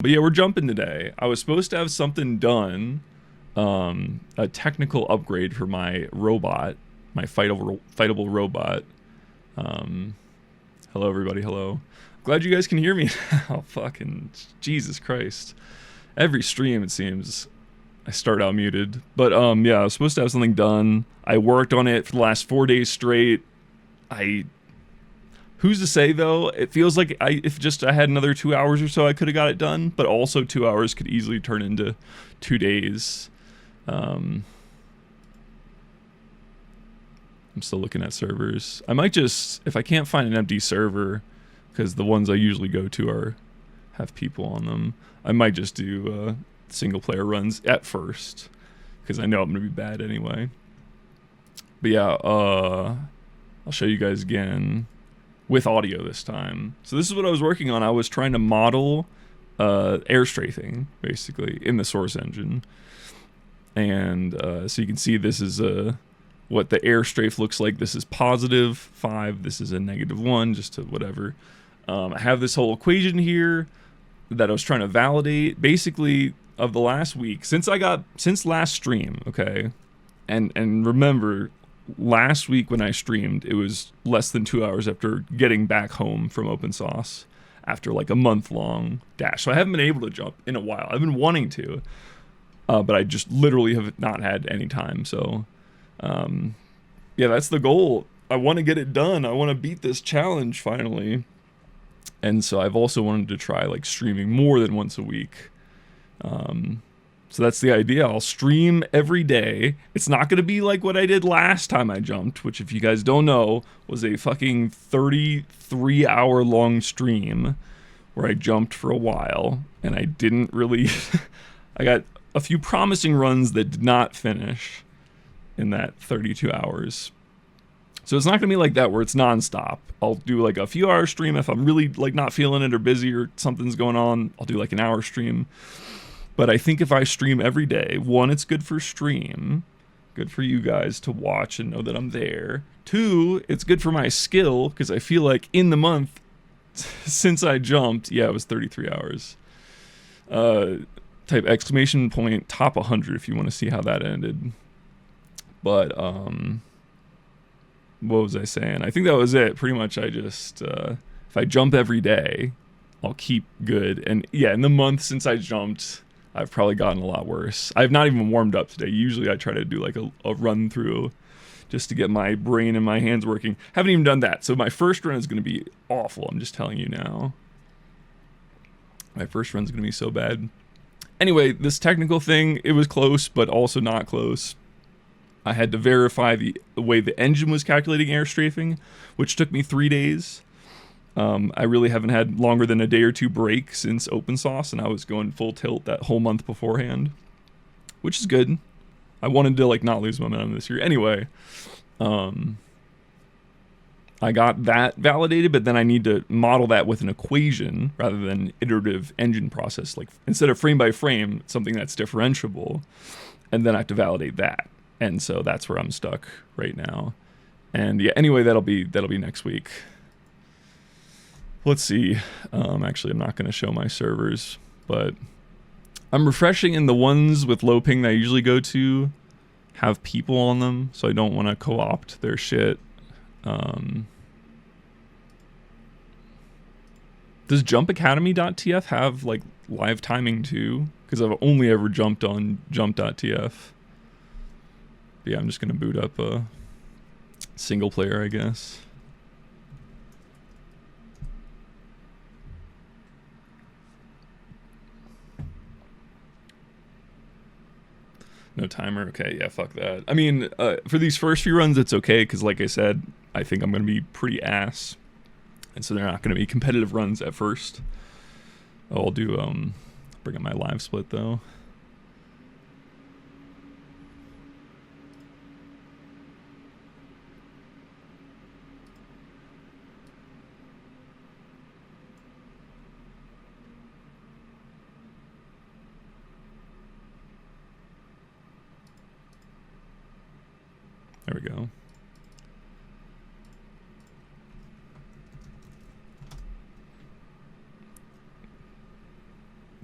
But yeah, we're jumping today. I was supposed to have something done, a technical upgrade for my robot, my fightable robot. Um, Hello, everybody. Hello. Glad you guys can hear me now. Fucking Jesus Christ. Every stream, it seems, I start out muted. But yeah, I was supposed to have something done. I worked on it for the last 4 days straight. Who's to say though? It feels like if I had another 2 hours or so, I could have got it done. But also 2 hours could easily turn into 2 days. I'm still looking at servers. I might just, if I can't find an empty server, because the ones I usually go to have people on them, I might just do single player runs at first, because I know I'm gonna be bad anyway. But yeah, I'll show you guys again with audio this time. So this is what I was working on. I was trying to model air strafing, basically, in the source engine. And so you can see this is what the air strafe looks like. This is +5, this is a -1, just to whatever. I have this whole equation here that I was trying to validate, basically, of the last week, since last stream, okay? And remember, last week when I streamed, it was less than 2 hours after getting back home from OpenSauce after like a month-long dash. So I haven't been able to jump in a while. I've been wanting to, but I just literally have not had any time. So yeah, that's the goal. I want to get it done. I want to beat this challenge finally. And so I've also wanted to try like streaming more than once a week. So that's the idea. I'll stream every day. It's not going to be like what I did last time I jumped, which, if you guys don't know, was a fucking 33-hour long stream where I jumped for a while, and I didn't really I got a few promising runs that did not finish in that 32 hours. So it's not going to be like that where it's nonstop. I'll do like a few hour stream if I'm really like not feeling it or busy or something's going on. I'll do like an hour stream. But I think if I stream every day, one, it's good for stream, good for you guys to watch and know that I'm there. Two, it's good for my skill, because I feel like in the month since I jumped, yeah, it was 33 hours. Type exclamation point top 100 if you want to see how that ended. But what was I saying? I think that was it. Pretty much I just, if I jump every day, I'll keep good. And yeah, in the month since I jumped, I've probably gotten a lot worse. I've not even warmed up today. Usually I try to do like a run through just to get my brain and my hands working. Haven't even done that. So my first run is going to be awful. I'm just telling you now. My first run's going to be so bad. Anyway, this technical thing, it was close, but also not close. I had to verify the way the engine was calculating air strafing, which took me 3 days. I really haven't had longer than a day or two break since OpenSauce, and I was going full tilt that whole month beforehand, which is good. I wanted to like not lose momentum this year. Anyway, I got that validated, but then I need to model that with an equation rather than iterative engine process. Like instead of frame by frame, something that's differentiable, and then I have to validate that. And so that's where I'm stuck right now. And yeah, anyway, that'll be next week. Let's see. Actually, I'm not going to show my servers, but I'm refreshing, in the ones with low ping that I usually go to have people on them, so I don't want to co-opt their shit. Does jumpacademy.tf have like live timing too? Because I've only ever jumped on jump.tf. But yeah, I'm just going to boot up a single player, I guess. No timer. Okay, yeah, fuck that. I mean, for these first few runs, it's okay, because like I said, I think I'm going to be pretty ass. And so they're not going to be competitive runs at first. Oh, I'll do, bring up my live split, though. There we go.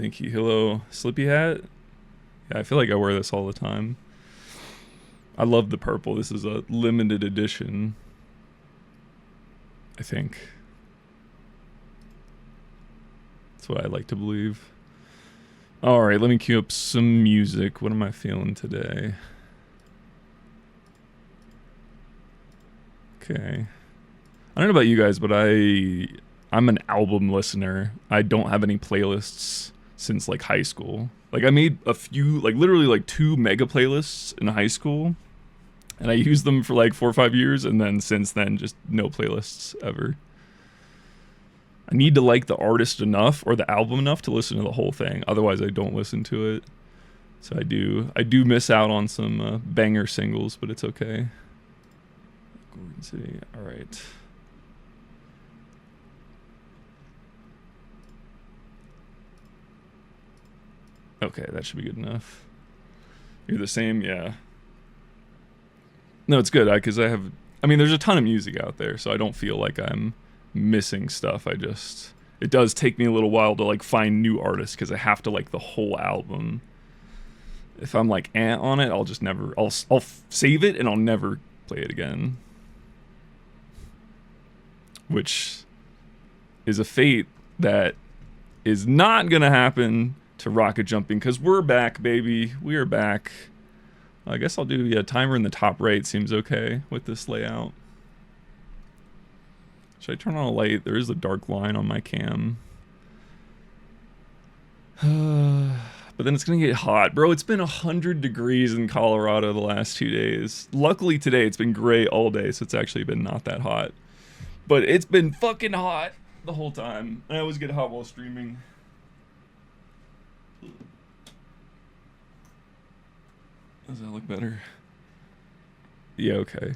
Thank you. Hello, Slippy Hat. Yeah, I feel like I wear this all the time. I love the purple. This is a limited edition, I think. That's what I like to believe. Alright, let me cue up some music. What am I feeling today? Okay. I don't know about you guys, but I'm an album listener. I don't have any playlists since like high school. Like I made a few, like literally like 2 mega playlists in high school, and I used them for like 4 or 5 years, and then since then just no playlists ever. I need to like the artist enough or the album enough to listen to the whole thing. Otherwise I don't listen to it. So I do miss out on some banger singles, but it's okay. Gordon City. All right. Okay, that should be good enough. You're the same, yeah. No, it's good because I mean, there's a ton of music out there, so I don't feel like I'm missing stuff. It does take me a little while to like find new artists because I have to like the whole album. If I'm like on it, I'll just never. I'll save it and I'll never play it again. Which is a fate that is not gonna happen to rocket jumping because we're back, baby. We are back. I guess I'll do timer in the top right. Seems okay with this layout. Should I turn on a light? There is a dark line on my cam. But then it's gonna get hot, bro. It's been 100 degrees in Colorado the last 2 days. Luckily today it's been gray all day, so it's actually been not that hot. But it's been fucking hot the whole time. I always get hot while streaming. Does that look better? Yeah, okay.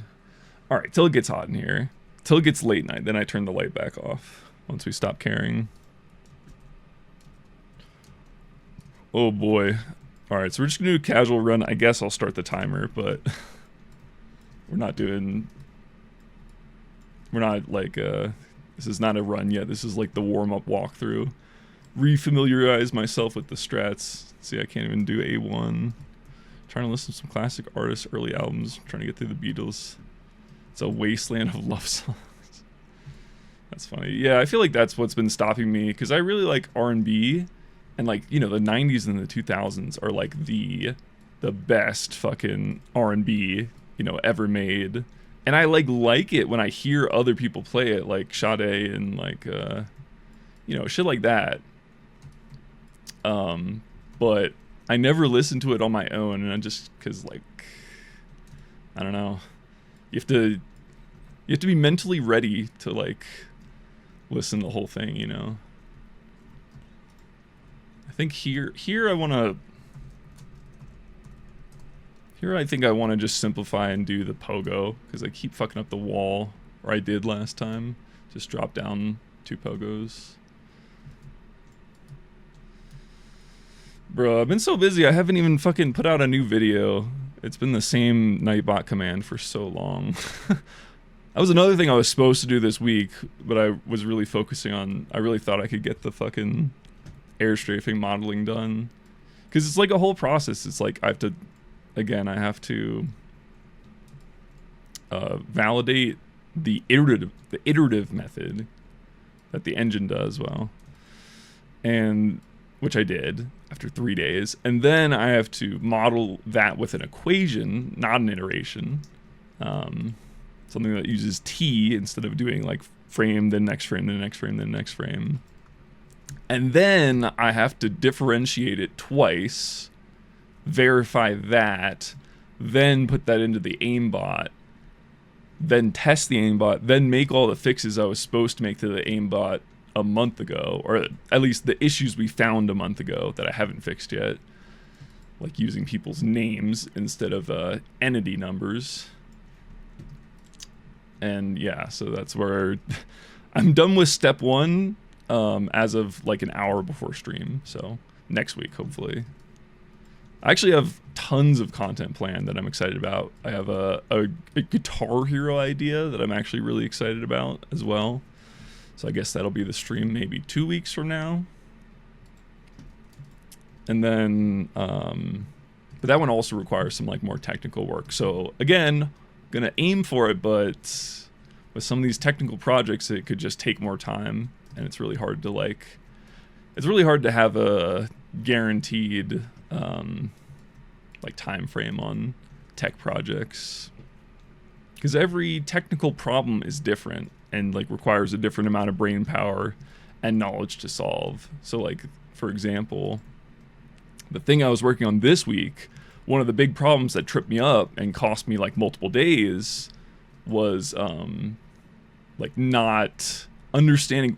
Alright, till it gets hot in here. Till it gets late night, then I turn the light back off. Once we stop caring. Oh boy. Alright, so we're just gonna do a casual run. I guess I'll start the timer, but we're not like this is not a run yet. This is like the warm-up walkthrough. Refamiliarize myself with the strats. See, I can't even do A1. Trying to listen to some classic artists, early albums. Trying to get through the Beatles. It's a wasteland of love songs. That's funny. Yeah, I feel like that's what's been stopping me because I really like R&B, and like, you know, the 90s and the 2000s are like the best fucking R&B, you know, ever made. And I like it when I hear other people play it, like Sade and like you know, shit like that. But I never listened to it on my own, and I just cuz like I don't know. You have to be mentally ready to like listen to the whole thing, you know. I think here I think I want to just simplify and do the pogo because I keep fucking up the wall, or I did last time. Just drop down 2 pogos. Bro, I've been so busy I haven't even fucking put out a new video. It's been the same Nightbot command for so long. That was another thing I was supposed to do this week, but I was really focusing on, I really thought I could get the fucking air strafing modeling done. Because it's like a whole process. It's like I have to validate the iterative method that the engine does well. And which I did after 3 days, and then I have to model that with an equation, not an iteration, something that uses t instead of doing like frame, then next frame, then next frame, then next frame, and then I have to differentiate it twice, verify that, then put that into the aimbot, then test the aimbot, then make all the fixes I was supposed to make to the aimbot a month ago, or at least the issues we found a month ago that I haven't fixed yet, like using people's names instead of entity numbers. And yeah, so that's where I'm done with step 1 as of like an hour before stream, so next week hopefully. I actually have tons of content planned that I'm excited about. I have a Guitar Hero idea that I'm actually really excited about as well. So I guess that'll be the stream maybe 2 weeks from now. And then, but that one also requires some like more technical work. So again, gonna aim for it, but with some of these technical projects, it could just take more time, and it's really hard to have a guaranteed like time frame on tech projects, because every technical problem is different and like requires a different amount of brain power and knowledge to solve. So like, for example, the thing I was working on this week, one of the big problems that tripped me up and cost me like multiple days was like not understanding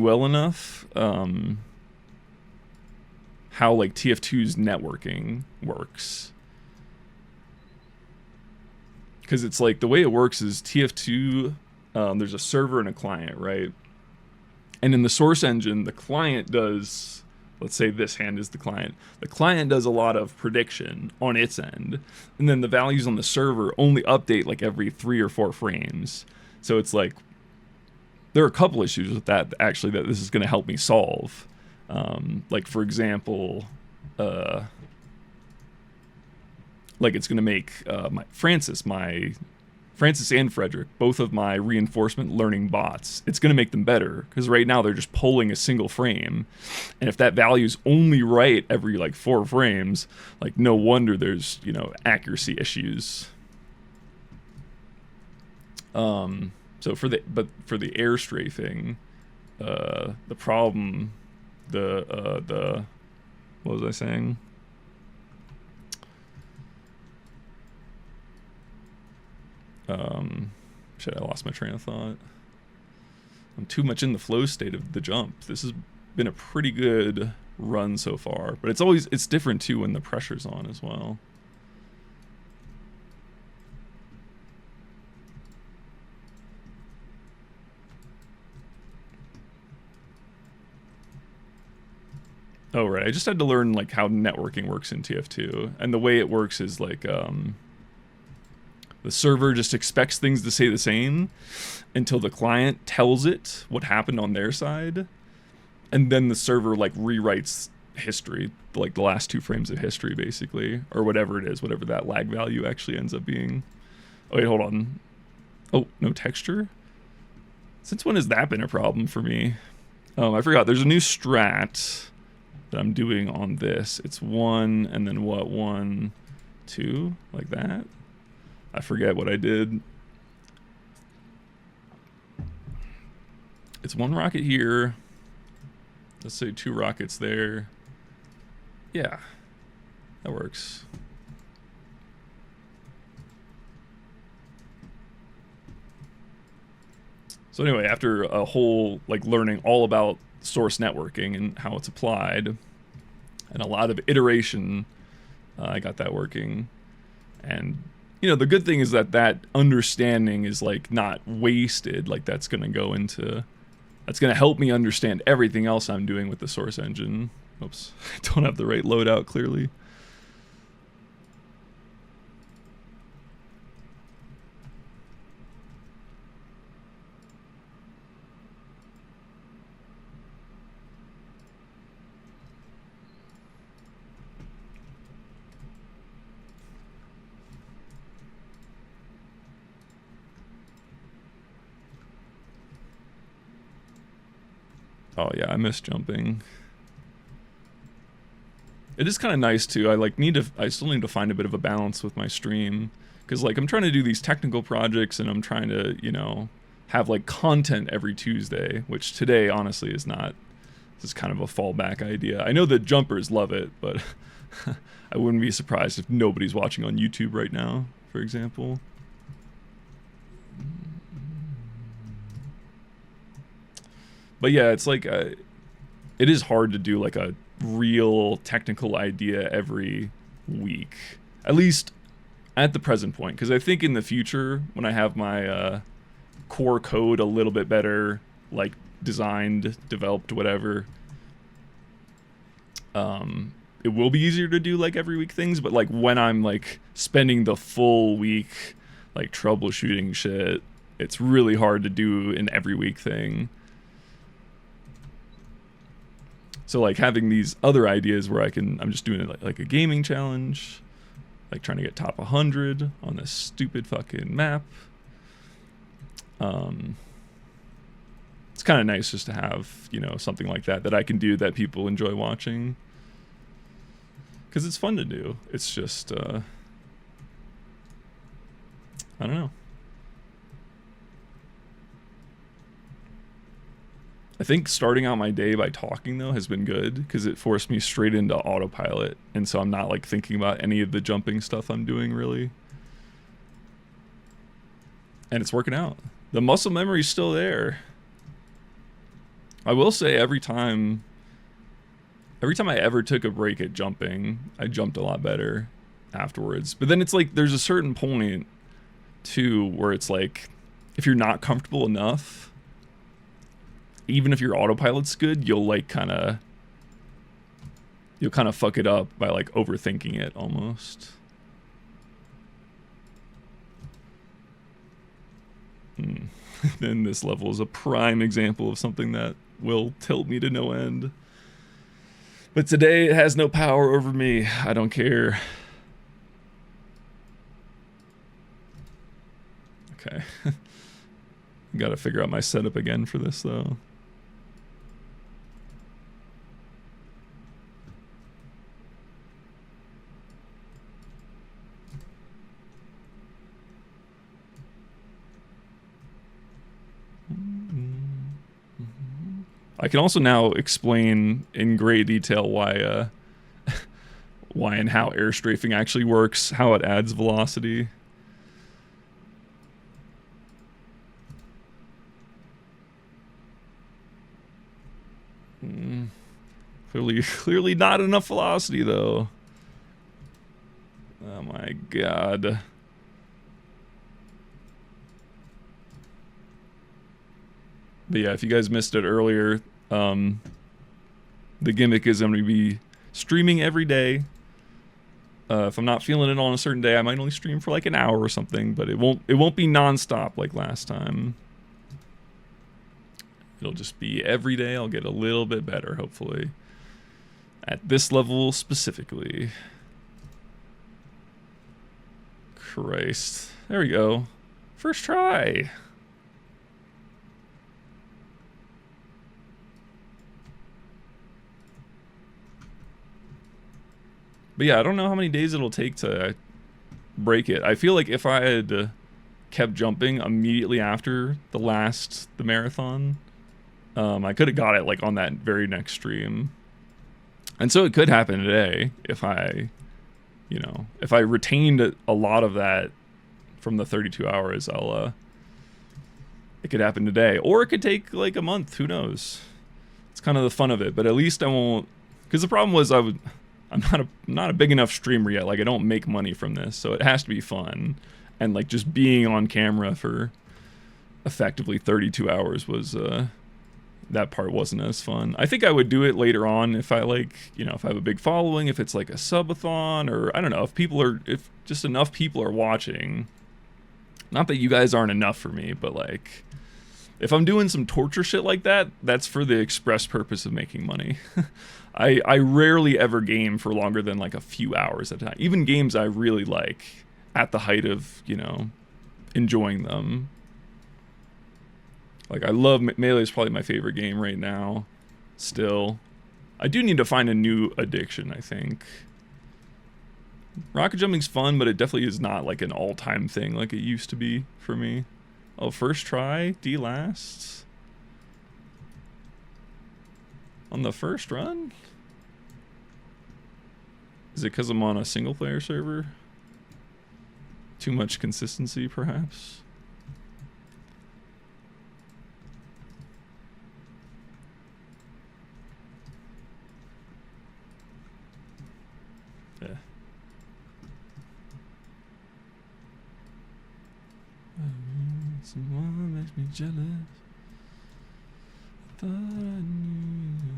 well enough how like TF2's networking works. Because it's like, the way it works is TF2, there's a server and a client, right? And in the source engine, the client does, let's say this hand is the client. The client does a lot of prediction on its end. And then the values on the server only update like every 3 or 4 frames. So it's like, there are a couple issues with that actually that this is going to help me solve. Like for example, like it's going to make Francis and Frederick, both of my reinforcement learning bots, it's going to make them better, because right now they're just polling a single frame, and if that value's only right every like 4 frames, like no wonder there's, accuracy issues. So for the air strafing, the problem, what was I saying? Shit, I lost my train of thought. I'm too much in the flow state of the jump. This has been a pretty good run so far, but it's different too when the pressure's on as well. Oh, right. I just had to learn like how networking works in TF2, and the way it works is like the server just expects things to stay the same until the client tells it what happened on their side, and then the server like rewrites history, like the last 2 frames of history basically, or whatever it is, whatever that lag value actually ends up being. Oh wait, hold on. Oh, no texture? Since when has that been a problem for me? I forgot. There's a new strat that I'm doing on this. It's 1 and then what? 1, 2, like that. I forget what I did. It's 1 rocket here. Let's say 2 rockets there. Yeah, that works. So anyway, after a whole like learning all about source networking and how it's applied, and a lot of iteration, I got that working. And the good thing is that understanding is like not wasted. Like that's going to help me understand everything else I'm doing with the source engine. Oops, I don't have the right loadout clearly. Oh yeah, I miss jumping. It is kind of nice too. I still need to find a bit of a balance with my stream, because like I'm trying to do these technical projects and I'm trying to, have like content every Tuesday, which today honestly is not. This is kind of a fallback idea. I know that jumpers love it, but I wouldn't be surprised if nobody's watching on YouTube right now, for example. But yeah, it's like it is hard to do like a real technical idea every week, at least at the present point, because I think in the future, when I have my core code a little bit better, like designed, developed, whatever, it will be easier to do like every week things. But like when I'm like spending the full week like troubleshooting shit, it's really hard to do an every week thing. So like having these other ideas where I'm just doing it like a gaming challenge, like trying to get top 100 on this stupid fucking map. It's kind of nice just to have, you know, something like that I can do that people enjoy watching. Because it's fun to do. It's just, I don't know. I think starting out my day by talking, though, has been good because it forced me straight into autopilot. And so I'm not, like, thinking about any of the jumping stuff I'm doing, really. And it's working out. The muscle memory's still there. I will say every time I ever took a break at jumping, I jumped a lot better afterwards. But then it's like there's a certain point, too, where it's like if you're not comfortable enough, even if your autopilot's good, you'll kind of fuck it up by like overthinking it almost. Then this level is a prime example of something that will tilt me to no end. But today it has no power over me. I don't care. Okay. Gotta figure out my setup again for this though. I can also now explain in great detail why and how air strafing actually works, how it adds velocity. Clearly not enough velocity though. Oh my god. But yeah, if you guys missed it earlier, the gimmick is I'm going to be streaming every day. If I'm not feeling it on a certain day, I might only stream for like an hour or something, but it won't be nonstop like last time. It'll just be every day. I'll get a little bit better, hopefully. At this level specifically. Christ. There we go. First try. But yeah, I don't know how many days it'll take to break it. I feel like if I had kept jumping immediately after the marathon, I could have got it like on that very next stream. And so it could happen today if I retained a lot of that from the 32 hours, it could happen today. Or it could take like a month, who knows? It's kind of the fun of it, but at least I won't, because the problem was I'm not a big enough streamer yet. Like I don't make money from this, so it has to be fun. And like just being on camera for effectively 32 hours was that part wasn't as fun. I think I would do it later on if I if I have a big following, if it's like a subathon, or I don't know, if just enough people are watching. Not that you guys aren't enough for me, but like if I'm doing some torture shit like that, that's for the express purpose of making money. I rarely ever game for longer than like a few hours at a time. Even games I really like at the height of, enjoying them. Like I love Melee is probably my favorite game right now. Still. I do need to find a new addiction, I think. Rocket jumping's fun, but it definitely is not like an all-time thing like it used to be for me. Oh, first try, D last. On the first run? Is it because I'm on a single-player server? Too much consistency, perhaps? Yeah. Someone makes me jealous. I thought I knew you.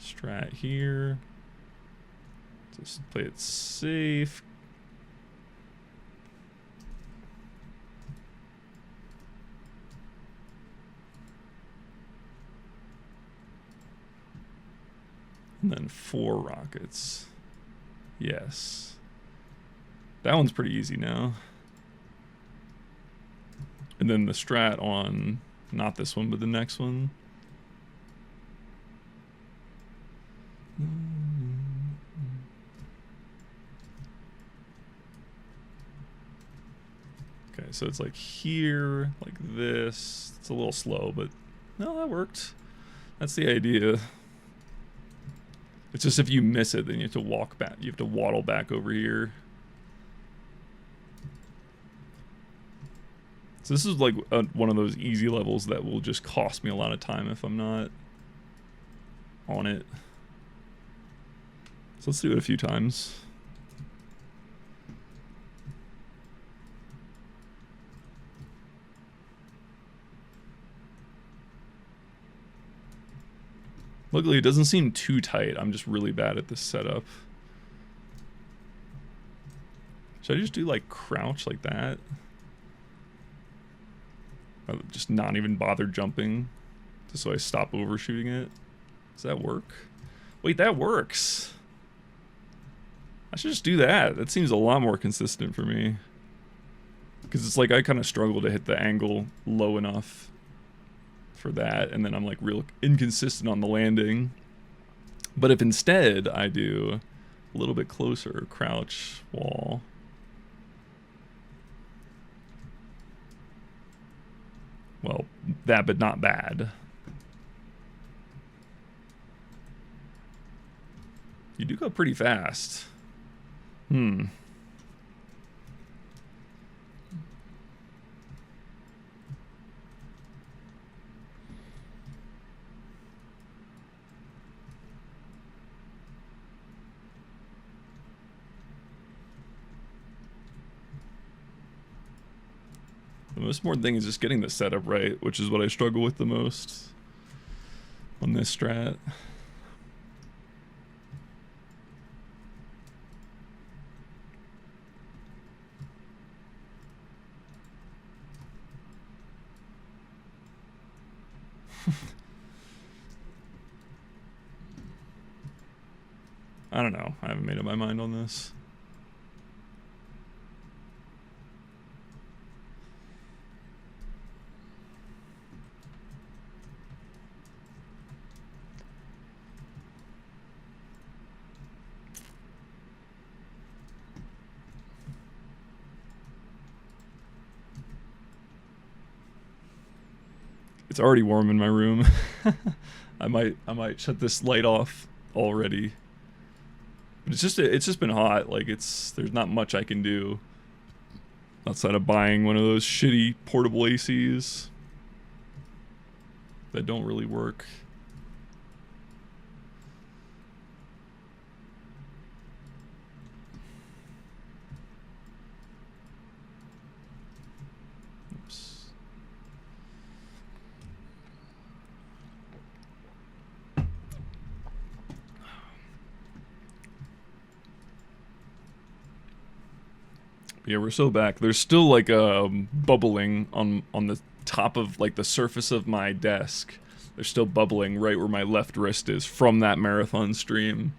Strat here. Just play it safe. And then 4 rockets. Yes. That one's pretty easy now. And then the strat on, not this one, but the next one. Okay, so it's like here, like this. It's a little slow, but no, that worked. That's the idea. It's just if you miss it, then you have to walk back. You have to waddle back over here. So this is like one of those easy levels that will just cost me a lot of time if I'm not on it. So let's do it a few times. Luckily, it doesn't seem too tight. I'm just really bad at this setup. Should I just do like crouch like that? Or just not even bother jumping, just so I stop overshooting it? Does that work? Wait, that works. I should just do that. That seems a lot more consistent for me. Because it's like I kind of struggle to hit the angle low enough for that, and then I'm like real inconsistent on the landing. But if instead I do a little bit closer, crouch, wall. Well, that but not bad. You do go pretty fast. The most important thing is just getting the setup right, which is what I struggle with the most on this strat. I don't know. I haven't made up my mind on this. It's already warm in my room. I might shut this light off already. But it's just been hot. Like there's not much I can do outside of buying one of those shitty portable ACs that don't really work. Yeah, we're so back. There's still like bubbling on the top of like the surface of my desk. There's still bubbling right where my left wrist is from that marathon stream.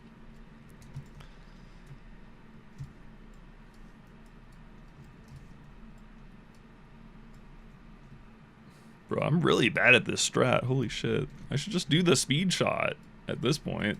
Bro, I'm really bad at this strat. Holy shit. I should just do the speed shot at this point.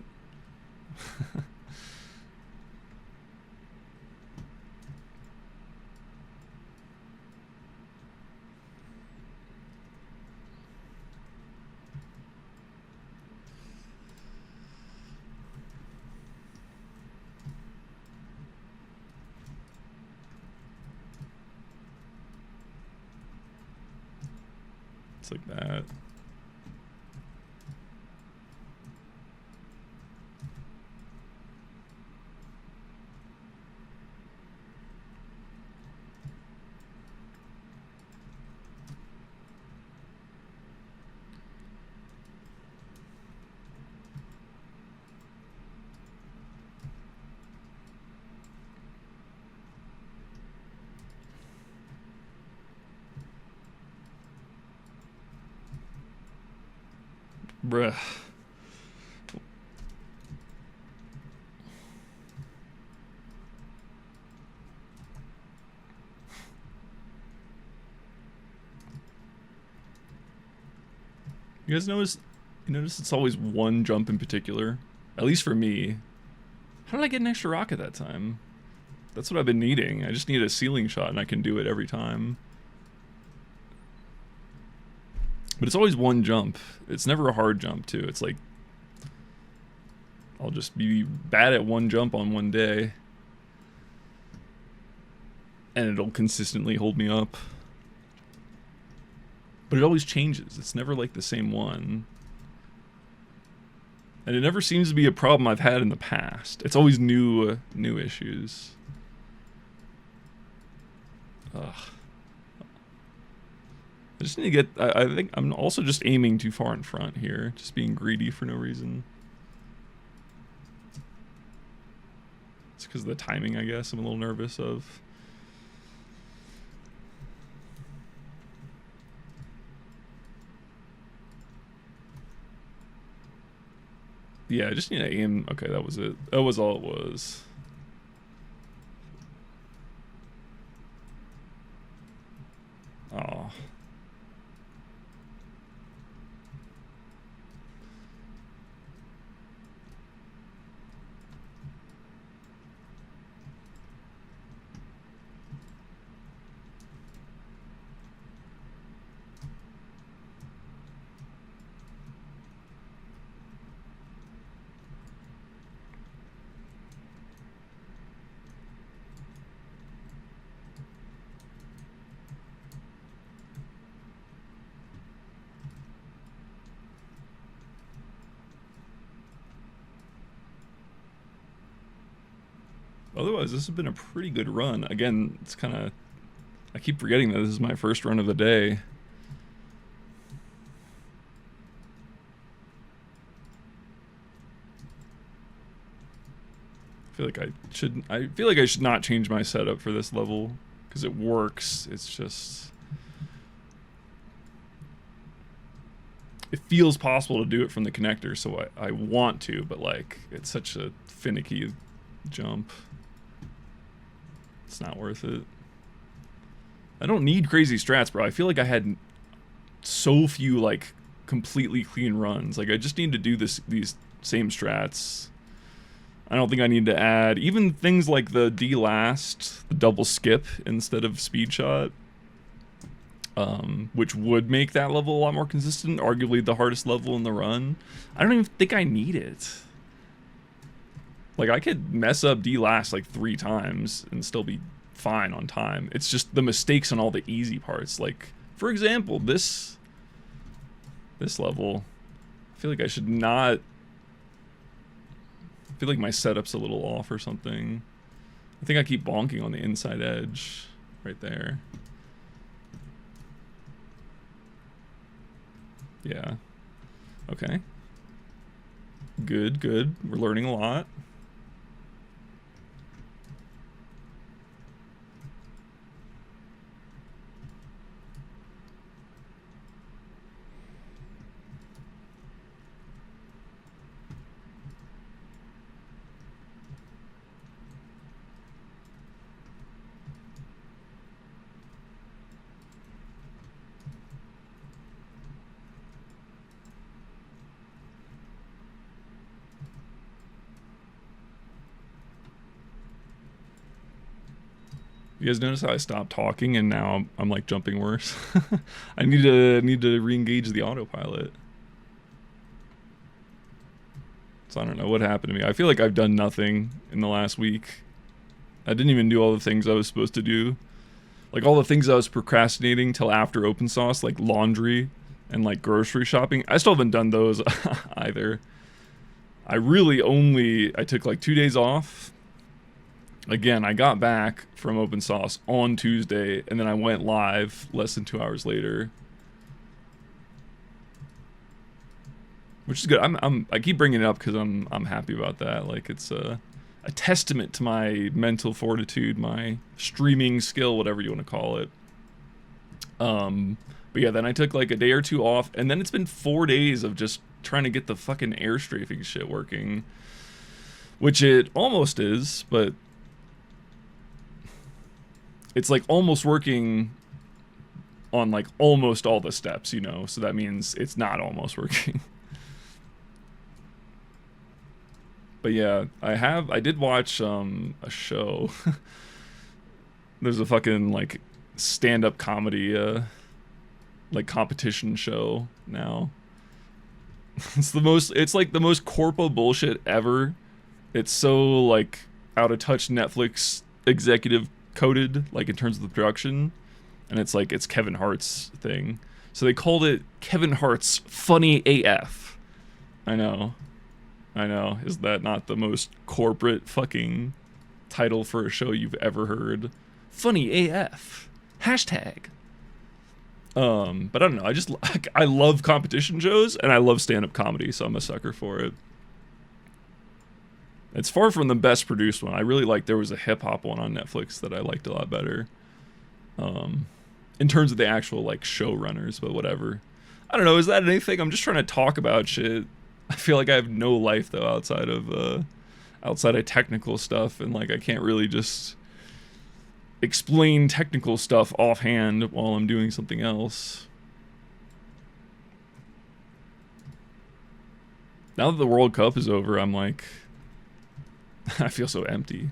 Like that. Bruh. You guys notice it's always one jump in particular? At least for me. How did I get an extra rocket that time? That's what I've been needing. I just need a ceiling shot and I can do it every time. But it's always one jump. It's never a hard jump too. It's like I'll just be bad at one jump on one day and it'll consistently hold me up. But it always changes. It's never like the same one. And it never seems to be a problem I've had in the past. It's always new issues. Ugh. I just need to get... I think I'm also just aiming too far in front here. Just being greedy for no reason. It's because of the timing, I guess. I'm a little nervous of... Yeah, I just need to aim. Okay, that was it. That was all it was. Oh. Otherwise, this has been a pretty good run. Again, it's kind of... I keep forgetting that this is my first run of the day. I feel like I should not change my setup for this level because it works. It's just... It feels possible to do it from the connector, so I want to, but like, it's such a finicky jump. It's not worth it. I don't need crazy strats, bro. I feel like I had so few like completely clean runs. Like I just need to do these same strats. I don't think I need to add even things like the D-last, the double skip instead of speed shot, which would make that level a lot more consistent. Arguably the hardest level in the run. I don't even think I need it. Like, I could mess up D-last like 3 times and still be fine on time. It's just the mistakes on all the easy parts. Like, for example, this level, I feel like I should not... I feel like my setup's a little off or something. I think I keep bonking on the inside edge right there. Yeah. Okay. Good, good. We're learning a lot. You guys notice how I stopped talking and now I'm like jumping worse? I need to re-engage the autopilot. So I don't know what happened to me. I feel like I've done nothing in the last week. I didn't even do all the things I was supposed to do. Like all the things I was procrastinating till after open source, like laundry and like grocery shopping. I still haven't done those either. I took like 2 days off. Again, I got back from open source on Tuesday, and then I went live less than 2 hours later, which is good. I keep bringing it up because I'm happy about that. Like it's a testament to my mental fortitude, my streaming skill, whatever you want to call it. But yeah, then I took like a day or 2 off, and then it's been 4 days of just trying to get the fucking air strafing shit working, which it almost is, but. It's like almost working on like almost all the steps, you know, so that means it's not almost working. But yeah, I did watch a show. There's a fucking like stand-up comedy like competition show now. It's like the most corpo bullshit ever. It's so like out of touch Netflix executive coded, like in terms of the production. And it's like, it's Kevin Hart's thing. So they called it Kevin Hart's Funny AF. I know. Is that not the most corporate fucking title for a show you've ever heard? Funny AF. Hashtag. But I don't know. I love competition shows and I love stand-up comedy, so I'm a sucker for it. It's far from the best produced one. I really like, there was a hip-hop one on Netflix that I liked a lot better. In terms of the actual like showrunners, but whatever. I don't know, is that anything? I'm just trying to talk about shit. I feel like I have no life though outside of technical stuff, and like I can't really just explain technical stuff offhand while I'm doing something else. Now that the World Cup is over, I'm like, I feel so empty.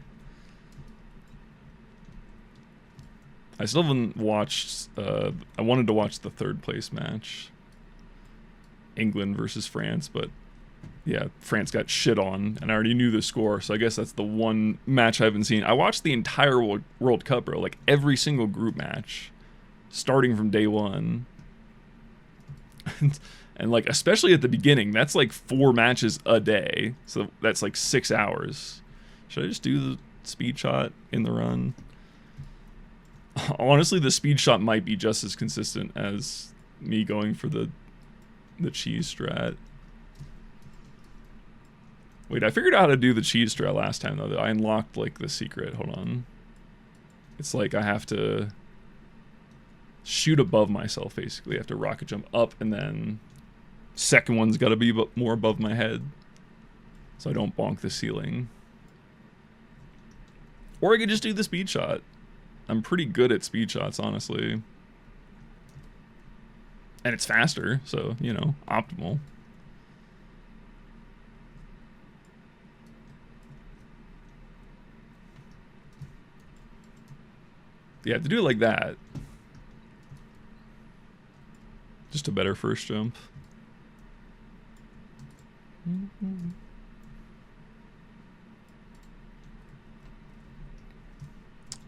I still haven't watched, I wanted to watch the third place match. England versus France, but yeah, France got shit on, and I already knew the score, so I guess that's the one match I haven't seen. I watched the entire World Cup, bro, like every single group match, starting from day one. And like, especially at the beginning, that's like 4 matches a day, so that's like 6 hours. Should I just do the speed shot in the run? Honestly, the speed shot might be just as consistent as me going for the cheese strat. Wait, I figured out how to do the cheese strat last time, though. I unlocked, like, the secret. Hold on. It's like I have to shoot above myself, basically. I have to rocket jump up, and then second one's got to be more above my head, so I don't bonk the ceiling. Or I could just do the speed shot. I'm pretty good at speed shots, honestly. And it's faster, so, you know, optimal. Yeah, to do it like that. Just a better first jump.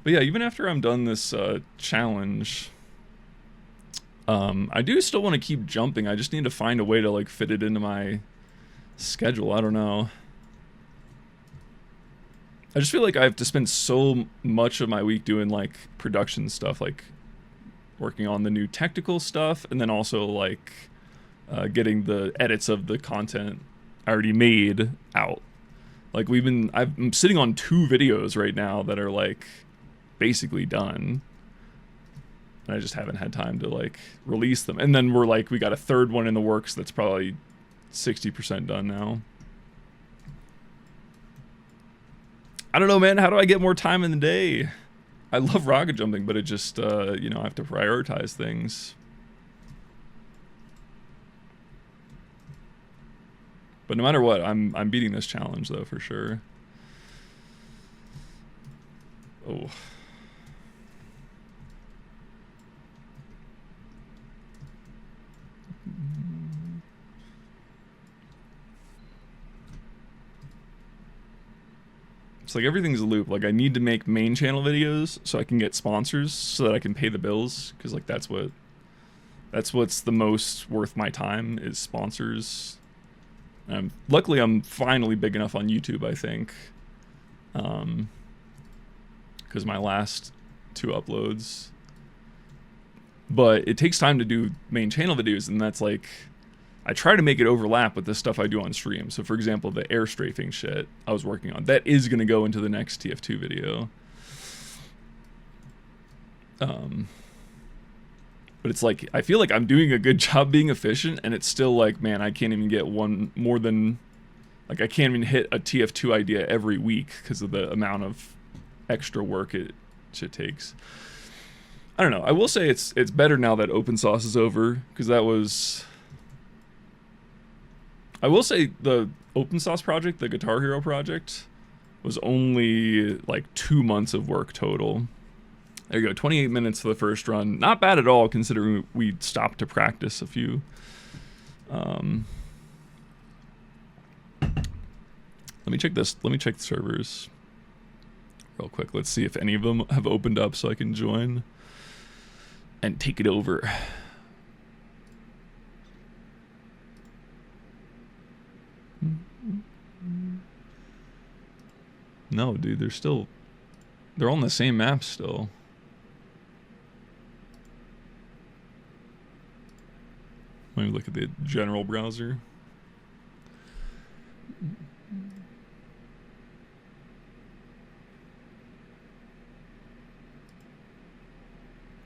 But yeah, even after I'm done this challenge, I do still want to keep jumping. I just need to find a way to like fit it into my schedule. I don't know. I just feel like I have to spend so much of my week doing like production stuff, like working on the new technical stuff, and then also like getting the edits of the content I already made out. Like I'm sitting on 2 videos right now that are like basically done, and I just haven't had time to like release them. And then we got a third one in the works that's probably 60% done now. I don't know, man. How do I get more time in the day? I love rocket jumping, but it just, you know, I have to prioritize things. But no matter what, I'm beating this challenge, though, for sure. Oh. It's like everything's a loop. Like I need to make main channel videos so I can get sponsors so that I can pay the bills, because like that's what's the most worth my time is sponsors. Luckily I'm finally big enough on YouTube, I think, because my last 2 uploads, but it takes time to do main channel videos, and that's like I try to make it overlap with the stuff I do on stream. So for example, the air strafing shit I was working on, that is going to go into the next TF2 video. But it's like, I feel like I'm doing a good job being efficient, and it's still like, man, I can't even get one more than, like I can't even hit a TF2 idea every week because of the amount of extra work it takes. I don't know. I will say it's better now that open source is over, because that was. I will say the open source project, the Guitar Hero project, was only like 2 months of work total. There you go, 28 minutes for the first run. Not bad at all, considering we stopped to practice a few. Let me check this. Let me check the servers real quick. Let's see if any of them have opened up so I can join and take it over. No, dude, they're on the same map still. Let me look at the general browser.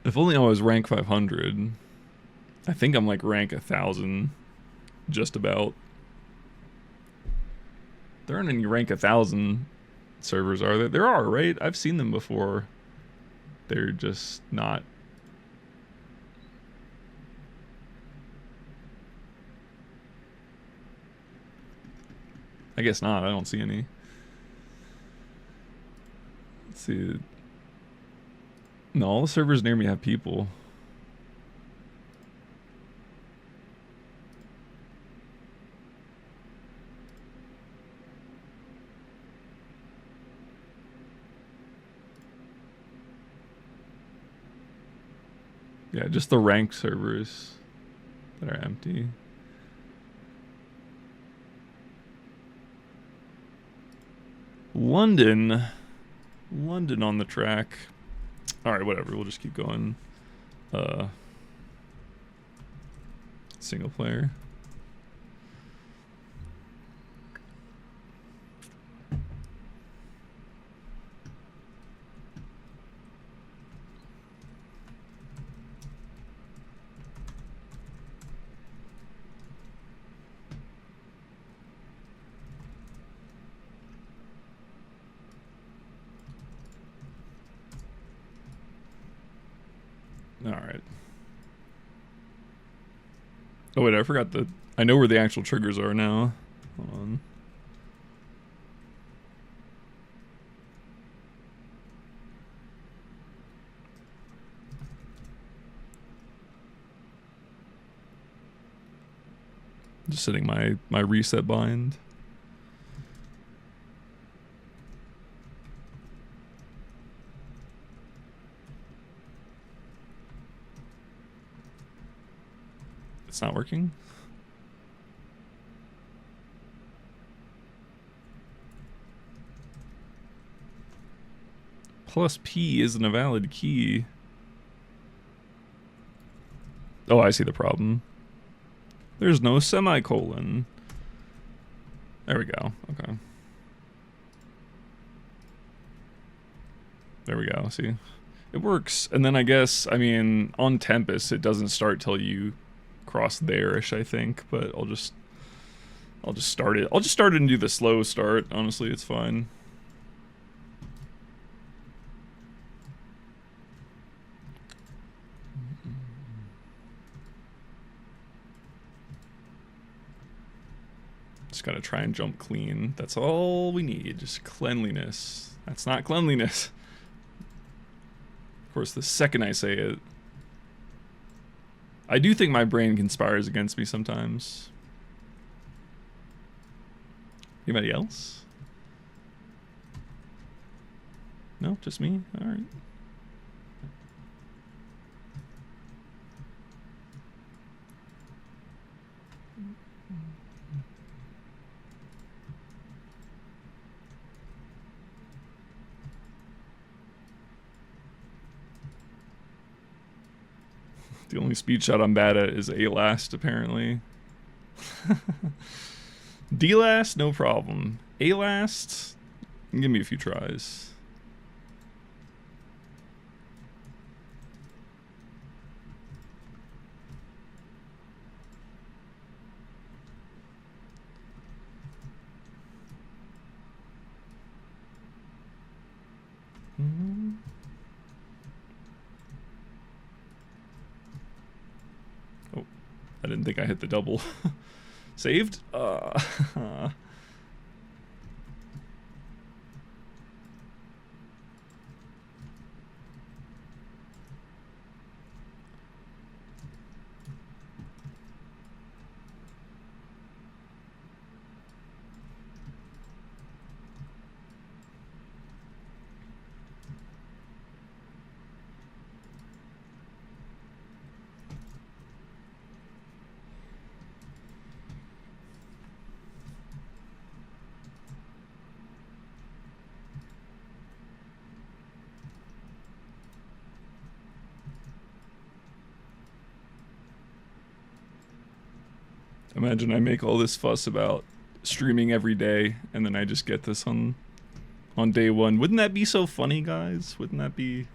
If only I was rank 500. I think I'm like rank 1,000, just about. There aren't any rank 1,000 servers, are there? There are, right? I've seen them before. They're just not. I guess not. I don't see any. Let's see. No, all the servers near me have people. Yeah, just the ranked servers that are empty. London on the track. All right, whatever. We'll just keep going. Single player. All right. Oh wait, I forgot I know where the actual triggers are now. Hold on. Just setting my reset bind. It's not working. Plus P isn't a valid key. Oh, I see the problem. There's no semicolon. There we go. Okay. There we go. See? It works. And then I guess, I mean, on Tempest, it doesn't start till you cross there-ish, I think, but I'll just start it. I'll just start it and do the slow start. Honestly, it's fine. Just gotta try and jump clean. That's all we need. Just cleanliness. That's not cleanliness. Of course, the second I say it, I do think my brain conspires against me sometimes. Anybody else? No, just me? All right. The only speed shot I'm bad at is A-last, apparently. D-last, no problem. A-last, give me a few tries. I didn't think I hit the double. Saved? Imagine I make all this fuss about streaming every day, and then I just get this on day one. Wouldn't that be so funny, guys? Wouldn't that be...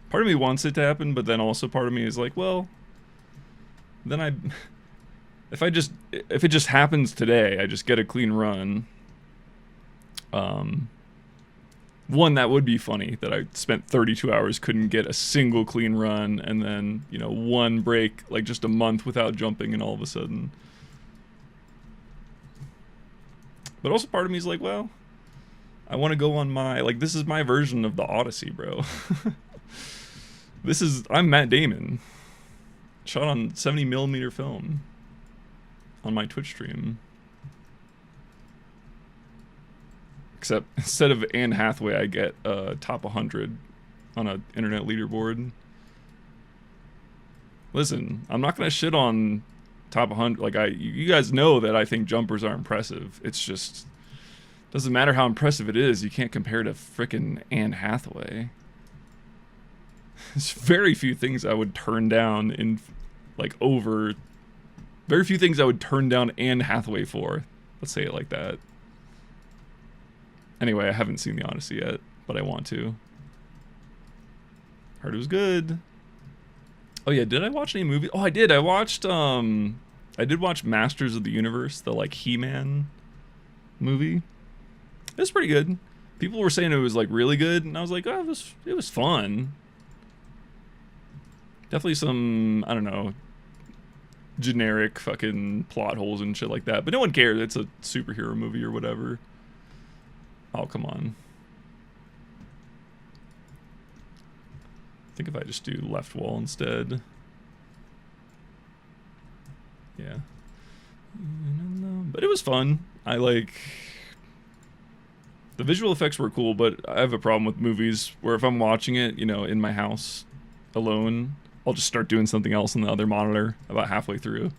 Part of me wants it to happen, but then also part of me is like, well, then if it just happens today, I just get a clean run. One, that would be funny, that I spent 32 hours, couldn't get a single clean run, and then, you know, one break, like just a month without jumping, and all of a sudden. But also part of me is like, well, I want to go on my, like, this is my version of the Odyssey, bro. I'm Matt Damon. Shot on 70mm film. On my Twitch stream. Except instead of Anne Hathaway, I get top 100 on an internet leaderboard. Listen, I'm not gonna shit on top 100. Like you guys know that I think jumpers are impressive. It's just doesn't matter how impressive it is. You can't compare to frickin' Anne Hathaway. There's very few things I would turn down very few things I would turn down Anne Hathaway for. Let's say it like that. Anyway, I haven't seen the Odyssey yet, but I want to. Heard it was good. Oh yeah, did I watch any movie? Oh, I did. I did watch Masters of the Universe, the like He-Man movie. It was pretty good. People were saying it was like really good, and I was like, oh, it was fun. Definitely some, I don't know, generic fucking plot holes and shit like that. But no one cares. It's a superhero movie or whatever. Oh, come on. I think if I just do left wall instead. Yeah. But it was fun. I like... The visual effects were cool, but I have a problem with movies where if I'm watching it, you know, in my house alone, I'll just start doing something else on the other monitor about halfway through.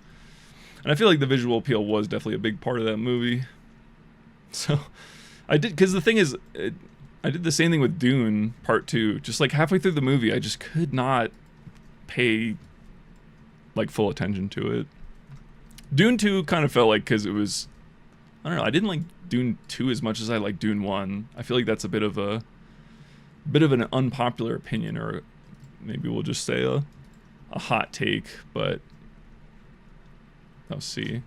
And I feel like the visual appeal was definitely a big part of that movie. So... I did, because the thing is, I did the same thing with Dune Part 2. Just like halfway through the movie, I just could not pay like full attention to it. Dune 2 kind of felt like, because it was, I don't know, I didn't like Dune 2 as much as I like Dune 1. I feel like that's a bit of an unpopular opinion, or maybe we'll just say a hot take, but I'll see.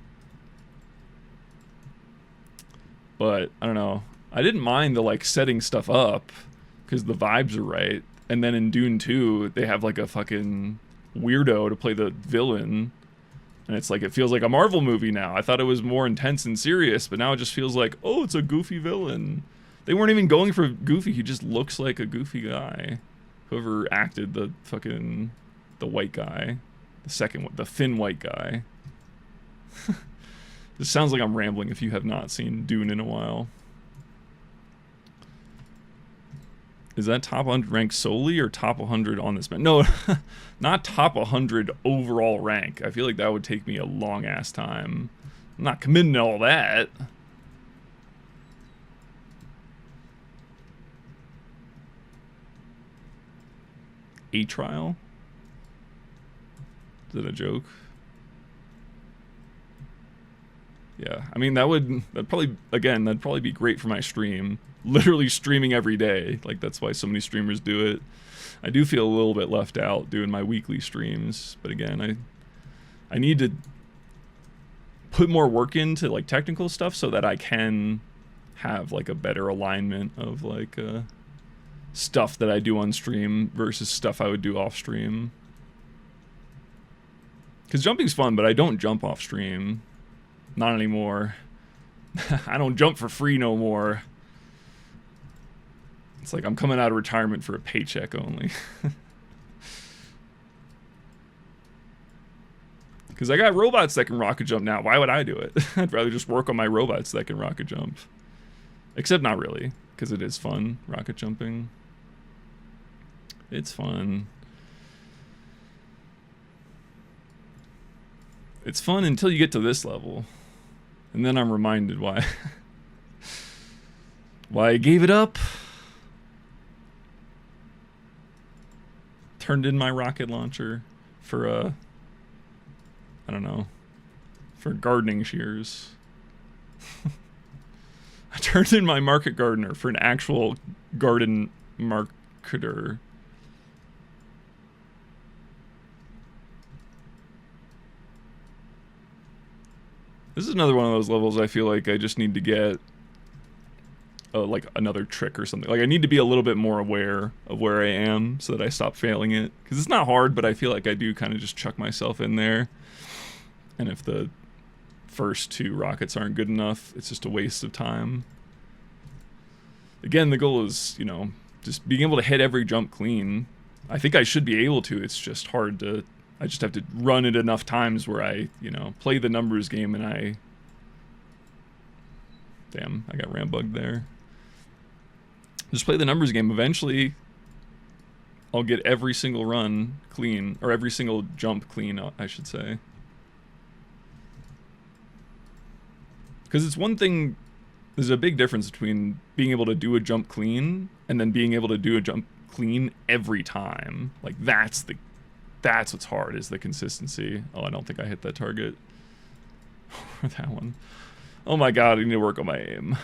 But I don't know. I didn't mind the like setting stuff up because the vibes are right. And then in Dune 2, they have like a fucking weirdo to play the villain. And it's like, it feels like a Marvel movie now. I thought it was more intense and serious, but now it just feels like, oh, it's a goofy villain. They weren't even going for goofy. He just looks like a goofy guy. Whoever acted the white guy. The second one, the thin white guy. This sounds like I'm rambling if you have not seen Dune in a while. Is that top 100 rank solely or top 100 on this man? No, not top 100 overall rank. I feel like that would take me a long ass time. I'm not committing to all that. A trial? Is it a joke? Yeah, I mean that'd probably be great for my stream. Literally streaming every day. Like that's why so many streamers do it. I do feel a little bit left out doing my weekly streams, but again, I need to put more work into like technical stuff so that I can have like a better alignment of like stuff that I do on stream versus stuff I would do off stream. Because jumping's fun, but I don't jump off stream. Not anymore. I don't jump for free no more. It's like I'm coming out of retirement for a paycheck only. Because I got robots that can rocket jump now. Why would I do it? I'd rather just work on my robots that can rocket jump. Except not really, because it is fun, rocket jumping. It's fun. It's fun until you get to this level. And then I'm reminded why. Why I gave it up. Turned in my rocket launcher for I don't know, for gardening shears. I turned in my market gardener for an actual garden marketer. This is another one of those levels I feel like I just need to get like another trick or something. Like I need to be a little bit more aware of where I am so that I stop failing it. Because it's not hard, but I feel like I do kind of just chuck myself in there. And if the first 2 rockets aren't good enough, it's just a waste of time. Again, the goal is, you know, just being able to hit every jump clean. I think I should be able to. It's just hard to... I just have to run it enough times where I, you know, play the numbers game and I... Damn, I got rambugged there. Just play the numbers game. Eventually, I'll get every single run clean, or every single jump clean, I should say. Because it's one thing, there's a big difference between being able to do a jump clean and then being able to do a jump clean every time. Like that's what's hard, is the consistency. Oh, I don't think I hit that target. Or that one. Oh my god, I need to work on my aim.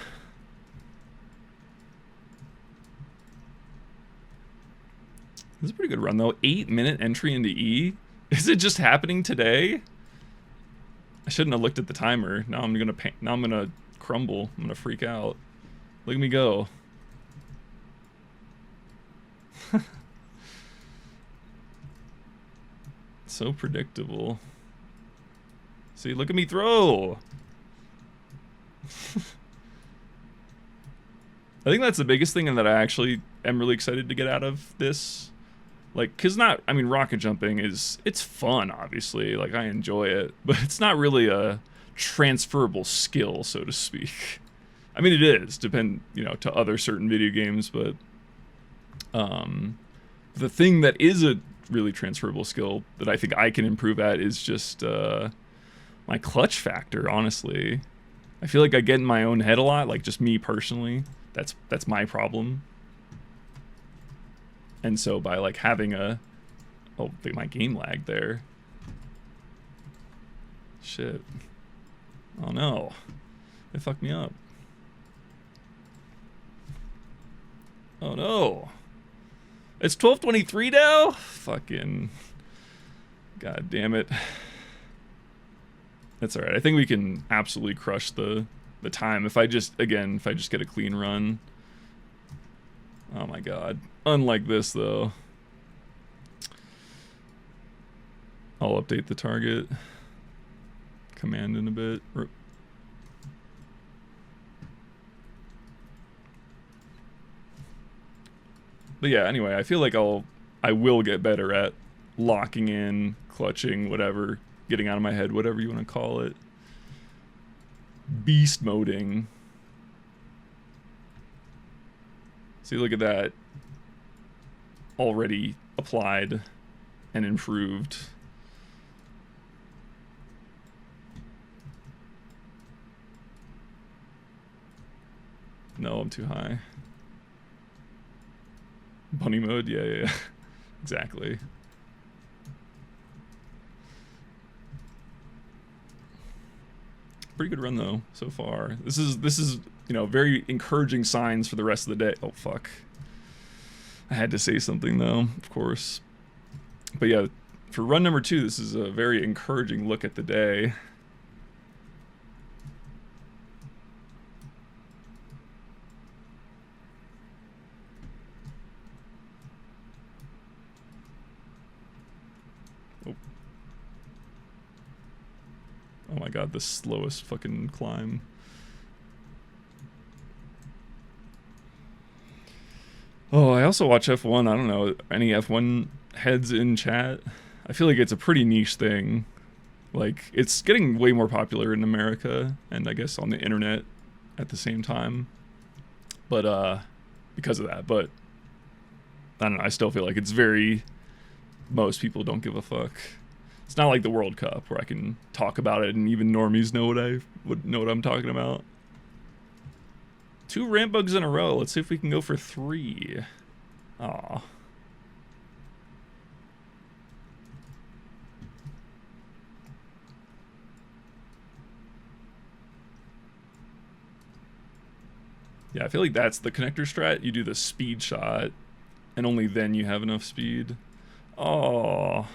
This is a pretty good run though. 8-minute entry into E. Is it just happening today? I shouldn't have looked at the timer. Now I'm gonna crumble. I'm gonna freak out. Look at me go. So predictable. See, look at me throw. I think that's the biggest thing, and that I actually am really excited to get out of this. Like, I mean, rocket jumping it's fun, obviously. Like, I enjoy it, but it's not really a transferable skill, so to speak. I mean, it is, you know, to other certain video games, but the thing that is a really transferable skill that I think I can improve at is just my clutch factor, honestly. I feel like I get in my own head a lot, like just me personally. That's my problem. And so by like having oh, my game lagged there. Shit. Oh no. They fucked me up. Oh no. It's 12:23 now? Fucking. God damn it. That's alright. I think we can absolutely crush the time if I just get a clean run. Oh my god. Unlike this though. I'll update the target command in a bit. But yeah, anyway, I feel like I will get better at locking in, clutching, whatever, getting out of my head, whatever you want to call it. Beast moding. See, look at that. Already applied and improved. No, I'm too high. Bunny mode? Yeah. Exactly. Pretty good run though so far. This is you know, very encouraging signs for the rest of the day. Oh fuck. I had to say something though, of course. But yeah, for run number 2, this is a very encouraging look at the day. Oh. Oh my god, the slowest fucking climb. Oh, I also watch F1. I don't know, any F1 heads in chat? I feel like it's a pretty niche thing. Like, it's getting way more popular in America, and I guess on the internet at the same time. But, because of that, but I don't know, I still feel like it's very, most people don't give a fuck. It's not like the World Cup where I can talk about it and even normies know what I'm talking about. 2 ramp bugs in a row. Let's see if we can go for 3. Aw. Yeah, I feel like that's the connector strat. You do the speed shot, and only then you have enough speed. Oh,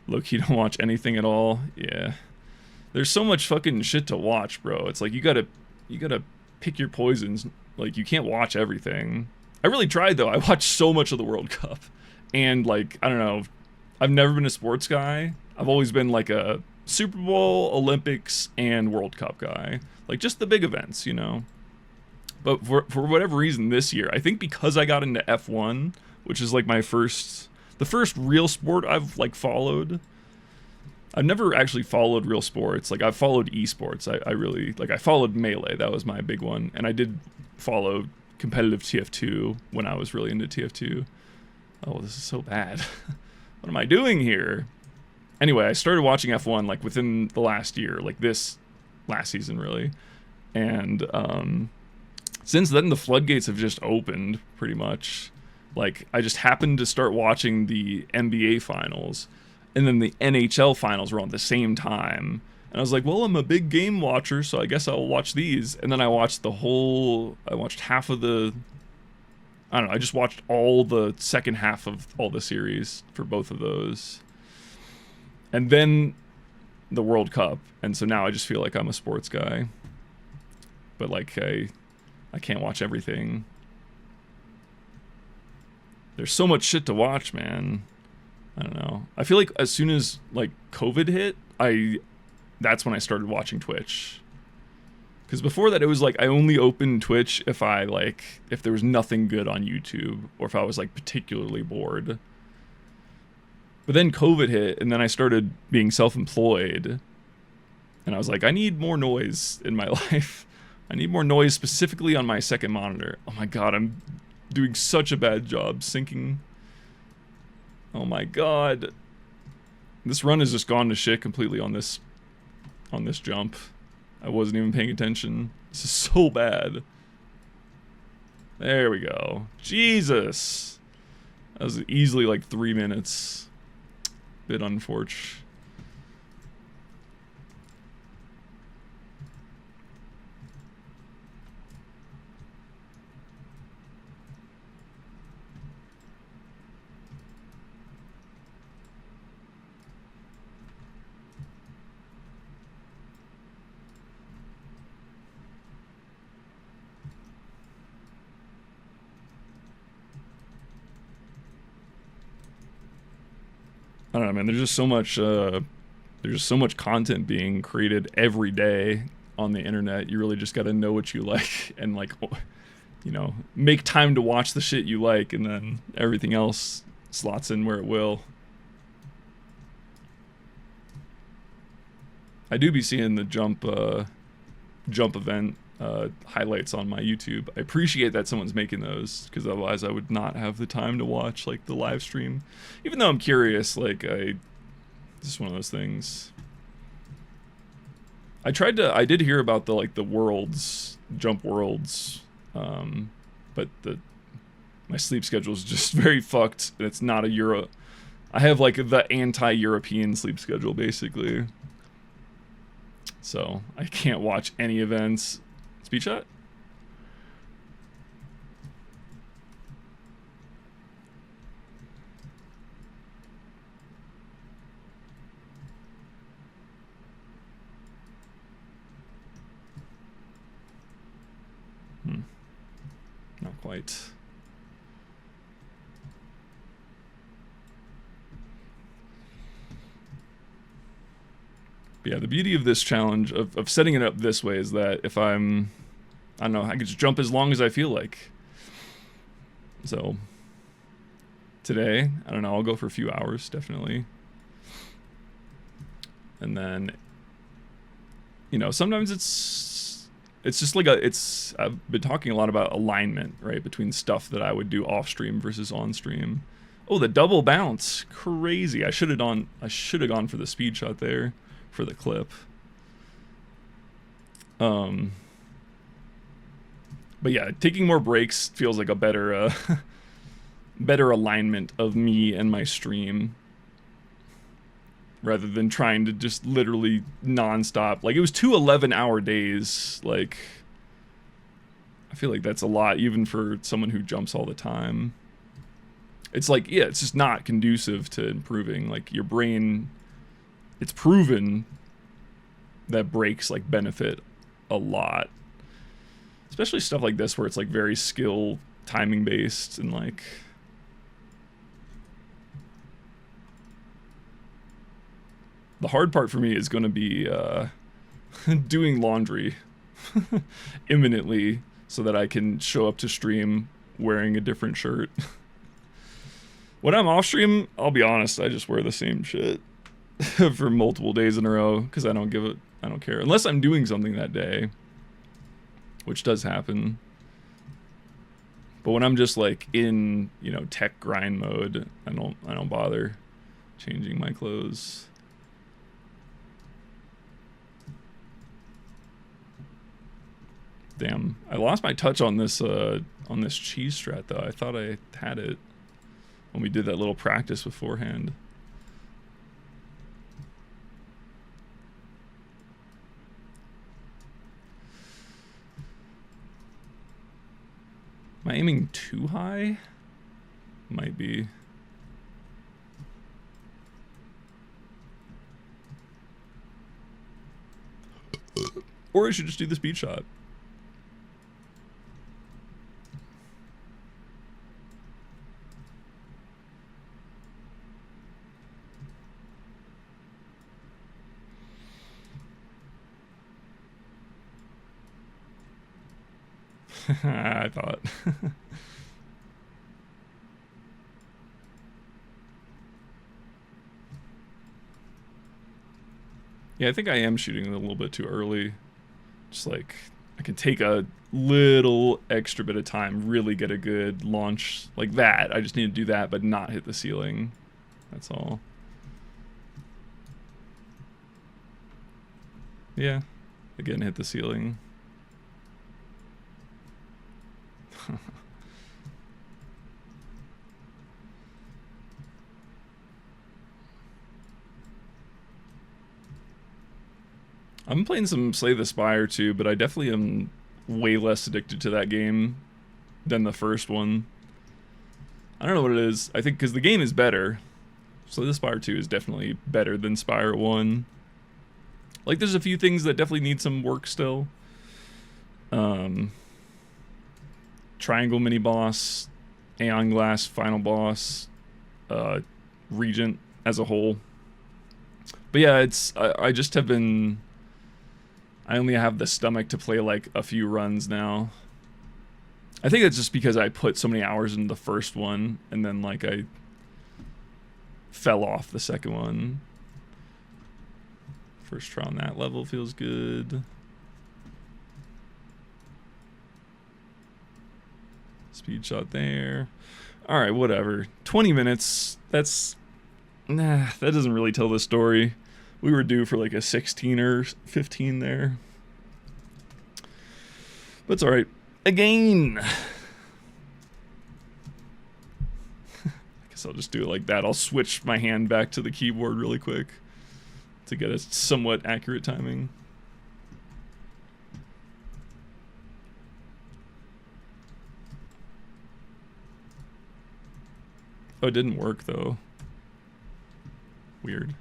low-key don't watch anything at all. Yeah, there's so much fucking shit to watch, bro. It's like you gotta pick your poisons. Like, you can't watch everything. I really tried though. I watched so much of the World Cup, and like, I don't know, I've never been a sports guy. I've always been like a Super Bowl, Olympics, and World Cup guy. Like, just the big events, you know. But for whatever reason this year, I think because I got into F1, which is like the first real sport I've like followed. I've never actually followed real sports. Like, I've followed esports. I really, like, I followed Melee. That was my big one. And I did follow competitive TF2 when I was really into TF2. Oh, this is so bad. What am I doing here? Anyway, I started watching F1 like within the last year, like this last season really. And since then the floodgates have just opened pretty much. Like, I just happened to start watching the NBA finals, and then the NHL finals were on at the same time. And I was like, well, I'm a big game watcher, so I guess I'll watch these. And then I watched half of the, I don't know, I just watched all the second half of all the series for both of those. And then the World Cup. And so now I just feel like I'm a sports guy. But like, I can't watch everything. There's so much shit to watch, man. I don't know. I feel like as soon as like COVID hit, that's when I started watching Twitch. Because before that, it was like I only opened Twitch if there was nothing good on YouTube, or if I was like particularly bored. But then COVID hit, and then I started being self-employed, and I was like, I need more noise in my life. I need more noise specifically on my second monitor. Oh my god, I'm doing such a bad job syncing. Oh my god. This run has just gone to shit completely on this jump. I wasn't even paying attention. This is so bad. There we go. Jesus. That was easily like 3 minutes. Bit unfortunate. I don't know, man. There's just so much content being created every day on the internet. You really just got to know what you like and like, you know, make time to watch the shit you like, and then everything else slots in where it will. I do be seeing the jump event highlights on my YouTube. I appreciate that someone's making those, because otherwise I would not have the time to watch like the live stream. Even though I'm curious, like just one of those things. I did hear about the worlds, jump worlds, but my sleep schedule is just very fucked, and it's not I have like the anti-European sleep schedule basically. So I can't watch any events. Speed shot? Not quite. But yeah, the beauty of this challenge, of setting it up this way, is that if I don't know, I can just jump as long as I feel like. So today, I don't know, I'll go for a few hours, definitely. And then, you know, sometimes it's just like I've been talking a lot about alignment, right, between stuff that I would do off stream versus on stream. Oh, the double bounce, crazy. I should have gone for the speed shot there for the clip. But yeah, taking more breaks feels like a better better alignment of me and my stream, rather than trying to just literally nonstop. Like, it was 2 11-hour days. Like, I feel like that's a lot, even for someone who jumps all the time. It's like, yeah, it's just not conducive to improving. Like, your brain, it's proven that breaks, like, benefit a lot. Especially stuff like this where it's, like, very skill, timing based, and, like, the hard part for me is going to be doing laundry imminently so that I can show up to stream wearing a different shirt. When I'm off stream, I'll be honest, I just wear the same shit for multiple days in a row because I don't care. Unless I'm doing something that day, which does happen. But when I'm just like in, you know, tech grind mode, I don't bother changing my clothes. Damn, I lost my touch on this cheese strat though. I thought I had it when we did that little practice beforehand. Am I aiming too high? Might be. Or I should just do the speed shot. I thought. Yeah, I think I am shooting a little bit too early. Just like, I can take a little extra bit of time, really get a good launch like that. I just need to do that, but not hit the ceiling. That's all. Yeah, again, hit the ceiling. I'm playing some Slay the Spire too, but I definitely am way less addicted to that game than the first one. I don't know what it is. I think because the game is better. Slay the Spire 2 is definitely better than Spire 1. Like, there's a few things that definitely need some work still. Triangle mini boss, Aeon Glass final boss, Regent as a whole. But yeah, I just have been. I only have the stomach to play like a few runs now. I think that's just because I put so many hours into the first one, and then like I fell off the second one. First try on that level feels good. Speed shot there. All right, whatever. 20 minutes. That doesn't really tell the story. We were due for like a 16 or 15 there. But it's all right. Again. I guess I'll just do it like that. I'll switch my hand back to the keyboard really quick to get a somewhat accurate timing. Oh, it didn't work though. Weird.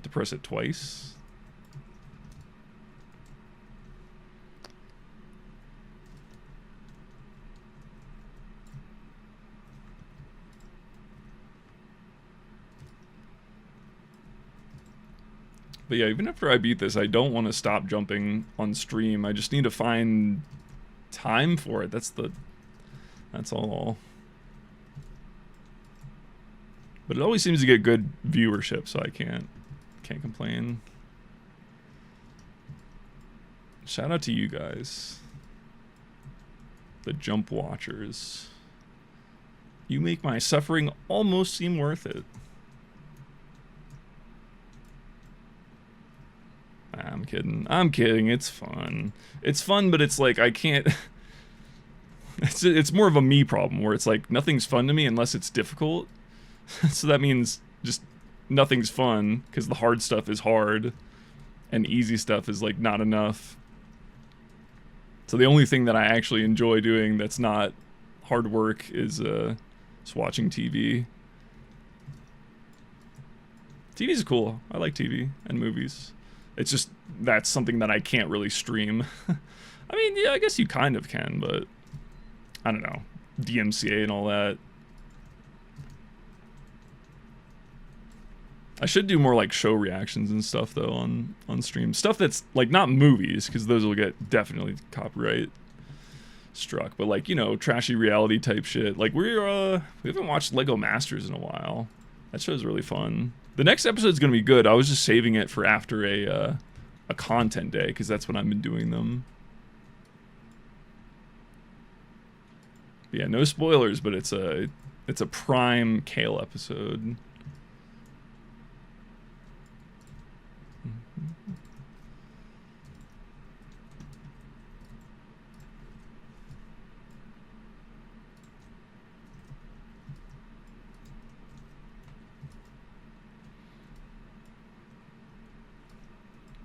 to press it twice. But yeah, even after I beat this, I don't want to stop jumping on stream. I just need to find time for it. That's all. But it always seems to get good viewership, so I can't complain. Shout out to you guys, the jump watchers. You make my suffering almost seem worth it. I'm kidding. It's fun. It's fun, but it's like I can't. It's more of a me problem where it's like nothing's fun to me unless it's difficult. So that means just nothing's fun because the hard stuff is hard and easy stuff is like not enough. So the only thing that I actually enjoy doing that's not hard work is just watching TV. TV's cool. I like TV and movies. It's just that's something that I can't really stream. I mean, yeah, I guess you kind of can, but I don't know. DMCA and all that. I should do more like show reactions and stuff though on stream. Stuff that's like not movies, because those will get definitely copyright struck. But like, you know, trashy reality type shit. Like we haven't watched Lego Masters in a while. That show's really fun. The next episode's gonna be good. I was just saving it for after a content day, because that's when I've been doing them. But yeah, no spoilers, but it's a prime Kale episode.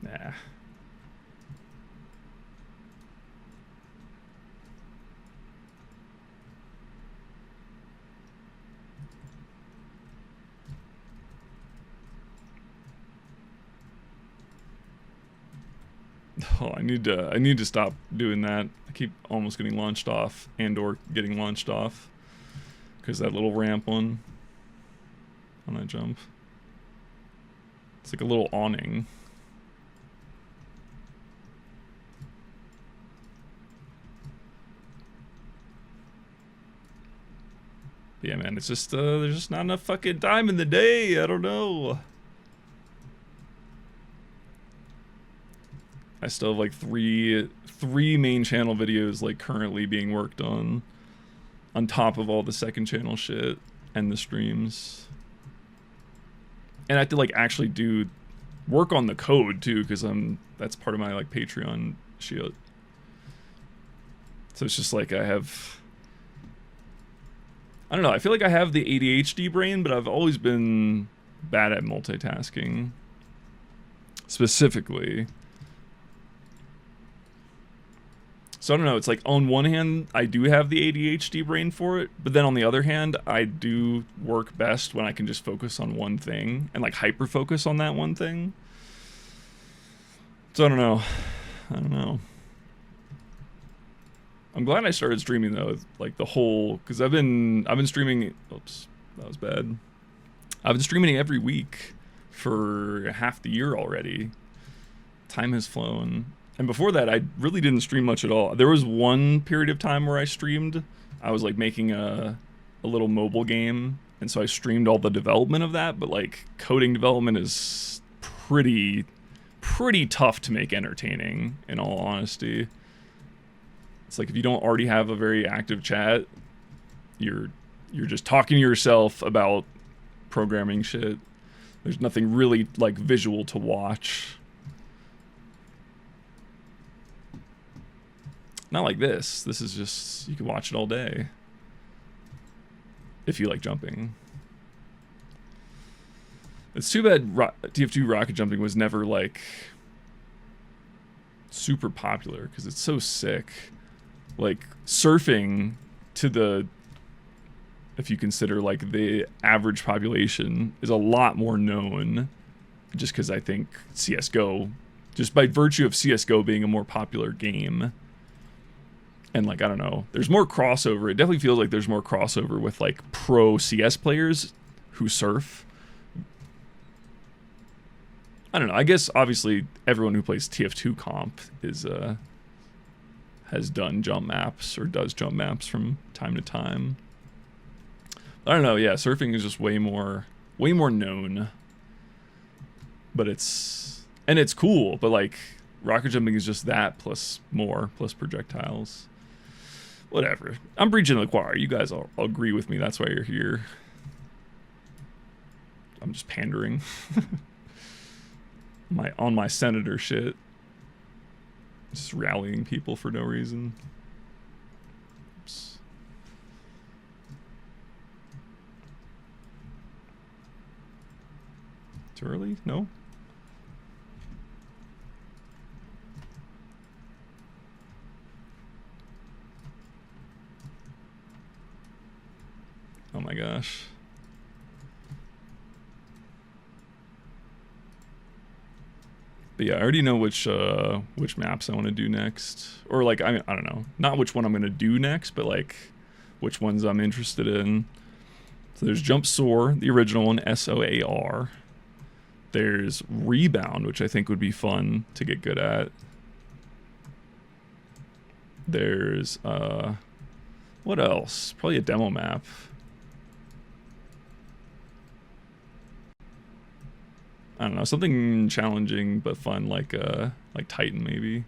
Nah. Oh, I need to stop doing that. I keep almost getting launched off and/or getting launched off because that little ramp one on that jump. It's like a little awning. But yeah, man, it's just there's just not enough fucking time in the day. I don't know. I still have like three main channel videos like currently being worked on top of all the second channel shit and the streams. And I have to like actually do work on the code too, because that's part of my like Patreon shit. So it's just like I don't know, I feel like I have the ADHD brain, but I've always been bad at multitasking. Specifically. So I don't know, it's like on one hand, I do have the ADHD brain for it, but then on the other hand, I do work best when I can just focus on one thing and like hyper focus on that one thing. So I don't know. I'm glad I started streaming though, like the whole, because I've been streaming, oops, that was bad. I've been streaming every week for half the year already. Time has flown. And before that, I really didn't stream much at all. There was one period of time where I streamed. I was like making a little mobile game, and so I streamed all the development of that, but like coding development is pretty tough to make entertaining, in all honesty. It's like if you don't already have a very active chat, you're just talking to yourself about programming shit. There's nothing really like visual to watch. Not like this. This is just, you can watch it all day. If you like jumping. It's too bad TF2 rocket jumping was never like super popular, because it's so sick. Like surfing to the, if you consider like the average population, is a lot more known just because I think CSGO, just by virtue of CSGO being a more popular game, and like, I don't know, there's more crossover. It definitely feels like there's more crossover with like pro CS players who surf. I don't know. I guess obviously everyone who plays TF2 comp is has done jump maps or does jump maps from time to time. I don't know. Yeah, surfing is just way more known. But it's cool. But like rocket jumping is just that plus more plus projectiles. Whatever. I'm preaching to the choir. You guys all agree with me. That's why you're here. I'm just pandering. On my senator shit. Just rallying people for no reason. Oops. Too early? No? Oh my gosh. But yeah, I already know which maps I want to do next. Or like, I don't know. Not which one I'm going to do next, but like which ones I'm interested in. So there's Jump Soar, the original one, SOAR. There's Rebound, which I think would be fun to get good at. There's, what else? Probably a demo map. I don't know, something challenging but fun, like Titan maybe.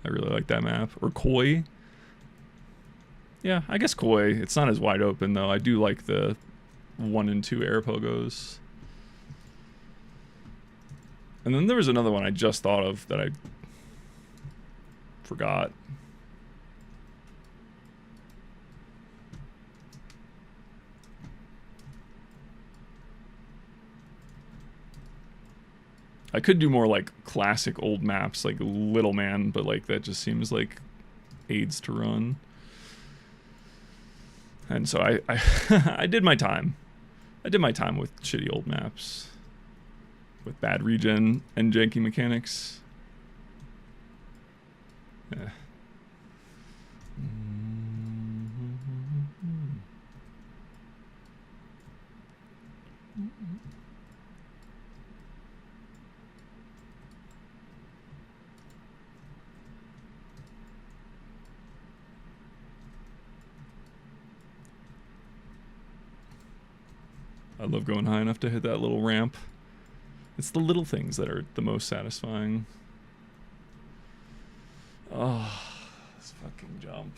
I really like that map. Or Koi. Yeah, I guess Koi. It's not as wide open though. I do like the 1 and 2 air pogos. And then there was another one I just thought of that I forgot. I could do more like classic old maps like Little Man, but like that just seems like AIDS to run. And so I I did my time. I did my time with shitty old maps. With bad regen and janky mechanics. Yeah. I love going high enough to hit that little ramp. It's the little things that are the most satisfying. Oh, this fucking jump.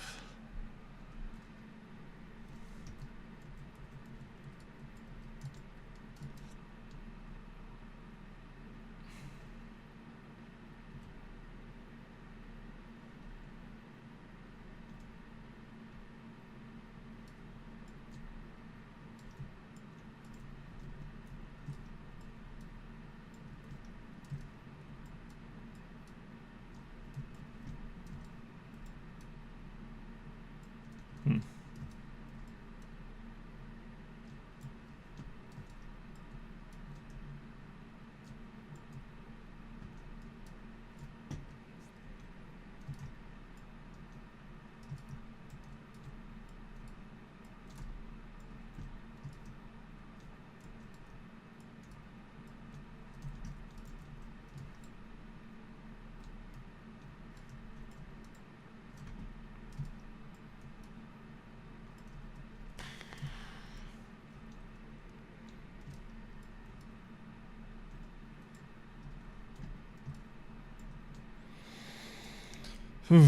There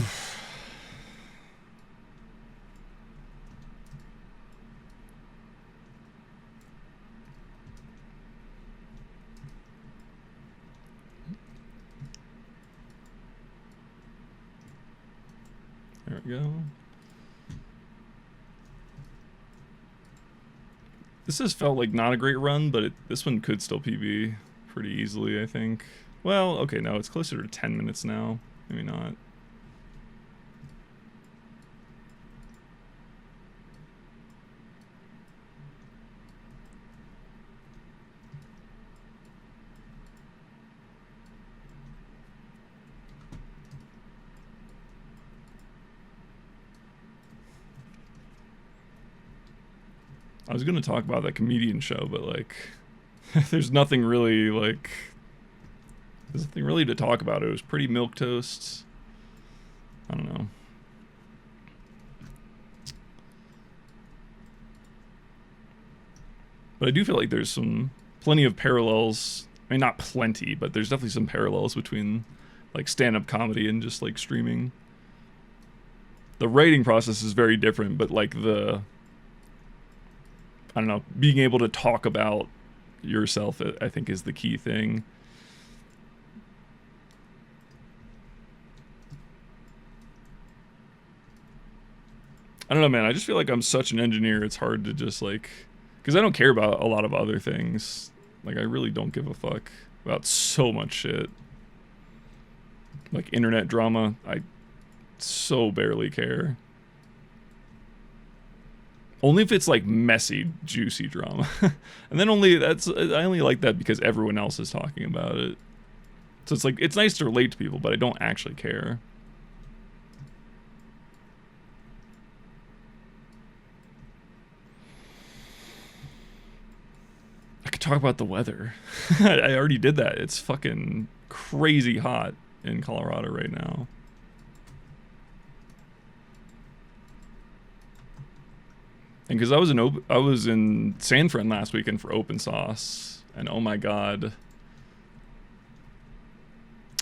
we go. This has felt like not a great run, but this one could still PB pretty easily, I think. Well, okay, no, it's closer to 10 minutes now. Maybe not. I was gonna talk about that comedian show, but like, there's nothing really like, there's nothing really to talk about. It was pretty milquetoast. I don't know. But I do feel like there's plenty of parallels. I mean, not plenty, but there's definitely some parallels between like stand-up comedy and just like streaming. The writing process is very different, but like I don't know, being able to talk about yourself, I think, is the key thing. I don't know, man. I just feel like I'm such an engineer. It's hard to just like, because I don't care about a lot of other things. Like, I really don't give a fuck about so much shit. Like internet drama, I so barely care. Only if it's like messy, juicy drama. And then I only like that because everyone else is talking about it. So it's like, it's nice to relate to people, but I don't actually care. I could talk about the weather. I already did that. It's fucking crazy hot in Colorado right now. And because I was in San Fran last weekend for Open Sauce, and oh my god,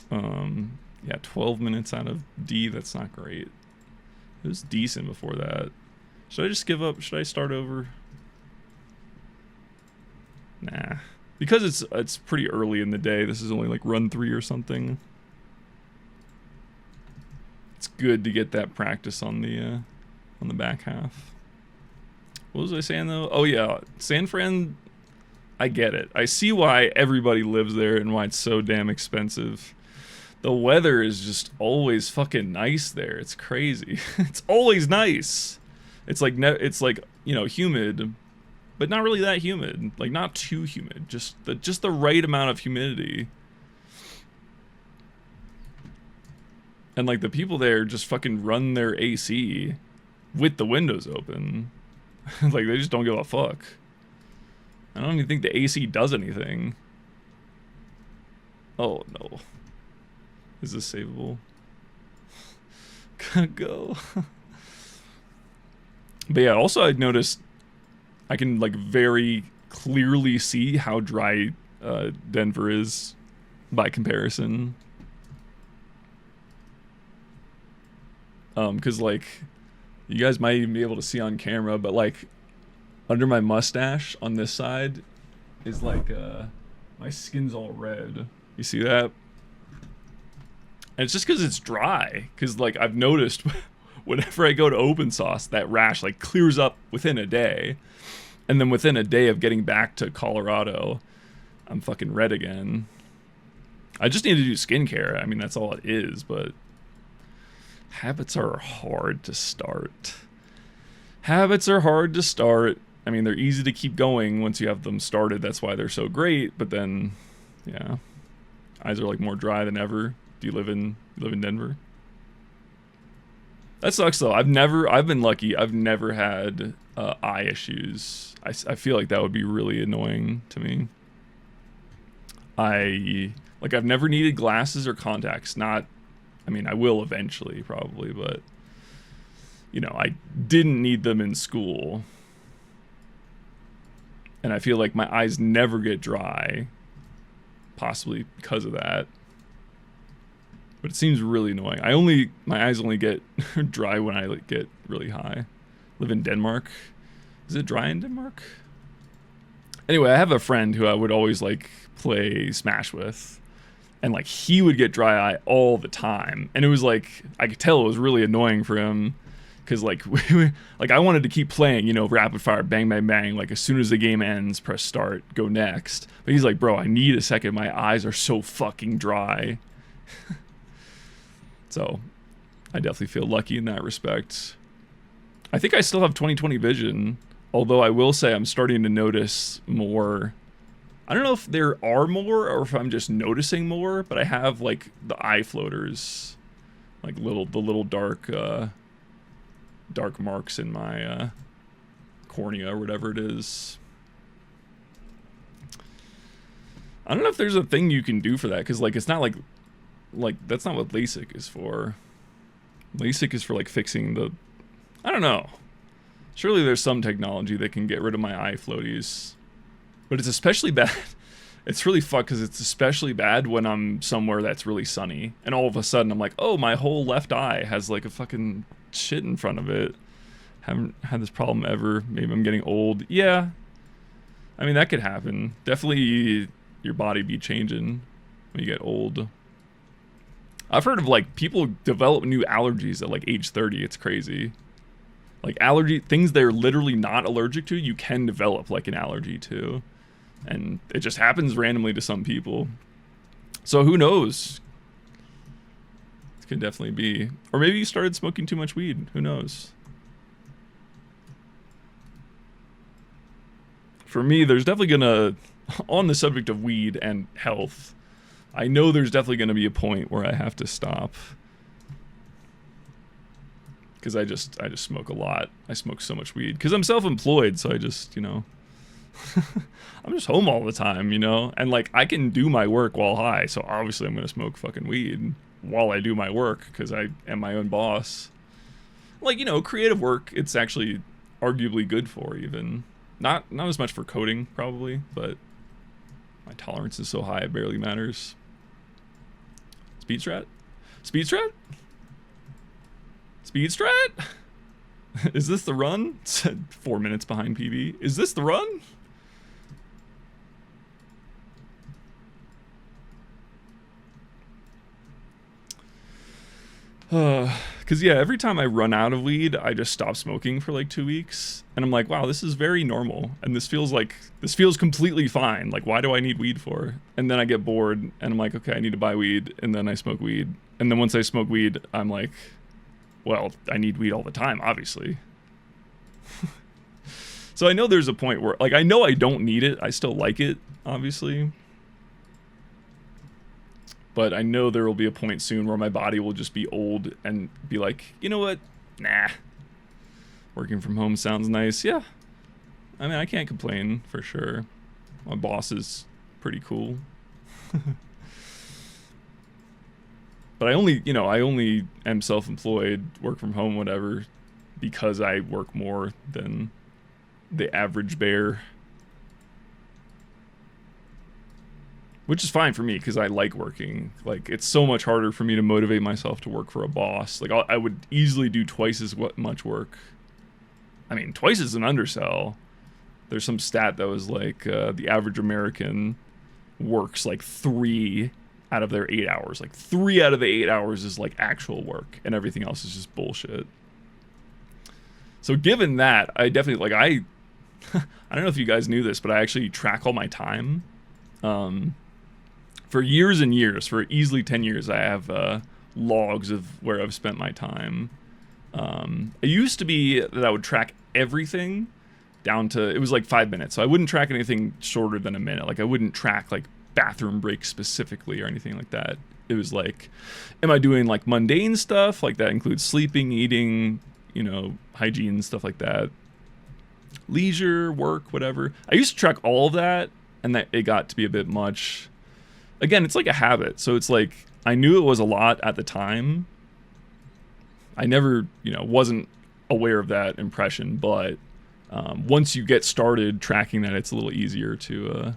yeah, 12 minutes out of D. That's not great. It was decent before that. Should I just give up? Should I start over? Nah, because it's pretty early in the day. This is only like run 3 or something. It's good to get that practice on the back half. What was I saying though? Oh yeah, San Fran, I get it. I see why everybody lives there and why it's so damn expensive. The weather is just always fucking nice there. It's crazy. It's always nice. It's like you know, humid, but not really that humid. Like not too humid. Just the right amount of humidity. And like the people there just fucking run their AC with the windows open. Like they just don't give a fuck. I don't even think the AC does anything. Oh no. Is this savable? Gotta go. But yeah, also I'd noticed I can like very clearly see how dry Denver is by comparison. Because like you guys might even be able to see on camera, but like under my mustache on this side is like my skin's all red. You see that? And it's just because it's dry. Because like I've noticed whenever I go to Open Sauce, that rash like clears up within a day, and then within a day of getting back to Colorado, I'm fucking red again. I just need to do skincare. I mean, that's all it is, but habits are hard to start. Habits are hard to start. I mean, they're easy to keep going once you have them started. That's why they're so great. But then, yeah, eyes are like more dry than ever. Do you live in Denver? That sucks though. I've been lucky. I've never had eye issues. I feel like that would be really annoying to me. I've never needed glasses or contacts. I mean, I will eventually, probably, but, you know, I didn't need them in school. And I feel like my eyes never get dry, possibly because of that. But it seems really annoying. My eyes only get dry when I like, get really high. Live in Denmark. Is it dry in Denmark? Anyway, I have a friend who I would always like play Smash with. And like he would get dry eye all the time, and it was like I could tell it was really annoying for him, because like like I wanted to keep playing, you know, rapid fire, bang bang bang, like as soon as the game ends, press start, go next. But he's like, bro, I need a second. My eyes are so fucking dry. So I definitely feel lucky in that respect. I think I still have 20/20 vision, although I will say I'm starting to notice more. I don't know if there are more or if I'm just noticing more, but I have like the eye floaters, like the little dark marks in my cornea or whatever it is. I don't know if there's a thing you can do for that, because like it's not like that's not what LASIK is for. LASIK is for like fixing the, I don't know. Surely there's some technology that can get rid of my eye floaties, but it's especially bad. It's really fucked because it's especially bad when I'm somewhere that's really sunny and all of a sudden I'm like, oh, my whole left eye has like a fucking shit in front of it. Haven't had this problem ever. Maybe I'm getting old. Yeah. I mean, that could happen. Definitely your body be changing when you get old. I've heard of like people develop new allergies at like age 30. It's crazy. Like allergy, things they're literally not allergic to, you can develop like an allergy to. And it just happens randomly to some people. So who knows? It could definitely be. Or maybe you started smoking too much weed. Who knows? For me, there's definitely gonna, on the subject of weed and health, I know there's definitely gonna be a point where I have to stop. Because I just smoke a lot. I smoke so much weed. Because I'm self-employed, so I just, you know... I'm just home all the time, you know? And, like, I can do my work while high, so obviously I'm gonna smoke fucking weed while I do my work, because I am my own boss. Like, you know, creative work, it's actually arguably good for, even. Not as much for coding, probably, but my tolerance is so high it barely matters. Speed strat? Speed strat? Speed strat? Is this the run? 4 minutes behind PB. Is this the run? Because yeah, every time I run out of weed, I just stop smoking for like 2 weeks. And I'm like, wow, this is very normal. And this feels completely fine. Like, why do I need weed for? And then I get bored and I'm like, okay, I need to buy weed. And then I smoke weed. And then once I smoke weed, I'm like, well, I need weed all the time, obviously. So I know there's a point where, like, I know I don't need it. I still like it, obviously. But I know there will be a point soon where my body will just be old and be like, you know what? Nah. Working from home sounds nice. Yeah. I mean, I can't complain, for sure. My boss is pretty cool. But I only am self-employed, work from home, whatever, because I work more than the average bear. Which is fine for me, because I like working. Like, it's so much harder for me to motivate myself to work for a boss. Like, I would easily do twice as much work. I mean, twice is an undersell. There's some stat that was like, the average American works like 3 out of their 8 hours. Like, 3 out of the 8 hours is like actual work, and everything else is just bullshit. So given that, I definitely, like, I don't know if you guys knew this, but I actually track all my time. For years and years, for easily 10 years, I have logs of where I've spent my time. It used to be that I would track everything down to, it was like 5 minutes. So I wouldn't track anything shorter than a minute. Like, I wouldn't track like bathroom breaks specifically or anything like that. It was like, am I doing like mundane stuff? Like, that includes sleeping, eating, you know, hygiene, stuff like that. Leisure, work, whatever. I used to track all of that, and that it got to be a bit much. Again, it's like a habit. So it's like, I knew it was a lot at the time. I never, you know, wasn't aware of that impression, but once you get started tracking that, it's a little easier to,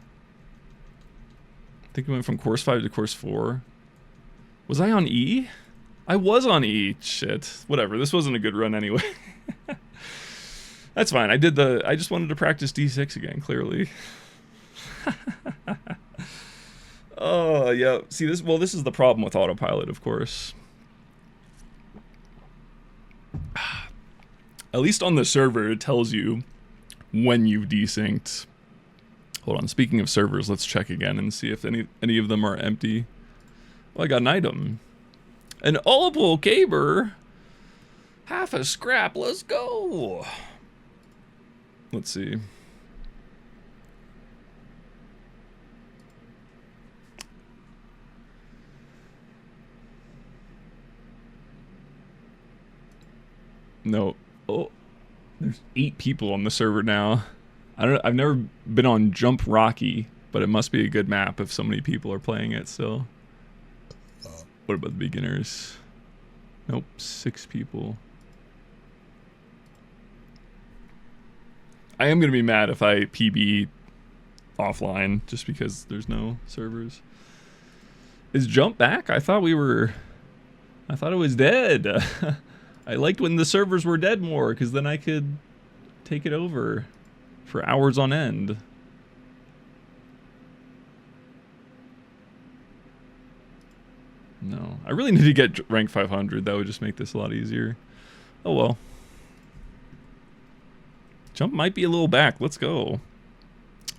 I think I went from course 5 to course 4. Was I on E? I was on E. Shit. Whatever. This wasn't a good run anyway. That's fine. I just wanted to practice D6 again, clearly. Oh, yeah. See, this is the problem with autopilot, of course. At least on the server, it tells you when you've desynced. Hold on. Speaking of servers, let's check again and see if any of them are empty. Well, I got an item. An opal caber. Half a scrap. Let's go. Let's see. No. Oh. There's 8 people on the server now. I've never been on Jump Rocky, but it must be a good map if so many people are playing it still. What about the beginners? Nope, 6 people. I am gonna be mad if I PB offline just because there's no servers. Is Jump back? I thought it was dead. I liked when the servers were dead more, because then I could take it over for hours on end. No, I really need to get rank 500. That would just make this a lot easier. Oh well. Jump might be a little back. Let's go.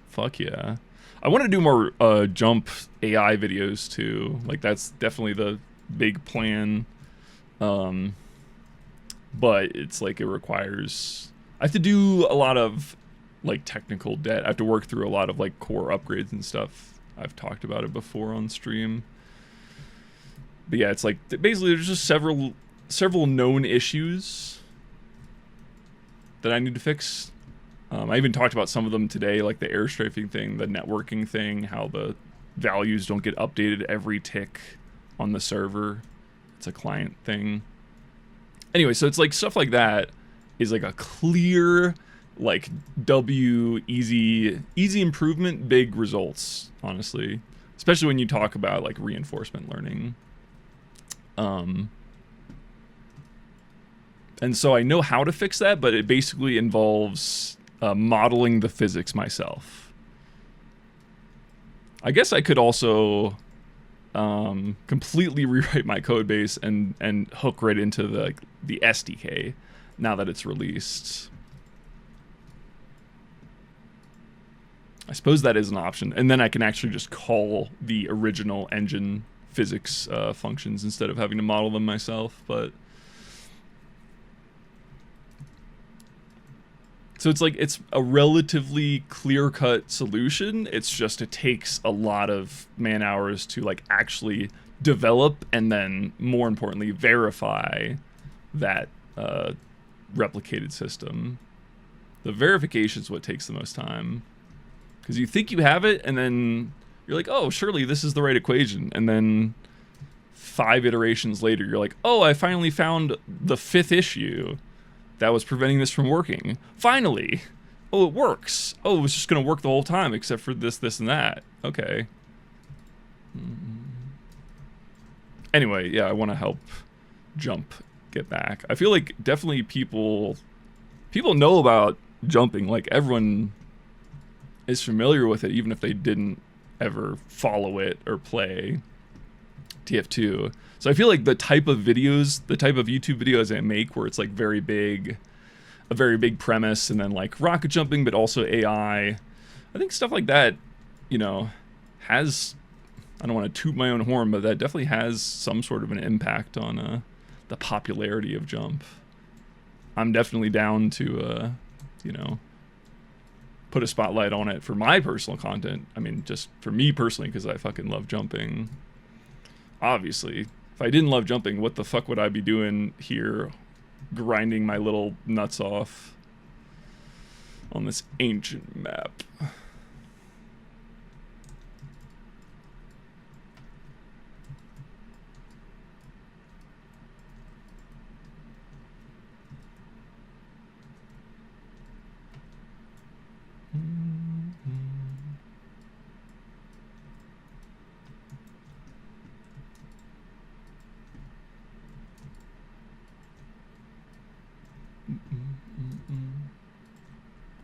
Fuck yeah. I want to do more Jump AI videos too. Like, that's definitely the big plan. But it's like, it requires, I have to do a lot of like technical debt. I have to work through a lot of like core upgrades and stuff. I've talked about it before on stream. But yeah, it's like, basically there's just several known issues that I need to fix. I even talked about some of them today, like the airstrafing thing, the networking thing, how the values don't get updated every tick on the server. It's a client thing. Anyway, so it's like stuff like that is like a clear, like easy improvement, big results, honestly. Especially when you talk about like reinforcement learning. And so I know how to fix that, but it basically involves modeling the physics myself. I guess I could also completely rewrite my code base and hook right into the SDK now that it's released. I suppose that is an option, and then I can actually just call the original engine physics functions instead of having to model them myself. But so it's like, it's a relatively clear-cut solution. It's just, it takes a lot of man hours to like actually develop and then, more importantly, verify that replicated system. The verification is what takes the most time, because you think you have it and then you're like, oh, surely this is the right equation, and then 5 iterations later you're like, oh, I finally found the 5th issue that was preventing this from working. Finally! Oh, it works. Oh, it was just gonna work the whole time except for this, this, and that. Okay. Anyway, yeah, I want to help Jump get back. I feel like definitely people know about jumping. Like, everyone is familiar with it, even if they didn't ever follow it or play TF2. So I feel like the type of videos, the type of YouTube videos I make, where it's like very big, a very big premise, and then like rocket jumping, but also AI, I think stuff like that, you know, has, I don't want to toot my own horn, but that definitely has some sort of an impact on the popularity of Jump. I'm definitely down to, you know, put a spotlight on it for my personal content. I mean, just for me personally, because I fucking love jumping. Obviously, if I didn't love jumping, what the fuck would I be doing here, grinding my little nuts off on this ancient map?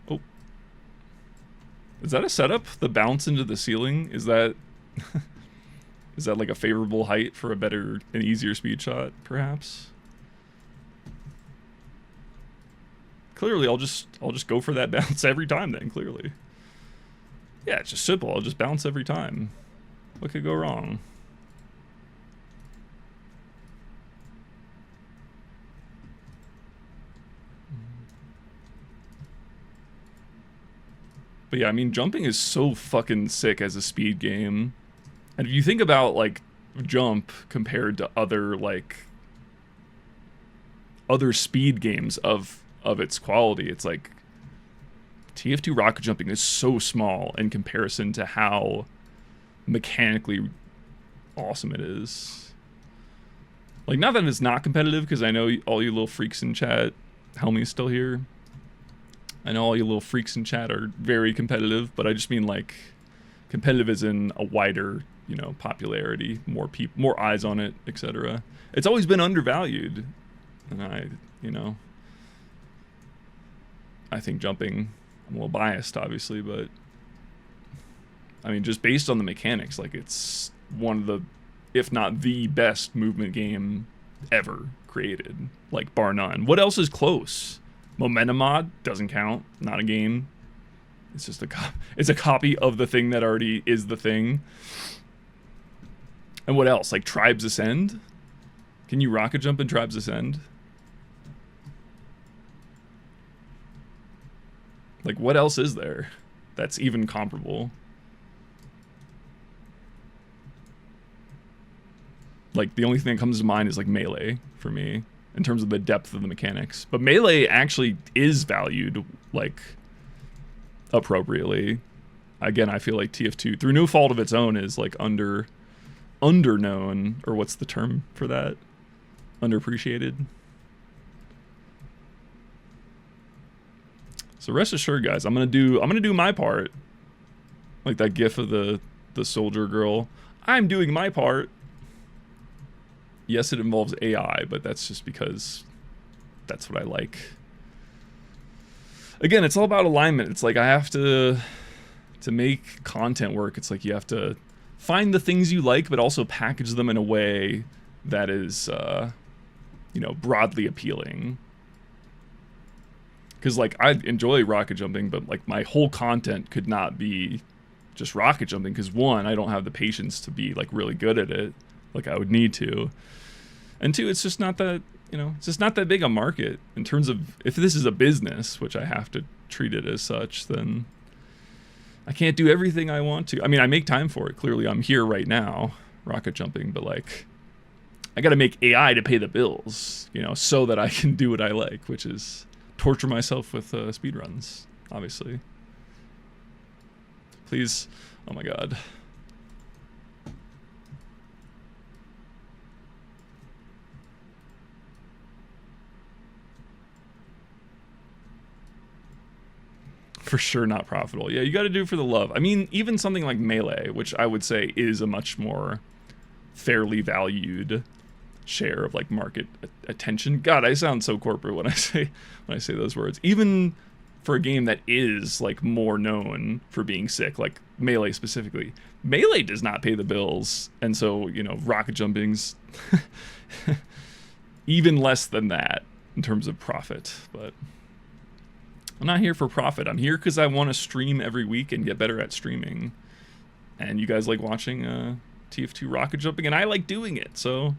Oh, is that a setup? The bounce into the ceiling, is that is that like a favorable height for a better and easier speed shot, perhaps? Clearly, I'll just go for that bounce every time then, clearly. Yeah, it's just simple. I'll just bounce every time. What could go wrong? But yeah, I mean, jumping is so fucking sick as a speed game. And if you think about, like, Jump compared to other, like, other speed games of of its quality. It's like TF2 rocket jumping is so small in comparison to how mechanically awesome it is. Like, not that it's not competitive, because I know all you little freaks in chat, Helmy's still here. I know all you little freaks in chat are very competitive, but I just mean like competitive as in a wider, you know, popularity, more people, more eyes on it, etc. It's always been undervalued, and I think jumping, I'm a little biased obviously, but I mean, just based on the mechanics, like, it's one of the, if not the best movement game ever created, like, bar none. What else is close? Momentum Mod doesn't count, not a game. It's just it's a copy of the thing that already is the thing. And what else? Like Tribes Ascend? Can you rocket jump in Tribes Ascend? Like, what else is there that's even comparable? Like, the only thing that comes to mind is like Melee for me, in terms of the depth of the mechanics. But Melee actually is valued, like, appropriately. Again, I feel like TF2, through no fault of its own, is like underknown, or what's the term for that? Underappreciated. So rest assured, guys, I'm gonna do my part. Like that gif of the soldier girl. I'm doing my part. Yes, it involves AI, but that's just because that's what I like. Again, it's all about alignment. It's like, I have to make content work. It's like you have to find the things you like, but also package them in a way that is, you know, broadly appealing. Because, like, I enjoy rocket jumping, but, like, my whole content could not be just rocket jumping. Because, one, I don't have the patience to be, like, really good at it, like I would need to. And two, it's just not that, you know, it's just not that big a market in terms of, if this is a business, which I have to treat it as such, then I can't do everything I want to. I mean, I make time for it. Clearly, I'm here right now, rocket jumping, but, like, I got to make AI to pay the bills, you know, so that I can do what I like, which is torture myself with speedruns, obviously. Please, oh my god. For sure not profitable. Yeah, you got to do it for the love. I mean, even something like Melee, which I would say is a much more fairly valued share of like market attention. God, I sound so corporate when I say those words. Even for a game that is like more known for being sick, like Melee specifically, Melee does not pay the bills, and so, you know, rocket jumping's even less than that in terms of profit. But I'm not here for profit. I'm here because I want to stream every week and get better at streaming. And you guys like watching TF2 rocket jumping, and I like doing it, so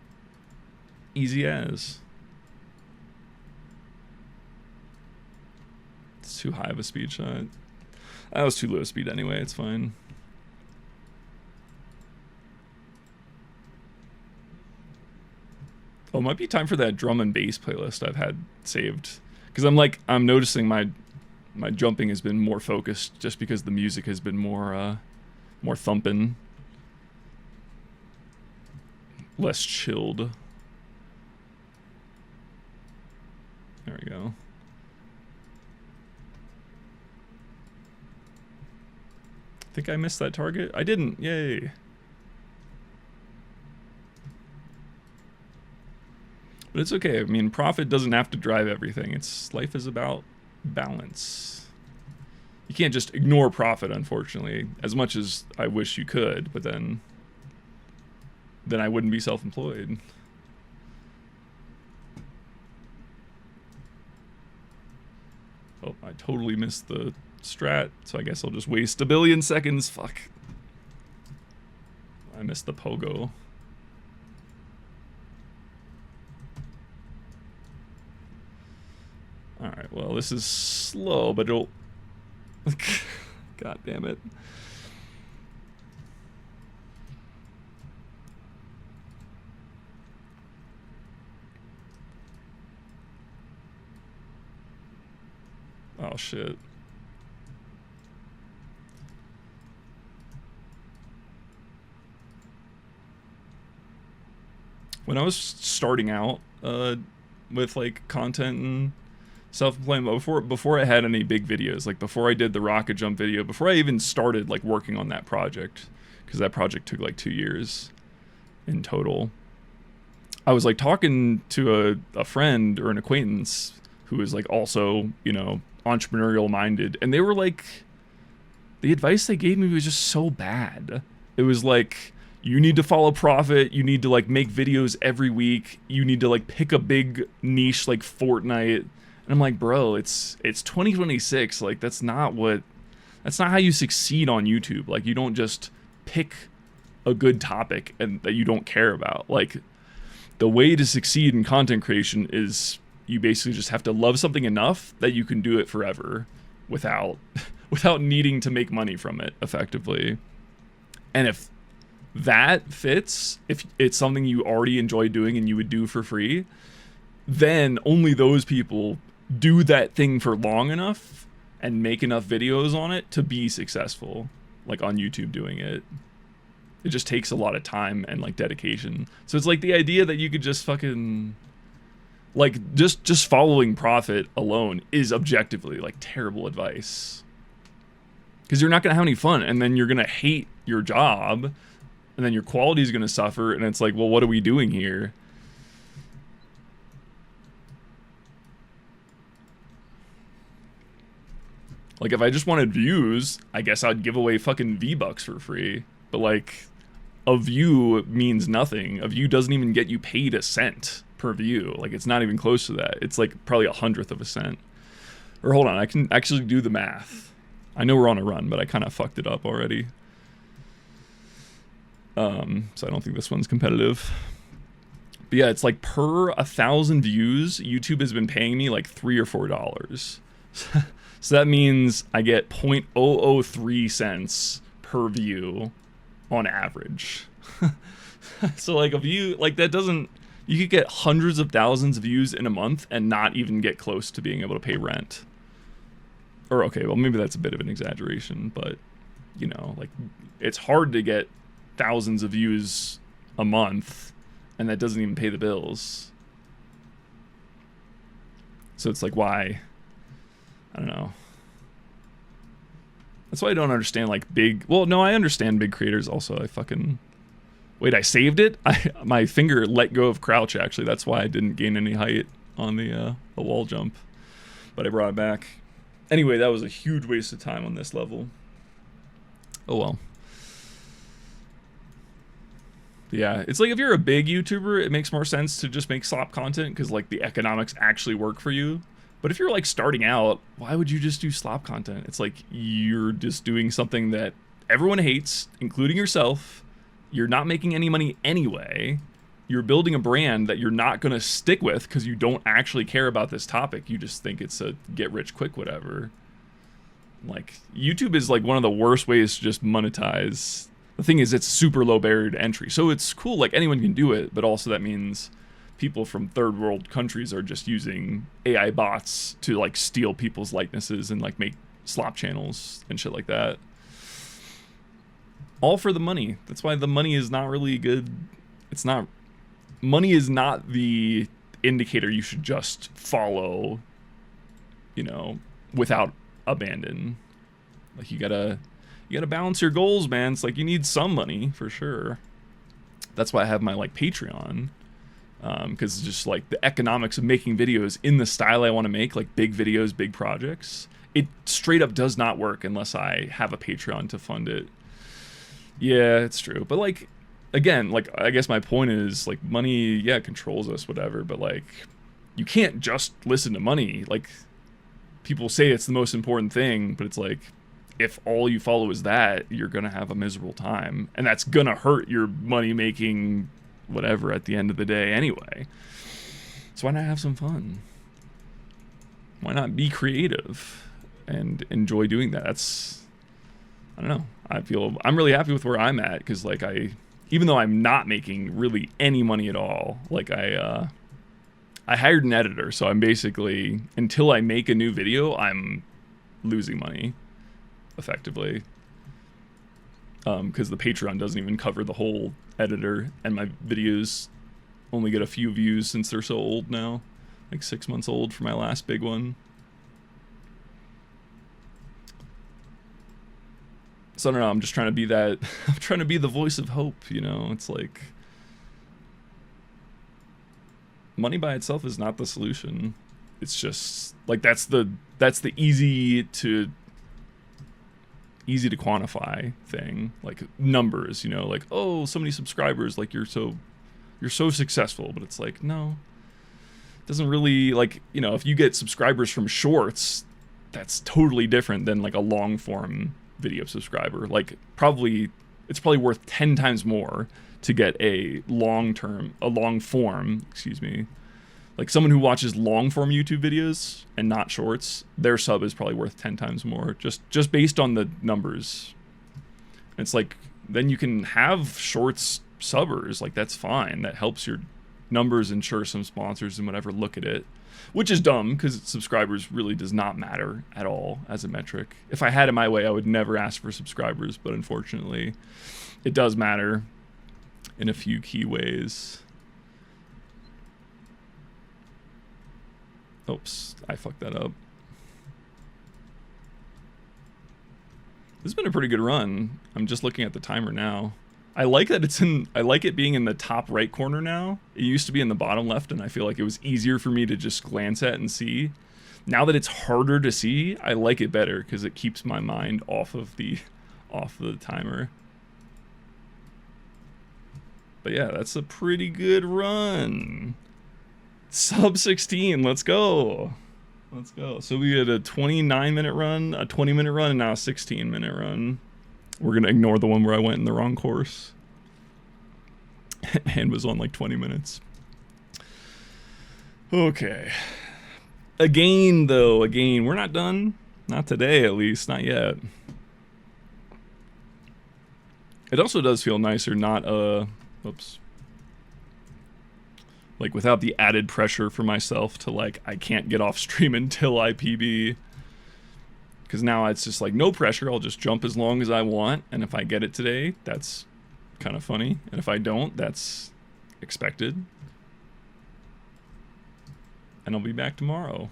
easy as. It's too high of a speed shot. That was too low a speed anyway, it's fine. Oh, it might be time for that drum and bass playlist I've had saved. Because I'm noticing my jumping has been more focused just because the music has been more thumping. Less chilled. There we go. I think I missed that target. I didn't. Yay. But it's okay. I mean, profit doesn't have to drive everything. Life is about balance. You can't just ignore profit, unfortunately, as much as I wish you could, but then I wouldn't be self-employed. Oh, I totally missed the strat, so I guess I'll just waste a billion seconds. Fuck. I missed the pogo. Alright, well, this is slow, but it'll... God damn it. Oh shit. When I was starting out with like content and self-employment, before I had any big videos, like before I did the rocket jump video, before I even started like working on that project, because that project took like 2 years in total, I was like talking to a friend or an acquaintance who was like also, you know, entrepreneurial minded, and they were like, the advice they gave me was just so bad. It was like, you need to follow profit, you need to like make videos every week, you need to like pick a big niche like Fortnite. And I'm like, bro, it's 2026. Like that's not how you succeed on YouTube. Like you don't just pick a good topic and that you don't care about. Like the way to succeed in content creation is you basically just have to love something enough that you can do it forever without needing to make money from it effectively. And if that fits, if it's something you already enjoy doing and you would do for free, then only those people do that thing for long enough and make enough videos on it to be successful, like on YouTube doing it. It just takes a lot of time and like dedication. So it's like the idea that you could just fucking like just following profit alone is objectively like terrible advice, because you're not gonna have any fun, and then you're gonna hate your job, and then your quality is gonna suffer, and it's like, well, what are we doing here? Like if I just wanted views, I guess I'd give away fucking V-Bucks for free. But like a view means nothing. A view doesn't even get you paid a cent per view. Like it's not even close to that. It's like probably 1/100 of a cent. Or hold on, I can actually do the math. I know we're on a run, but I kind of fucked it up already. So I don't think this one's competitive. But yeah, it's like per 1,000 views, YouTube has been paying me like $3 or $4. So that means I get 0.003 cents per view on average. So like a view, like that doesn't, you could get hundreds of thousands of views in a month and not even get close to being able to pay rent. Or okay, well maybe that's a bit of an exaggeration, but you know, like it's hard to get thousands of views a month and that doesn't even pay the bills. So it's like, why? I don't know. That's why I don't understand like big, well no, I understand big creators also. Wait, I saved it? My finger let go of crouch actually. That's why I didn't gain any height on the wall jump. But I brought it back. Anyway, that was a huge waste of time on this level. Oh well. Yeah, it's like if you're a big YouTuber, it makes more sense to just make slop content because like the economics actually work for you. But if you're like starting out, why would you just do slop content? It's like you're just doing something that everyone hates, including yourself. You're not making any money anyway. You're building a brand that you're not going to stick with because you don't actually care about this topic. You just think it's a get rich quick whatever. Like YouTube is like one of the worst ways to just monetize. The thing is, it's super low barrier to entry. So it's cool, like anyone can do it, but also that means people from third world countries are just using AI bots to like steal people's likenesses and like make slop channels and shit like that. All for the money. That's why the money is not really good. It's not, money is not the indicator you should just follow, you know, without abandon. Like you gotta balance your goals, man. It's like you need some money for sure. That's why I have my like Patreon. Because just like the economics of making videos in the style I want to make, like big videos, big projects, it straight up does not work unless I have a Patreon to fund it. Yeah, it's true. But like, again, like I guess my point is like money, yeah, controls us, whatever. But like, you can't just listen to money. Like people say it's the most important thing, but it's like, if all you follow is that, you're going to have a miserable time. And that's going to hurt your money making whatever at the end of the day anyway. So why not have some fun? Why not be creative and enjoy doing that? That's, I don't know. I'm really happy with where I'm at because like even though I'm not making really any money at all, like I I hired an editor, so I'm basically, until I make a new video, I'm losing money, effectively. Because the Patreon doesn't even cover the whole editor, and my videos only get a few views since they're so old now. Like 6 months old for my last big one. So I don't know, I'm just trying to be that, I'm trying to be the voice of hope, you know? It's like, money by itself is not the solution. It's just, like, that's the easy to quantify thing. Like, numbers, you know? Like, oh, so many subscribers, like, you're so successful. But it's like, no. It doesn't really, like, you know, if you get subscribers from shorts, that's totally different than, like, a long-form video subscriber. Like, it's probably worth 10 times more to get a long form, like someone who watches long form YouTube videos and not shorts, their sub is probably worth 10 times more, just based on the numbers. It's like, then you can have shorts subbers, like, that's fine. That helps your numbers, ensure some sponsors and whatever look at it. Which is dumb, because subscribers really does not matter at all as a metric. If I had it my way, I would never ask for subscribers, but unfortunately, it does matter in a few key ways. Oops, I fucked that up. This has been a pretty good run. I'm just looking at the timer now. I like that I like it being in the top right corner now. It used to be in the bottom left, and I feel like it was easier for me to just glance at and see. Now that it's harder to see, I like it better because it keeps my mind off of the timer. But yeah, that's a pretty good run. Sub 16, let's go. Let's go. So we had a 29-minute run, a 20-minute run, and now a 16-minute run. We're going to ignore the one where I went in the wrong course and was on like 20 minutes. Okay. Again, we're not done. Not today, at least. Not yet. It also does feel nicer not, oops. Like, without the added pressure for myself to, like, I can't get off stream until I PB. Because now it's just like, no pressure, I'll just jump as long as I want, and if I get it today, that's kind of funny, and if I don't, that's expected. And I'll be back tomorrow.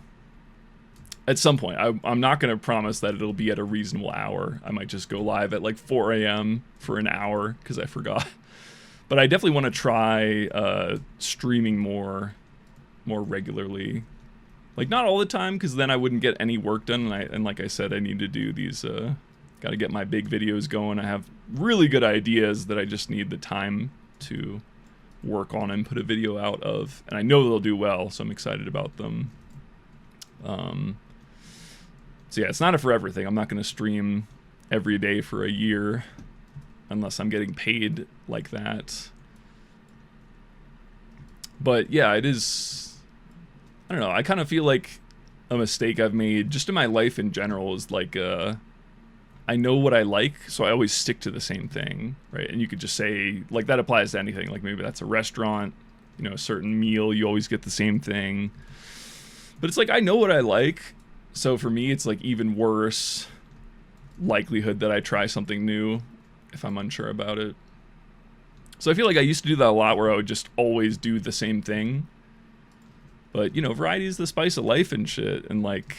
At some point. I'm not going to promise that it'll be at a reasonable hour. I might just go live at like 4 a.m. for an hour, because I forgot. But I definitely want to try streaming more regularly. Like, not all the time, because then I wouldn't get any work done, and like I said, I need to do these, got to get my big videos going. I have really good ideas that I just need the time to work on and put a video out of, and I know they'll do well, so I'm excited about them. So yeah, it's not a forever thing. I'm not going to stream every day for a year unless I'm getting paid like that. But yeah, it is... I don't know, I kind of feel like a mistake I've made just in my life in general is like, I know what I like, so I always stick to the same thing, right? And you could just say, like, that applies to anything. Like, maybe that's a restaurant, you know, a certain meal, you always get the same thing. But it's like, I know what I like, so for me, it's like even worse likelihood that I try something new if I'm unsure about it. So I feel like I used to do that a lot, where I would just always do the same thing. But, you know, variety is the spice of life and shit. And, like,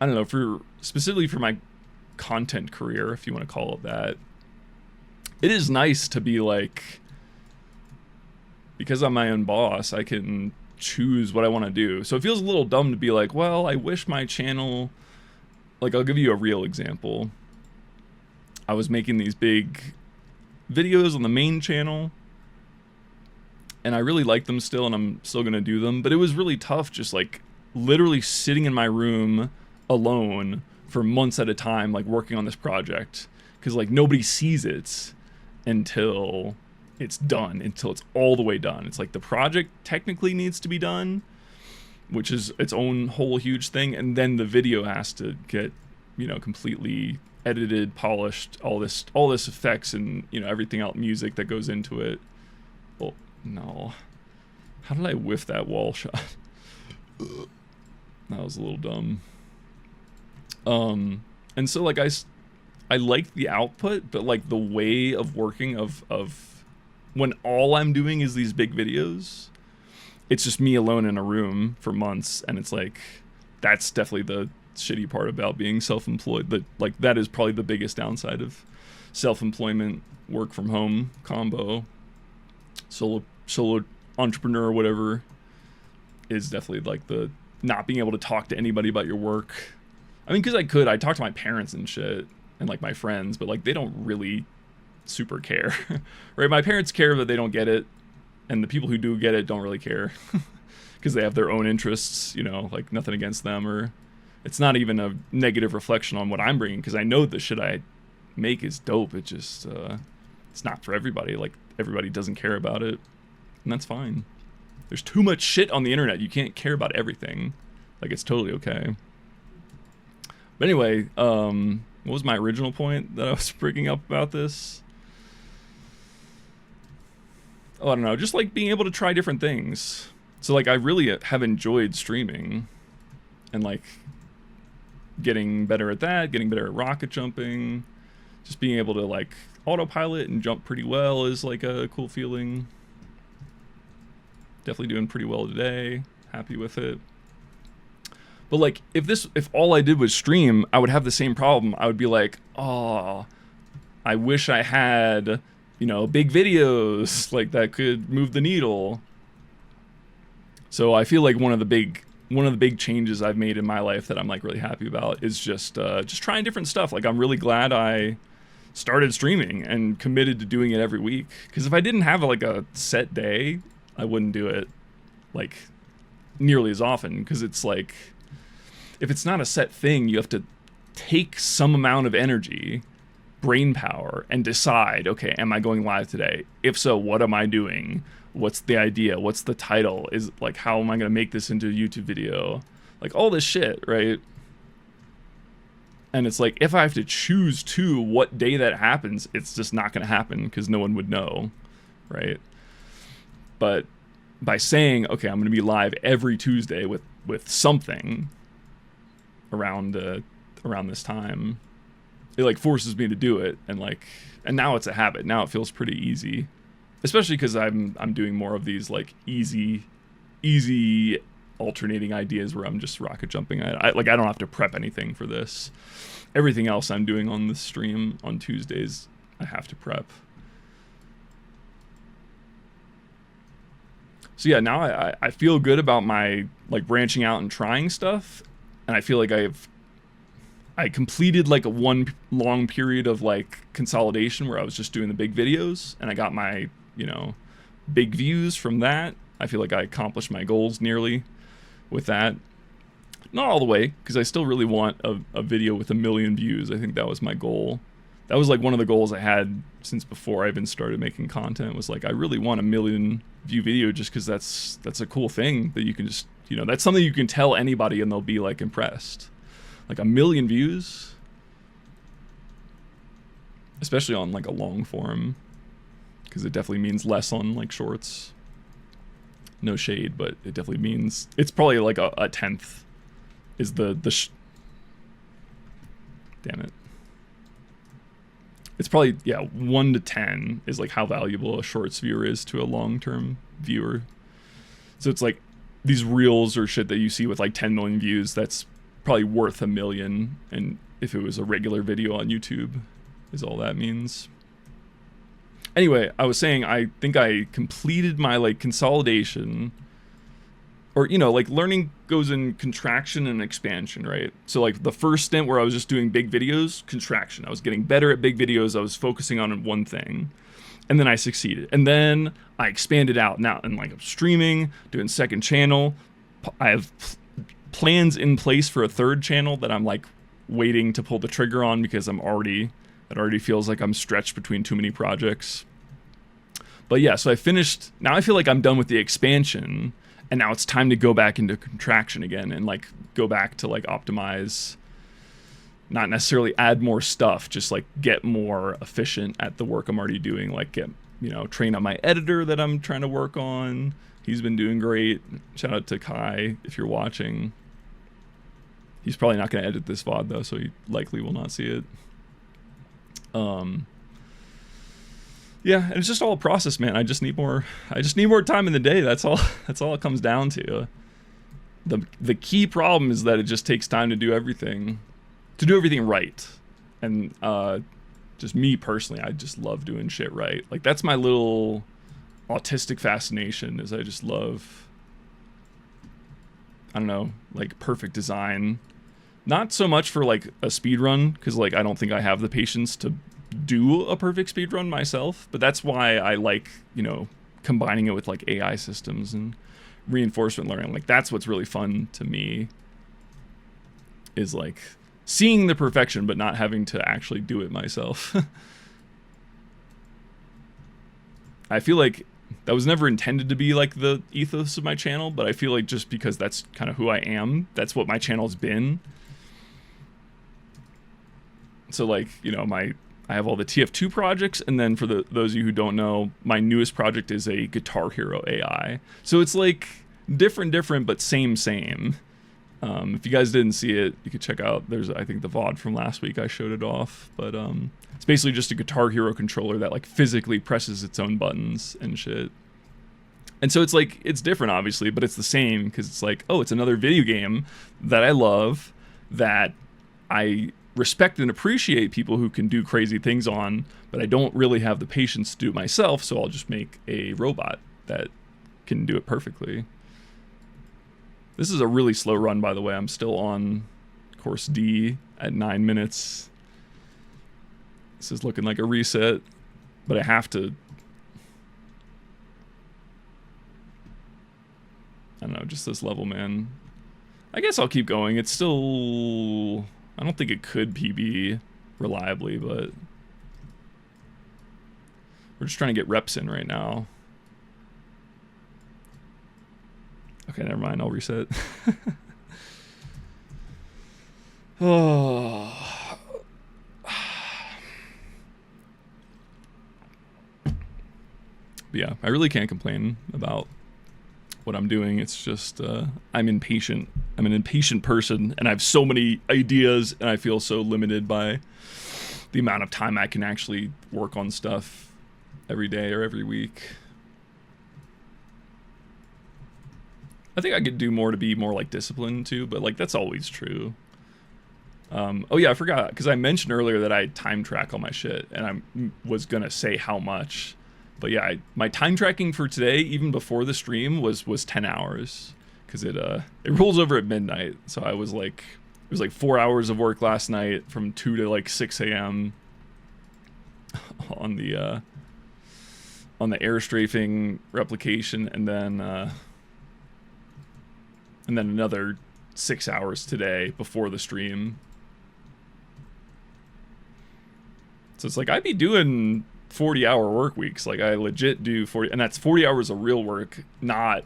I don't know, specifically for my content career, if you want to call it that, it is nice to be, like, because I'm my own boss, I can choose what I want to do. So it feels a little dumb to be like, well, I wish my channel... Like, I'll give you a real example. I was making these big videos on the main channel, and I really like them still, and I'm still gonna do them, but it was really tough just like literally sitting in my room alone for months at a time, like working on this project, because like nobody sees it until it's done, until it's all the way done. It's like the project technically needs to be done, which is its own whole huge thing, and then the video has to get, you know, completely edited, polished, all this effects and, you know, everything else, music that goes into it. Well, no. How did I whiff that wall shot? That was a little dumb. And so like I like the output, but like the way of working of when all I'm doing is these big videos, it's just me alone in a room for months, and it's like that's definitely the shitty part about being self-employed. That is probably the biggest downside of self-employment, work from home combo, solo entrepreneur, whatever, is definitely like the not being able to talk to anybody about your work. I mean, because I talk to my parents and shit and like my friends, but like they don't really super care. Right? My parents care, but they don't get it, and the people who do get it don't really care because they have their own interests, you know, like nothing against them, or it's not even a negative reflection on what I'm bringing, because I know the shit I make is dope. It just it's not for everybody. Like everybody doesn't care about it, and that's fine. There's too much shit on the internet. You can't care about everything. Like it's totally okay. But anyway, what was my original point that I was bringing up about this? Oh, I don't know, just like being able to try different things. So like I really have enjoyed streaming and like getting better at that, getting better at rocket jumping, just being able to like autopilot and jump pretty well is like a cool feeling. Definitely doing pretty well today. Happy with it. But like if all I did was stream, I would have the same problem. I would be like, oh, I wish I had, you know, big videos like that could move the needle. So I feel like one of the big changes I've made in my life that I'm like really happy about is just trying different stuff. Like I'm really glad I started streaming and committed to doing it every week. Because if I didn't have like a set day, I wouldn't do it like nearly as often, because it's like if it's not a set thing, you have to take some amount of energy, brain power, and decide, okay, am I going live today? If so, what am I doing? What's the idea? What's the title? Is like, how am I going to make this into a YouTube video? Like all this shit, right? And it's like, if I have to choose what day that happens, it's just not going to happen because no one would know, right? But by saying, okay, I'm going to be live every Tuesday with something around this time, it like forces me to do it, and now it's a habit. Now it feels pretty easy, especially because I'm doing more of these like easy alternating ideas where I'm just rocket jumping. I don't have to prep anything for this. Everything else I'm doing on the stream on Tuesdays, I have to prep. So yeah, now I feel good about my like branching out and trying stuff, and I feel like I completed like a one long period of like consolidation where I was just doing the big videos, and I got my, you know, big views from that. I feel like I accomplished my goals nearly with that. Not all the way, because I still really want a video with 1 million views. I think that was my goal. That was like one of the goals I had since before I even started making content, was like I really want 1 million view video, just because that's a cool thing that you can just, you know, that's something you can tell anybody and they'll be like impressed. Like 1 million views, especially on like a long form, because it definitely means less on like shorts. No shade, but it definitely means it's probably like a tenth is damn it. It's probably, yeah, 1 to 10 is like how valuable a shorts viewer is to a long-term viewer. So it's like these reels or shit that you see with like 10 million views, that's probably worth 1 million. And if it was a regular video on YouTube, is all that means. Anyway, I was saying, I think I completed my like consolidation, or, you know, like learning goes in contraction and expansion, right? So like the first stint where I was just doing big videos, contraction. I was getting better at big videos. I was focusing on one thing, and then I succeeded. And then I expanded out now, and like I'm streaming, doing second channel. I have plans in place for a third channel that I'm like waiting to pull the trigger on, because it already feels like I'm stretched between too many projects. But yeah, so I finished. Now I feel like I'm done with the expansion, and now it's time to go back into contraction again, and like go back to like optimize, not necessarily add more stuff, just like get more efficient at the work I'm already doing. Like get, you know, train on my editor that I'm trying to work on, He's been doing great. Shout out to Kai if you're watching. He's probably not going to edit this VOD though, so he likely will not see it. Yeah, and it's just all a process, man. I just need more time in the day. That's all it comes down to. The key problem is that it just takes time to do everything right. And just me personally, I just love doing shit right. Like that's my little autistic fascination, is I just love, I don't know, like perfect design. Not so much for like a speed run, because like I don't think I have the patience to do a perfect speed run myself, but that's why I like, you know, combining it with like AI systems and reinforcement learning. Like that's what's really fun to me, is like seeing the perfection but not having to actually do it myself. I feel like that was never intended to be like the ethos of my channel, but I feel like just because that's kind of who I am, that's what my channel's been. So like, you know, I have all the TF2 projects, and then for those of you who don't know, my newest project is a Guitar Hero AI. So it's like different, but same. If you guys didn't see it, you could check out, there's, I think, the VOD from last week, I showed it off. But it's basically just a Guitar Hero controller that like physically presses its own buttons and shit. And so it's like, it's different obviously, but it's the same, because it's like, oh, it's another video game that I love, that I respect and appreciate people who can do crazy things on, but I don't really have the patience to do it myself, so I'll just make a robot that can do it perfectly. This is a really slow run, by the way. I'm still on course D at 9 minutes. This is looking like a reset, but I have to, I don't know, just this level, man. I guess I'll keep going. It's still, I don't think it could PB reliably, but we're just trying to get reps in right now. Okay, never mind. I'll reset. Oh. But yeah, I really can't complain about what I'm doing. It's just I'm impatient. I'm an impatient person, and I have so many ideas, and I feel so limited by the amount of time I can actually work on stuff every day or every week. I think I could do more to be more like disciplined too, but like that's always true. Oh yeah, I forgot, because I mentioned earlier that I time track all my shit, and I was gonna say how much. But yeah, my time tracking for today, even before the stream, was 10 hours, because it rolls over at midnight. So I was like, it was like 4 hours of work last night from 2 to like 6 a.m. on the air strafing replication, and then another 6 hours today before the stream. So it's like I'd be doing 40-hour work weeks. Like I legit do 40, and that's 40 hours of real work, not,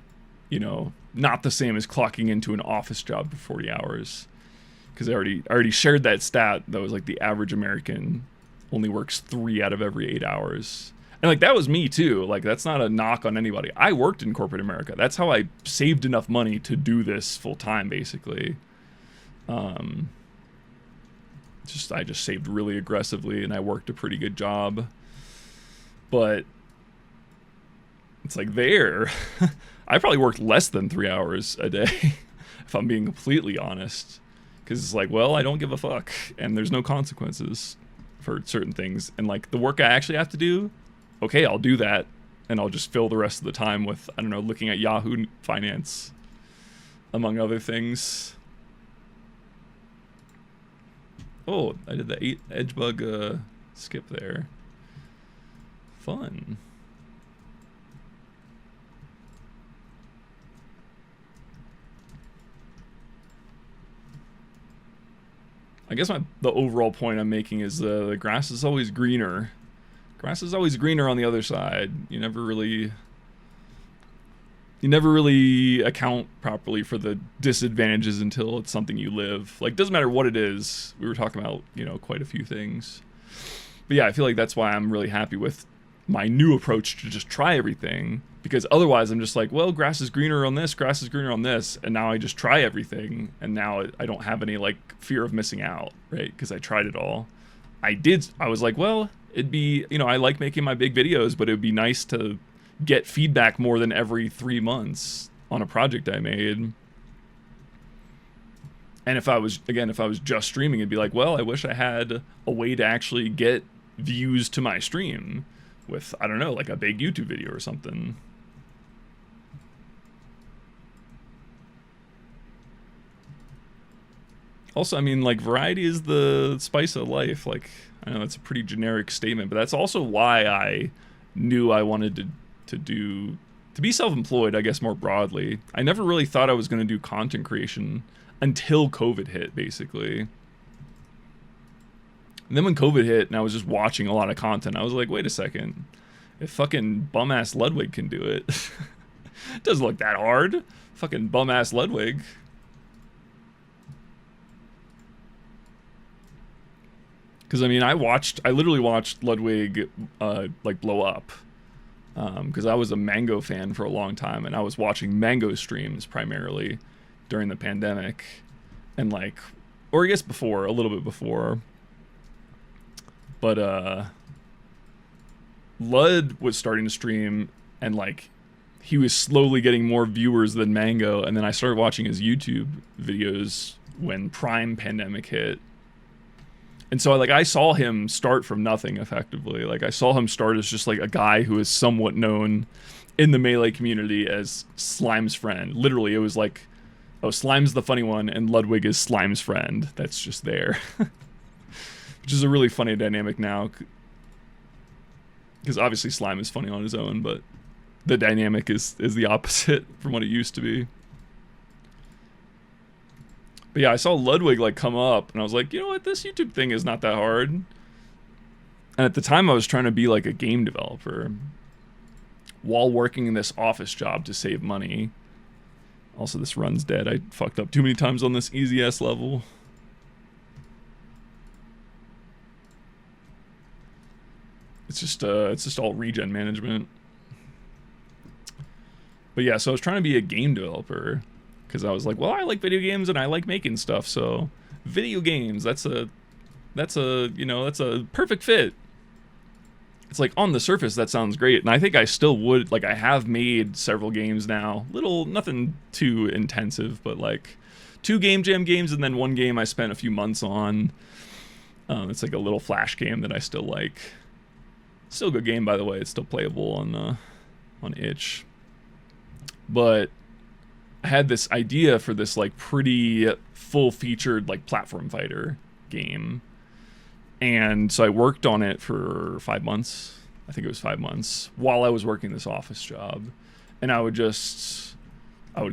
you know, not the same as clocking into an office job for 40 hours. Because I already shared that stat that was like the average American only works 3 out of every 8 hours. And like that was me too. Like that's not a knock on anybody. I worked in corporate America. That's how I saved enough money to do this full time, basically. I just saved really aggressively, and I worked a pretty good job. But it's like there, I probably worked less than 3 hours a day, if I'm being completely honest. Because it's like, well, I don't give a fuck, and there's no consequences for certain things. And like the work I actually have to do, okay, I'll do that, and I'll just fill the rest of the time with, I don't know, looking at Yahoo Finance, among other things. Oh, I did the 8 edge bug skip there. Fun. I guess the overall point I'm making is the grass is always greener. Grass is always greener on the other side. You never really account properly for the disadvantages until it's something you live. Like, doesn't matter what it is. We were talking about, you know, quite a few things. But yeah, I feel like that's why I'm really happy with my new approach to just try everything, because otherwise I'm just like, well, grass is greener on this, grass is greener on this, and now I just try everything, and now I don't have any like fear of missing out, right? Because I tried it all. I was like, well, it'd be, I like making my big videos, but it'd be nice to get feedback more than every 3 months on a project I made. And if I was just streaming, it'd be like, well, I wish I had a way to actually get views to my stream with, I don't know, like a big YouTube video or something. Also, I mean, like, variety is the spice of life. Like, I know it's a pretty generic statement, but that's also why I knew I wanted to be self-employed, I guess, more broadly. I never really thought I was going to do content creation until COVID hit, basically. And then when COVID hit and I was just watching a lot of content, I was like, wait a second. If fucking bum-ass Ludwig can do it, it doesn't look that hard. Fucking bum-ass Ludwig. Because, I mean, I literally watched Ludwig, like, blow up. Because I was a Mango fan for a long time, and I was watching Mango streams primarily during the pandemic. And, like, or I guess before, a little bit before. But, Lud was starting to stream, and, like, he was slowly getting more viewers than Mango, and then I started watching his YouTube videos when Prime pandemic hit. And so, like, I saw him start from nothing, effectively. Like, I saw him start as just, like, a guy who is somewhat known in the Melee community as Slime's friend. Literally, it was like, oh, Slime's the funny one, and Ludwig is Slime's friend. That's just there. Which is a really funny dynamic now. Because obviously Slime is funny on his own, but the dynamic is the opposite from what it used to be. But yeah, I saw Ludwig, like, come up, and I was like, you know what, this YouTube thing is not that hard. And at the time, I was trying to be, like, a game developer while working in this office job to save money. Also, this run's dead. I fucked up too many times on this easy-ass level. It's just all regen management. But yeah, so I was trying to be a game developer. Because I was like, well, I like video games and I like making stuff, so video games, that's a perfect fit. It's like, on the surface, that sounds great, and I think I still would, like, I have made several games now, nothing too intensive, but like 2 Game Jam games, and then 1 game I spent a few months on. It's like a little Flash game that I still like. Still a good game, by the way. It's still playable on itch. But I had this idea for this, like, pretty full-featured, like, platform fighter game. And so I worked on it for 5 months. I think it was 5 months, while I was working this office job. And I would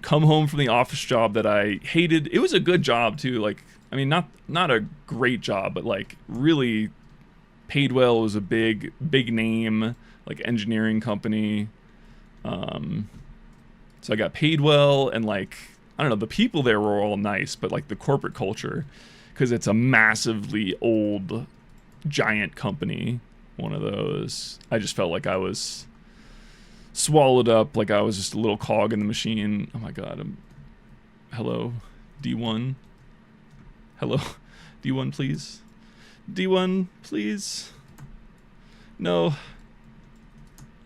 come home from the office job that I hated. It was a good job, too. Like, I mean, not a great job, but, like, really paid well. It was a big name, like, engineering company. So I got paid well, and, like, I don't know, the people there were all nice, but, like, the corporate culture, because it's a massively old, giant company, one of those, I just felt like I was swallowed up, like I was just a little cog in the machine. Oh my god, hello, D1? Hello, D1, please? D1, please? No.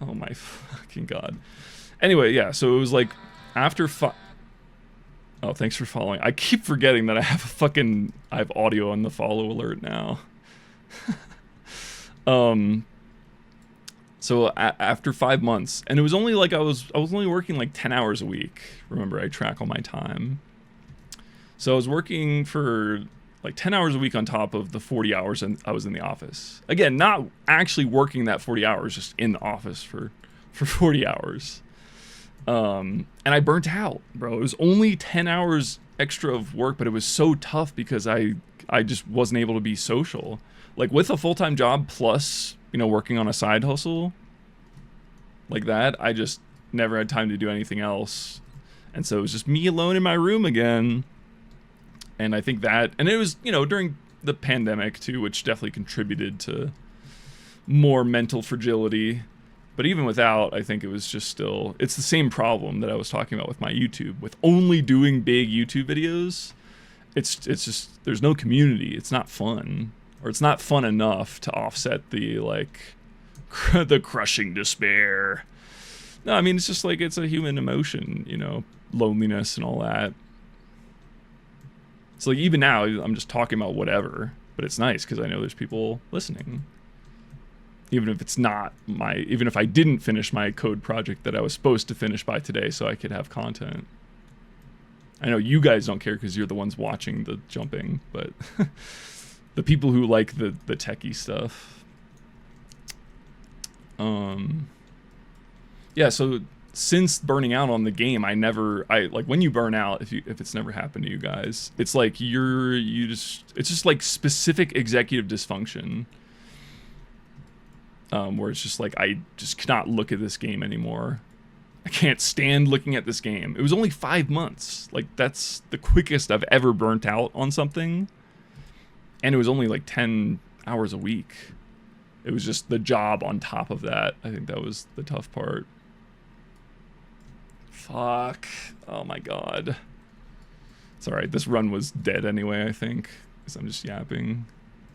Oh my fucking god. Anyway, yeah, so it was like, after oh, thanks for following. I keep forgetting that I have audio on the follow alert now. So after 5 months, and it was only like I was only working like 10 hours a week. Remember, I track all my time. So I was working for like 10 hours a week on top of the 40 hours I was in the office. Again, not actually working that 40 hours, just in the office for 40 hours. And I burnt out, bro. It was only 10 hours extra of work, but it was so tough because I just wasn't able to be social. Like, with a full-time job plus, working on a side hustle like that, I just never had time to do anything else. And so it was just me alone in my room again. And I think that, and it was, during the pandemic too, which definitely contributed to more mental fragility. But even without, I think it was just still, it's the same problem that I was talking about with my YouTube. With only doing big YouTube videos, it's just, there's no community. It's not fun. Or it's not fun enough to offset the, like, the crushing despair. No, I mean, it's just like, it's a human emotion, you know, loneliness and all that. So, like, even now, I'm just talking about whatever. But it's nice because I know there's people listening. Even if it's not even if I didn't finish my code project that I was supposed to finish by today so I could have content. I know you guys don't care because you're the ones watching the jumping, but the people who like the techie stuff. Yeah, so since burning out on the game, I like when you burn out, if it's never happened to you guys, it's like it's just like specific executive dysfunction. Where it's just like, I just cannot look at this game anymore. I can't stand looking at this game. It was only 5 months. Like, that's the quickest I've ever burnt out on something. And it was only like 10 hours a week. It was just the job on top of that. I think that was the tough part. Fuck. Oh my god. It's alright. This run was dead anyway, I think. Because I'm just yapping.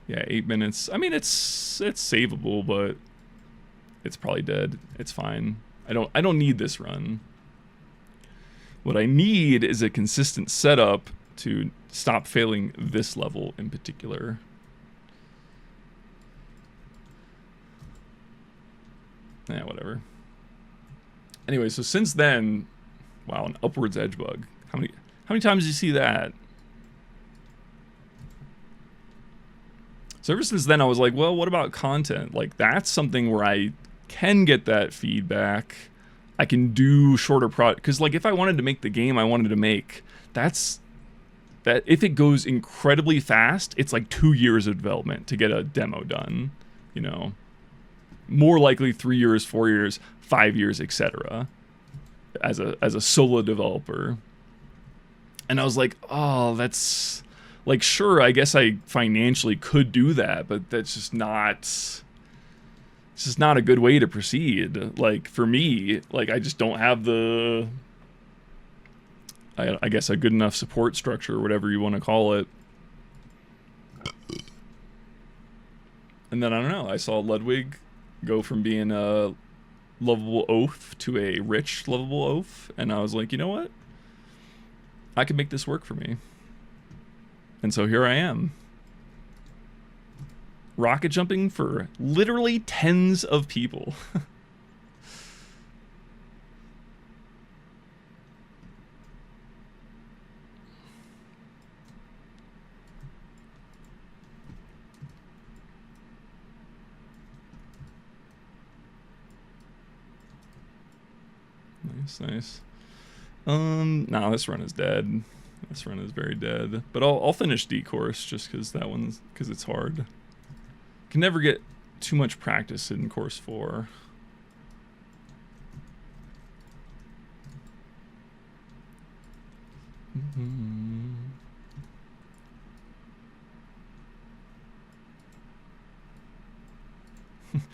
Yeah, 8 minutes. I mean, it's savable, but it's probably dead. It's fine. I don't need this run. What I need is a consistent setup to stop failing this level in particular. Yeah, whatever. Anyway, so since then, wow, an upwards edge bug. How many times do you see that? So ever since then, I was like, well, what about content? Like, that's something where I can get that feedback. I can do shorter because, like, if I wanted to make the game I wanted to make, that if it goes incredibly fast, it's like 2 years of development to get a demo done, you know. More likely 3 years, 4 years, 5 years, etc. As a solo developer. And I was like, oh, that's... Like, sure, I guess I financially could do that, but that's just not... It's just not a good way to proceed. Like, for me, like, I just don't have the... I guess a good enough support structure, or whatever you want to call it. And then, I don't know, I saw Ludwig go from being a lovable oaf to a rich lovable oaf, and I was like, you know what? I can make this work for me. And so here I am. Rocket jumping for literally tens of people. Nice. No, this run is dead. This run is very dead. But I'll finish D course just because it's hard. Can never get too much practice in course 4.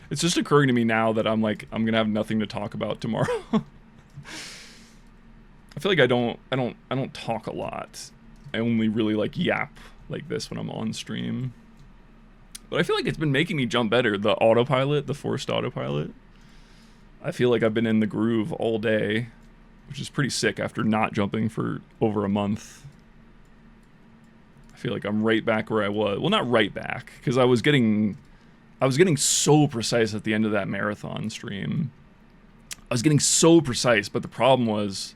It's just occurring to me now that I'm gonna have nothing to talk about tomorrow. I feel like I don't talk a lot. I only really like yap like this when I'm on stream. But I feel like it's been making me jump better. The autopilot, the forced autopilot. I feel like I've been in the groove all day, which is pretty sick after not jumping for over a month. I feel like I'm right back where I was. Well, not right back, because I was getting so precise at the end of that marathon stream. I was getting so precise, but the problem was,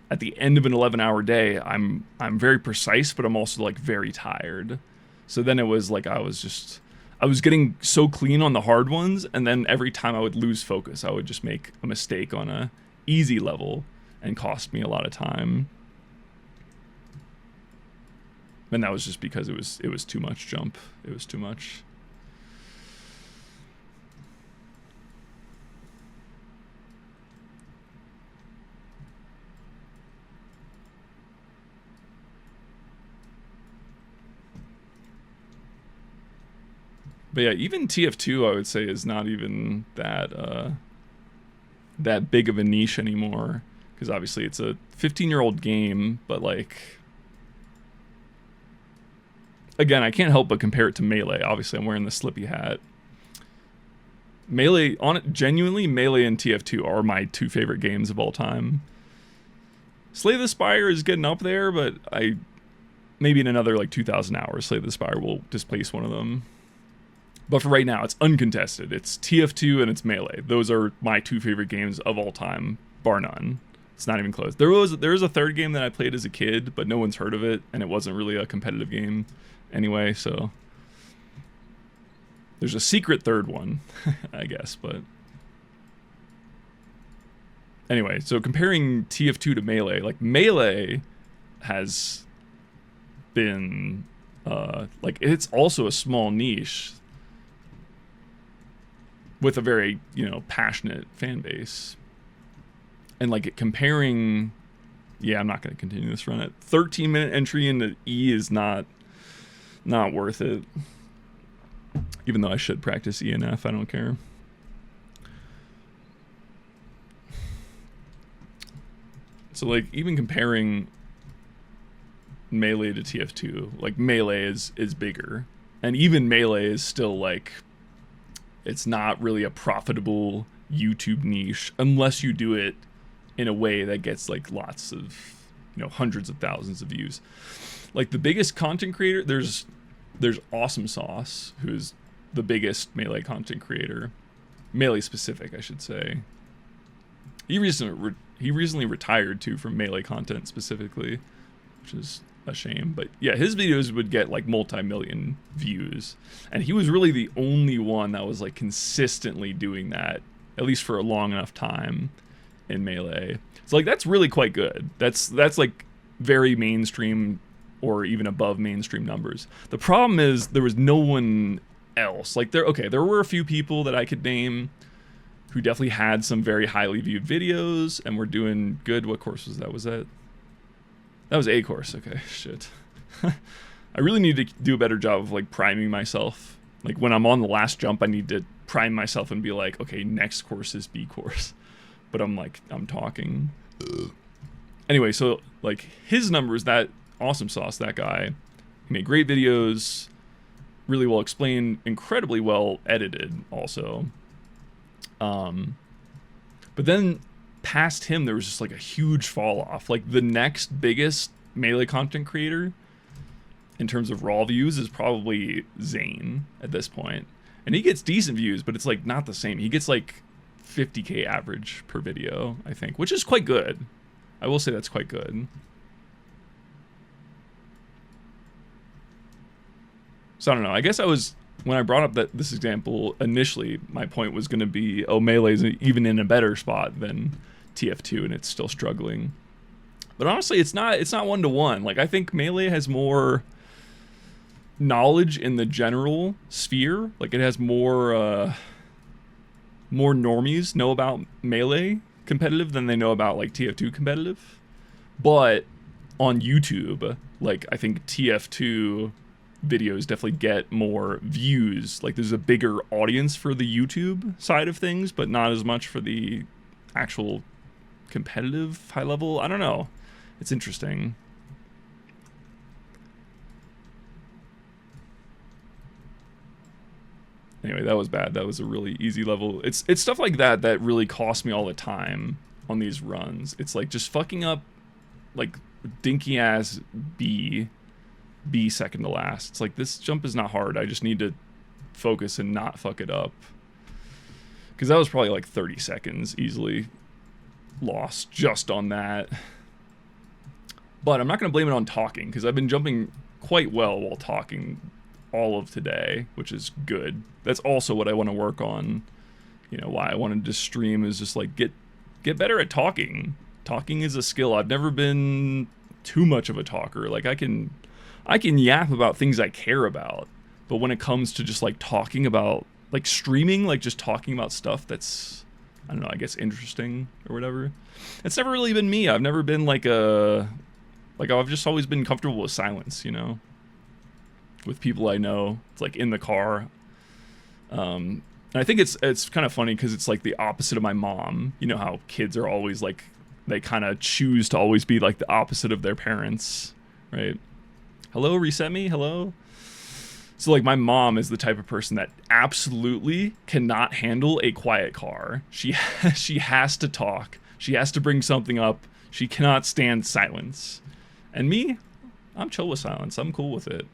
at the end of an 11-hour day, I'm very precise, but I'm also like very tired. So then it was like I was getting so clean on the hard ones, and then every time I would lose focus, I would just make a mistake on a easy level and cost me a lot of time. And that was just because it was too much jump. It was too much. But yeah, even TF2 I would say is not even that that big of a niche anymore, because obviously it's a 15-year-old game, but like, again, I can't help but compare it to Melee. Obviously, I'm wearing the Slippy hat. Melee, genuinely, Melee and TF2 are my two favorite games of all time. Slay the Spire is getting up there, but maybe in another like 2,000 hours, Slay the Spire will displace one of them. But for right now, it's uncontested. It's TF2 and it's Melee. Those are my two favorite games of all time, bar none. It's not even close. There was a third game that I played as a kid, but no one's heard of it, and it wasn't really a competitive game anyway, so there's a secret third one, I guess, but anyway, so comparing TF2 to Melee, like Melee has been like, it's also a small niche with a very, passionate fan base. And like comparing, yeah, I'm not going to continue this run. At 13-minute entry into E is not worth it. Even though I should practice E and F, I don't care. So like, even comparing Melee to TF2, like Melee is bigger, and even Melee is still like, it's not really a profitable YouTube niche unless you do it in a way that gets like lots of, hundreds of thousands of views. Like the biggest content creator, there's Awesome Sauce, who's the biggest Melee content creator, Melee specific, I should say. He recently retired too from Melee content specifically, which is a shame. But yeah, his videos would get like multi-million views, and he was really the only one that was like consistently doing that, at least for a long enough time in Melee. So like, that's really quite good. That's like very mainstream or even above mainstream numbers. The problem is there was no one else. Like there were a few people that I could name who definitely had some very highly viewed videos and were doing good. What course was that? Was that was A course? Okay, shit. I really need to do a better job of like priming myself. Like when I'm on the last jump, I need to prime myself and be like, okay, next course is B course. But I'm talking. Anyway, so like his numbers, that Awesome Sauce, that guy, he made great videos, really well explained, incredibly well edited also. But then past him, there was just like a huge fall off. Like the next biggest Melee content creator in terms of raw views is probably Zane at this point. And he gets decent views, but it's like not the same. He gets like 50K average per video, I think, which is quite good. I will say that's quite good. So I don't know. I guess when I brought up this example initially, my point was going to be, oh, Melee's even in a better spot than TF2, and it's still struggling. But honestly, it's not 1-to-1. Like, I think Melee has more knowledge in the general sphere. Like, it has more normies know about Melee competitive than they know about like TF2 competitive. But on YouTube, like, I think TF2 videos definitely get more views. Like, there's a bigger audience for the YouTube side of things, but not as much for the actual competitive high level. I don't know. It's interesting. Anyway, that was bad. That was a really easy level. It's stuff like that that really costs me all the time on these runs. It's like just fucking up like dinky ass B second to last. It's like, this jump is not hard. I just need to focus and not fuck it up. Because that was probably like 30 seconds easily lost just on that. But I'm not going to blame it on talking, because I've been jumping quite well while talking all of today, which is good. That's also what I want to work on. You know, why I wanted to stream is just like get better at talking. Talking is a skill. I've never been too much of a talker. Like, I can yap about things I care about, but when it comes to just like talking about like streaming, like just talking about stuff that's, I don't know, I guess interesting or whatever, it's never really been me. I've never been like I've just always been comfortable with silence, you know, with people I know. It's like in the car, And I think it's kind of funny because it's like the opposite of my mom. You know how kids are always like, they kind of choose to always be like the opposite of their parents, right? Hello, reset me, hello. So like my mom is the type of person that absolutely cannot handle a quiet car. She has to talk. She has to bring something up. She cannot stand silence. And me, I'm chill with silence. I'm cool with it.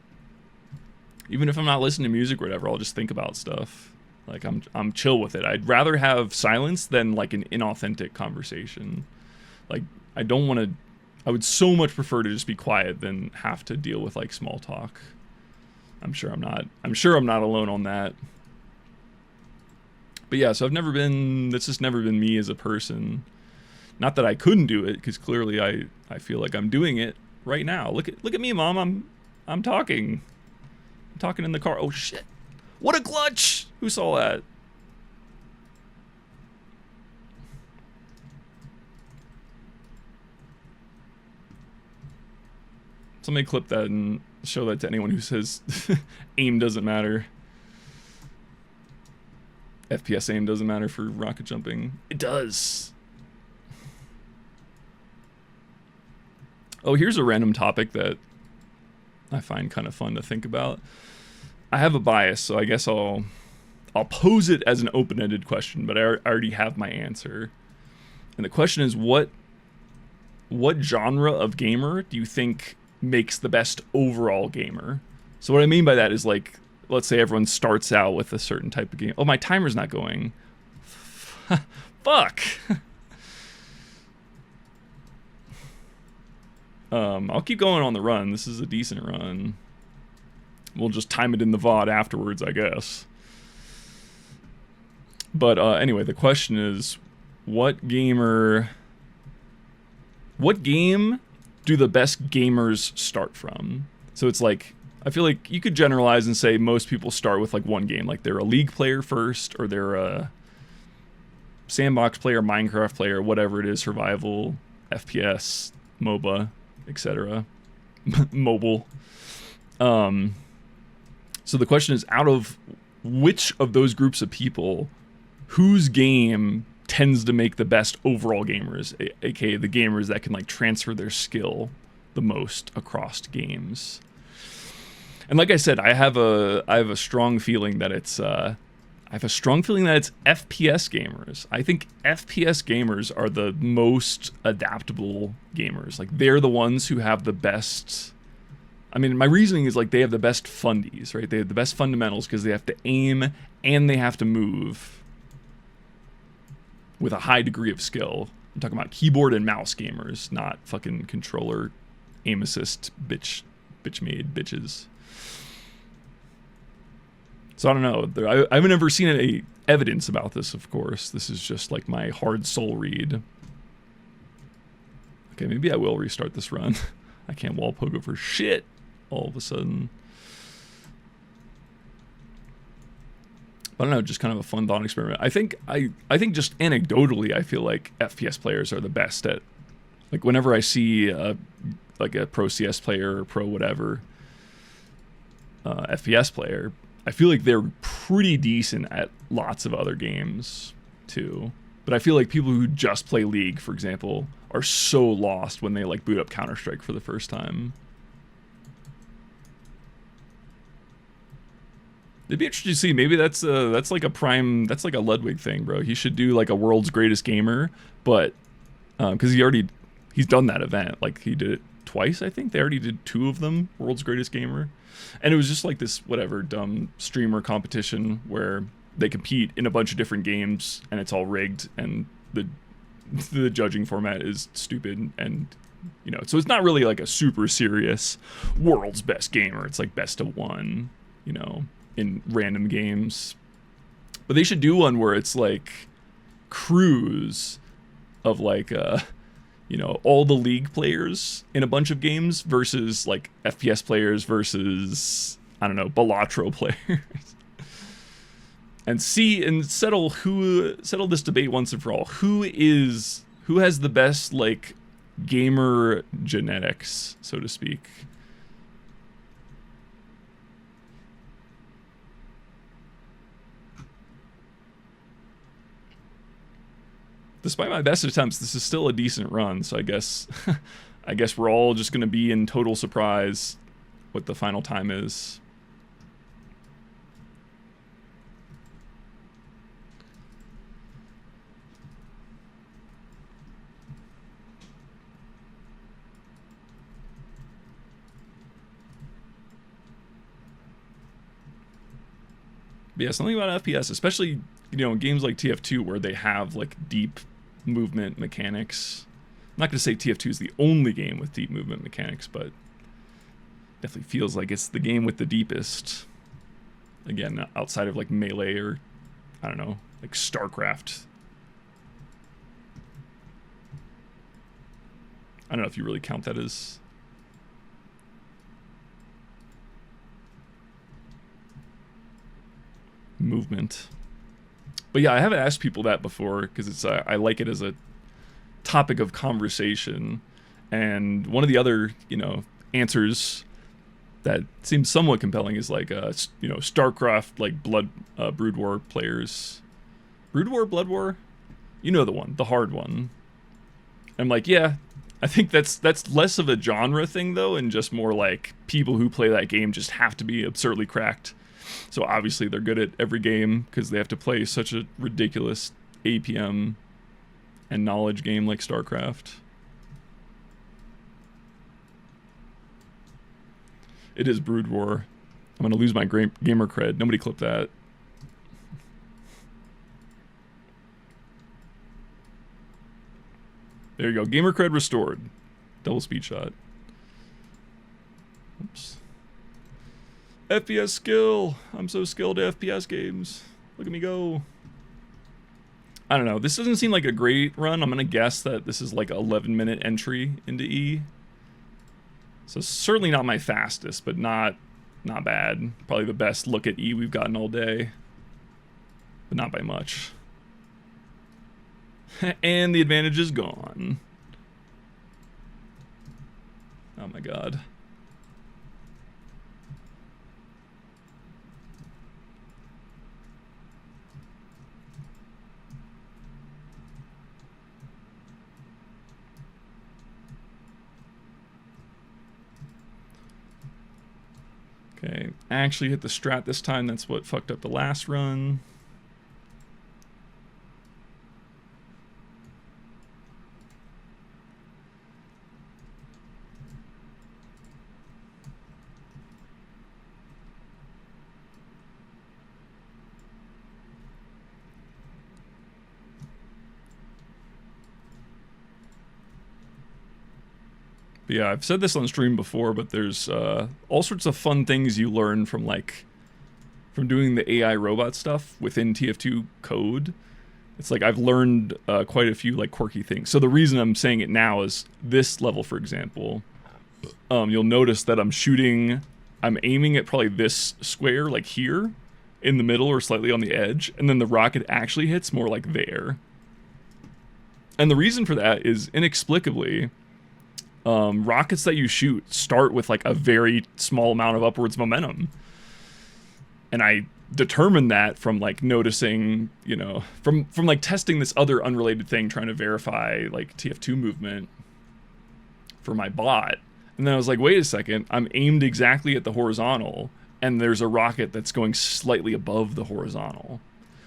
Even if I'm not listening to music or whatever, I'll just think about stuff. Like I'm chill with it. I'd rather have silence than like an inauthentic conversation. Like I would so much prefer to just be quiet than have to deal with like small talk. I'm sure I'm not alone on that. But yeah, so that's just never been me as a person. Not that I couldn't do it, because clearly I feel like I'm doing it right now. Look at me, Mom. I'm talking. I'm talking in the car. Oh shit. What a clutch! Who saw that? Somebody clip that and show that to anyone who says aim doesn't matter. FPS aim doesn't matter for rocket jumping. It does. Oh, here's a random topic that I find kind of fun to think about. I have a bias, so I guess I'll pose it as an open-ended question, but I already have my answer. And the question is, what genre of gamer do you think makes the best overall gamer? So what I mean by that is, like, let's say everyone starts out with a certain type of game. Oh, my timer's not going. Fuck. I'll keep going on the run. This is a decent run. We'll just time it in the VOD afterwards, I guess. But anyway, the question is, what game do the best gamers start from? So it's like, I feel like you could generalize and say most people start with like one game. Like they're a League player first, or they're a sandbox player, Minecraft player, whatever it is, survival, FPS, MOBA, etc. Mobile. So the question is, out of which of those groups of people, whose game tends to make the best overall gamers, aka the gamers that can like transfer their skill the most across games? And like I said, I have a strong feeling that it's FPS gamers. I think FPS gamers are the most adaptable gamers. Like they're the ones who have the best. I mean, my reasoning is like they have the best fundies, right? They have the best fundamentals because they have to aim and they have to move with a high degree of skill. I'm talking about keyboard and mouse gamers, not fucking controller aim assist bitch made bitches. So I don't know. I haven't ever seen any evidence about this, of course. This is just like my hard soul read. Okay, maybe I will restart this run. I can't wall pogo for shit all of a sudden. I don't know, just kind of a fun thought experiment. I think just anecdotally, I feel like FPS players are the best at, like, whenever I see like a pro CS player or pro whatever FPS player, I feel like they're pretty decent at lots of other games too. But I feel like people who just play League, for example, are so lost when they like boot up Counter-Strike for the first time. It'd be interesting to see. Maybe that's like a Ludwig thing, bro. He should do like a World's Greatest Gamer, but because he's done that event. Like he did it twice, I think. They already did 2 of them, World's Greatest Gamer, and it was just like this whatever dumb streamer competition where they compete in a bunch of different games and it's all rigged and the judging format is stupid, and you know, so it's not really like a super serious world's best gamer. It's like best of 1, you know, in random games. But they should do one where it's like crews of like you know, all the League players in a bunch of games versus like FPS players versus, I don't know, Balatro players. And settle this debate once and for all. Who has the best like gamer genetics, so to speak? despite my best attempts, this is still a decent run. So I guess, I guess we're all just going to be in total surprise what the final time is. But yeah, something about FPS, especially, you know, in games like TF2 where they have like deep movement mechanics. I'm not going to say TF2 is the only game with deep movement mechanics, but definitely feels like it's the game with the deepest. Again, outside of like Melee or, I don't know, like StarCraft. I don't know if you really count that as... movement. But yeah, I haven't asked people that before because it's I like it as a topic of conversation. And one of the other, you know, answers that seems somewhat compelling is like you know, StarCraft, like Brood War players. Brood War, Blood War? You know the one, the hard one. I'm like, yeah, I think that's less of a genre thing though, and just more like people who play that game just have to be absurdly cracked. So obviously they're good at every game because they have to play such a ridiculous APM and knowledge game like StarCraft. It is Brood War. I'm gonna lose my gamer cred. Nobody clip that. There you go. Gamer cred restored. Double speed shot. Oops. FPS skill. I'm so skilled at FPS games. Look at me go. I don't know. This doesn't seem like a great run. I'm going to guess that this is like an 11-minute entry into E. So certainly not my fastest, but not bad. Probably the best look at E we've gotten all day. But not by much. And the advantage is gone. Oh my god. Okay, actually hit the strat this time. That's what fucked up the last run. But yeah, I've said this on stream before, but there's all sorts of fun things you learn from doing the AI robot stuff within TF2 code. It's like I've learned quite a few like quirky things. So the reason I'm saying it now is this level, for example, you'll notice that I'm aiming at probably this square, like here, in the middle or slightly on the edge, and then the rocket actually hits more like there. And the reason for that is inexplicably, rockets that you shoot start with like a very small amount of upwards momentum. And I determined that from like noticing, you know, from like testing this other unrelated thing, trying to verify like TF2 movement for my bot. And then I was like, wait a second, I'm aimed exactly at the horizontal and there's a rocket that's going slightly above the horizontal.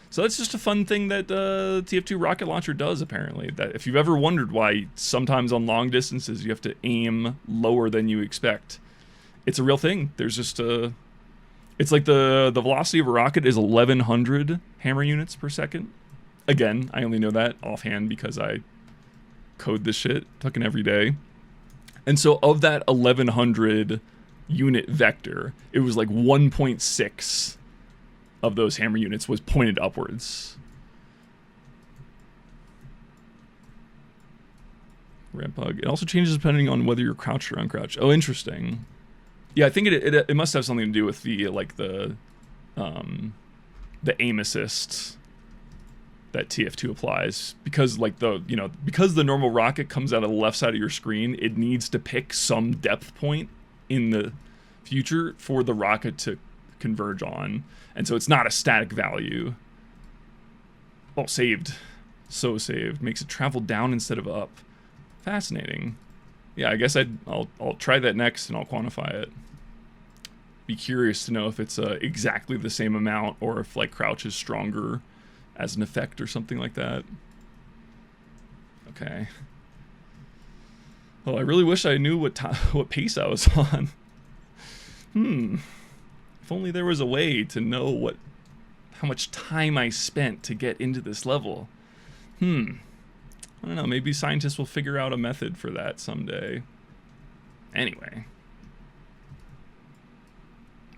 So that's just a fun thing that TF2 rocket launcher does, apparently. That if you've ever wondered why sometimes on long distances you have to aim lower than you expect, it's a real thing. There's just it's like the velocity of a rocket is 1,100 hammer units per second. Again, I only know that offhand because I code this shit fucking every day. And so of that 1,100 unit vector, it was like 1.6 of those hammer units was pointed upwards. Ramp hug. It also changes depending on whether you're crouched or uncrouched. Oh, interesting. Yeah, I think it must have something to do with the aim assist that TF2 applies, because like because the normal rocket comes out of the left side of your screen, it needs to pick some depth point in the future for the rocket to converge on, and so it's not a static value. Oh, saved. So saved. Makes it travel down instead of up. Fascinating. Yeah, I guess I'll try that next and I'll quantify it. Be curious to know if it's exactly the same amount or if like crouch is stronger as an effect or something like that. Okay. Well, I really wish I knew what pace I was on. If only there was a way to know how much time I spent to get into this level. I don't know, maybe scientists will figure out a method for that someday. Anyway.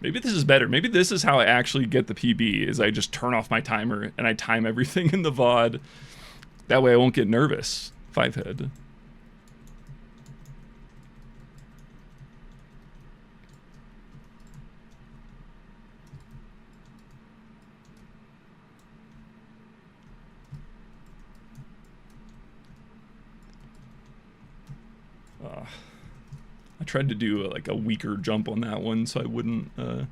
Maybe this is better. Maybe this is how I actually get the PB, is I just turn off my timer and I time everything in the VOD. That way I won't get nervous. 5-head. I tried to do like a weaker jump on that one so I wouldn't, so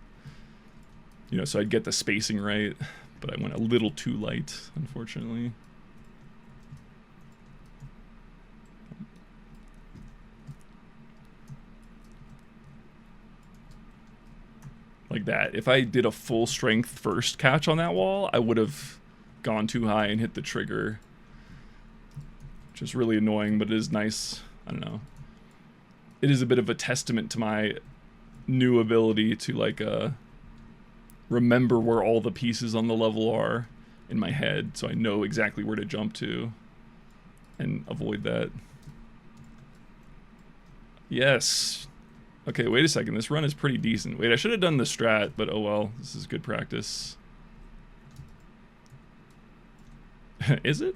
I'd get the spacing right, but I went a little too light, unfortunately. Like that. If I did a full strength first catch on that wall, I would have gone too high and hit the trigger. Which is really annoying, but it is nice. I don't know. It is a bit of a testament to my new ability to like remember where all the pieces on the level are in my head, so I know exactly where to jump to and avoid that. Yes. Okay, wait a second. This run is pretty decent. Wait, I should have done the strat, but oh well. This is good practice. Is it?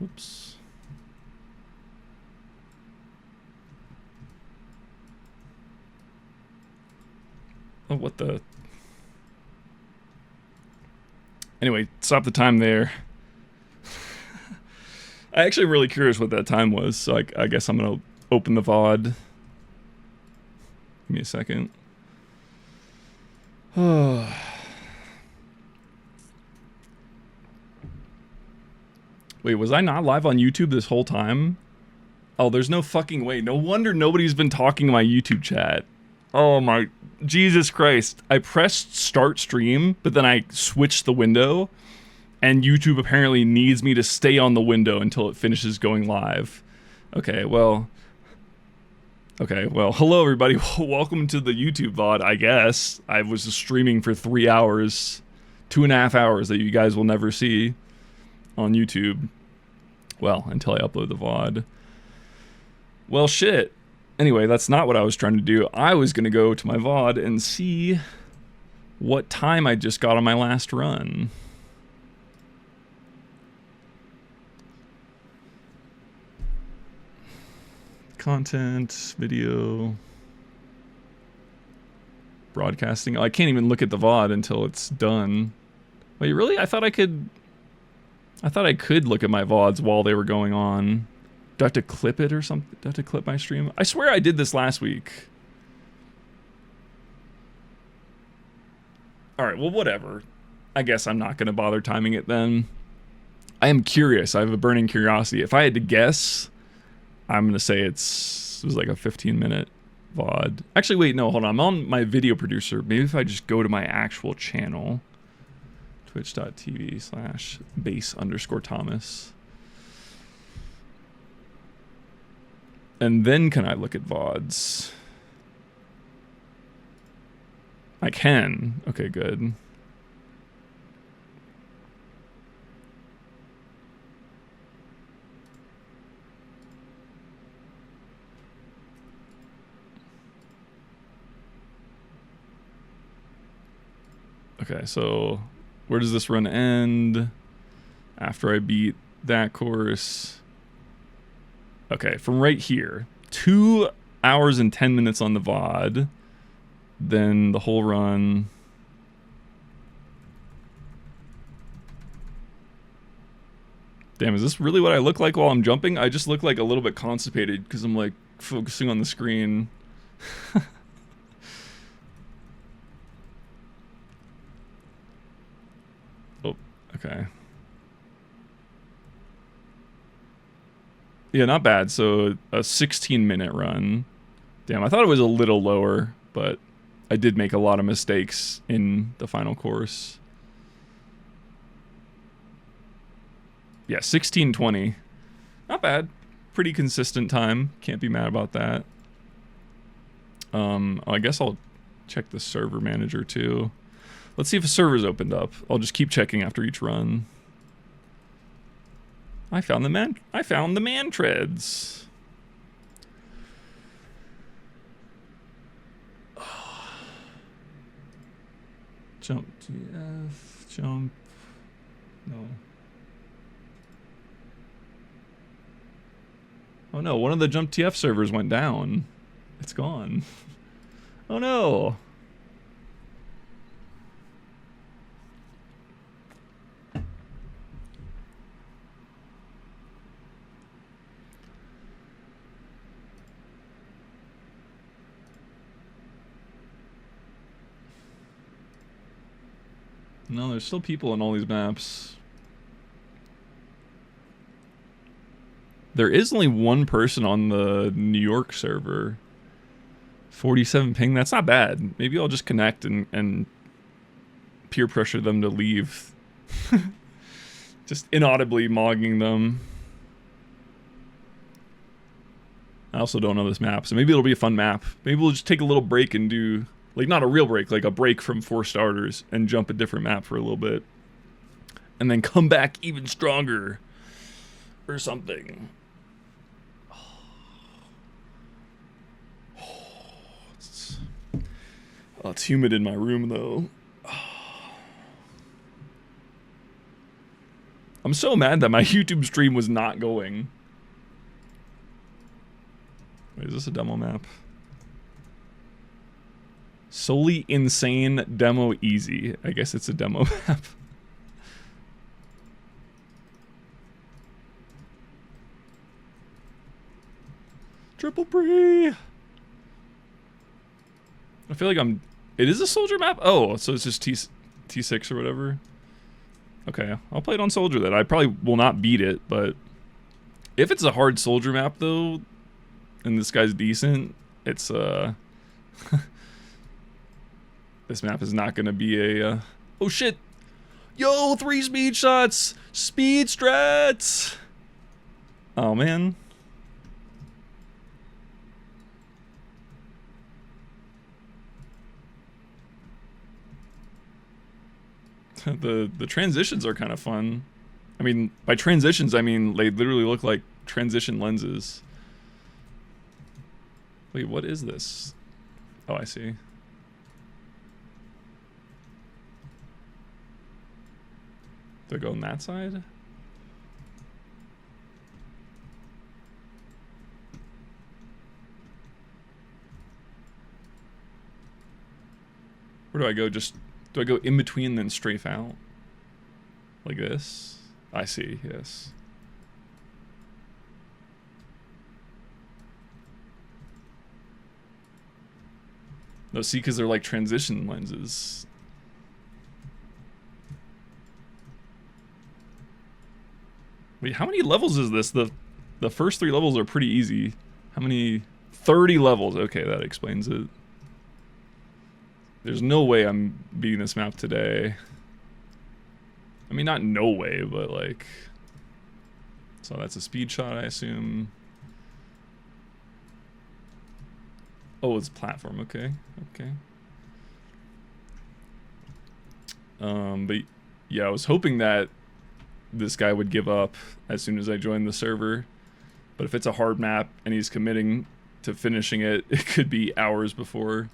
Oops. Oh, what the? Anyway, stop the time there. I actually am really curious what that time was, so I guess I'm gonna open the VOD. Give me a second. Wait, was I not live on YouTube this whole time? Oh, there's no fucking way. No wonder nobody's been talking in my YouTube chat. Oh my... Jesus Christ. I pressed start stream, but then I switched the window, and YouTube apparently needs me to stay on the window until it finishes going live. Okay, well, hello everybody. Welcome to the YouTube VOD, I guess. I was streaming for 3 hours, 2.5 hours that you guys will never see on YouTube. Well, until I upload the VOD. Well, shit. Anyway, that's not what I was trying to do. I was going to go to my VOD and see what time I just got on my last run. Content, video, broadcasting. Oh, I can't even look at the VOD until it's done. Wait, really? I thought I could look at my VODs while they were going on. Do I have to clip it or something? Do I have to clip my stream? I swear I did this last week. Alright, well, whatever. I guess I'm not going to bother timing it then. I am curious. I have a burning curiosity. If I had to guess, I'm going to say it was like a 15-minute VOD. Actually, wait, no, hold on. I'm on my video producer. Maybe if I just go to my actual channel. Twitch.tv/base_Thomas. And then can I look at VODs? I can. Okay, good. Okay, so where does this run end? After I beat that course. Okay, from right here. 2 hours and 10 minutes on the VOD. Then the whole run. Damn, is this really what I look like while I'm jumping? I just look like a little bit constipated because I'm like focusing on the screen. Oh, okay. Yeah, not bad. So a 16-minute run. Damn, I thought it was a little lower, but I did make a lot of mistakes in the final course. Yeah, 16:20. Not bad. Pretty consistent time. Can't be mad about that. I guess I'll check the server manager too. Let's see if a server's opened up. I'll just keep checking after each run. I found the man treads. Jump TF, jump. No. Oh no, one of the Jump TF servers went down. It's gone. Oh no. No, there's still people on all these maps. There is only one person on the New York server. 47 ping, that's not bad. Maybe I'll just connect and peer pressure them to leave. Just inaudibly mogging them. I also don't know this map, so maybe it'll be a fun map. Maybe we'll just take a little break and do, like, not a real break, like a break from 4 starters and jump a different map for a little bit. And then come back even stronger. Or something. Oh, it's humid in my room, though. I'm so mad that my YouTube stream was not going. Wait, is this a demo map? Solely insane, demo easy. I guess it's a demo map. Triple pre. I feel like it is a soldier map? Oh, so it's just T6 or whatever. Okay, I'll play it on soldier then. I probably will not beat it, but if it's a hard soldier map though, and this guy's decent, it's this map is not gonna be a oh shit. Yo, 3 speed shots! Speed strats! Oh man. The transitions are kind of fun. I mean, by transitions, I mean they literally look like transition lenses. Wait, what is this? Oh, I see. Do I go on that side? Where do I go? Just... do I go in between then strafe out? Like this? I see, yes. No, see, because they're like transition lenses. Wait, how many levels is this? The first 3 levels are pretty easy. How many? 30 levels. Okay, that explains it. There's no way I'm beating this map today. I mean, not no way, but like... So that's a speed shot, I assume. Oh, it's platform, okay. Okay. But yeah, I was hoping that this guy would give up as soon as I joined the server. But if it's a hard map and he's committing to finishing it, it could be hours before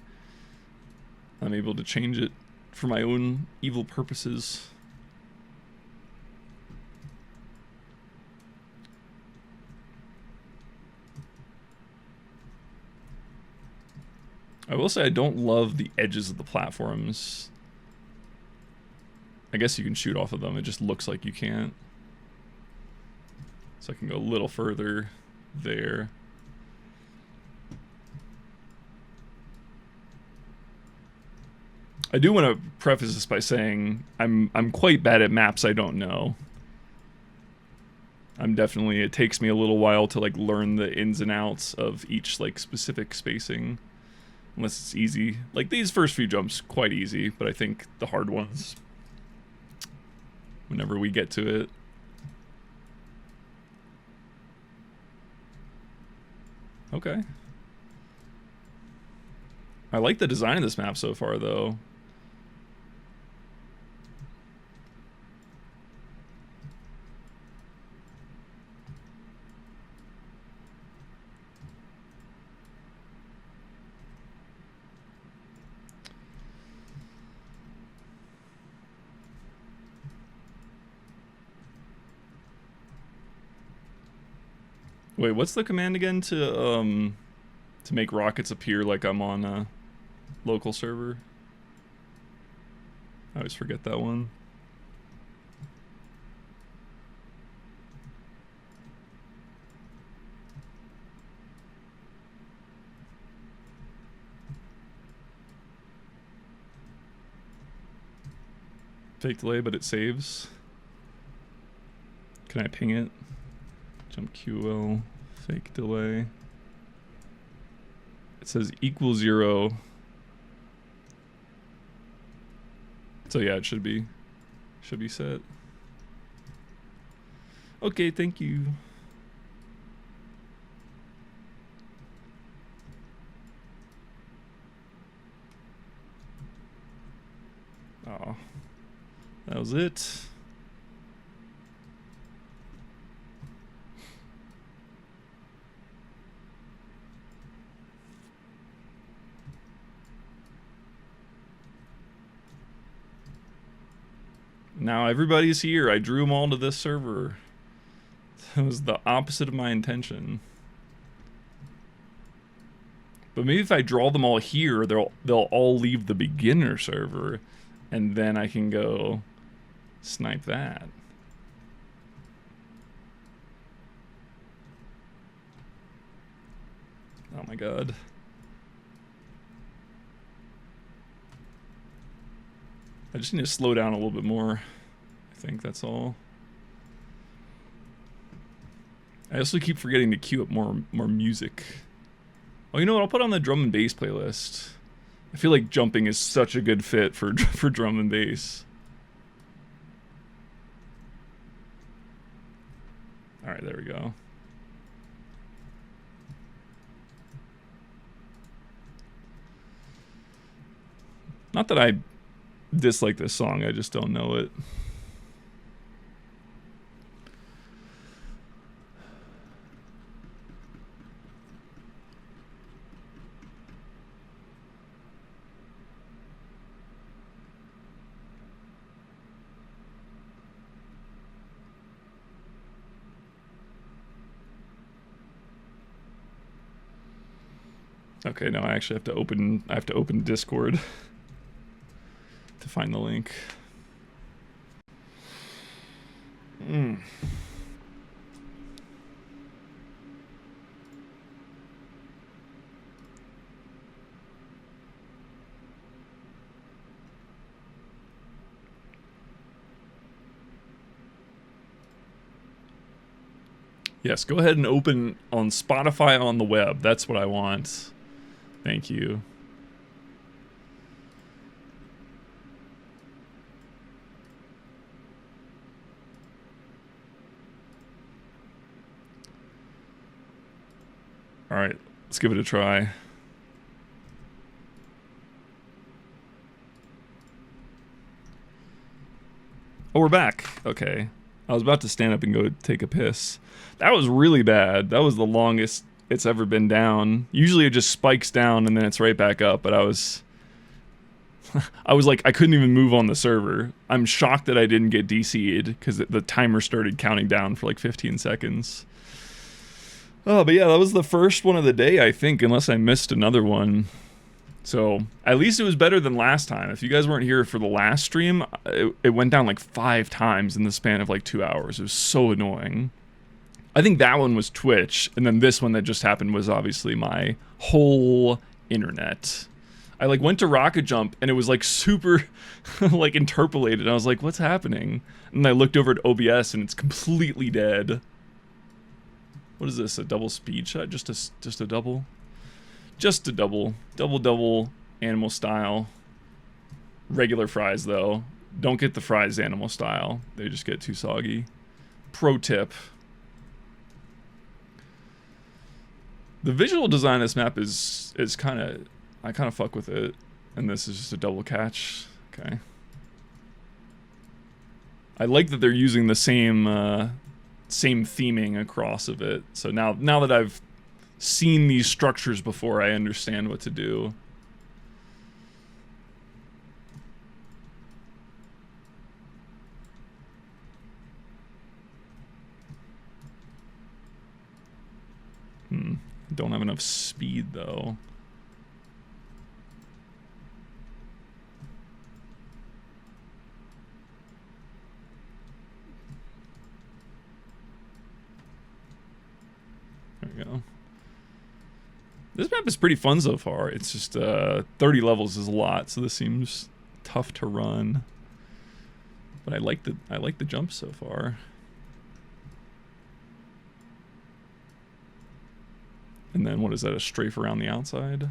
I'm able to change it for my own evil purposes. I will say I don't love the edges of the platforms. I guess you can shoot off of them, it just looks like you can't. So I can go a little further there. I do want to preface this by saying I'm quite bad at maps I don't know. It takes me a little while to like learn the ins and outs of each like specific spacing. Unless it's easy. Like these first few jumps, quite easy, but I think the hard ones, whenever we get to it. Okay. I like the design of this map so far, though. Wait, what's the command again to make rockets appear like I'm on a local server? I always forget that one. Fake delay, but it saves. Can I ping it? Jump QL, fake delay. It says =0. So yeah, it should be set. Okay, thank you. Oh, that was it. Now everybody's here. I drew them all to this server. That was the opposite of my intention. But maybe if I draw them all here, they'll all leave the beginner server, and then I can go snipe that. Oh my god. I just need to slow down a little bit more. I think that's all. I also keep forgetting to queue up more music. Oh, you know what? I'll put on the drum and bass playlist. I feel like jumping is such a good fit for drum and bass. All right, there we go. Not that I dislike this song, I just don't know it. Okay, no, I actually have to open Discord to find the link. Yes, go ahead and open on Spotify on the web. That's what I want. Thank you. All right, let's give it a try. Oh, we're back. Okay. I was about to stand up and go take a piss. That was really bad. That was the longest it's ever been down. Usually it just spikes down and then it's right back up, but I was like, I couldn't even move on the server. I'm shocked that I didn't get DC'd because the timer started counting down for like 15 seconds. Oh, but yeah, that was the first one of the day, I think, unless I missed another one. So at least it was better than last time. If you guys weren't here for the last stream, it went down like 5 times in the span of like 2 hours. It was so annoying. I think that one was Twitch, and then this one that just happened was obviously my whole internet. I like went to rocket jump and it was like super like interpolated. I was like, what's happening? And I looked over at OBS and it's completely dead. What is this? A double speed shot? Just a double? Just a double. Double animal style. Regular fries though. Don't get the fries animal style. They just get too soggy. Pro tip. The visual design of this map is kind of, I kind of fuck with it. And this is just a double catch. Okay. I like that they're using the same theming across of it. So now that I've seen these structures before, I understand what to do. Don't have enough speed though. There we go. This map is pretty fun so far. It's just 30 levels is a lot, so this seems tough to run. But I like the jump so far. And then what is that, a strafe around the outside?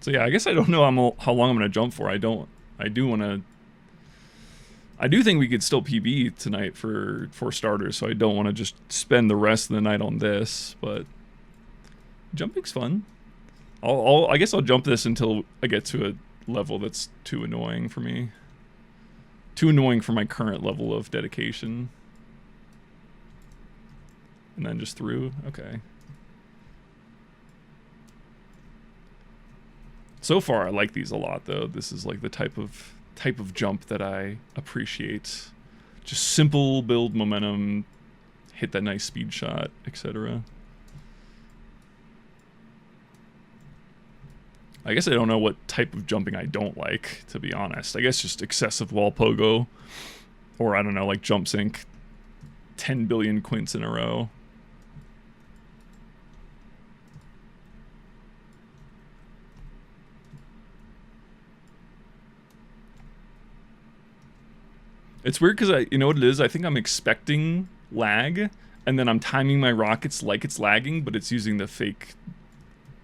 So yeah, I guess I don't know how long I'm gonna jump for. I do think we could still PB tonight for starters, so I don't want to just spend the rest of the night on this, but jumping's fun. I guess I'll jump this until I get to a level that's too annoying for me. Too annoying for my current level of dedication. And then just through. Okay. So far, I like these a lot, though. This is like the type of jump that I appreciate. Just simple build momentum, hit that nice speed shot, etc. I guess I don't know what type of jumping I don't like, to be honest. I guess just excessive wall pogo. Or I don't know, like jump sync 10 billion quints in a row. It's weird because you know what it is? I think I'm expecting lag, and then I'm timing my rockets like it's lagging, but it's using the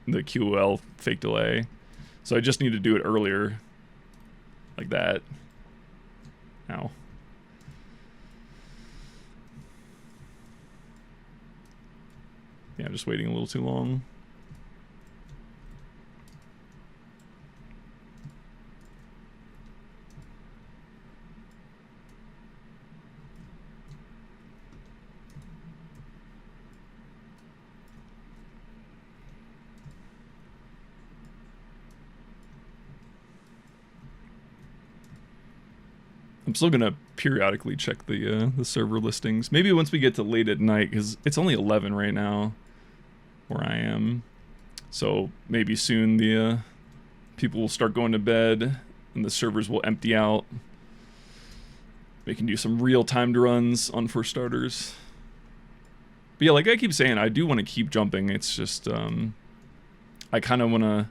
QOL fake delay. So I just need to do it earlier. Like that. Ow. Yeah, I'm just waiting a little too long. I'm still gonna periodically check the server listings. Maybe once we get to late at night, because it's only 11 right now where I am. So maybe soon the people will start going to bed and the servers will empty out. We can do some real timed runs on for starters. But yeah, like I keep saying, I do want to keep jumping. It's just I kind of want to.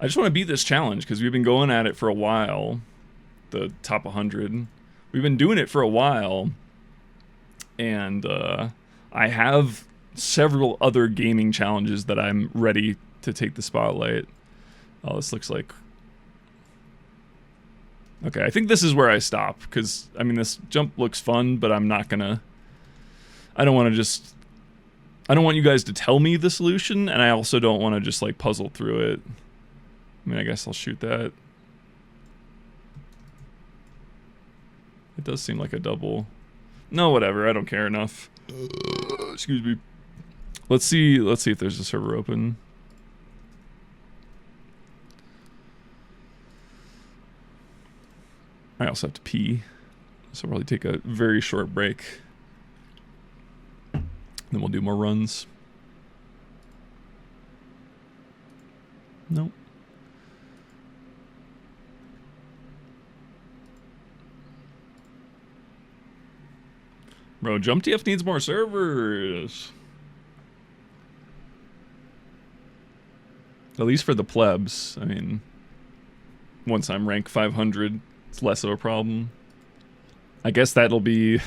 I just want to beat this challenge because we've been going at it for a while. The top 100. We've been doing it for a while, and I have several other gaming challenges that I'm ready to take the spotlight. Oh, this looks like... Okay, I think this is where I stop, because, I mean, this jump looks fun, but I'm not gonna... I don't want to just... I don't want you guys to tell me the solution, and I also don't want to just, like, puzzle through it. I mean, I guess I'll shoot that. It does seem like a double. No, whatever. I don't care enough. Excuse me. Let's see if there's a server open. I also have to pee, so I'll probably take a very short break. Then we'll do more runs. Nope. Bro, Jump TF needs more servers. At least for the plebs. I mean, once I'm rank 500, it's less of a problem. I guess that'll be...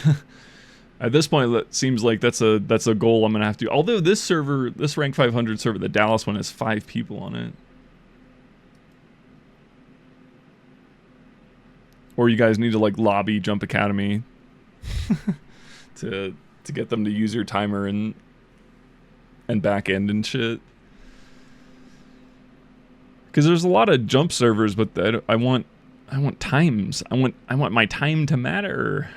At this point, it seems like that's a goal I'm going to have to... Although this server, this rank 500 server, the Dallas one, has 5 people on it. Or you guys need to, like, lobby Jump Academy to get them to use your timer and back end and shit. Because there's a lot of Jump servers, but I want times. I want my time to matter.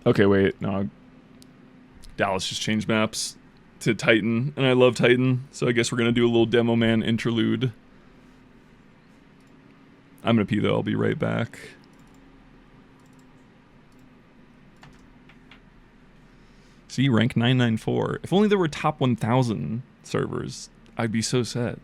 Okay, wait, no. Dallas just changed maps to Titan, and I love Titan, so I guess we're gonna do a little Demo Man interlude. I'm gonna pee though, I'll be right back. See, rank 994. If only there were top 1,000 servers, I'd be so set.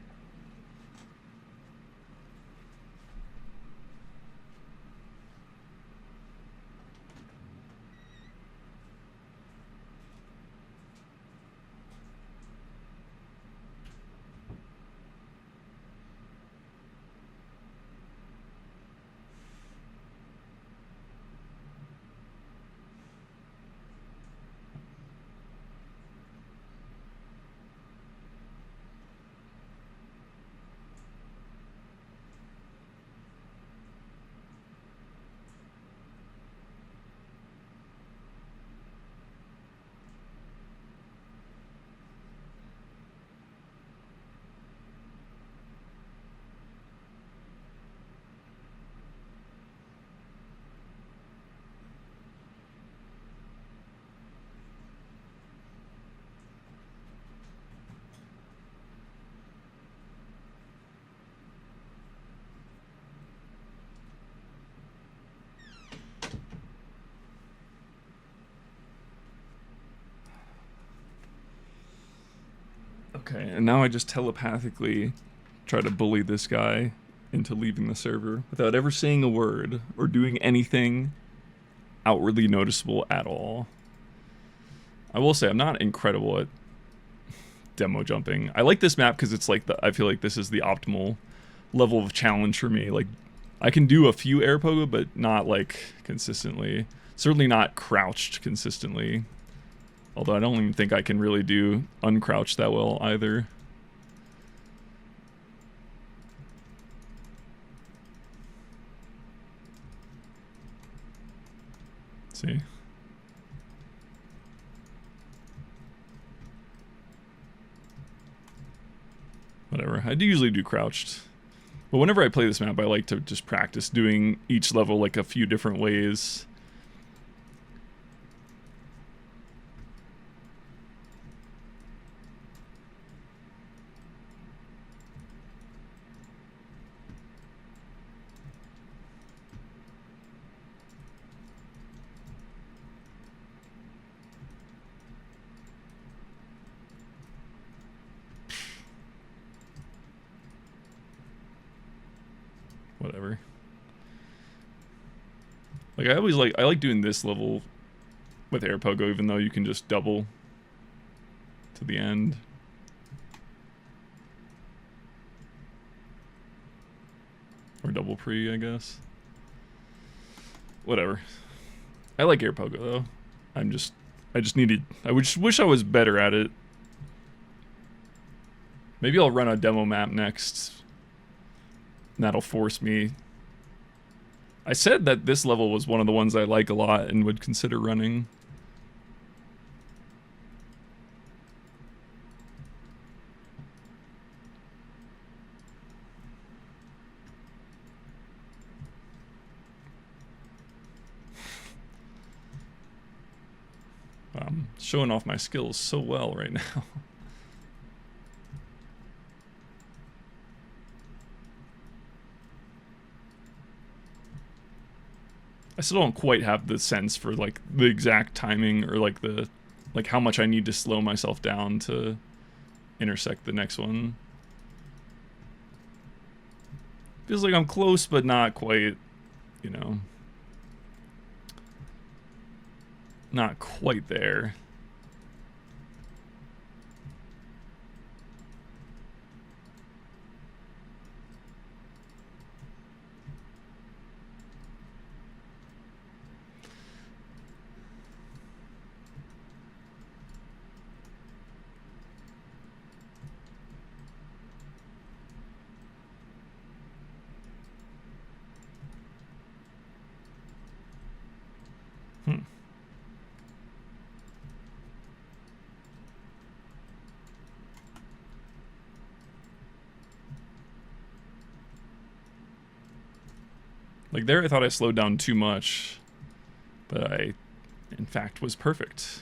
Okay, and now I just telepathically try to bully this guy into leaving the server without ever saying a word or doing anything outwardly noticeable at all. I will say I'm not incredible at demo jumping. I like this map because it's like I feel like this is the optimal level of challenge for me. Like, I can do a few air pogo, but not like consistently. Certainly not crouched consistently. Although I don't even think I can really do uncrouched that well either. Let's see. Whatever. I do usually do crouched. But whenever I play this map, I like to just practice doing each level like a few different ways. Whatever. Like, I like doing this level with air pogo, even though you can just double to the end. Or double pre, I guess. Whatever. I like air pogo though. I wish I was better at it. Maybe I'll run a demo map next. And that'll force me. I said that this level was one of the ones I like a lot and would consider running. I'm showing off my skills so well right now. I still don't quite have the sense for like the exact timing or like how much I need to slow myself down to intersect the next one. Feels like I'm close, but not quite, you know, not quite there. Like there, I thought I slowed down too much, but I, in fact, was perfect.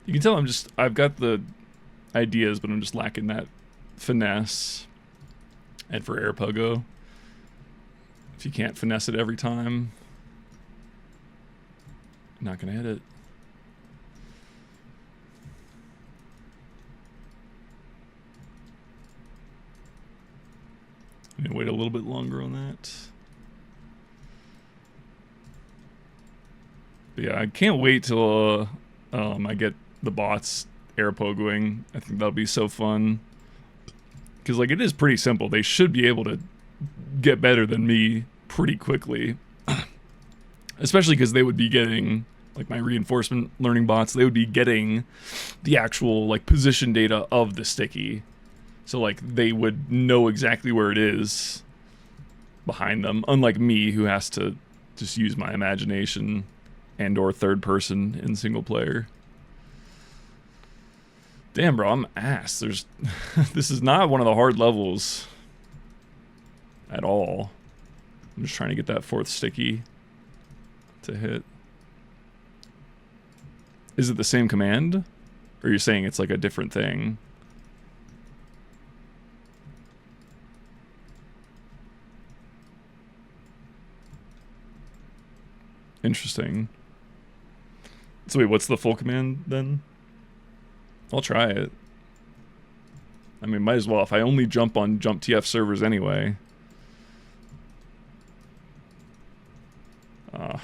You can tell I've got the ideas, but I'm just lacking that finesse. And for air pogo, if you can't finesse it every time, you're not gonna hit it. I'm gonna wait a little bit longer on that. But yeah, I can't wait till I get the bots air pogoing. I think that'll be so fun. Because, like, it is pretty simple. They should be able to get better than me pretty quickly. Especially because they would be getting, like, my reinforcement learning bots, they would be getting the actual, like, position data of the sticky. So, like, they would know exactly where it is behind them. Unlike me, who has to just use my imagination and or third person in single player. Damn, bro, I'm ass. There's this is not one of the hard levels at all. I'm just trying to get that fourth sticky to hit. Is it the same command? Or you're saying it's like a different thing? Interesting. So wait, what's the full command then? I'll try it. I mean, might as well. If I only jump on Jump TF servers anyway. I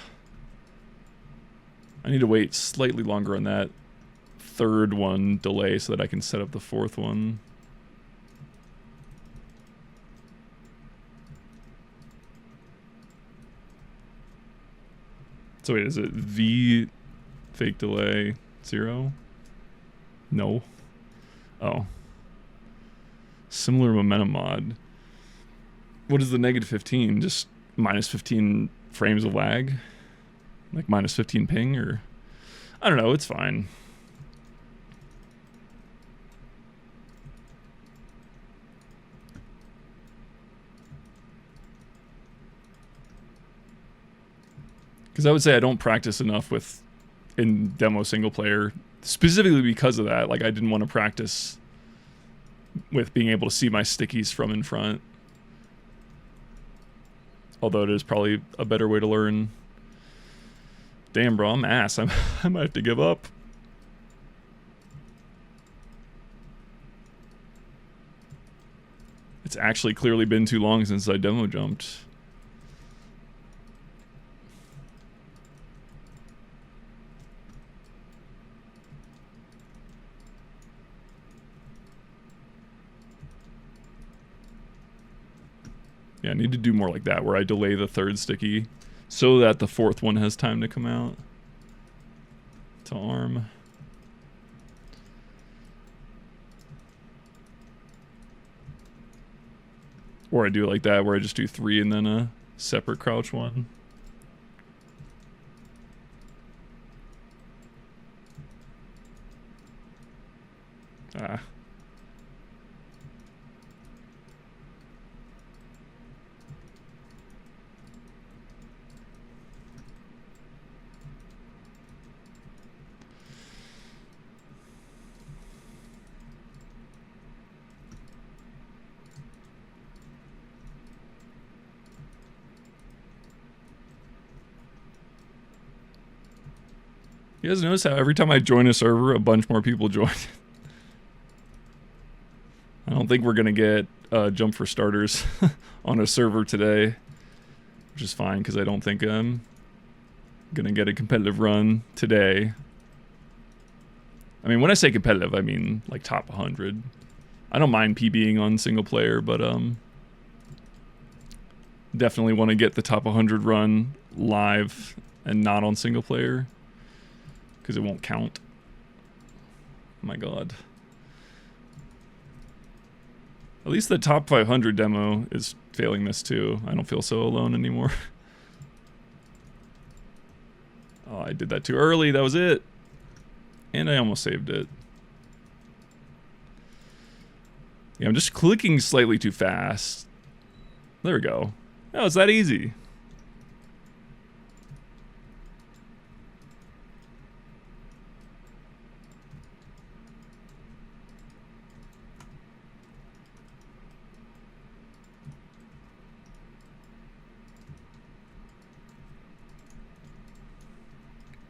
need to wait slightly longer on that third one delay so that I can set up the fourth one. So wait, is it V fake delay 0? No. Oh. Similar momentum mod. What is the negative 15? Just minus 15 frames of lag? Like minus 15 ping, or... I don't know, it's fine. Because I would say I don't practice enough with in demo single player, specifically because of that. Like, I didn't want to practice with being able to see my stickies from in front. Although it is probably a better way to learn. Damn, bro, I'm ass. I might have to give up. It's actually clearly been too long since I demo jumped. Yeah, I need to do more like that, where I delay the third sticky so that the fourth one has time to come out to arm. Or I do it like that, where I just do 3 and then a separate crouch one. Ah. You guys notice how every time I join a server, a bunch more people join? I don't think we're going to get jump for starters on a server today, which is fine because I don't think I'm going to get a competitive run today. I mean, when I say competitive, I mean like top 100. I don't mind PBing on single player, but definitely want to get the top 100 run live and not on single player because it won't count. Oh my god. At least the top 500 demo is failing this too. I don't feel so alone anymore. Oh, I did that too early. That was it. And I almost saved it. Yeah, I'm just clicking slightly too fast. There we go. Oh, it's that easy.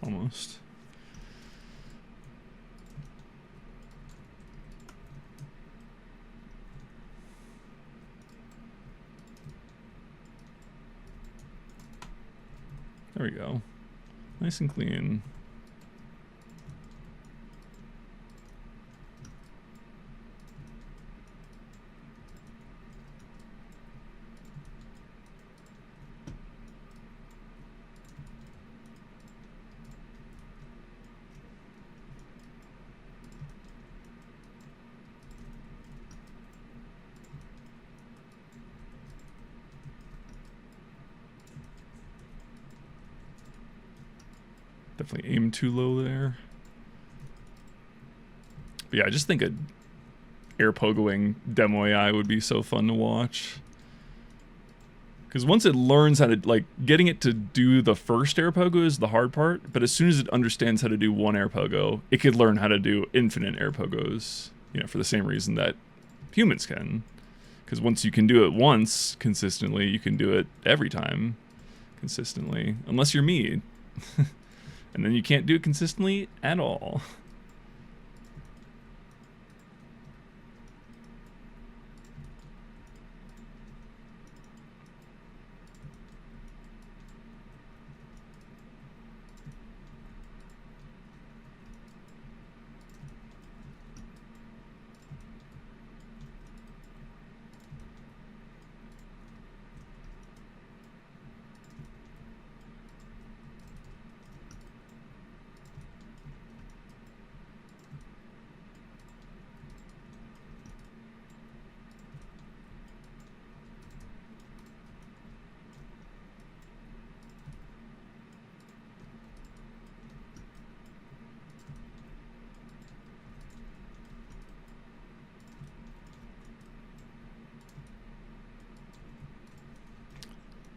Almost. There we go. Nice and clean. Definitely aim too low there. But yeah, I just think a air pogoing demo AI would be so fun to watch. Because once it learns how to, like, getting it to do the first air pogo is the hard part, but as soon as it understands how to do one air pogo, it could learn how to do infinite air pogos, you know, for the same reason that humans can. Because once you can do it once consistently, you can do it every time consistently, unless you're me. And then you can't do it consistently at all.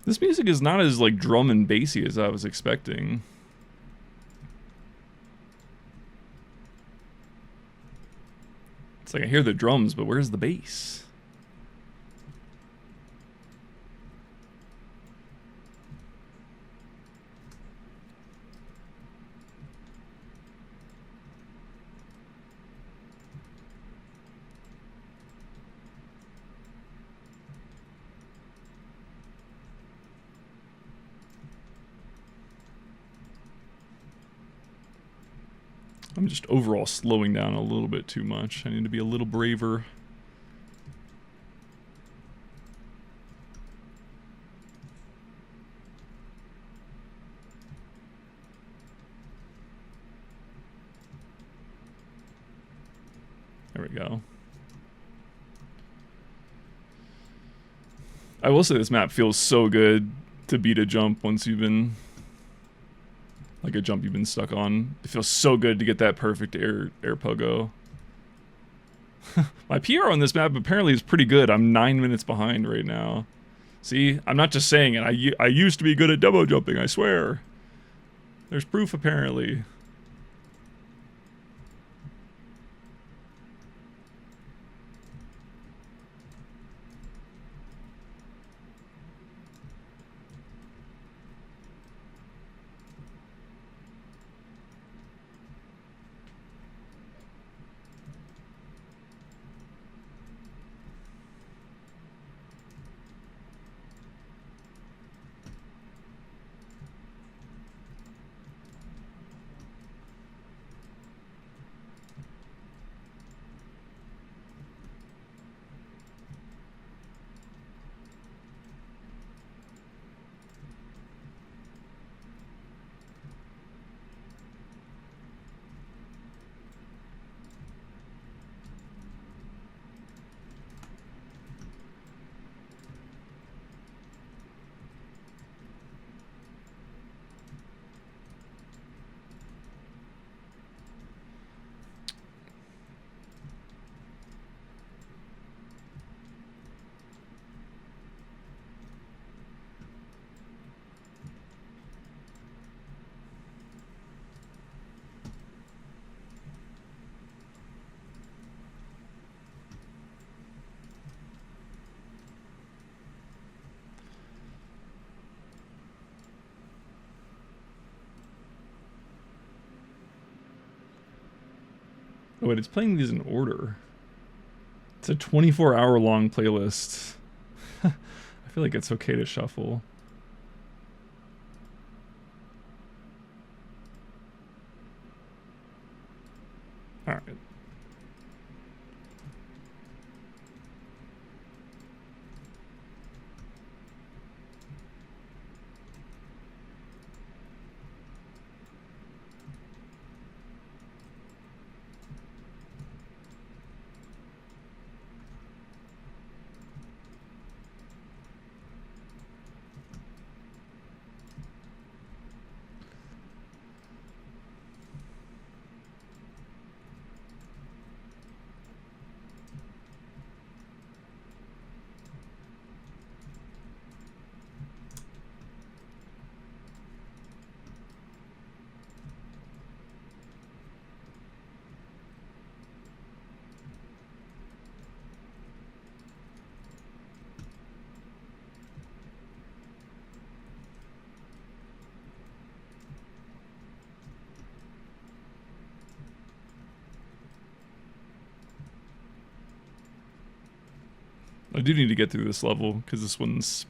This music is not as, like, drum and bassy as I was expecting. It's like I hear the drums, but where's the bass? I'm just overall slowing down a little bit too much. I need to be a little braver. There we go. I will say this map feels so good to beat a jump once you've been... like a jump you've been stuck on. It feels so good to get that perfect air pogo. My PR on this map apparently is pretty good. I'm 9 minutes behind right now. See, I'm not just saying it. I used to be good at demo jumping, I swear. There's proof apparently. Oh wait, it's playing these in order. It's a 24-hour long playlist. I feel like it's okay to shuffle. Alright. I do need to get through this level, because this one's...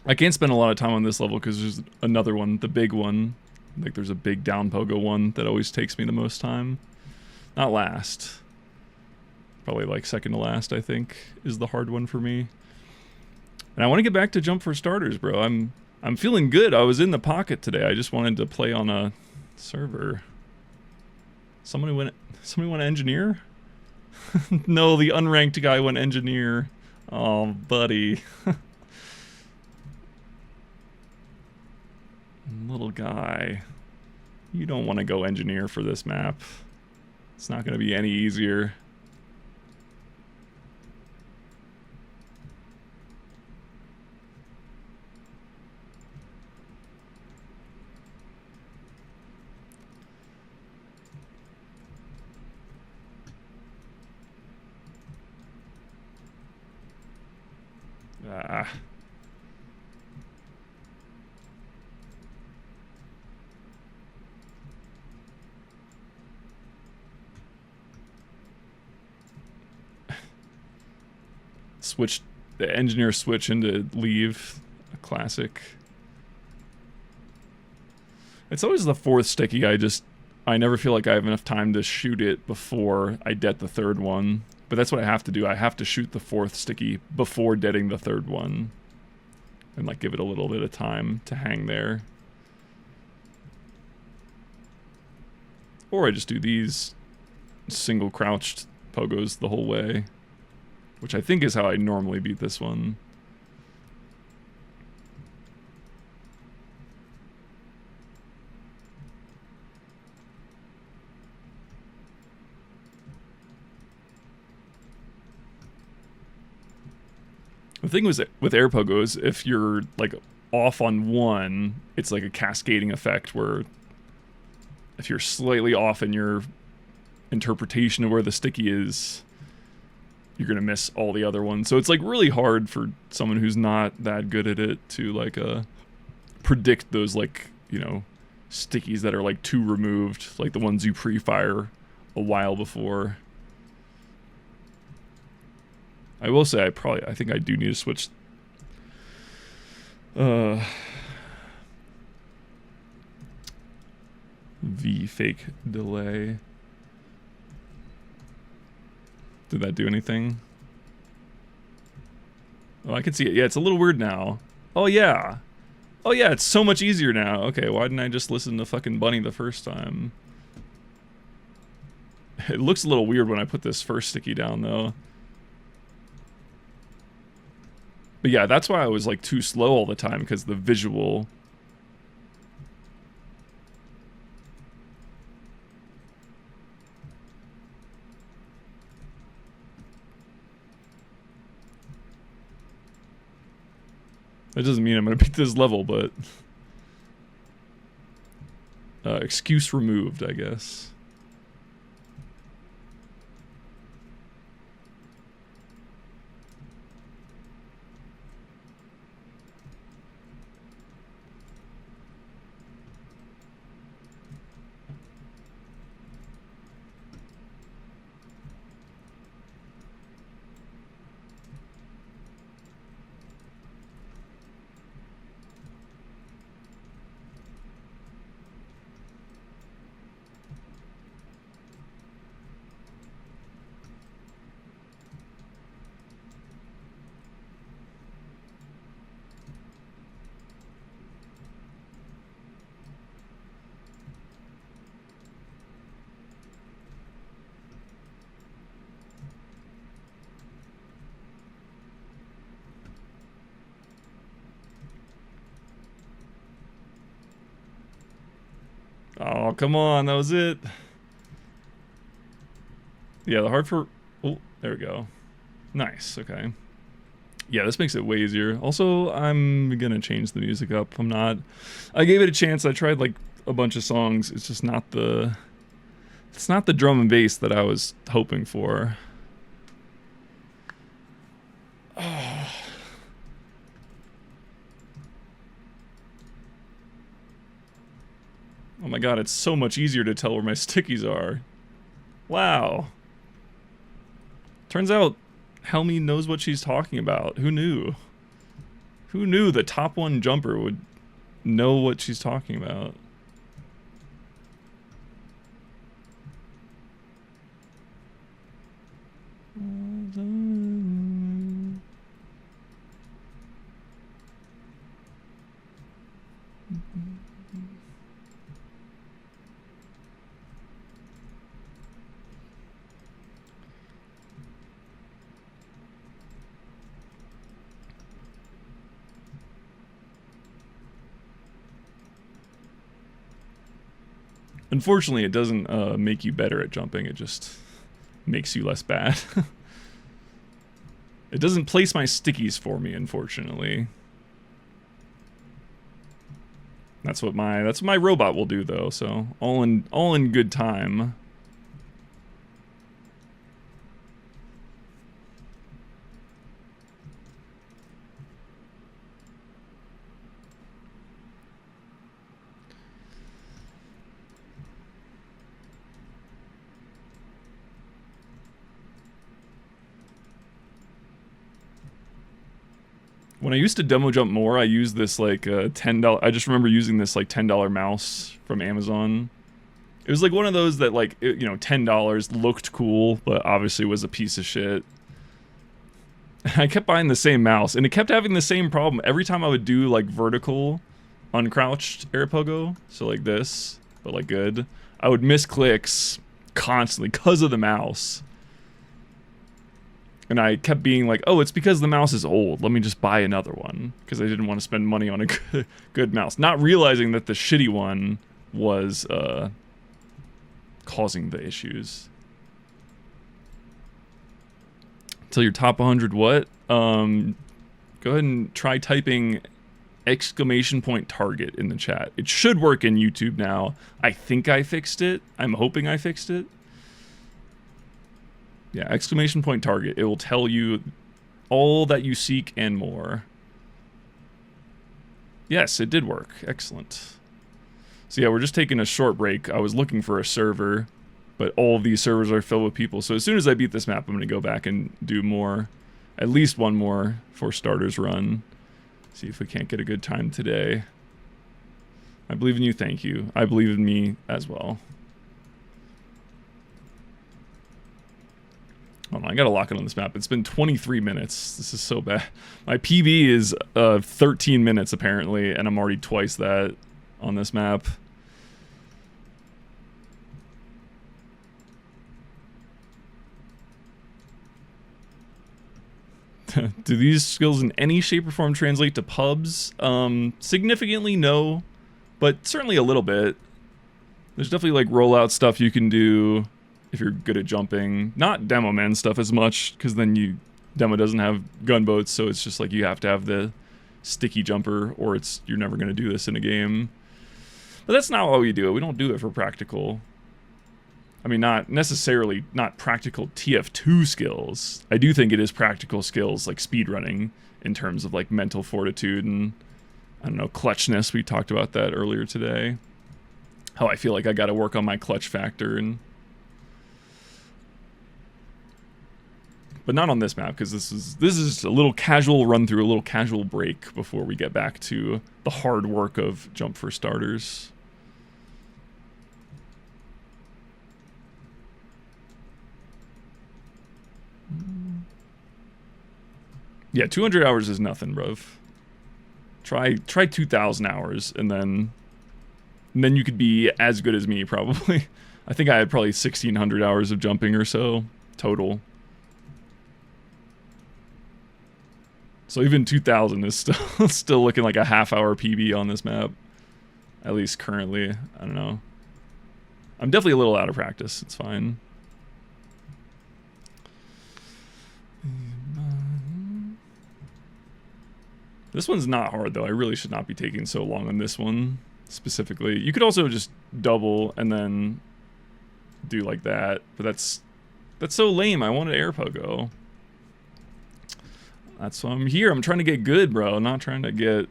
I can't spend a lot of time on this level, because there's another one, the big one. Like, there's a big down pogo one that always takes me the most time. Not last. Probably, like, second to last, I think, is the hard one for me. And I want to get back to jump for starters, bro. I'm feeling good. I was in the pocket today. I just wanted to play on a server. Somebody went engineer? No, the unranked guy went engineer. Oh, buddy. Little guy. You don't want to go engineer for this map. It's not going to be any easier. Ah. Switch the engineer switch into leave. A classic. It's always the fourth sticky. I never feel like I have enough time to shoot it before I det the third one. But that's what I have to do. I have to shoot the fourth sticky before detting the third one. And like give it a little bit of time to hang there. Or I just do these single crouched pogos the whole way, which I think is how I normally beat this one. The thing was with air pogos, if you're like off on one, it's like a cascading effect where if you're slightly off in your interpretation of where the sticky is, you're gonna miss all the other ones. So it's like really hard for someone who's not that good at it to like predict those, like, you know, stickies that are like too removed, like the ones you pre-fire a while before. I will say I think I do need to switch V fake delay. Did that do anything? Oh, I can see it. Yeah, it's a little weird now. Oh yeah. Oh yeah, it's so much easier now. Okay, why didn't I just listen to fucking Bunny the first time? It looks a little weird when I put this first sticky down though. But yeah, that's why I was like too slow all the time, because the visual. That doesn't mean I'm gonna beat this level, but excuse removed, I guess. Oh, come on, that was it. Yeah, the hard for... Oh, there we go. Nice, okay. Yeah, this makes it way easier. Also, I'm gonna change the music up. I gave it a chance. I tried like a bunch of songs. It's just not the... It's not the drum and bass that I was hoping for. Oh. Oh my god, it's so much easier to tell where my stickies are. Wow. Turns out Helmy knows what she's talking about. Who knew? Who knew the top one jumper would know what she's talking about? Unfortunately, it doesn't make you better at jumping, it just makes you less bad. It doesn't place my stickies for me, unfortunately. That's what my robot will do though, so all in good time. When I used to demo jump more, I used this like $10. I just remember using this like $10 mouse from Amazon. It was like one of those that like you know, $10 looked cool, but obviously was a piece of shit. I kept buying the same mouse, and it kept having the same problem every time I would do like vertical, uncrouched air pogo. So like this, but like good. I would miss clicks constantly because of the mouse. And I kept being like, oh, it's because the mouse is old. Let me just buy another one. Because I didn't want to spend money on a good mouse. Not realizing that the shitty one was causing the issues. Till your top 100 what? Go ahead and try typing !target in the chat. It should work in YouTube now. I think I fixed it. I'm hoping I fixed it. Yeah, !target. It will tell you all that you seek and more. Yes, it did work. Excellent. So yeah, we're just taking a short break. I was looking for a server, but all of these servers are filled with people. So as soon as I beat this map, I'm going to go back and do more. At least one more for starters run. See if we can't get a good time today. I believe in you, thank you. I believe in me as well. Hold on, I gotta lock it on this map. It's been 23 minutes. This is so bad. My PB is 13 minutes apparently, and I'm already twice that on this map. Do these skills in any shape or form translate to pubs? Significantly no, but certainly a little bit. There's definitely like rollout stuff you can do if you're good at jumping. Not demo man stuff as much, because then demo doesn't have gunboats, so it's just like you have to have the sticky jumper, or you're never gonna do this in a game. But that's not why we do it. We don't do it for practical. I mean, not necessarily not practical TF2 skills. I do think it is practical skills like speedrunning in terms of like mental fortitude and, I don't know, clutchness. We talked about that earlier today. How I feel like I got to work on my clutch factor, but not on this map, because this is a little casual run through, a little casual break before we get back to the hard work of jump for starters. Yeah, 200 hours is nothing, bruv. Try 2,000 hours, and then you could be as good as me, probably. I think I had probably 1,600 hours of jumping or so, total. So even 2,000 is still looking like a half-hour PB on this map. At least currently. I don't know. I'm definitely a little out of practice. It's fine. This one's not hard, though. I really should not be taking so long on this one, specifically. You could also just double and then do like that, but that's so lame. I wanted air pogo. That's why I'm here. I'm trying to get good, bro. I'm not trying to get...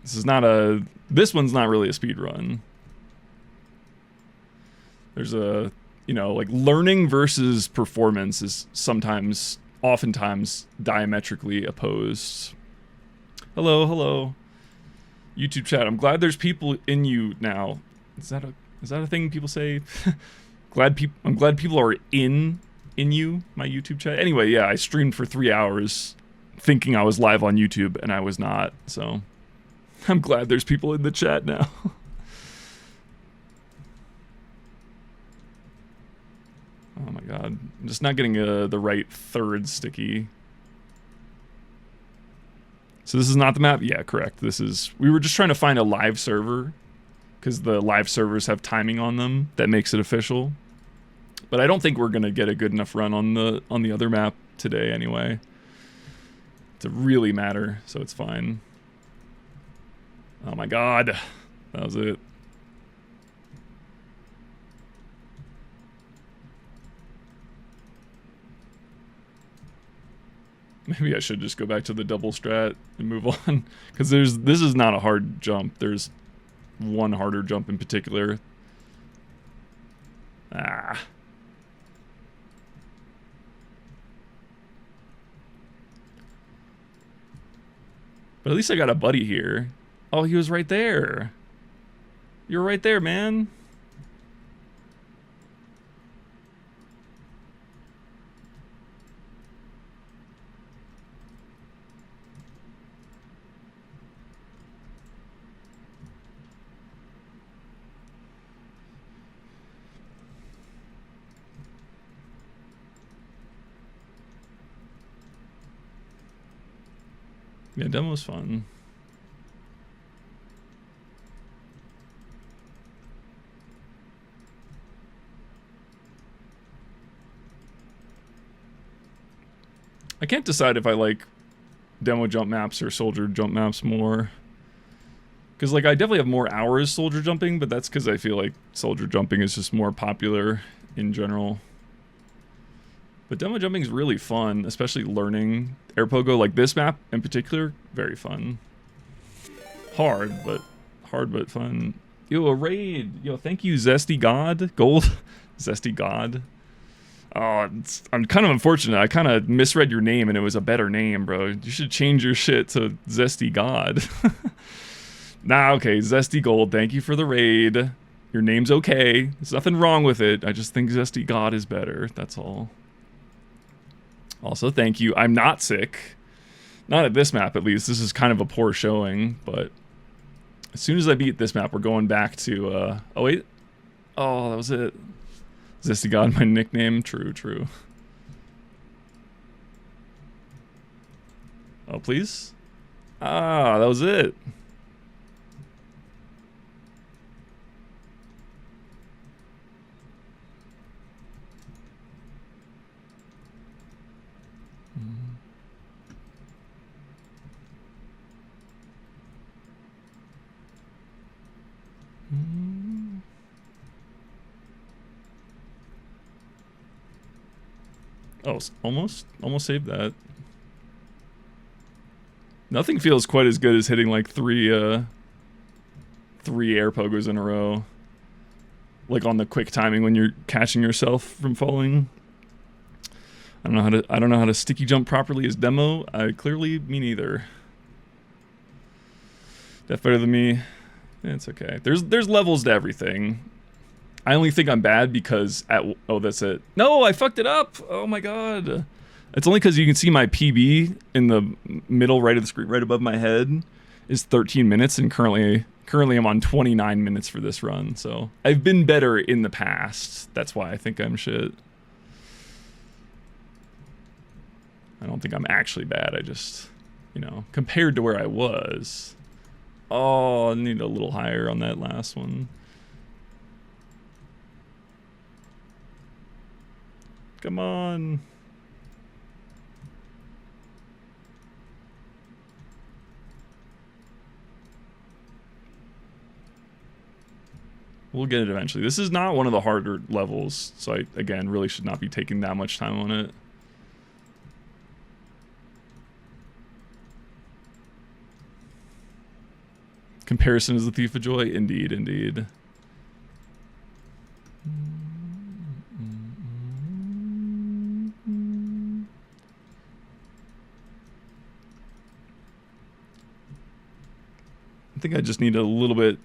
This one's not really a speed run. There's a, like learning versus performance is oftentimes diametrically opposed. Hello. YouTube chat. I'm glad there's people in you now. Is that a thing people say? I'm glad people are in you, my YouTube chat. Anyway, yeah, I streamed for 3 hours thinking I was live on YouTube, and I was not, so I'm glad there's people in the chat now. Oh my god. I'm just not getting the right third sticky. So this is not the map? Yeah, correct. We were just trying to find a live server, because the live servers have timing on them that makes it official. But I don't think we're going to get a good enough run on the other map today anyway to really matter, so it's fine. Oh my god. That was it. Maybe I should just go back to the double strat and move on, because this is not a hard jump. There's one harder jump in particular. Ah. But at least I got a buddy here. Oh, he was right there. You were right there, man. Yeah, demo's fun. I can't decide if I like demo jump maps or soldier jump maps more. Because, like, I definitely have more hours soldier jumping, but that's because I feel like soldier jumping is just more popular in general. But demo jumping is really fun, especially learning air pogo. Like this map in particular, very fun. Hard, but fun. Yo, a raid. Yo, thank you, Zesty God. Gold. Zesty God. Oh, I'm kind of unfortunate. I kind of misread your name and it was a better name, bro. You should change your shit to Zesty God. Nah, okay, Zesty Gold, thank you for the raid. Your name's okay. There's nothing wrong with it. I just think Zesty God is better. That's all. Also, thank you. I'm not sick. Not at this map, at least. This is kind of a poor showing, but as soon as I beat this map, we're going back to, oh, wait. Oh, that was it. Zesty God, my nickname. True, true. Oh, please? Ah, that was it. Oh, almost saved that. Nothing feels quite as good as hitting like three air pogos in a row. Like on the quick timing when you're catching yourself from falling. I don't know how to sticky jump properly as demo. Clearly me neither. That better than me. It's okay. There's levels to everything. I only think I'm bad because oh, that's it. No, I fucked it up. Oh my god. It's only because you can see my PB in the middle right of the screen, right above my head, is 13 minutes, and currently I'm on 29 minutes for this run. So I've been better in the past. That's why I think I'm shit. I don't think I'm actually bad. I just, you know, compared to where I was. Oh, I need a little higher on that last one. Come on. We'll get it eventually. This is not one of the harder levels, so I, again, really should not be taking that much time on it. Comparison is the thief of joy? Indeed, indeed. I think I just need a little bit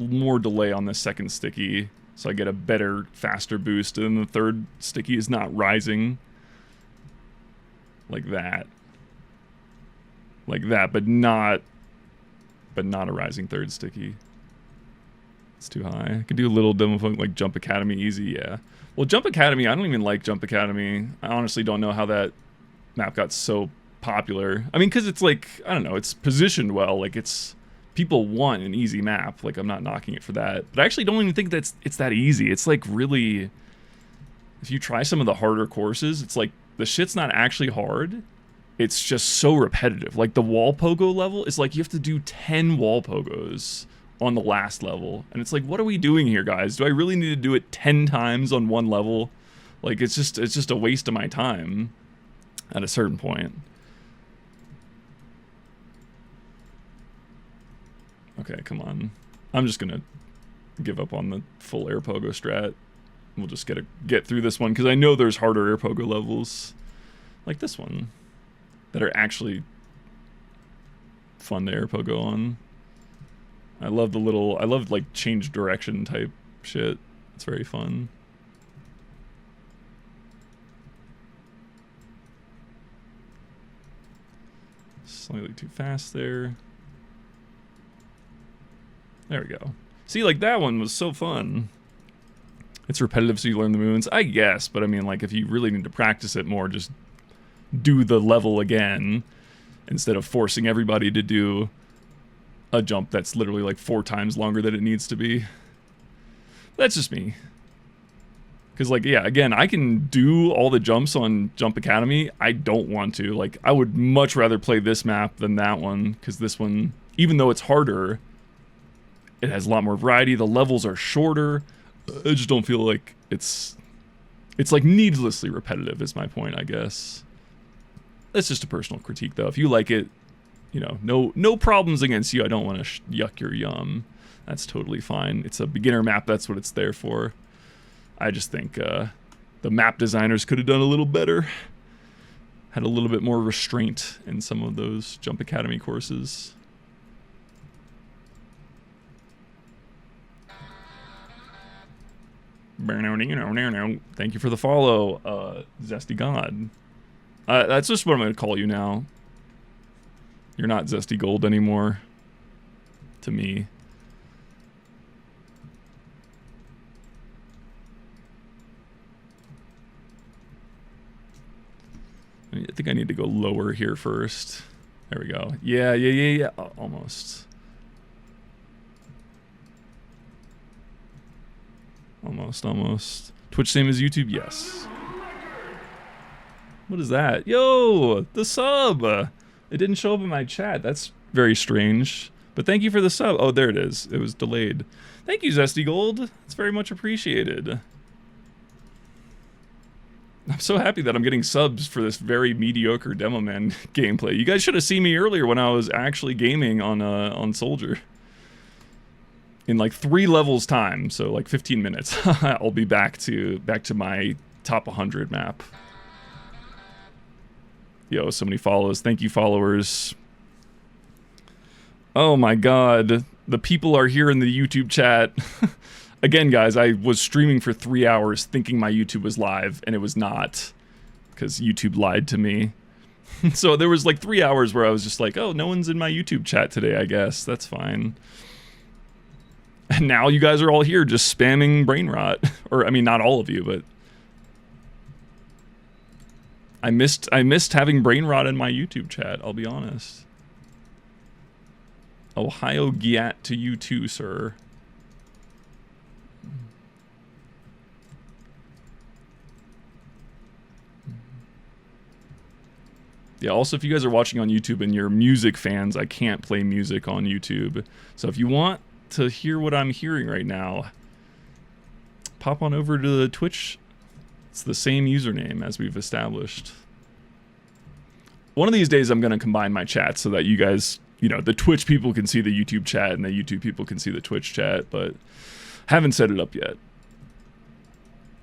more delay on the second sticky so I get a better, faster boost, and the third sticky is not rising like that. Like that, but not a rising third sticky. It's too high. I could do a little demo funk like Jump Academy easy, yeah. Well, Jump Academy, I don't even like Jump Academy. I honestly don't know how that map got so popular. I mean, because it's like, I don't know, it's positioned well. Like, it's, people want an easy map. Like, I'm not knocking it for that. But I actually don't even think it's that easy. It's like really, if you try some of the harder courses, it's like, the shit's not actually hard. It's just so repetitive. Like the wall pogo level is like you have to do 10 wall pogos on the last level. And it's like, what are we doing here, guys? Do I really need to do it 10 times on one level? Like it's just a waste of my time at a certain point. Okay, come on. I'm just gonna give up on the full air pogo strat. We'll just get through this one because I know there's harder air pogo levels like this one that are actually fun to air pogo on. I love like change direction type shit. It's very fun. Slightly too fast there. There we go. See, like that one was so fun. It's repetitive so you learn the moves, I guess, but I mean, like if you really need to practice it more, just do the level again instead of forcing everybody to do a jump that's literally like 4 times longer than it needs to be. That's just me. Because, like, yeah, again, I can do all the jumps on Jump Academy. I don't want to. Like, I would much rather play this map than that one, because this one, even though it's harder, it has a lot more variety. The levels are shorter. I just don't feel like it's like needlessly repetitive is my point, I guess. That's just a personal critique, though. If you like it, you know, no problems against you. I don't want to yuck your yum. That's totally fine. It's a beginner map. That's what it's there for. I just think the map designers could have done a little better. Had a little bit more restraint in some of those Jump Academy courses. Thank you for the follow, Zesty God. That's just what I'm going to call you now. You're not Zesty Gold anymore. To me. I think I need to go lower here first. There we go. Yeah. Almost. Almost. Twitch same as YouTube? Yes. What is that? Yo, the sub. It didn't show up in my chat. That's very strange. But thank you for the sub. Oh, there it is. It was delayed. Thank you, Zesty Gold. It's very much appreciated. I'm so happy that I'm getting subs for this very mediocre Demo Man gameplay. You guys should have seen me earlier when I was actually gaming on Soldier. In like 3 levels time, so like 15 minutes. I'll be back to my top 100 map. Yo, so many follows. Thank you, followers. Oh my god. The people are here in the YouTube chat. Again, guys, I was streaming for 3 hours thinking my YouTube was live, and it was not. Because YouTube lied to me. So there was like 3 hours where I was just like, oh, no one's in my YouTube chat today, I guess. That's fine. And now you guys are all here just spamming brain rot. Or, I mean, not all of you, but... I missed having brain rot in my YouTube chat, I'll be honest. Ohio Giat to you too, sir. Yeah, also if you guys are watching on YouTube and you're music fans, I can't play music on YouTube. So if you want to hear what I'm hearing right now, pop on over to the Twitch. It's the same username as we've established. One of these days I'm going to combine my chats so that you guys, you know, the Twitch people can see the YouTube chat and the YouTube people can see the Twitch chat, but haven't set it up yet.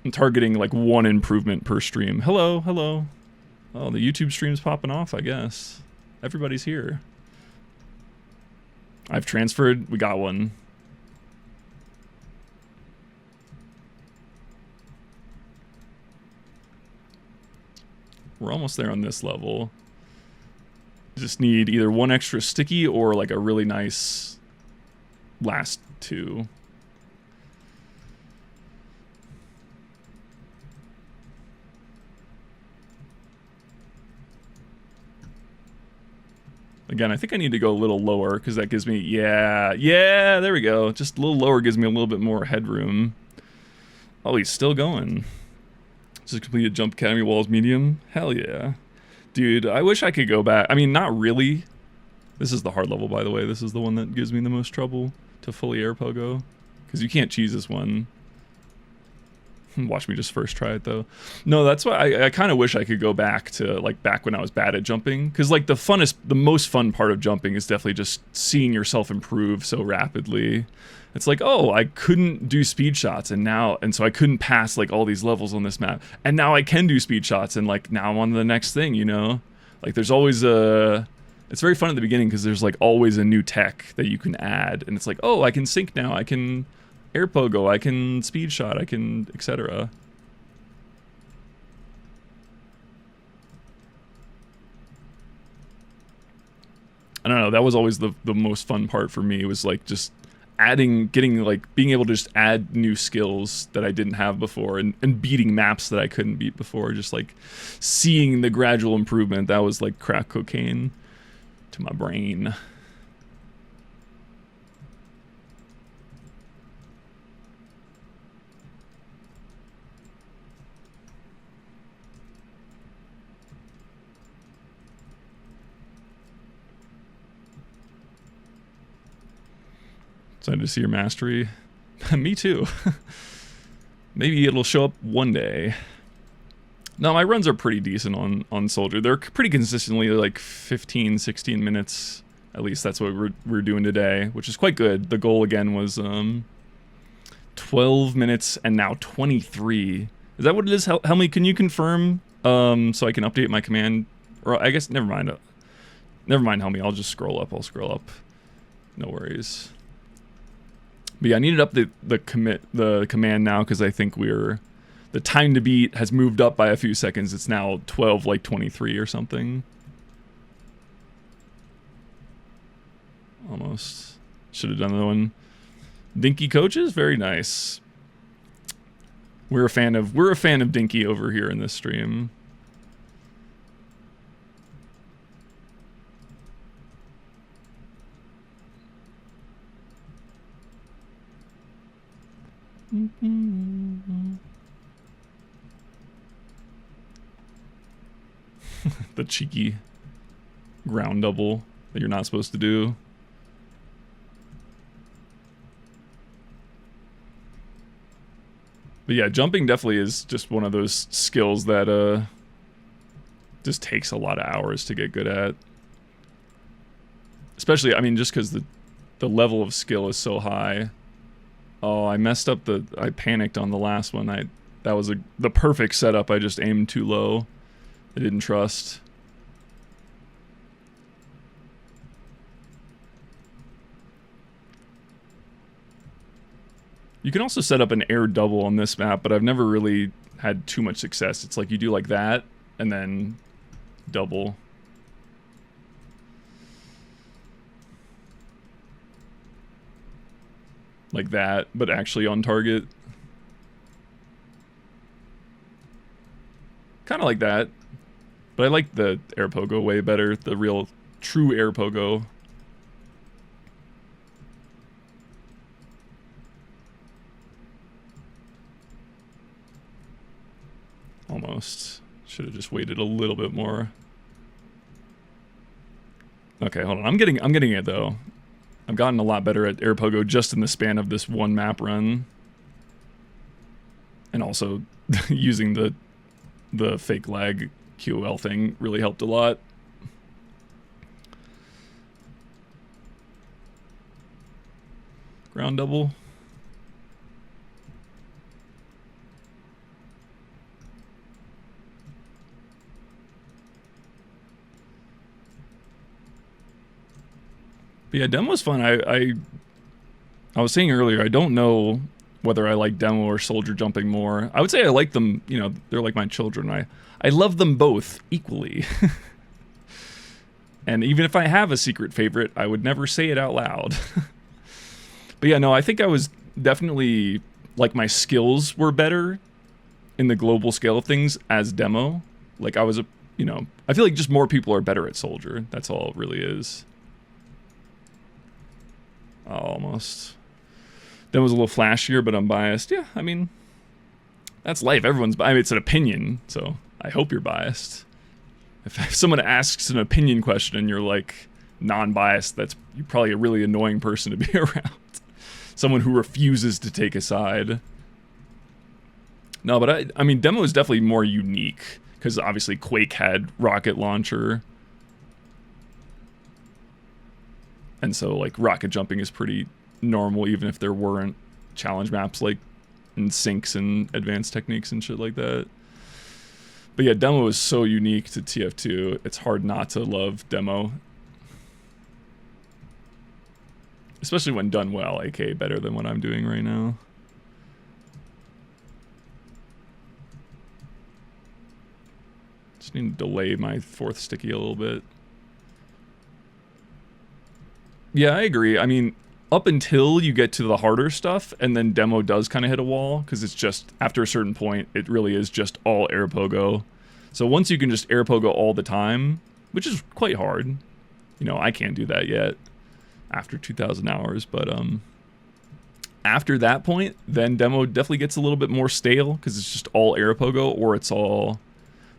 I'm targeting like 1 improvement per stream. Hello. Oh, the YouTube stream's popping off, I guess. Everybody's here. I've transferred. We got one. We're almost there on this level. Just need either 1 extra sticky or like a really nice last 2. Again, I think I need to go a little lower because that gives me, yeah, there we go. Just a little lower gives me a little bit more headroom. Oh, he's still going. Just completed Jump Academy Walls Medium. Hell yeah. Dude, I wish I could go back. I mean, not really. This is the hard level, by the way. This is the one that gives me the most trouble to fully air pogo. Because you can't cheese this one. Watch me just first try it, though. No, that's why I kind of wish I could go back to, like, back when I was bad at jumping. Because, like, the most fun part of jumping is definitely just seeing yourself improve so rapidly. It's like, oh, I couldn't do speed shots, and so I couldn't pass, like, all these levels on this map. And now I can do speed shots, and, like, now I'm on to the next thing, you know? Like, there's always a... It's very fun at the beginning, because there's, like, always a new tech that you can add. And it's like, oh, I can sync now, I can... air pogo, I can speed shot, I can etc. I don't know, that was always the most fun part for me, was like just being able to just add new skills that I didn't have before and beating maps that I couldn't beat before, just like seeing the gradual improvement. That was like crack cocaine to my brain. Excited to see your mastery. Me too. Maybe it'll show up one day. No, my runs are pretty decent on Soldier. They're pretty consistently like 15, 16 minutes. At least that's what we're doing today, which is quite good. The goal again was 12 minutes and now 23. Is that what it is? Helmy, can you confirm so I can update my command? Or I guess, never mind. Never mind, Helmy. I'll just scroll up. I'll scroll up. No worries. But yeah, I needed up the command now because I think the time to beat has moved up by a few seconds. It's now 12, like 23 or something. Almost. Should have done another one. Dinky coaches, very nice. We're a fan of Dinky over here in this stream. The cheeky ground double that you're not supposed to do. But yeah, jumping definitely is just one of those skills that just takes a lot of hours to get good at. Especially, I mean, just because the level of skill is so high. Oh, I messed up I panicked on the last one. That was the perfect setup. I just aimed too low. I didn't trust. You can also set up an air double on this map, but I've never really had too much success. It's like you do like that, and then double. Like that, but actually on target. Kind of like that. But I like the air pogo way better. The real, true air pogo. Almost. Should have just waited a little bit more. Okay, hold on. I'm getting it though. I've gotten a lot better at air pogo just in the span of this one map run. And also using the fake lag QOL thing really helped a lot. Ground double. But yeah, demo's fun. I was saying earlier, I don't know whether I like demo or soldier jumping more. I would say I like them, you know, they're like my children. I love them both equally. And even if I have a secret favorite, I would never say it out loud. But yeah, no, I think I was definitely, like, my skills were better in the global scale of things as demo. Like, I was you know, I feel like just more people are better at soldier. That's all it really is. Almost. That was a little flashier, but I'm biased. Yeah, I mean, that's life. I mean, it's an opinion, so I hope you're biased. If someone asks an opinion question and you're like non-biased, you're probably a really annoying person to be around. Someone who refuses to take a side. No, but I mean, demo is definitely more unique because obviously Quake had rocket launcher. And so, like, rocket jumping is pretty normal, even if there weren't challenge maps like in sinks and advanced techniques and shit like that. But yeah, demo is so unique to TF2. It's hard not to love demo. Especially when done well, aka better than what I'm doing right now. Just need to delay my fourth sticky a little bit. Yeah, I agree. I mean, up until you get to the harder stuff, and then demo does kind of hit a wall, because it's just, after a certain point, it really is just all air pogo. So once you can just air pogo all the time, which is quite hard, You know, I can't do that yet after 2,000 hours, but after that point, then demo definitely gets a little bit more stale because it's just all air pogo, or it's all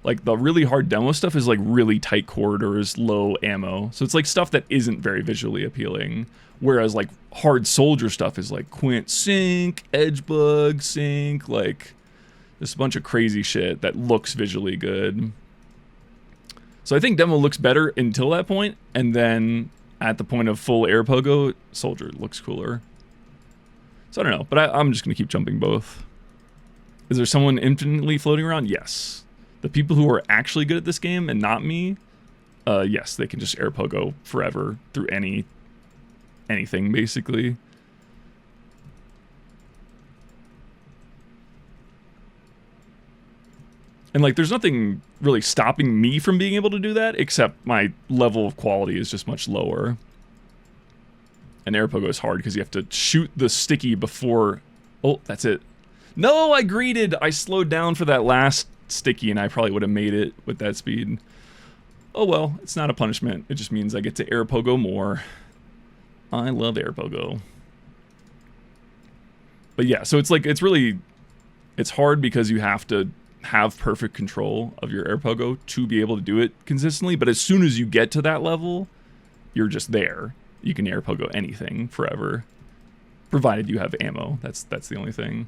like the really hard demo stuff is like really tight corridors, low ammo. So it's like stuff that isn't very visually appealing. Whereas like hard soldier stuff is like Quint sync, edge bug sync, like just a bunch of crazy shit that looks visually good. So I think demo looks better until that point, and then at the point of full air pogo, soldier looks cooler. So I don't know, but I'm just gonna keep jumping both. Is there someone infinitely floating around? Yes. The people who are actually good at this game and not me, yes, they can just air pogo forever through anything basically. And like there's nothing really stopping me from being able to do that, except my level of quality is just much lower. And air pogo is hard because you have to shoot the sticky before... Oh, that's it. No, I greeted! I slowed down for that last sticky and I probably would have made it with that speed. Oh well, it's not a punishment. It just means I get to air pogo more. I love air pogo. But yeah, so it's like, it's hard because you have to have perfect control of your air pogo to be able to do it consistently. But as soon as you get to that level, you're just there. You can air pogo anything forever, provided you have ammo. That's the only thing.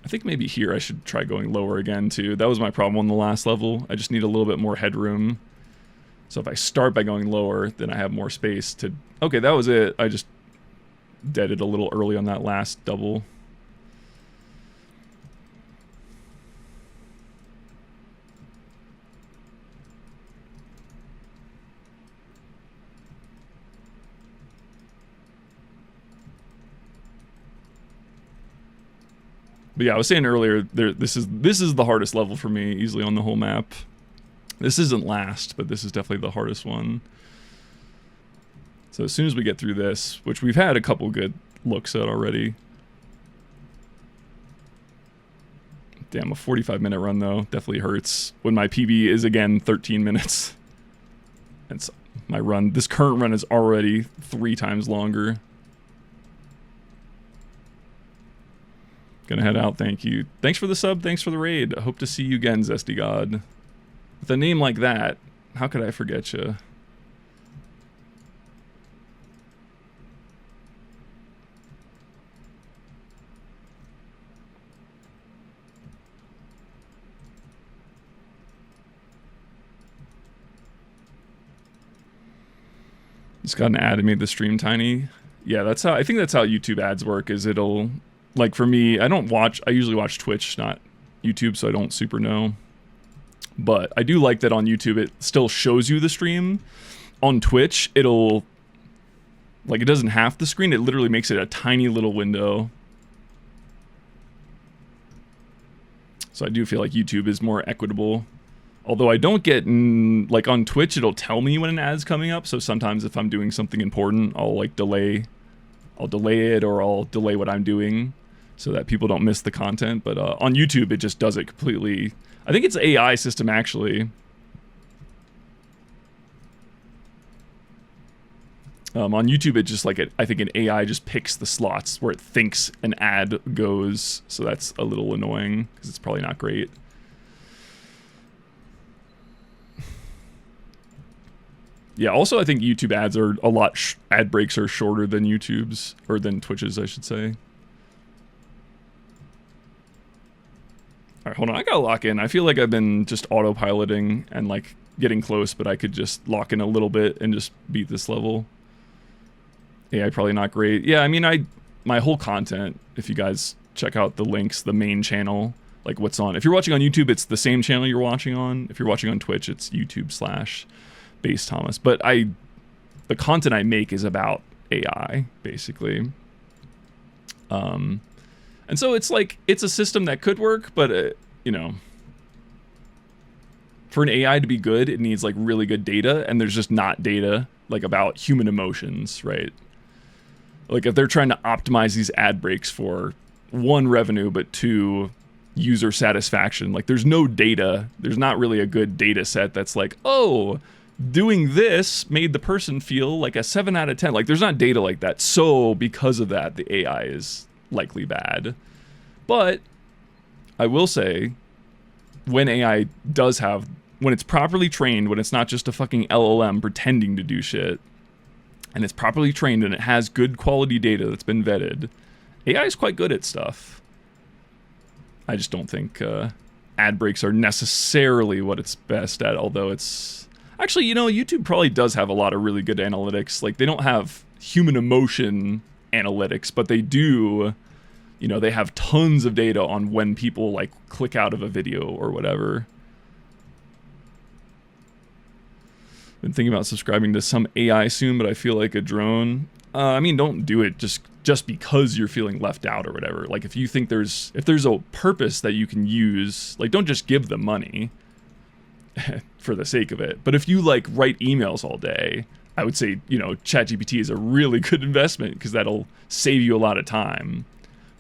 I think maybe here I should try going lower again too. That was my problem on the last level. I just need a little bit more headroom. So if I start by going lower, then I have more space to... Okay, that was it. I just deaded a little early on that last double. But yeah, I was saying earlier, this is the hardest level for me, easily on the whole map. This isn't last, but this is definitely the hardest one. So as soon as we get through this, which we've had a couple good looks at already. Damn, a 45-minute run though definitely hurts when my PB is again 13 minutes. And so my run, this current run is already 3 times longer. Gonna head out, thank you. Thanks for the sub, thanks for the raid. I hope to see you again, Zesty God. With a name like that, how could I forget you? Just got an ad that made the stream tiny. Yeah, that's how, I think that's how YouTube ads work, is it'll, like for me, I usually watch Twitch, not YouTube, so I don't super know. But I do like that on YouTube it still shows you the stream. On Twitch, it'll, like it doesn't half the screen, it literally makes it a tiny little window. So I do feel like YouTube is more equitable. Although I don't get, like on Twitch, it'll tell me when an ad's coming up. So sometimes if I'm doing something important, I'll like delay it, or I'll delay what I'm doing so that people don't miss the content. But on YouTube, it just does it completely. I think it's an AI system actually. On YouTube, it just like I think an AI just picks the slots where it thinks an ad goes. So that's a little annoying because it's probably not great. Yeah, also I think YouTube ads are a lot, ad breaks are shorter than YouTube's, or than Twitch's, I should say. All right, hold on, I gotta lock in. I feel like I've been just autopiloting and like getting close, but I could just lock in a little bit and just beat this level. AI probably not great. Yeah, I mean, my whole content, if you guys check out the links, the main channel, like what's on. If you're watching on YouTube, it's the same channel you're watching on. If you're watching on Twitch, it's YouTube/baseunderscorethomas. But the content I make is about AI, basically. And so it's like, it's a system that could work, but, you know, for an AI to be good, it needs like really good data, and there's just not data like about human emotions, right? Like if they're trying to optimize these ad breaks for one, revenue, but two, user satisfaction, like there's no data. There's not really a good data set that's like, oh, doing this made the person feel like a 7 out of 10. Like there's not data like that. So because of that, the AI is likely bad. But I will say, when AI does have, when it's properly trained, when it's not just a fucking LLM pretending to do shit, and it's properly trained and it has good quality data that's been vetted, AI is quite good at stuff. I just don't think ad breaks are necessarily what it's best at, although it's... Actually, you know, YouTube probably does have a lot of really good analytics. Like, they don't have human emotion analytics, but they do... You know, they have tons of data on when people, like, click out of a video or whatever. Been thinking about subscribing to some AI soon, but I feel like a drone. I mean, don't do it just because you're feeling left out or whatever. Like, if you think if there's a purpose that you can use, like, don't just give them money for the sake of it. But if you, like, write emails all day, I would say, you know, ChatGPT is a really good investment because that'll save you a lot of time.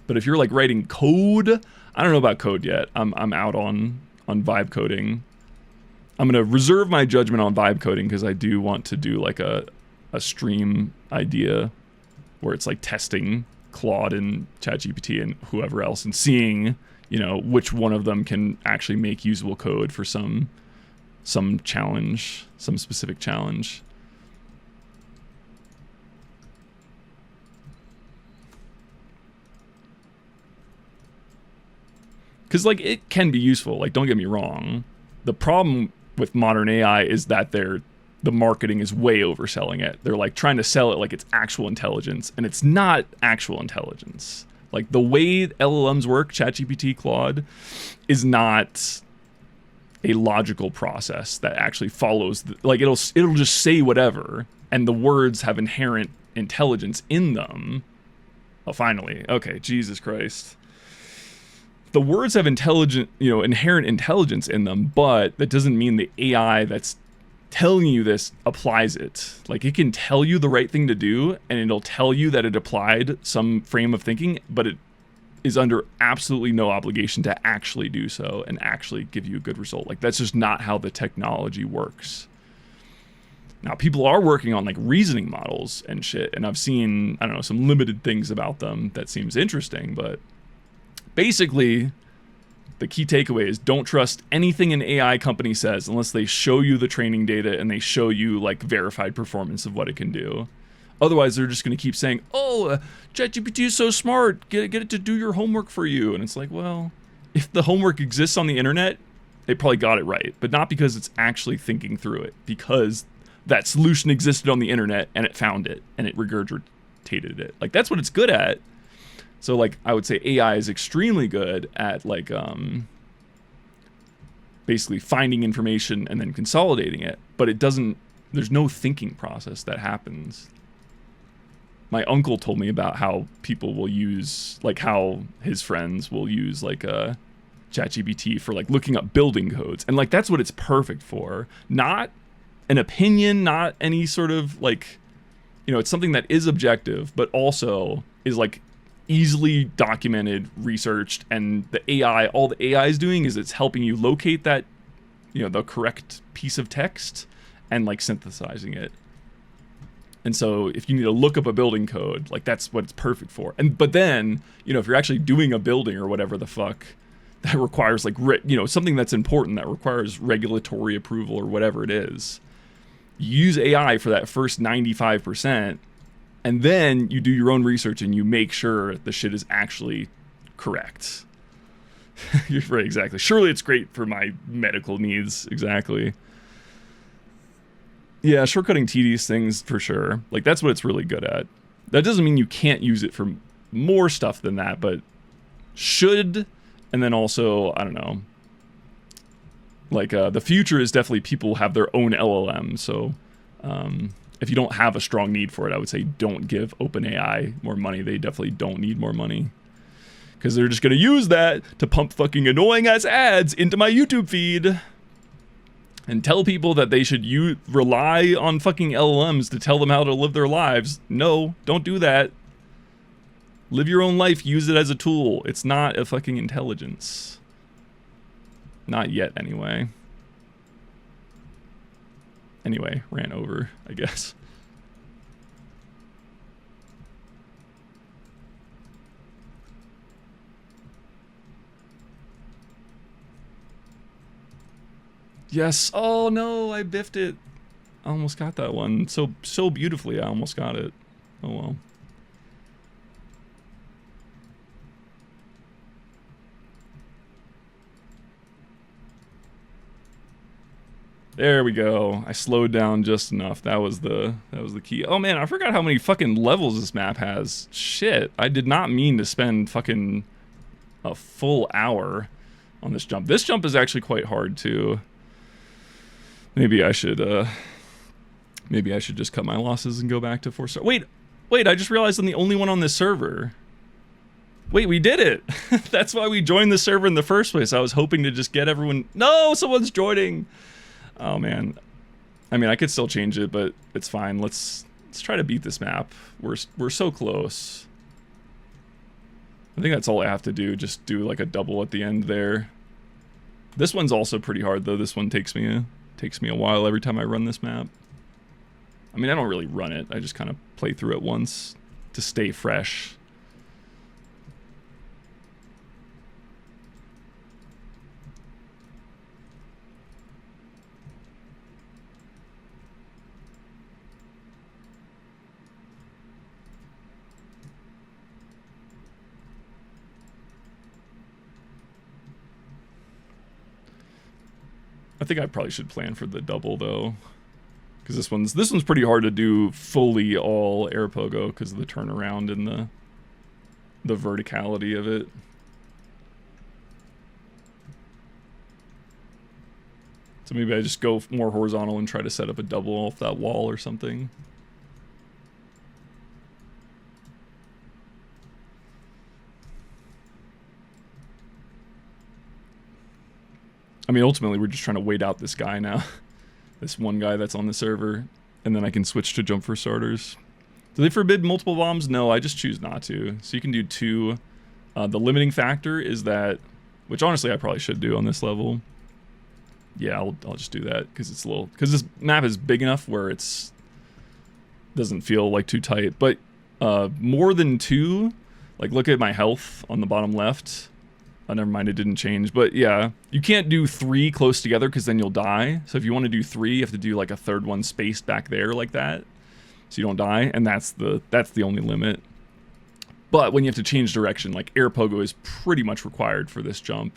But if you're like writing code, I don't know about code yet. I'm out on vibe coding. I'm gonna reserve my judgment on vibe coding because I do want to do like a stream idea where it's like testing Claude and ChatGPT and whoever else and seeing, you know, which one of them can actually make usable code for some challenge, some specific challenge. Because, like, it can be useful. Like, don't get me wrong. The problem with modern AI is that the marketing is way overselling it. They're, like, trying to sell it like it's actual intelligence, and it's not actual intelligence. Like, the way LLMs work, ChatGPT, Claude, is not a logical process that actually follows... like, it'll just say whatever, and the words have inherent intelligence in them. Oh, finally. Okay, Jesus Christ. The words have inherent intelligence in them, but that doesn't mean the AI that's telling you this applies it. Like, it can tell you the right thing to do, and it'll tell you that it applied some frame of thinking, but it is under absolutely no obligation to actually do so and actually give you a good result. Like, that's just not how the technology works. Now, people are working on, like, reasoning models and shit, and I've seen, I don't know, some limited things about them that seems interesting, but... Basically, the key takeaway is don't trust anything an AI company says unless they show you the training data and they show you, like, verified performance of what it can do. Otherwise, they're just going to keep saying, oh, ChatGPT is so smart, get it to do your homework for you. And it's like, well, if the homework exists on the internet, they probably got it right. But not because it's actually thinking through it, because that solution existed on the internet and it found it and it regurgitated it. Like, that's what it's good at. So, like, I would say AI is extremely good at, like, basically finding information and then consolidating it. But it doesn't, there's no thinking process that happens. My uncle told me about how people will use, like, how his friends will use, like, ChatGPT for, like, looking up building codes. And, like, that's what it's perfect for. Not an opinion, not any sort of, like, you know, it's something that is objective, but also is, like, easily documented, researched, and all the AI is doing is it's helping you locate that, you know, the correct piece of text and, like, synthesizing it. And so if you need to look up a building code, like, that's what it's perfect for. But then, you know, if you're actually doing a building or whatever the fuck that requires, like, you know, something that's important that requires regulatory approval or whatever it is, you use AI for that first 95%. And then you do your own research and you make sure the shit is actually correct. You're right, exactly. Surely it's great for my medical needs. Exactly. Yeah, shortcutting tedious things for sure. Like, that's what it's really good at. That doesn't mean you can't use it for more stuff than that, but should. And then also, I don't know. Like, the future is definitely people have their own LLM. So, if you don't have a strong need for it, I would say don't give OpenAI more money. They definitely don't need more money. Because they're just going to use that to pump fucking annoying ass ads into my YouTube feed. and tell people that they should rely on fucking LLMs to tell them how to live their lives. No, don't do that. Live your own life. Use it as a tool. It's not a fucking intelligence. Not yet, anyway. Anyway, ran over, I guess. Yes. Oh no, I biffed it. I almost got that one. So beautifully, I almost got it. Oh well. There we go. I slowed down just enough. That was the key. Oh man, I forgot how many fucking levels this map has. Shit. I did not mean to spend fucking a full hour on this jump. This jump is actually quite hard too. Maybe I should just cut my losses and go back to 4-star. Wait, I just realized I'm the only one on this server. Wait, we did it. That's why we joined the server in the first place. I was hoping to just get everyone. No, someone's joining. Oh man. I mean, I could still change it, but it's fine. Let's try to beat this map. We're so close. I think that's all I have to do. Just do like a double at the end there. This one's also pretty hard though. This one takes me a while every time I run this map. I mean, I don't really run it. I just kind of play through it once to stay fresh. I think I probably should plan for the double though, because this one's pretty hard to do fully all air pogo because of the turnaround and the verticality of it. So maybe I just go more horizontal and try to set up a double off that wall or something. I mean, ultimately, we're just trying to wait out this guy now. This one guy that's on the server. And then I can switch to jump for starters. Do they forbid multiple bombs? No, I just choose not to. So you can do 2. The limiting factor is that, which honestly I probably should do on this level. Yeah, I'll just do that because it's a little, because this map is big enough where it's doesn't feel like too tight. But more than 2, like look at my health on the bottom left. Oh, never mind, it didn't change. But yeah, you can't do 3 close together because then you'll die. So if you want to do 3, you have to do like a third one spaced back there like that, so you don't die. And that's the only limit. But when you have to change direction, like air pogo is pretty much required for this jump.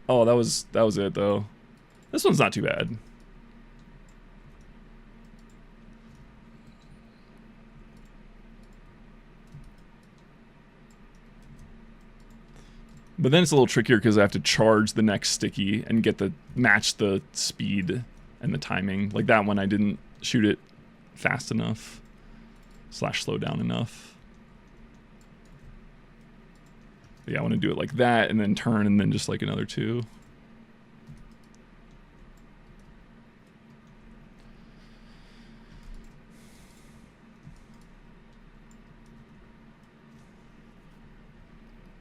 Oh, that was it though. This one's not too bad. But then it's a little trickier because I have to charge the next sticky and match the speed and the timing. Like that one, I didn't shoot it fast enough / slow down enough. But yeah, I want to do it like that and then turn and then just like another 2.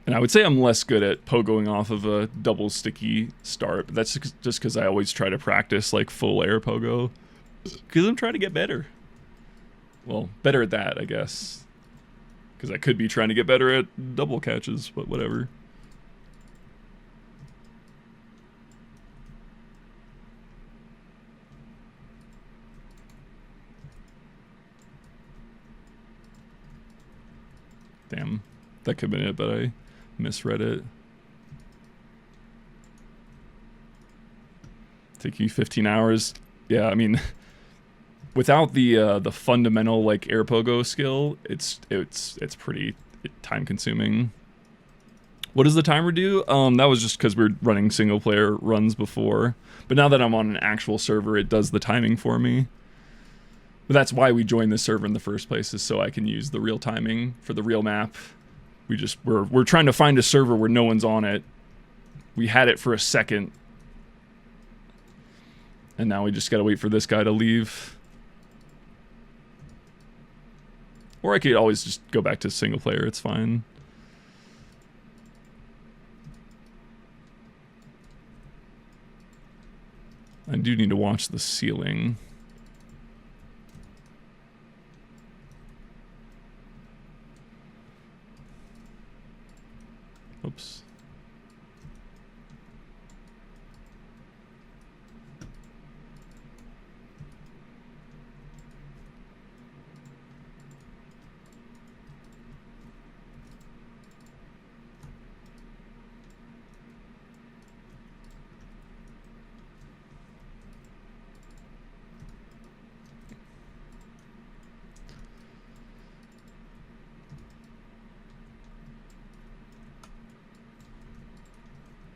And I would say I'm less good at pogoing off of a double sticky start, but that's just because I always try to practice like full air pogo, because I'm trying to get better. Well, better at that, I guess. Because I could be trying to get better at double catches, but whatever. Damn, that could have been it, but I misread it. Take you 15 hours. Yeah, I mean, without the fundamental like air pogo skill, it's pretty time consuming. What does the timer do? That was just because we were running single player runs before, but now that I'm on an actual server, it does the timing for me. But that's why we joined this server in the first place, is so I can use the real timing for the real map. We're trying to find a server where no one's on it, We had it for a second. And now we just gotta wait for this guy to leave. Or I could always just go back to single player, it's fine. I do need to watch the ceiling. Oops.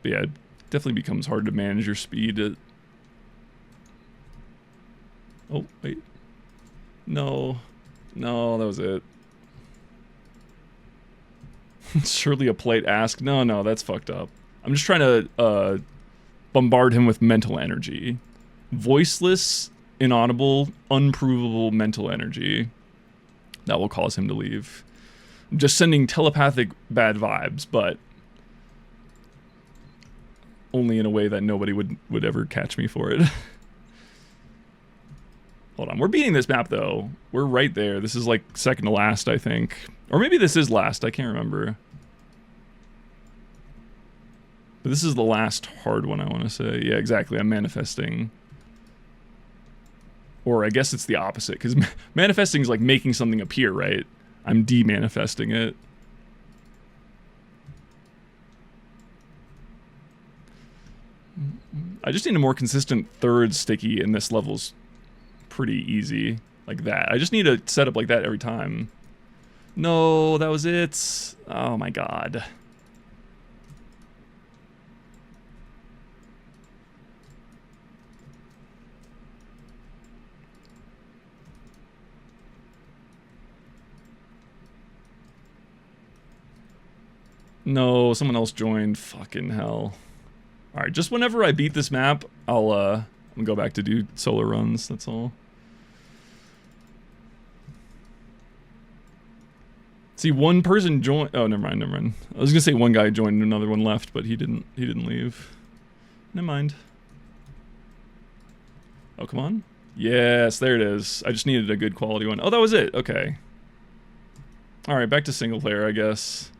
But yeah, it definitely becomes hard to manage your speed. Oh, wait. No. No, that was it. Surely a polite ask. No, that's fucked up. I'm just trying to bombard him with mental energy. Voiceless, inaudible, unprovable mental energy. That will cause him to leave. I'm just sending telepathic bad vibes, but only in a way that nobody would ever catch me for it. Hold on, we're beating this map though. We're right there. This is like second to last, I think. Or maybe this is last, I can't remember. But this is the last hard one, I want to say. Yeah, exactly, I'm manifesting. Or I guess it's the opposite, because manifesting is like making something appear, right? I'm de-manifesting it. I just need a more consistent third sticky, and this level's pretty easy. Like that. I just need a setup like that every time. No, that was it. Oh my god. No, someone else joined. Fucking hell. Alright, just whenever I beat this map, I'll go back to do solo runs, that's all. See, one person joined. Oh, never mind. I was gonna say one guy joined and another one left, but he didn't leave. Never mind. Oh, come on. Yes, there it is. I just needed a good quality one. Oh, that was it. Okay. Alright, back to single player, I guess.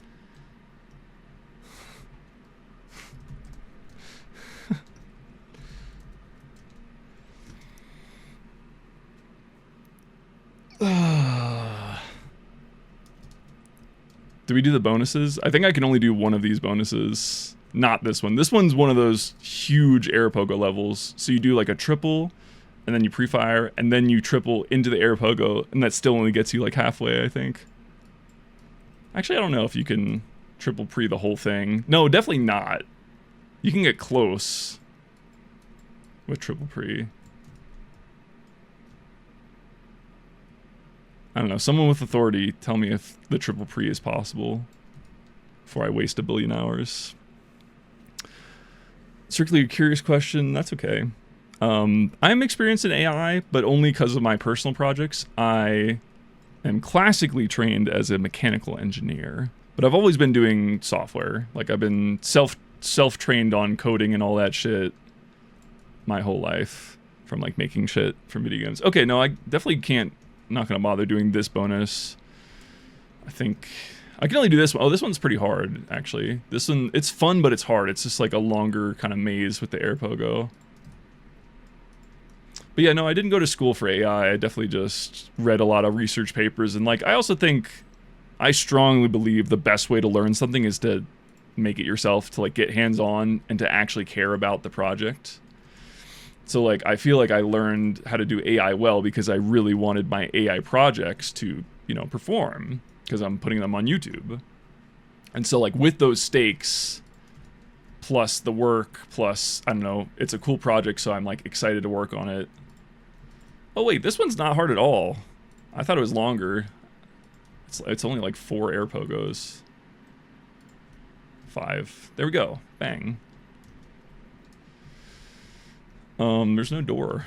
Do we do the bonuses? I think I can only do one of these bonuses. Not this one. This one's one of those huge air pogo levels. So you do like a triple, and then you pre-fire, and then you triple into the air pogo, and that still only gets you like halfway, I think. Actually, I don't know if you can triple pre the whole thing. No, definitely not. You can get close with triple pre. I don't know, someone with authority tell me if the triple pre is possible before I waste 1 billion hours. Strictly a curious question, that's okay. I'm experienced in AI, but only because of my personal projects. I am classically trained as a mechanical engineer, but I've always been doing software. Like I've been self-trained on coding and all that shit my whole life, from like making shit from video games. Okay, no, I definitely can't. Not gonna bother doing this bonus. I think I can only do this one. Oh, this one's pretty hard, actually. This one, it's fun, but it's hard. It's just like a longer kind of maze with the air pogo. But yeah, no, I didn't go to school for AI. I definitely just read a lot of research papers. And like, I also think, I strongly believe the best way to learn something is to make it yourself, to like get hands-on and to actually care about the project. So like, I feel like I learned how to do AI well because I really wanted my AI projects to, you know, perform, because I'm putting them on YouTube. And so like with those stakes, plus the work, plus, I don't know, it's a cool project, so I'm like excited to work on it. Oh wait, this one's not hard at all. I thought it was longer. It's only like 4 air pogos. 5. There we go. Bang. There's no door.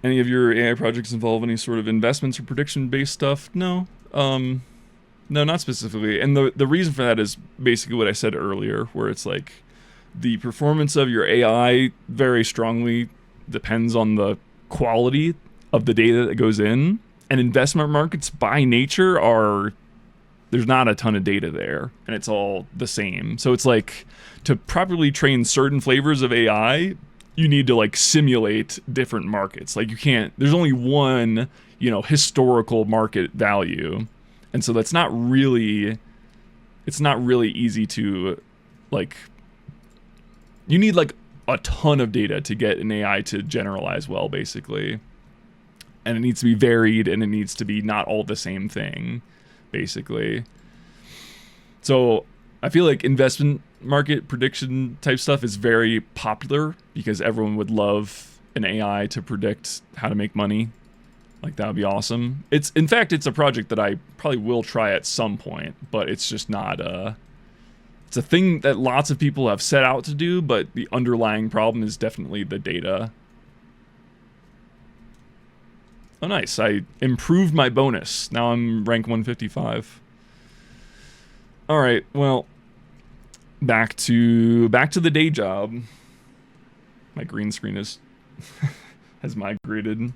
Any of your AI projects involve any sort of investments or prediction-based stuff? No. No, not specifically. And the reason for that is basically what I said earlier, where it's like the performance of your AI very strongly depends on the quality of the data that goes in. And investment markets by nature are, there's not a ton of data there, and it's all the same. So it's like, to properly train certain flavors of AI, you need to like simulate different markets. Like you can't, there's only one, historical market value. And so that's not really, it's not really easy to like, you need like a ton of data to get an AI to generalize well, basically. And it needs to be varied, and it needs to be not all the same thing, basically. So I feel like investment market prediction type stuff is very popular because everyone would love an AI to predict how to make money. Like that would be awesome. In fact, it's a project that I probably will try at some point, but it's just not it's a thing that lots of people have set out to do, but the underlying problem is definitely the data. Oh, nice. I improved my bonus. Now I'm rank 155. All right. Well, back to the day job. My green screen has migrated.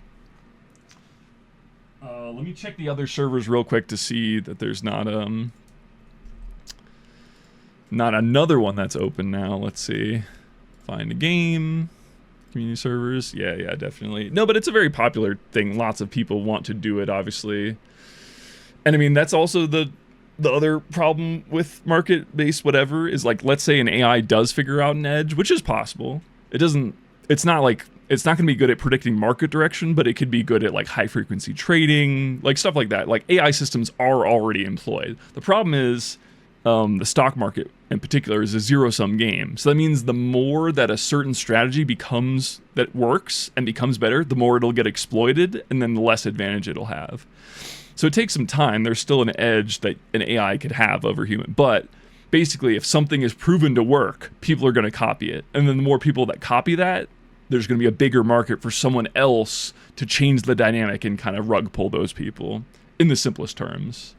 Let me check the other servers real quick to see that there's not another one that's open now. Let's see. Find a game. Community servers. Yeah, definitely. No, but it's a very popular thing. Lots of people want to do it, obviously. And I mean, that's also the other problem with market-based whatever is like, let's say an AI does figure out an edge, which is possible. It's not going to be good at predicting market direction, but it could be good at like high frequency trading, like stuff like that. Like AI systems are already employed. The problem is the stock market in particular is a zero-sum game. So that means the more that a certain strategy becomes, that works and becomes better, the more it'll get exploited, and then the less advantage it'll have. So it takes some time. There's still an edge that an AI could have over human. But basically, if something is proven to work, people are going to copy it. And then the more people that copy that, there's going to be a bigger market for someone else to change the dynamic and kind of rug pull those people, in the simplest terms.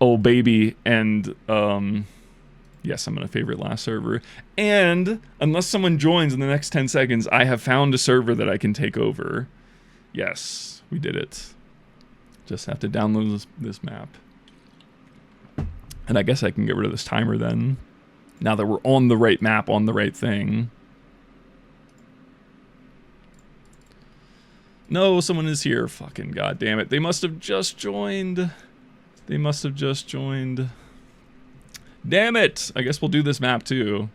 Oh, baby. And, yes, I'm going to favorite last server. And unless someone joins in the next 10 seconds, I have found a server that I can take over. Yes, we did it. Just have to download this map. And I guess I can get rid of this timer then. Now that we're on the right map, on the right thing. No, someone is here. Fucking goddamn it. They must have just joined. They must have just joined. Damn it! I guess we'll do this map too.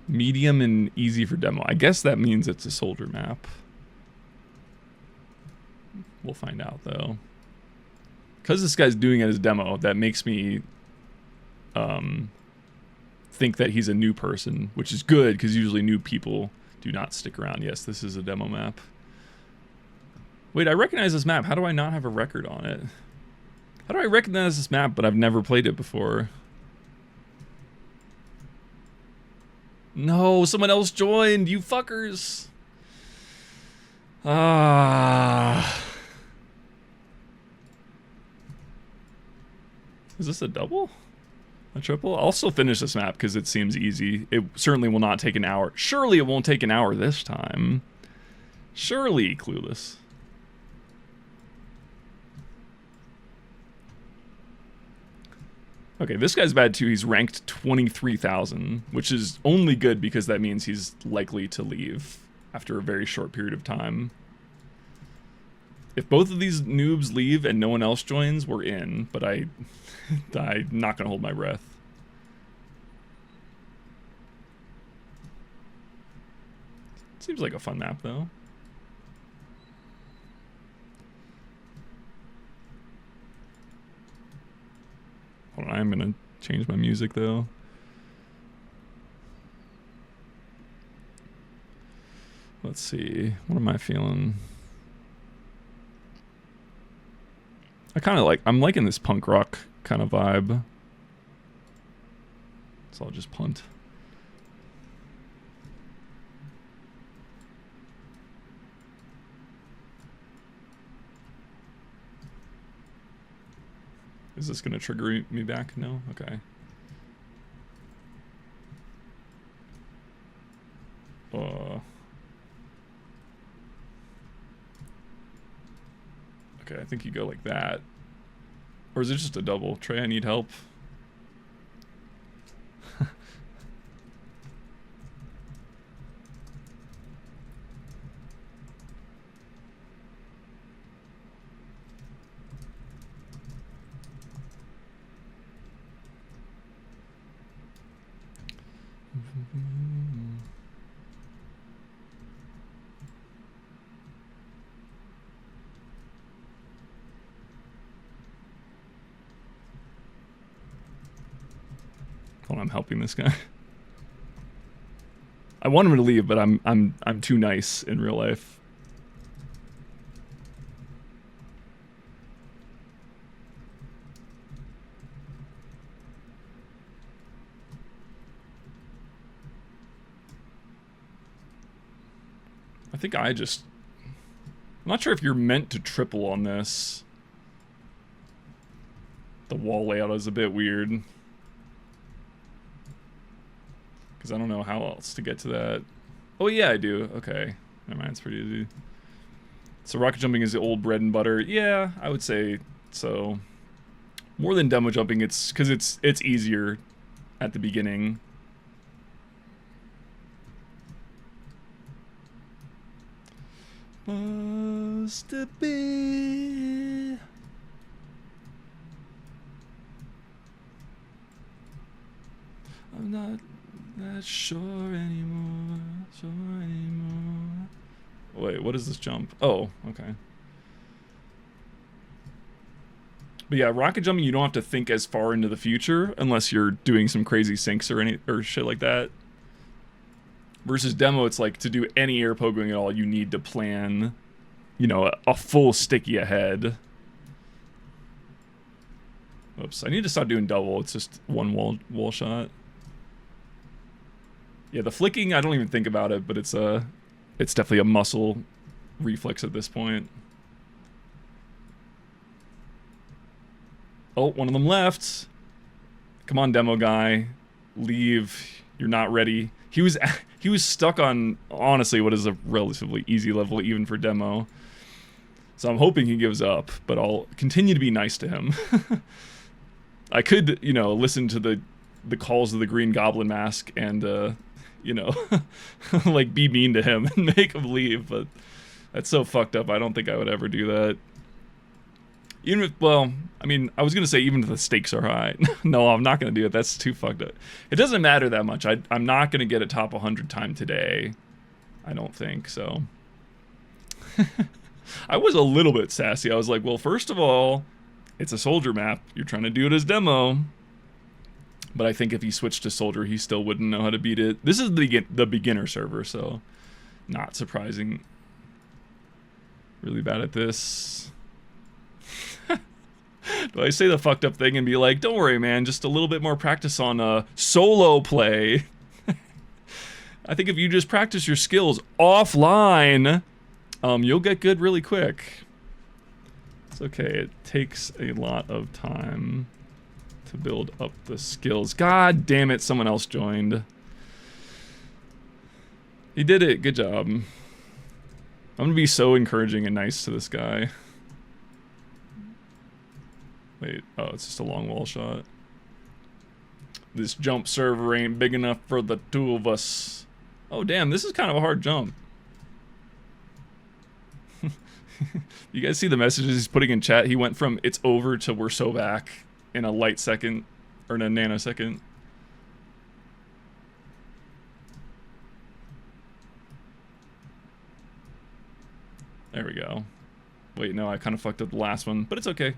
Medium and easy for demo. I guess that means it's a soldier map. We'll find out though. Because this guy's doing it as demo, that makes me think that he's a new person, which is good because usually new people do not stick around. Yes, this is a demo map. Wait, I recognize this map. How do I not have a record on it? How do I recognize this map, but I've never played it before? No, someone else joined, you fuckers. Is this a double? A triple? I'll still finish this map because it seems easy. It certainly will not take an hour. Surely it won't take an hour this time. Surely, Clueless. Okay, this guy's bad too. He's ranked 23,000, which is only good because that means he's likely to leave after a very short period of time. If both of these noobs leave and no one else joins, we're in, but I'm not gonna hold my breath. Seems like a fun map though. Hold on, I'm gonna change my music though. Let's see, what am I feeling? I'm liking this punk rock kind of vibe. So I'll just punt. Is this going to trigger me back? No? Okay. Okay, I think you go like that. Or is it just a double? Trey, I need help. Hold on, I'm helping this guy. I want him to leave, but I'm too nice in real life. I think I'm not sure if you're meant to triple on this. The wall layout is a bit weird. Because I don't know how else to get to that. Oh yeah, I do. Okay. Never mind, it's pretty easy. So rocket jumping is the old bread and butter. Yeah, I would say so. More than demo jumping, it's because it's easier at the beginning. Must it be? I'm not sure anymore. Wait, what is this jump? Oh, okay. But yeah, rocket jumping, you don't have to think as far into the future unless you're doing some crazy sinks or shit like that. Versus demo, it's like to do any air pogoing at all, you need to plan, you know, a full sticky ahead. Oops, I need to stop doing double. It's just one wall shot. Yeah, the flicking, I don't even think about it, but it's definitely a muscle reflex at this point. Oh, one of them left. Come on, demo guy. Leave. You're not ready. He was stuck on, honestly, what is a relatively easy level even for demo. So I'm hoping he gives up, but I'll continue to be nice to him. I could, you know, listen to the calls of the Green Goblin Mask and, you know, like be mean to him and make him leave, but that's so fucked up. I don't think I would ever do that. Even if, well, I mean, I was going to say even if the stakes are high. No, I'm not going to do it. That's too fucked up. It doesn't matter that much. I'm not going to get a top 100 time today. I don't think, so. I was a little bit sassy. I was like, well, first of all, it's a soldier map. You're trying to do it as demo. But I think if he switched to soldier, he still wouldn't know how to beat it. This is the beginner server, so not surprising. Really bad at this. Do I say the fucked up thing and be like, don't worry, man, just a little bit more practice on solo play. I think if you just practice your skills offline, you'll get good really quick. It's okay, it takes a lot of time to build up the skills. God damn it, someone else joined. He did it, good job. I'm gonna be so encouraging and nice to this guy. Wait, oh, it's just a long wall shot. This jump server ain't big enough for the two of us. Oh, damn, this is kind of a hard jump. You guys see the messages he's putting in chat? He went from it's over to we're so back in a light second, or in a nanosecond. There we go. Wait, no, I kind of fucked up the last one, but it's okay.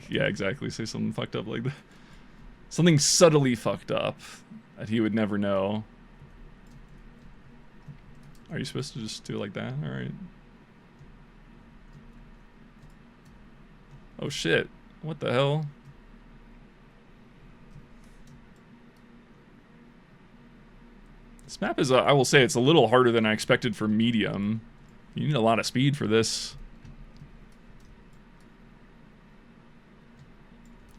Yeah, exactly. Say something fucked up like that. Something subtly fucked up that he would never know. Are you supposed to just do it like that? Alright. Oh shit. What the hell? This map is, I will say, it's a little harder than I expected for medium. You need a lot of speed for this.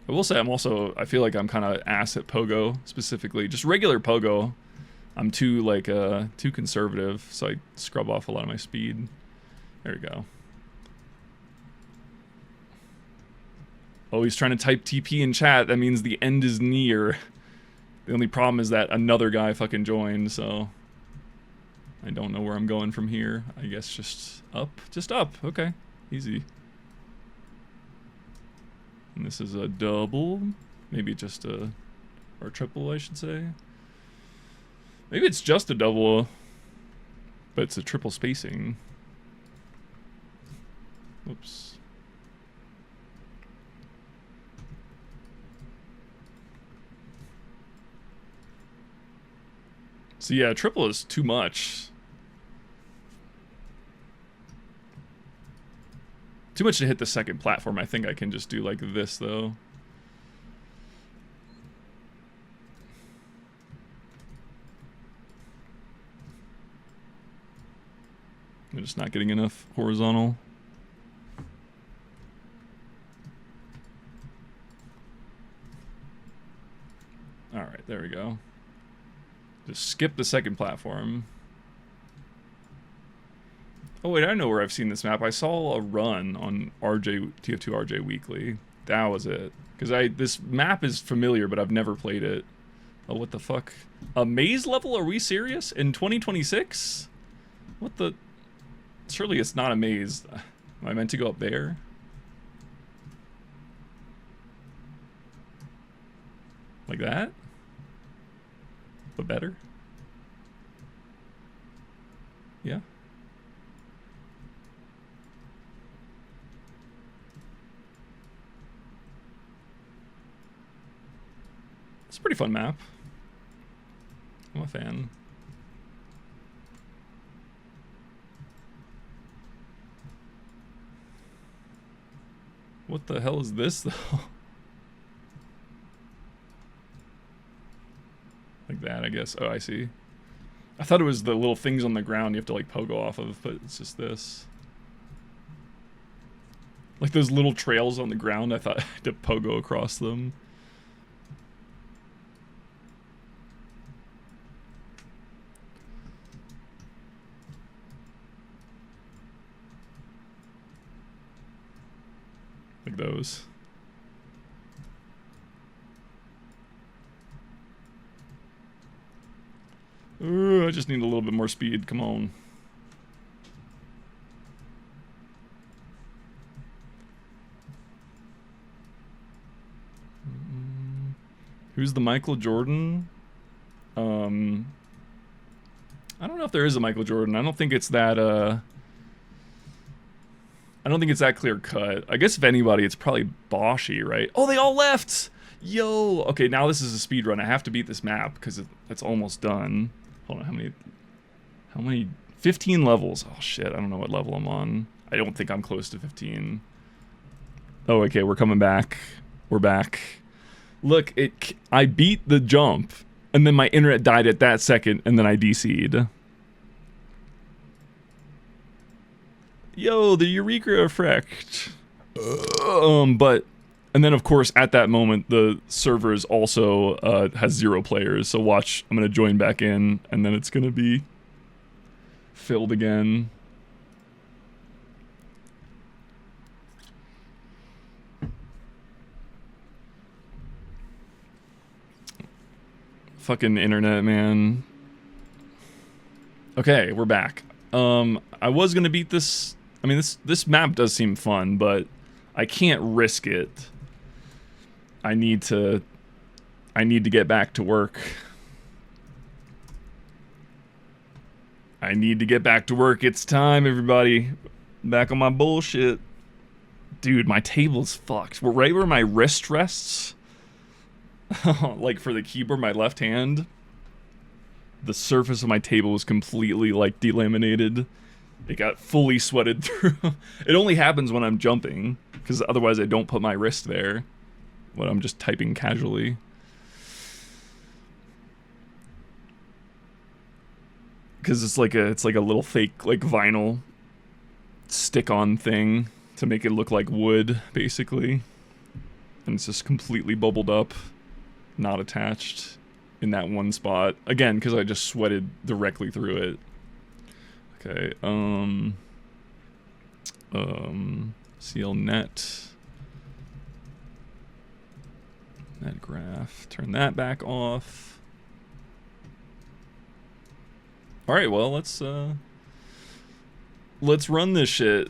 I will say I feel like I'm kind of ass at pogo, specifically. Just regular pogo. I'm too conservative, so I scrub off a lot of my speed. There we go. Oh, he's trying to type TP in chat. That means the end is near. The only problem is that another guy fucking joined, so I don't know where I'm going from here. I guess just up. Just up. Okay. Easy. And this is a double. Maybe just a... or triple, I should say. Maybe it's just a double, but it's a triple spacing. Oops. So yeah, triple is too much. Too much to hit the second platform. I think I can just do like this though. I'm just not getting enough horizontal. Alright, there we go. Just skip the second platform. Oh wait, I know where I've seen this map. I saw a run on TF2 RJ Weekly. That was it. Because this map is familiar, but I've never played it. Oh, what the fuck? A maze level? Are we serious? In 2026? What the... Surely it's not a maze. Am I meant to go up there? Like that? But better? Yeah. It's a pretty fun map. I'm a fan. What the hell is this, though? Like that, I guess. Oh, I see. I thought it was the little things on the ground you have to, like, pogo off of, but it's just this. Like those little trails on the ground, I thought I had to pogo across them. Like those. Ooh, I just need a little bit more speed. Come on. Who's the Michael Jordan? I don't know if there is a Michael Jordan. I don't think it's that, I don't think it's that clear cut. I guess if anybody, it's probably Boschi, right? Oh, they all left! Yo! Okay, now this is a speed run. I have to beat this map because it's almost done. Hold on, how many? 15 levels. Oh shit, I don't know what level I'm on. I don't think I'm close to 15. Oh, okay, we're coming back. We're back. Look, I beat the jump, and then my internet died at that second, and then I DC'd. Yo, the Eureka effect. And then of course at that moment the server is also has 0 players. So watch, I'm gonna join back in, and then it's gonna be filled again. Fucking internet, man. Okay, we're back. I was gonna beat this. I mean, this map does seem fun, but I can't risk it. I need to get back to work. I need to get back to work. It's time, everybody. Back on my bullshit. Dude, my table's fucked. We're right where my wrist rests. Like for the keyboard, my left hand. The surface of my table was completely like delaminated. It got fully sweated through. It only happens when I'm jumping, because otherwise I don't put my wrist there when I'm just typing casually. because it's like a little fake like vinyl stick-on thing to make it look like wood, basically, and it's just completely bubbled up, not attached in that one spot. Again, because I just sweated directly through it. Okay, CL net graph, turn that back off. All right, well, let's run this shit.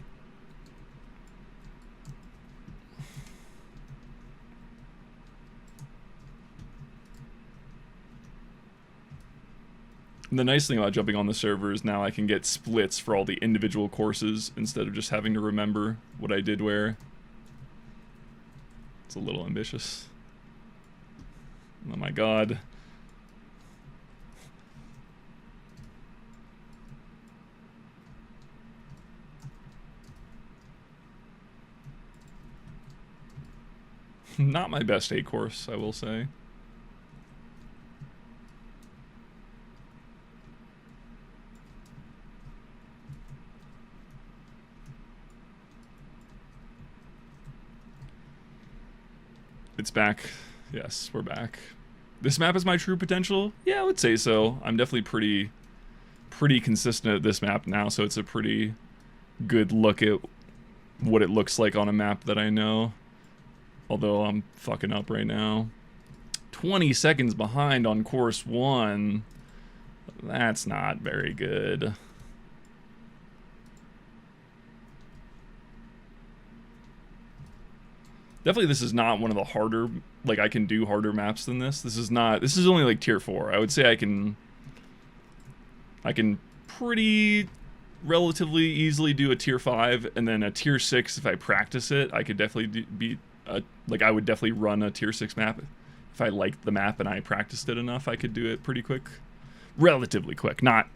And the nice thing about jumping on the server is now I can get splits for all the individual courses instead of just having to remember what I did where. It's a little ambitious. Oh my god. Not my best 8 course, I will say. It's back. Yes, we're back. This map is my true potential? Yeah, I would say so. I'm definitely pretty consistent at this map now, so it's a pretty good look at what it looks like on a map that I know. Although I'm fucking up right now. 20 seconds behind on course 1. That's not very good. Definitely this is not one of the harder, like I can do harder maps than this. This is only like tier 4. I would say I can pretty relatively easily do a tier 5, and then a tier 6 if I practice it. I could definitely I would definitely run a tier 6 map. If I liked the map and I practiced it enough, I could do it pretty quick. Relatively quick. Not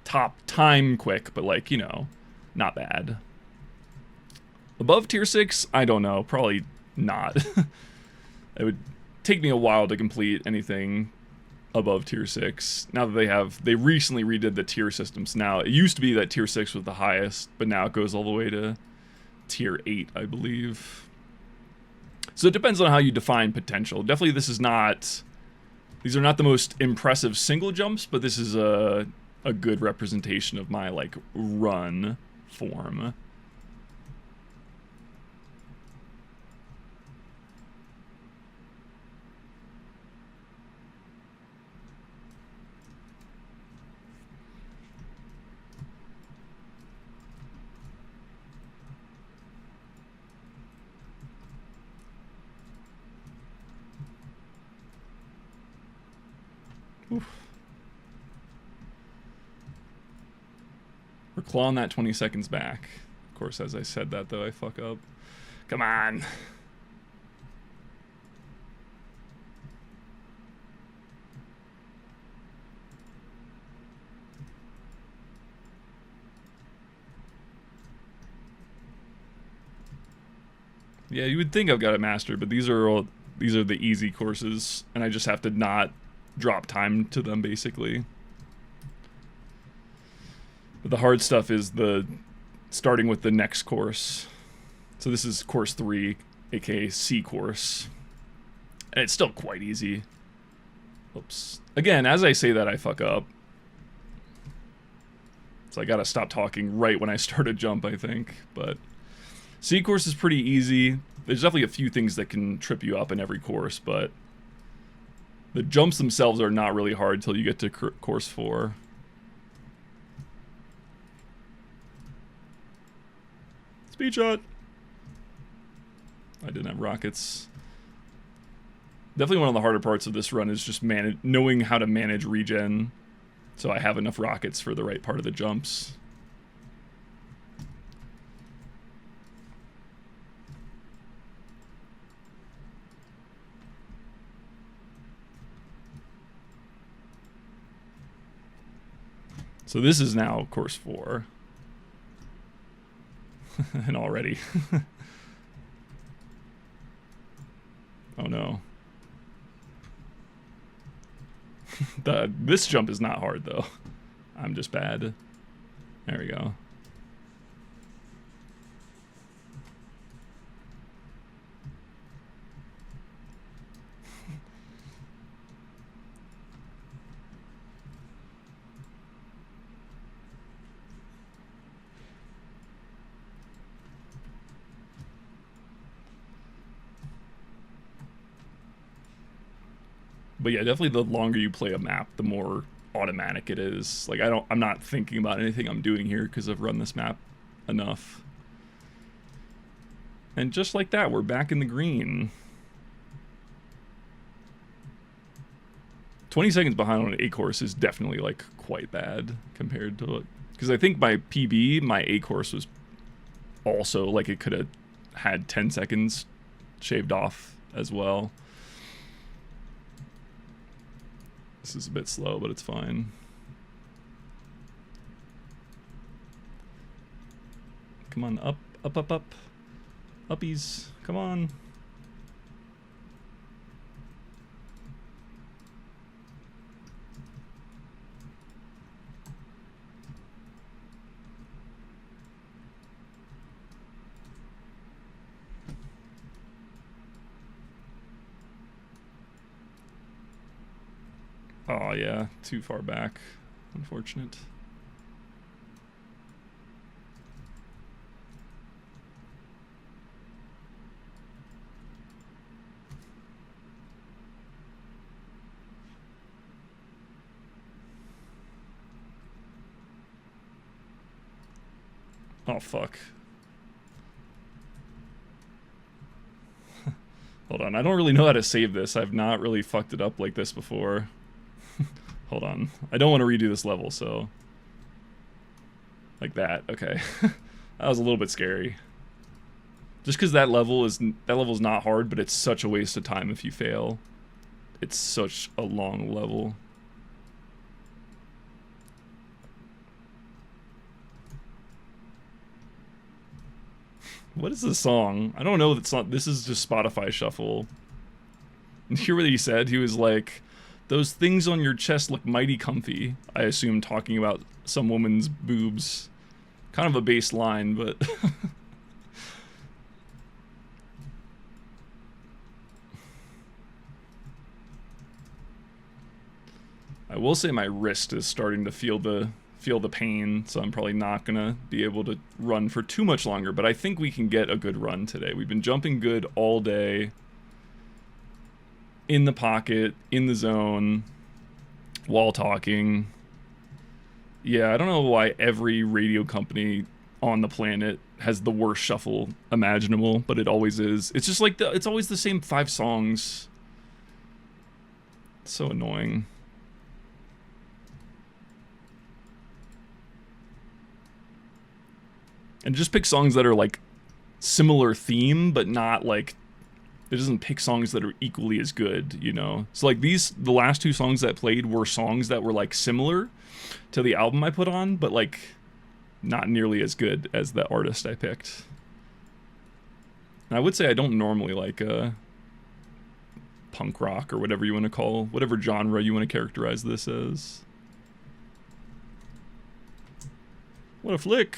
top time quick, but like, you know, not bad. Above tier 6, I don't know. Probably not. It would take me a while to complete anything above tier 6. Now that they recently redid the tier systems. Now, it used to be that tier 6 was the highest, but now it goes all the way to tier 8, I believe. So it depends on how you define potential. Definitely these are not the most impressive single jumps, but this is a good representation of my, like, run form. Oof. We're clawing that 20 seconds back. Of course, as I said that, though, I fuck up. Come on. Yeah, you would think I've got it mastered, but these are the easy courses, and I just have to not drop time to them, basically. But the hard stuff is starting with the next course. So this is course 3, aka C course. And it's still quite easy. Oops. Again, as I say that, I fuck up. So I gotta stop talking right when I start a jump, I think. But C course is pretty easy. There's definitely a few things that can trip you up in every course, but the jumps themselves are not really hard till you get to course 4. Speed shot. I didn't have rockets. Definitely one of the harder parts of this run is just knowing how to manage regen, so I have enough rockets for the right part of the jumps. So this is now course 4. And already. Oh no. This jump is not hard though. I'm just bad. There we go. But yeah, definitely the longer you play a map, the more automatic it is. Like I'm not thinking about anything I'm doing here because I've run this map enough. And just like that, we're back in the green. 20 seconds behind on an A course is definitely like quite bad compared to, because I think my PB, my A course was also like it could have had 10 seconds shaved off as well. This is a bit slow, but it's fine. Come on, up, up, up, up. Uppies, come on. Oh yeah, too far back. Unfortunate. Oh fuck. Hold on, I don't really know how to save this. I've not really fucked it up like this before. Hold on. I don't want to redo this level, so... Like that, okay. That was a little bit scary. Just because that level's not hard, but it's such a waste of time if you fail. It's such a long level. What is this song? I don't know. That's not. This is just Spotify Shuffle. You hear what he said? He was like, "Those things on your chest look mighty comfy." I assume talking about some woman's boobs. Kind of a bass line, but I will say my wrist is starting to feel the pain, so I'm probably not gonna be able to run for too much longer, but I think we can get a good run today. We've been jumping good all day, in the pocket, in the zone, while talking. Yeah, I don't know why every radio company on the planet has the worst shuffle imaginable, but it always is. It's just like it's always the same 5 songs. It's so annoying. And just pick songs that are like similar theme, but not like, it doesn't pick songs that are equally as good, you know? So like the last 2 songs that played were songs that were like similar to the album I put on, but like not nearly as good as the artist I picked. And I would say I don't normally like punk rock or whatever you want to call, whatever genre you want to characterize this as. What a flick.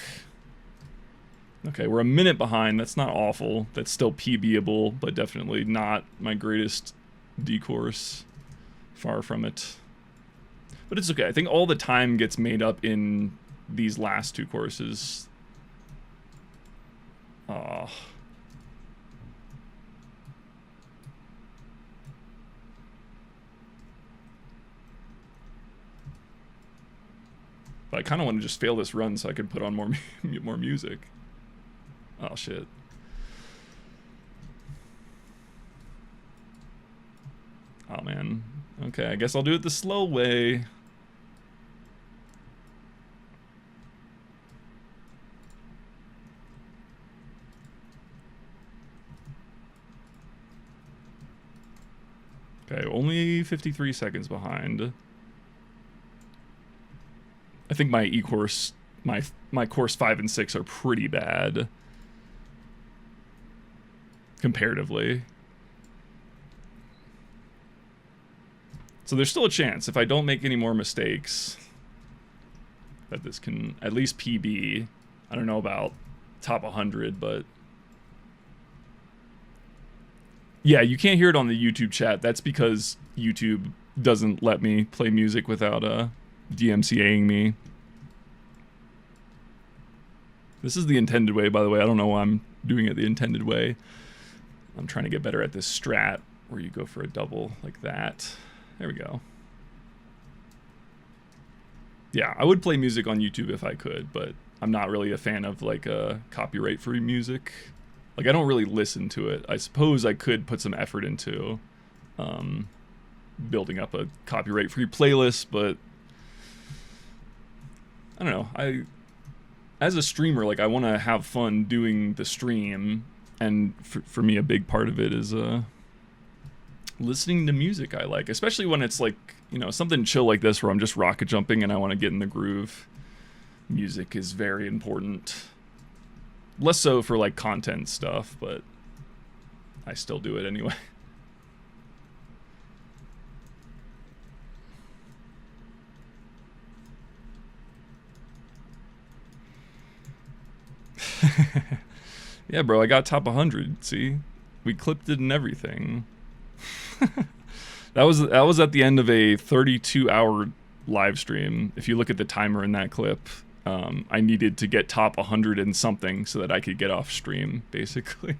Okay, we're a minute behind. That's not awful. That's still PBable, but definitely not my greatest D-course. Far from it. But it's okay. I think all the time gets made up in these last 2 courses. Oh. But I kind of want to just fail this run so I can put on more music. Oh, shit. Oh, man. Okay, I guess I'll do it the slow way. Okay, only 53 seconds behind. I think my E-course, my course 5 and 6 are pretty bad. Comparatively. So there's still a chance if I don't make any more mistakes. that this can at least PB. I don't know about top 100, but yeah, you can't hear it on the YouTube chat. That's because YouTube doesn't let me play music without DMCAing me. This is the intended way, by the way. I don't know why I'm doing it the intended way. I'm trying to get better at this strat where you go for a double like that. There we go. Yeah, I would play music on YouTube if I could, but I'm not really a fan of like copyright-free music. Like, I don't really listen to it. I suppose I could put some effort into building up a copyright-free playlist, but I don't know. As a streamer, like, I want to have fun doing the stream, and for me, a big part of it is listening to music I like, especially when it's like, you know, something chill like this where I'm just rocket jumping and I want to get in the groove. Music is very important. Less so for like content stuff, but I still do it anyway. Yeah, bro, I got top 100. See, we clipped it and everything. That was at the end of a 32-hour live stream. If you look at the timer in that clip, I needed to get top 100 and something so that I could get off stream, basically.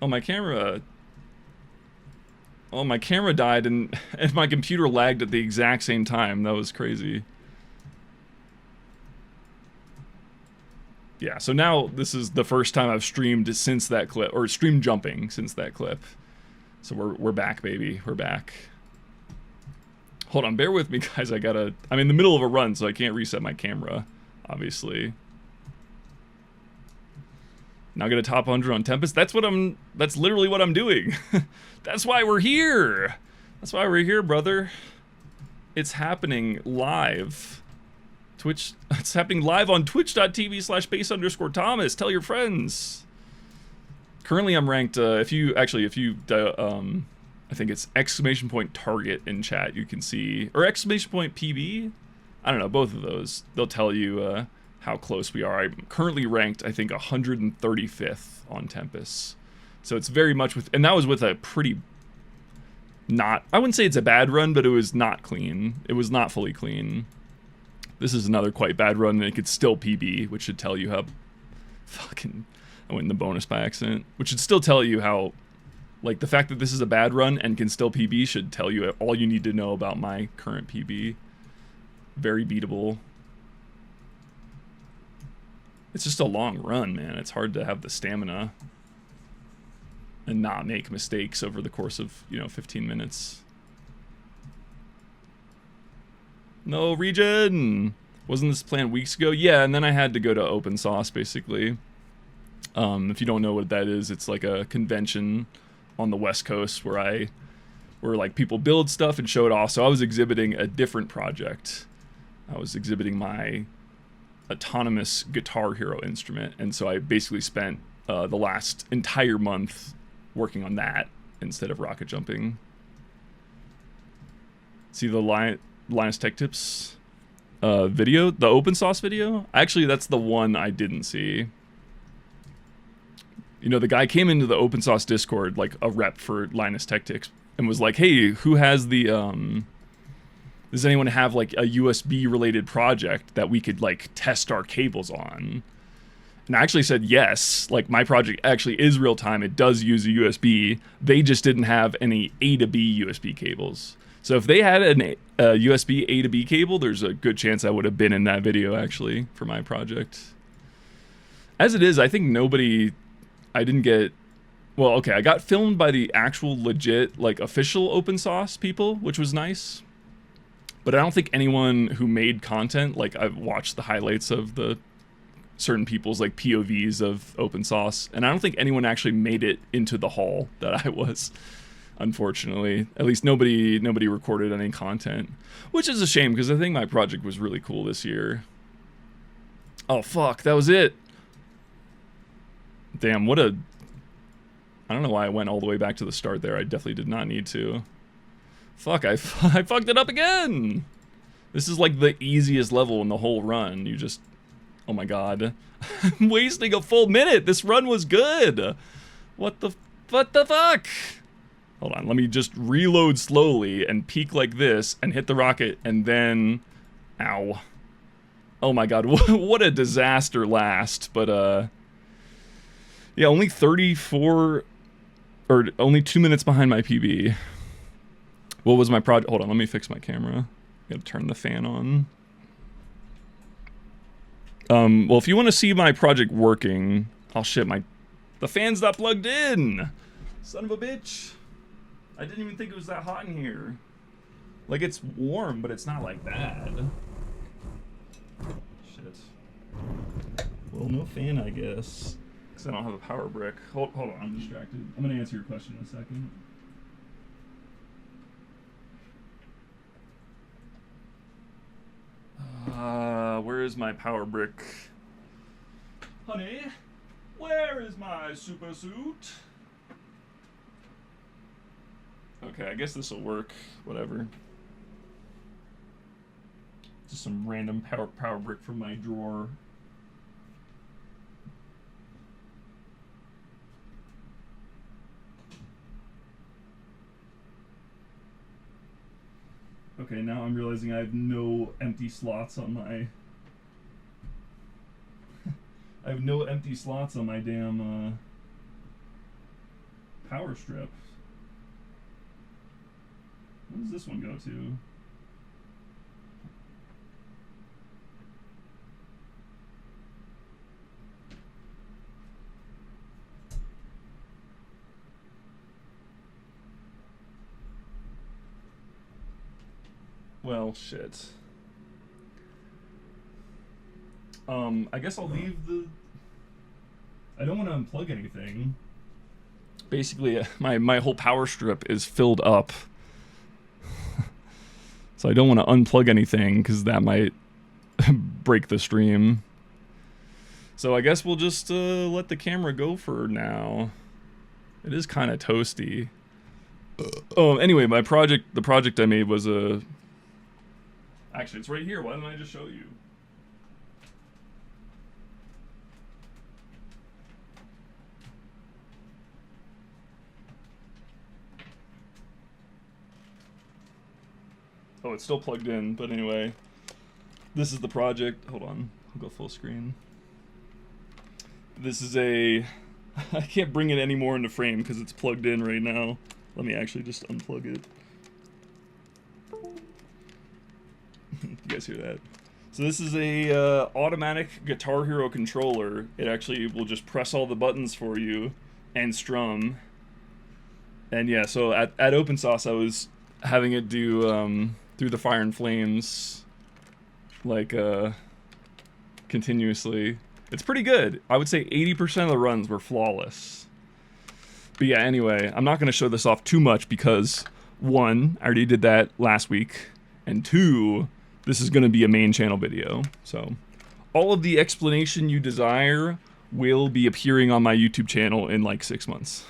Oh, my camera died and my computer lagged at the exact same time. That was crazy. Yeah, so now this is the first time I've streamed since that clip, or stream jumping since that clip. So we're back, baby. We're back. Hold on, bear with me, guys. I'm in the middle of a run, so I can't reset my camera, obviously. Now get a top 100 on Tempest. That's literally what I'm doing. That's why we're here. That's why we're here, brother. It's happening live. It's happening live on twitch.tv/baseunderscorethomas. Tell your friends. Currently I'm ranked, if you, I think it's !target in chat, you can see, or !PB? I don't know, both of those. They'll tell you, how close we are. I'm currently ranked, I think, 135th on Tempest. So it's very much and that was with a pretty I wouldn't say it's a bad run, but it was not clean. It was not fully clean. This is another quite bad run, and it could still PB, which should tell you how fucking I went in the bonus by accident, which should still tell you how, like, the fact that this is a bad run and can still PB should tell you all you need to know about my current PB. Very beatable. It's just a long run, man. It's hard to have the stamina and not make mistakes over the course of, 15 minutes. No, Regen! Wasn't this planned weeks ago? Yeah, and then I had to go to Open Sauce, basically. If you don't know what that is, it's like a convention on the West Coast where like people build stuff and show it off. So I was exhibiting a different project. I was exhibiting my autonomous Guitar Hero instrument, and so I basically spent the last entire month working on that instead of rocket jumping. See the Linus Tech Tips video, the open source video? Actually, that's the one I didn't see. The guy came into the open source Discord, like a rep for Linus Tech Tips, and was like, hey, who has the does anyone have like a USB related project that we could like test our cables on? And I actually said yes. Like, my project actually is real time. It does use a USB. They just didn't have any A to B USB cables. So if they had a USB A to B cable, there's a good chance I would have been in that video actually for my project. As it is, I think I got filmed by the actual legit, like, official open source people, which was nice. But I don't think anyone who made content, like, I've watched the highlights of the certain people's, like, POVs of open source, and I don't think anyone actually made it into the hall that I was, unfortunately. At least nobody recorded any content, which is a shame because I think my project was really cool this year. Oh, fuck, that was it. Damn, what a... I don't know why I went all the way back to the start there. I definitely did not need to. Fuck, I fucked it up again! This is like the easiest level in the whole run. You just... Oh my god. I'm wasting a full minute! This run was good! What the fuck? Hold on, let me just reload slowly and peek like this and hit the rocket and then... Ow. Oh my god, what a disaster last, but yeah, only 34... Or only 2 minutes behind my PB. What was my project? Hold on, let me fix my camera. Gotta turn the fan on. Well, if you want to see my project working... Oh shit, the fan's not plugged in! Son of a bitch. I didn't even think it was that hot in here. Like, it's warm, but it's not like that. Shit. Well, no fan, I guess. Because I don't have a power brick. Hold on, I'm distracted. I'm gonna answer your question in a second. Where is my power brick? Honey, where is my super suit? Okay, I guess this will work. Whatever. Just some random power brick from my drawer. Okay, now I'm realizing I have no empty slots on my... I have no empty slots on my damn power strip. Where does this one go to? Well, shit. I guess I'll leave the... I don't want to unplug anything. Basically, my whole power strip is filled up. So I don't want to unplug anything, because that might break the stream. So I guess we'll just let the camera go for now. It is kind of toasty. Anyway, the project I made was a... Actually, it's right here. Why don't I just show you? Oh, it's still plugged in, but anyway. This is the project. Hold on. I'll go full screen. This is a... I can't bring it any more into frame because it's plugged in right now. Let me actually just unplug it. You guys hear that? So this is a automatic Guitar Hero controller. It actually will just press all the buttons for you and strum. And yeah, so at OpenSauce I was having it do Through the Fire and Flames like continuously. It's pretty good. I would say 80% of the runs were flawless. But yeah, anyway, I'm not going to show this off too much because, one, I already did that last week, and two, this is going to be a main channel video. So all of the explanation you desire will be appearing on my YouTube channel in like 6 months.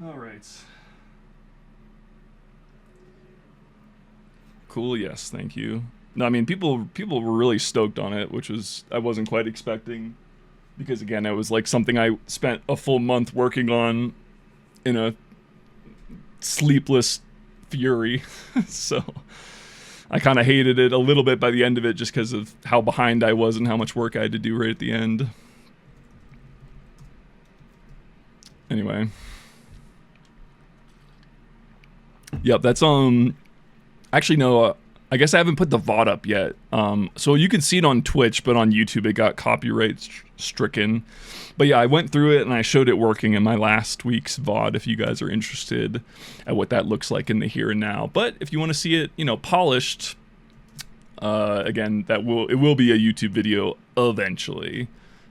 All right. Cool. Yes. Thank you. No, I mean, people were really stoked on it, which was I wasn't quite expecting, because again, it was like something I spent a full month working on in a sleepless fury. So I kind of hated it a little bit by the end of it, just because of how behind I was and how much work I had to do right at the end. Anyway. Yep, that's actually no, I guess I haven't put the VOD up yet. So you can see it on Twitch, but on YouTube it got copyright stricken. But yeah, I went through it and I showed it working in my last week's VOD if you guys are interested at what that looks like in the here and now. But if you want to see it, you know, polished, again, it will be a YouTube video eventually.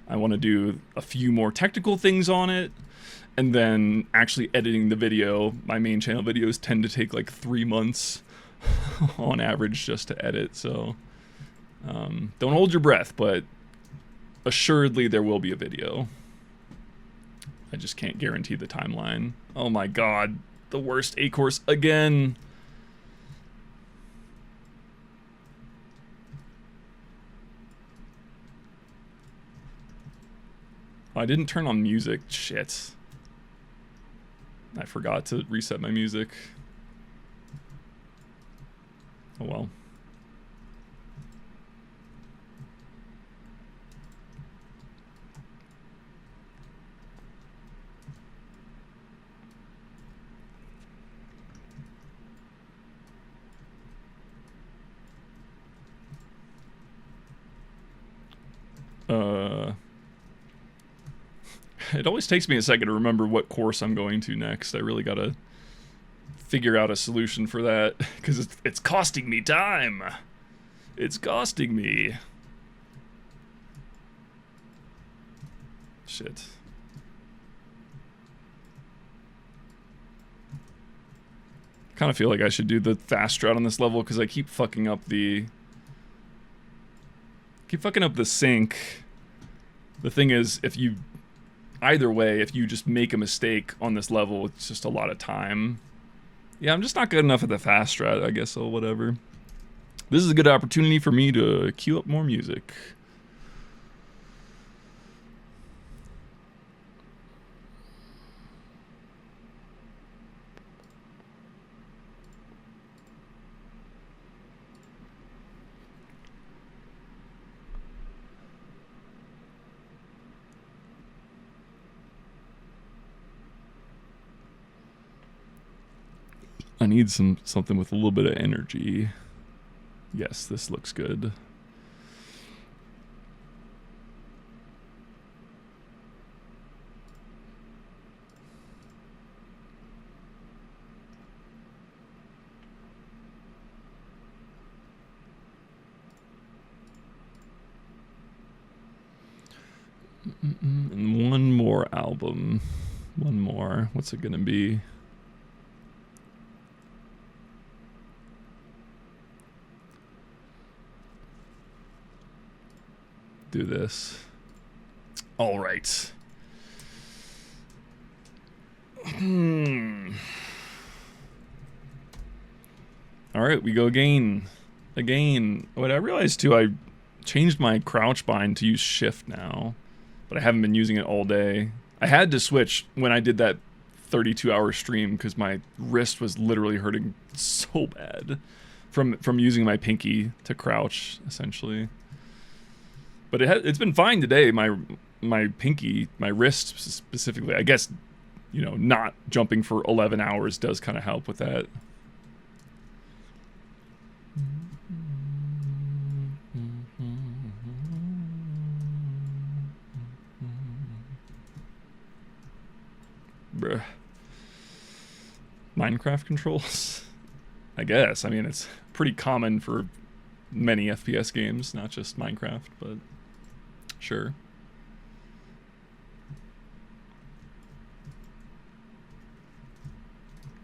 I want to do a few more technical things on it, and then actually editing the video. My main channel videos tend to take like 3 months on average just to edit, so don't hold your breath, but assuredly there will be a video. I just can't guarantee the timeline. Oh my god, the worst A course again. Oh, I didn't turn on music. Shit. I forgot to reset my music. Oh well. It always takes me a second to remember what course I'm going to next. I really gotta figure out a solution for that, because it's costing me time. It's costing me. Shit. Kind of feel like I should do the fast route on this level, because I keep fucking up the sync. The thing is, either way, if you just make a mistake on this level, it's just a lot of time. Yeah, I'm just not good enough at the fast strat, I guess, so whatever. This is a good opportunity for me to cue up more music. I need something with a little bit of energy. Yes, this looks good. And one more album. One more. What's it gonna be? Do this. All right. All right, we go again. What I realized too, I changed my crouch bind to use shift now, but I haven't been using it all day. I had to switch when I did that 32-hour stream because my wrist was literally hurting so bad from using my pinky to crouch, essentially. But it's been fine today. My pinky, my wrist specifically, I guess, you know, not jumping for 11 hours does kind of help with that. Bruh. Minecraft controls? I guess. I mean, it's pretty common for many FPS games, not just Minecraft, but sure.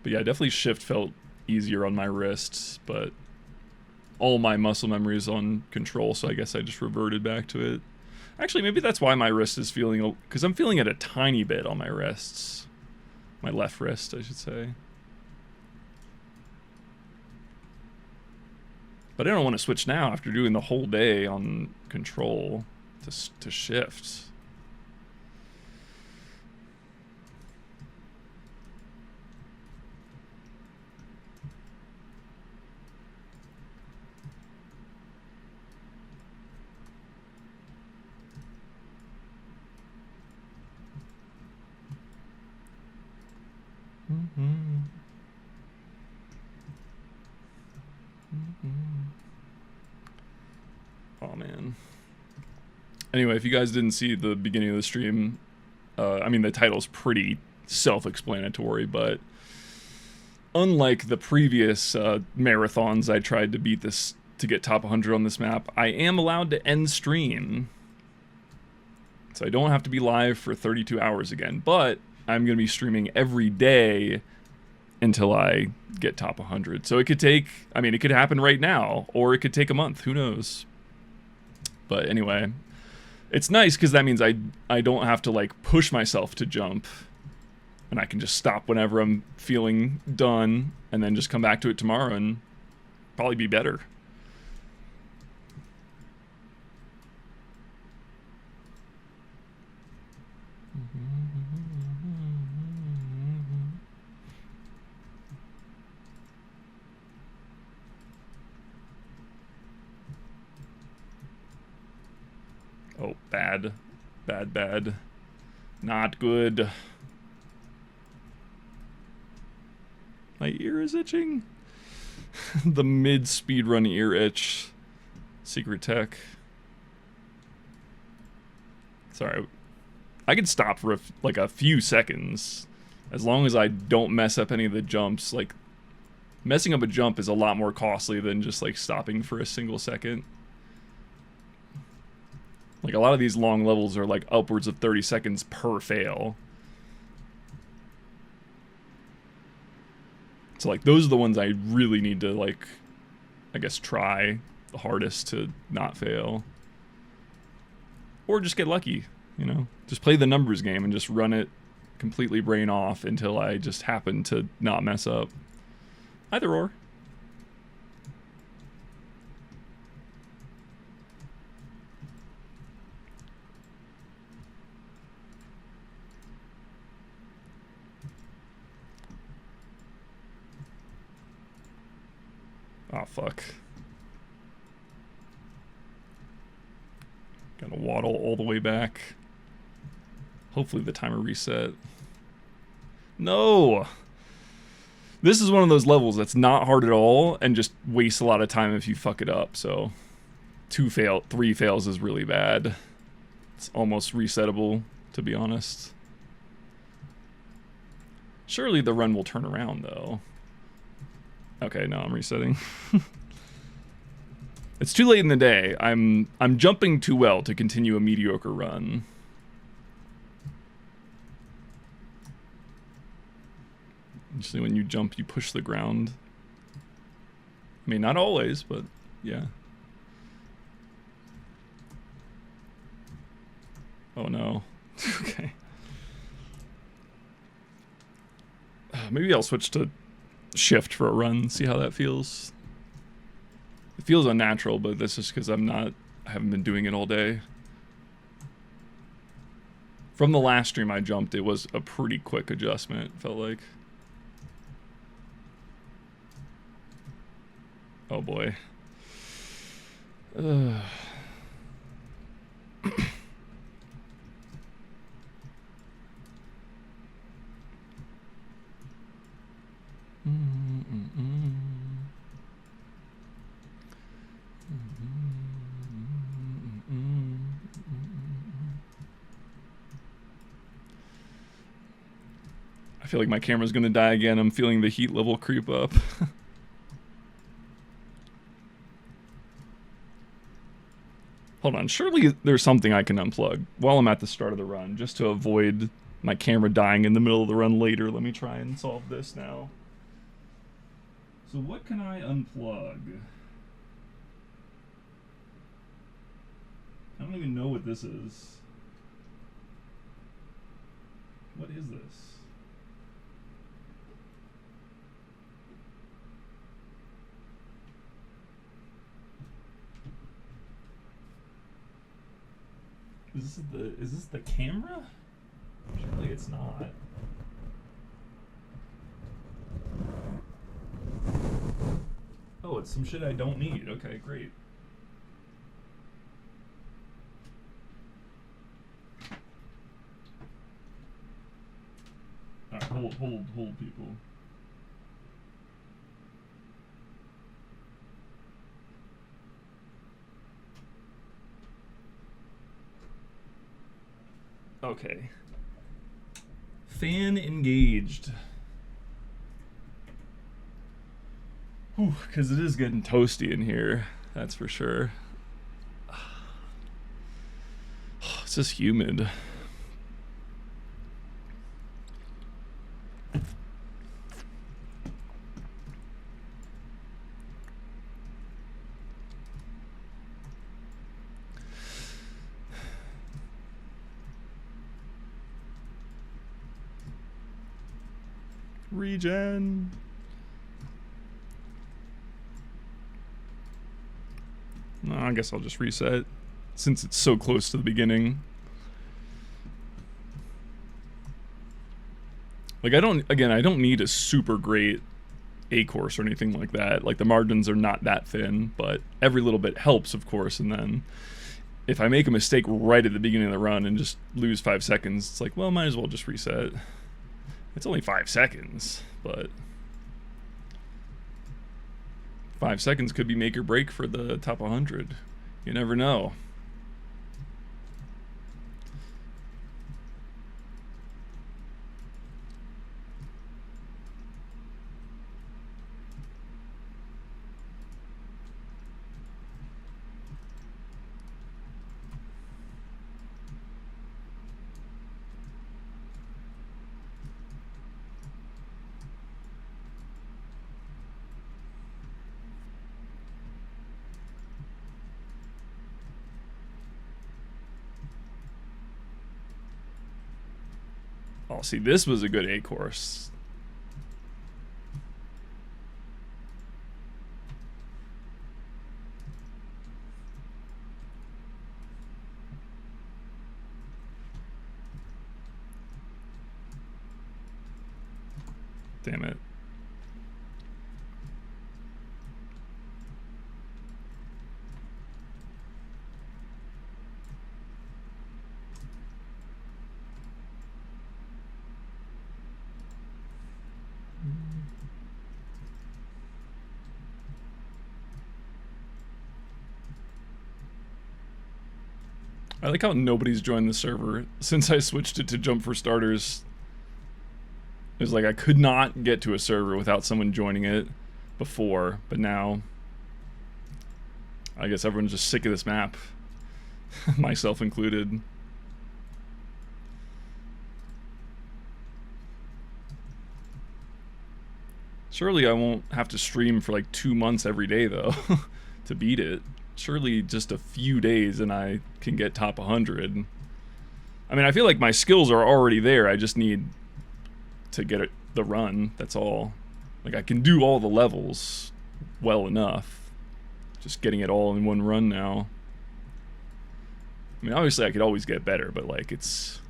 But yeah, definitely shift felt easier on my wrists, but all my muscle memory is on control, so I guess I just reverted back to it. Actually, maybe that's why my wrist is feeling, because I'm feeling it a tiny bit on my wrists. My left wrist, I should say. But I don't want to switch now after doing the whole day on control to shift. Oh man. Anyway, if you guys didn't see the beginning of the stream, I mean the title's pretty self-explanatory, but unlike the previous marathons I tried to beat this to get top 100 on this map, I am allowed to end stream. So I don't have to be live for 32 hours again, but I'm going to be streaming every day until I get top 100. So it could take, I mean, it could happen right now, or it could take a month. Who knows? But anyway, it's nice because that means I don't have to like push myself to jump, and I can just stop whenever I'm feeling done and then just come back to it tomorrow and probably be better. Oh, bad. Bad, bad. Not good. My ear is itching. The mid-speedrun ear itch. Secret tech. Sorry. I could stop for like a few seconds. As long as I don't mess up any of the jumps. Like, messing up a jump is a lot more costly than just like stopping for a single second. Like, a lot of these long levels are like upwards of 30 seconds per fail. So like, those are the ones I really need to like, I guess, try the hardest to not fail. Or just get lucky, you know? Just play the numbers game and just run it completely brain off until I just happen to not mess up. Either or. Oh, fuck. Gotta waddle all the way back. Hopefully the timer reset. No! This is one of those levels that's not hard at all and just wastes a lot of time if you fuck it up, so 3 fails is really bad. It's almost resettable, to be honest. Surely the run will turn around, though. Okay, no, I'm resetting. It's too late in the day. I'm jumping too well to continue a mediocre run. Usually when you jump, you push the ground. I mean, not always, but yeah. Oh no. Okay. Maybe I'll switch to shift for a run, see how that feels. It feels unnatural, but that's just because I haven't been doing it all day. From the last stream I jumped, it was a pretty quick adjustment, felt like. Oh boy. I feel like my camera's gonna die again. I'm feeling the heat level creep up. Hold on, surely there's something I can unplug while I'm at the start of the run, just to avoid my camera dying in the middle of the run later. Let me try and solve this now. So what can I unplug? I don't even know what this is. What is this? Is this the camera? Surely it's not. Oh, it's some shit I don't need. Okay, great. Alright, hold people. Okay. Fan engaged. Whew, because it is getting toasty in here, that's for sure. It's just humid. Regen. No, I guess I'll just reset since it's so close to the beginning. Like I don't need a super great A course or anything like that. Like the margins are not that thin, but every little bit helps, of course. And then if I make a mistake right at the beginning of the run and just lose 5 seconds, it's like, well, might as well just reset. It's only 5 seconds, but 5 seconds could be make or break for the top 100. You never know. Oh, see, this was a good A course. Damn it. I like how nobody's joined the server since I switched it to Jump for Starters. It was like I could not get to a server without someone joining it before, but now I guess everyone's just sick of this map, myself included. Surely I won't have to stream for like 2 months every day though to beat it. Surely just a few days and I can get top 100. I mean, I feel like my skills are already there. I just need to get it, the run, that's all. Like I can do all the levels well enough. Just getting it all in one run now. I mean, obviously I could always get better, but like it's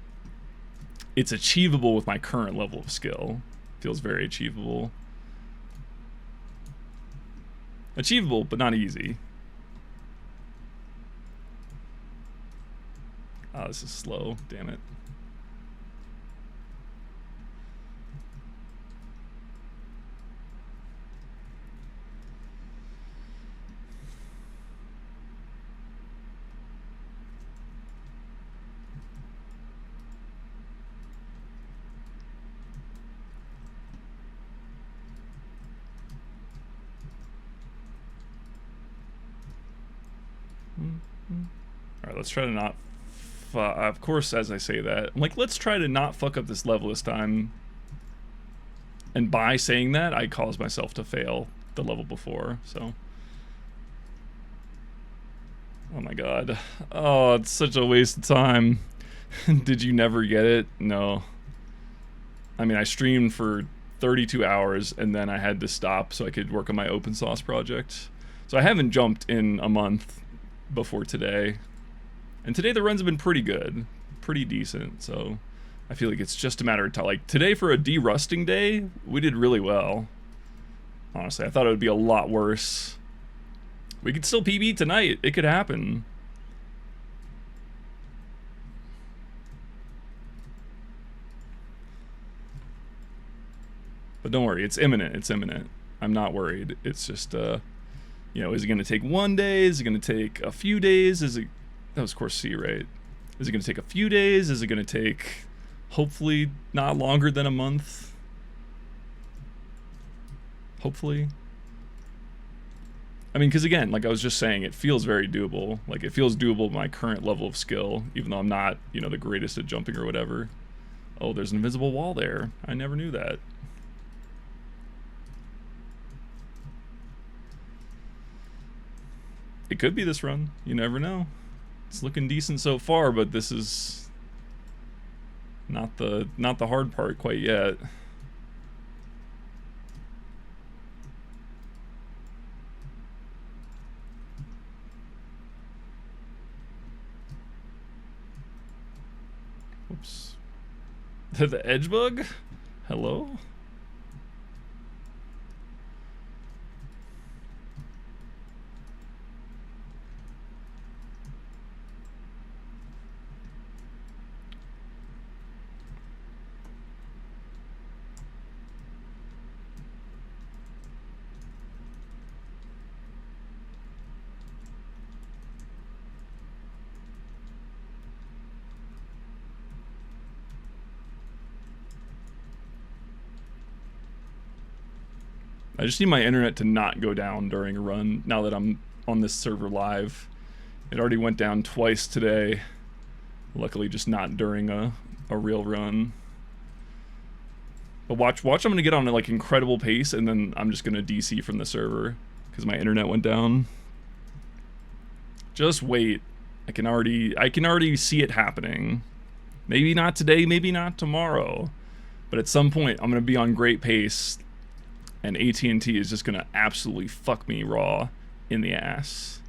achievable with my current level of skill. Feels very achievable. Achievable, but not easy. Oh, this is slow. Damn it. Alright, let's try to not... of course, as I say that, I'm like, let's try to not fuck up this level this time. And by saying that, I caused myself to fail the level before, so... Oh my god. Oh, it's such a waste of time. Did you never get it? No. I mean, I streamed for 32 hours, and then I had to stop so I could work on my open source project. So I haven't jumped in a month before today. And today the runs have been pretty good, pretty decent, so I feel like it's just a matter of time. Like today for a de-rusting day, we did really well. Honestly, I thought it would be a lot worse. We could still PB tonight, it could happen. But don't worry, it's imminent, it's imminent. I'm not worried, it's just, you know, is it gonna take 1 day? Is it gonna take a few days? Is it... That was course C, right? Is it going to take a few days? Is it going to take, hopefully, not longer than a month? Hopefully. I mean, because again, like I was just saying, it feels very doable. Like it feels doable at my current level of skill, even though I'm not, you know, the greatest at jumping or whatever. Oh, there's an invisible wall there. I never knew that. It could be this run. You never know. It's looking decent so far, but this is not the hard part quite yet. Oops. The edge bug? Hello? I just need my internet to not go down during a run now that I'm on this server live. It already went down twice today. Luckily just not during a real run. But watch I'm gonna get on a like incredible pace and then I'm just gonna DC from the server because my internet went down. Just wait. I can already see it happening. Maybe not today, maybe not tomorrow. But at some point I'm gonna be on great pace and AT&T is just gonna absolutely fuck me raw in the ass.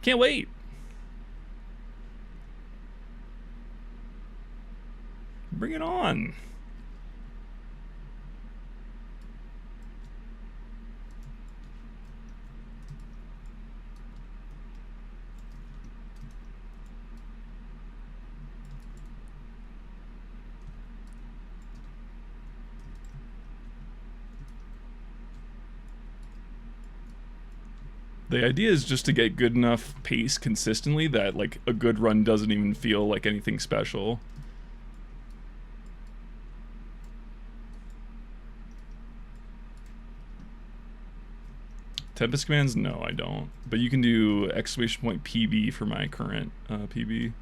Can't wait. Bring it on. The idea is just to get good enough pace consistently that like a good run doesn't even feel like anything special. Tempest commands? No, I don't. But you can do exclamation point PB for my current PB.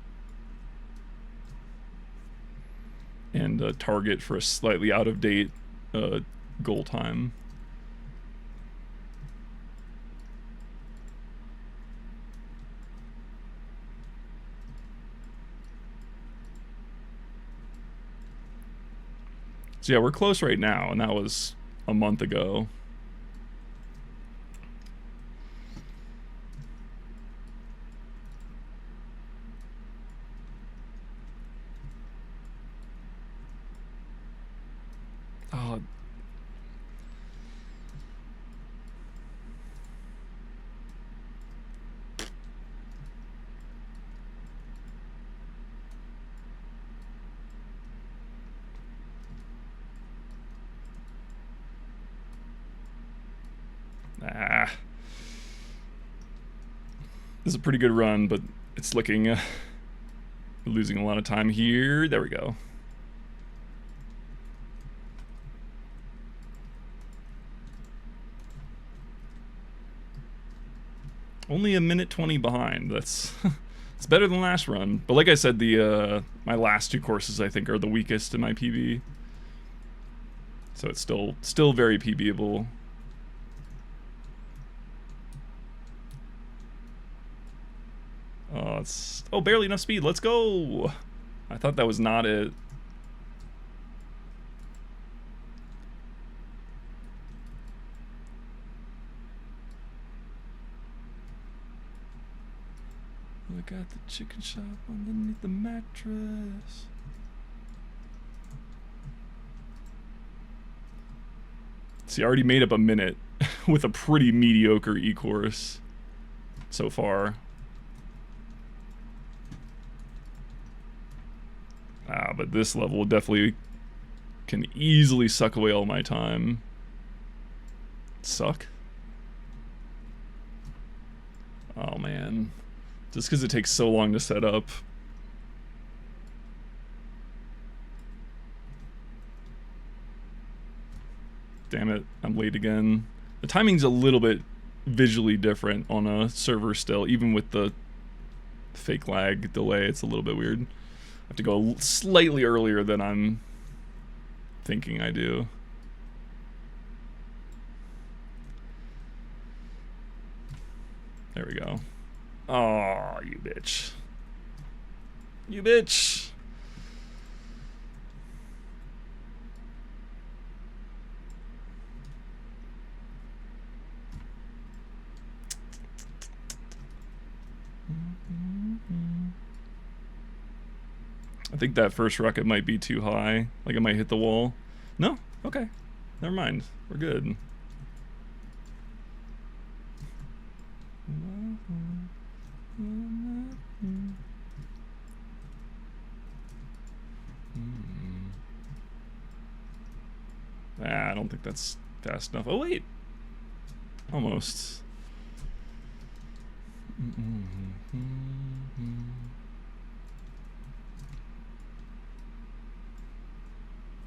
And target for a slightly out of date goal time. So yeah, we're close right now, and that was a month ago. Oh. This is a pretty good run, but it's looking losing a lot of time here. There we go. Only a minute 20 behind. That's it's better than last run. But like I said, the my last two courses I think are the weakest in my PB. So it's still very PBable. Oh, barely enough speed. Let's go. I thought that was not it. Look at the chicken shop underneath the mattress. See, I already made up a minute with a pretty mediocre e-course so far. But this level definitely can easily suck away all my time. Suck? Oh man. Just because it takes so long to set up. Damn it, I'm late again. The timing's a little bit visually different on a server still, even with the fake lag delay. It's a little bit weird. I have to go slightly earlier than I'm thinking I do. There we go. Oh, you bitch. You bitch. I think that first rocket might be too high. Like it might hit the wall. No? Okay. Never mind. We're good. I don't think that's fast enough. Oh, wait. Almost.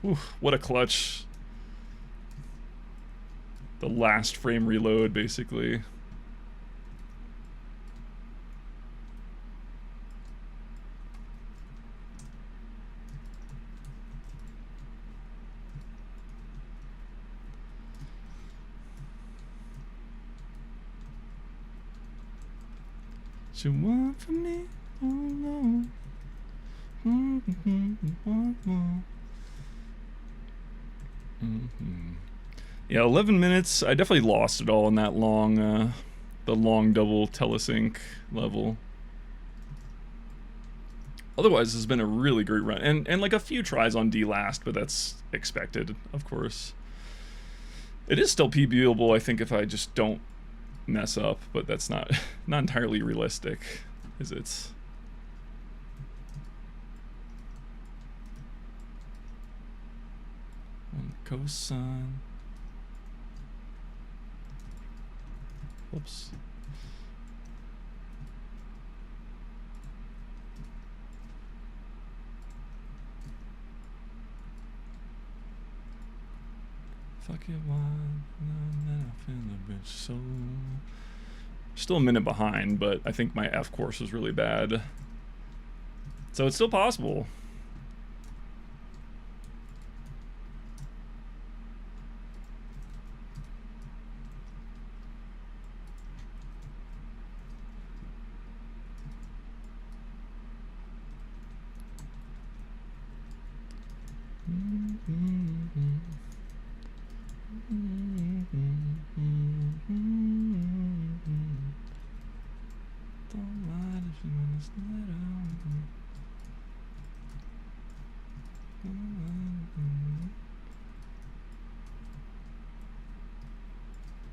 Oof, what a clutch. The last frame reload, basically. You want from me? Oh no. Yeah, 11 minutes. I definitely lost it all in that long, the long double telesync level. Otherwise, this has been a really great run, and like a few tries on D last, but that's expected, of course. It is still PBable, I think, if I just don't mess up, but that's not entirely realistic, is it? One cosine. Whoops. Fuck it, one, then I feel a bitch so. Still a minute behind, but I think my F course was really bad. So it's still possible.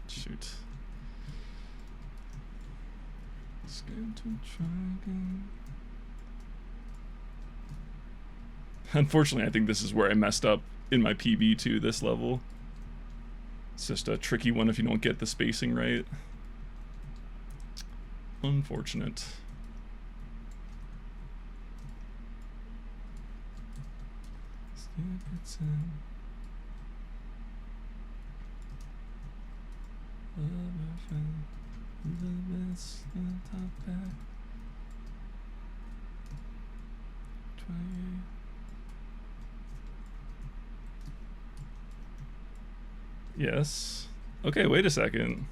Shoot. Scared to try again. Unfortunately, I think this is where I messed up in my PB to this level. It's just a tricky one if you don't get the spacing right. Unfortunate. Yes. Okay, wait a second.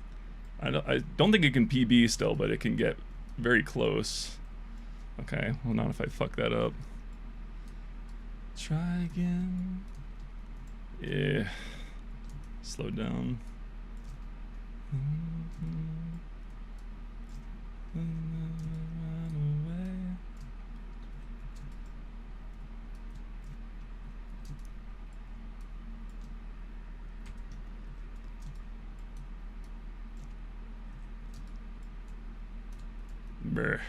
I don't think it can PB still, but it can get very close. Okay, well, not if I fuck that up. Try again. Yeah. Slow down. Run away. Brr.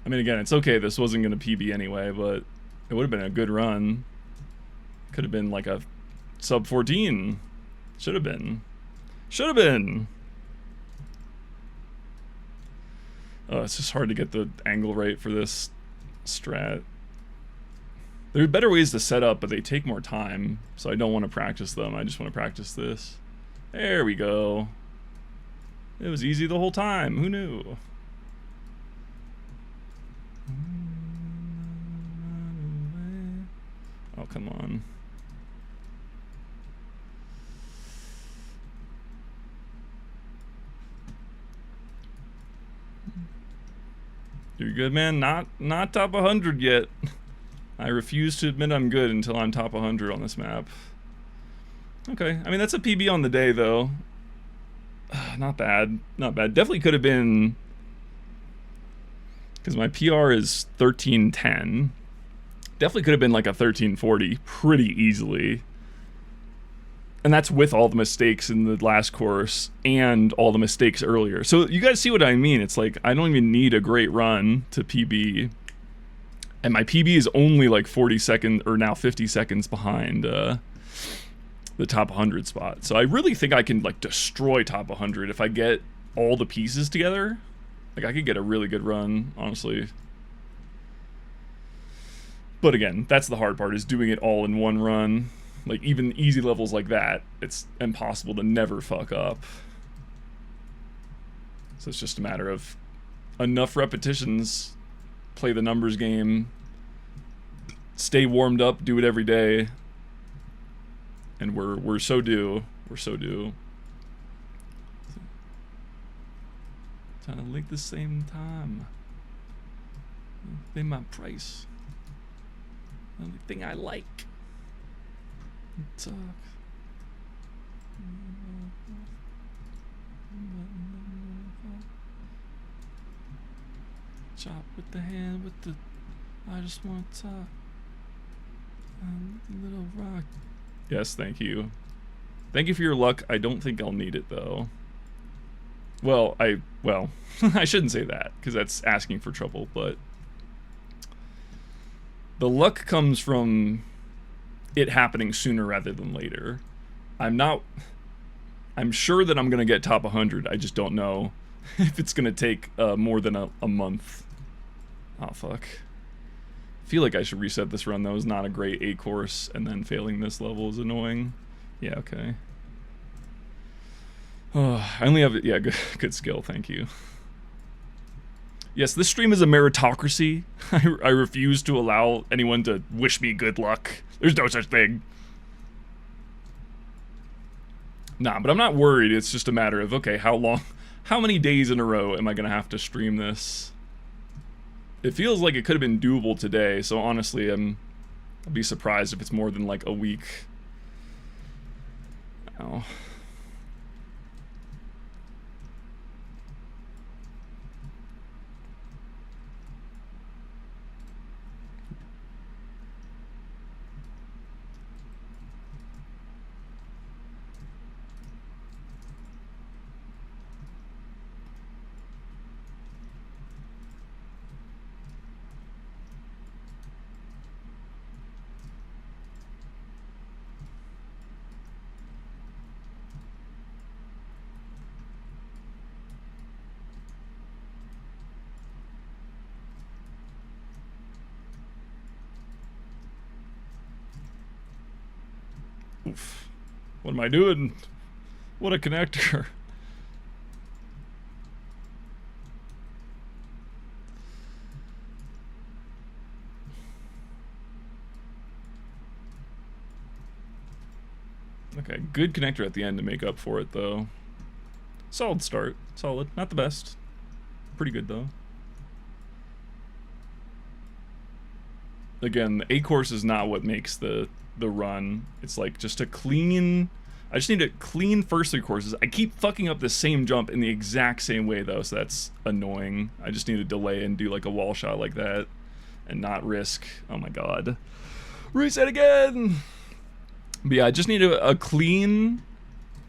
I mean, again, it's okay. This wasn't going to PB anyway, but it would have been a good run. Could have been like a sub 14. Should have been. Should have been. Oh, it's just hard to get the angle right for this strat. There are better ways to set up, but they take more time, so I don't want to practice them. I just want to practice this. There we go. It was easy the whole time. Who knew? Oh, come on. You're good, man. Not top 100 yet. I refuse to admit I'm good until I'm top 100 on this map. Okay, I mean that's a PB on the day though. Not bad, not bad. Definitely could have been, because my PR is 1310. Definitely could have been like a 1340 pretty easily. And that's with all the mistakes in the last course and all the mistakes earlier. So you guys see what I mean? It's like I don't even need a great run to PB. And my PB is only like 40 seconds, or now 50 seconds behind the top 100 spot. So I really think I can like destroy top 100 if I get all the pieces together. Like I could get a really good run, honestly. But again, that's the hard part, is doing it all in one run. Like even easy levels like that, it's impossible to never fuck up. So it's just a matter of enough repetitions, play the numbers game, stay warmed up, do it every day, and we're so due. We're so due. Trying to link the same time. They my price. Only thing I like. Talk. Chop with the hand, with the. I just want to talk. Little rock. Yes, thank you. Thank you for your luck. I don't think I'll need it though. Well, I shouldn't say that because that's asking for trouble, but the luck comes from it happening sooner rather than later. I'm sure that I'm gonna get top 100. I just don't know if it's gonna take more than a month. Oh fuck. I feel like I should reset this run though. It's not a great A course, and then failing this level is annoying. Yeah, okay. Oh, I only have, yeah, good skill, thank you. Yes, this stream is a meritocracy. I refuse to allow anyone to wish me good luck. There's no such thing. Nah, but I'm not worried. It's just a matter of, okay, how many days in a row am I gonna have to stream this? It feels like it could have been doable today, so honestly, I'll be surprised if it's more than like a week. Oh. Oof. What am I doing? What a connector. Okay, good connector at the end to make up for it, though. Solid start. Solid. Not the best. Pretty good, though. Again, the A course is not what makes the run. It's like just a clean. I just need a clean first three courses. I keep fucking up the same jump in the exact same way though, so that's annoying. I just need to delay and do like a wall shot like that and not risk. Oh my god. Reset again! But yeah, I just need a clean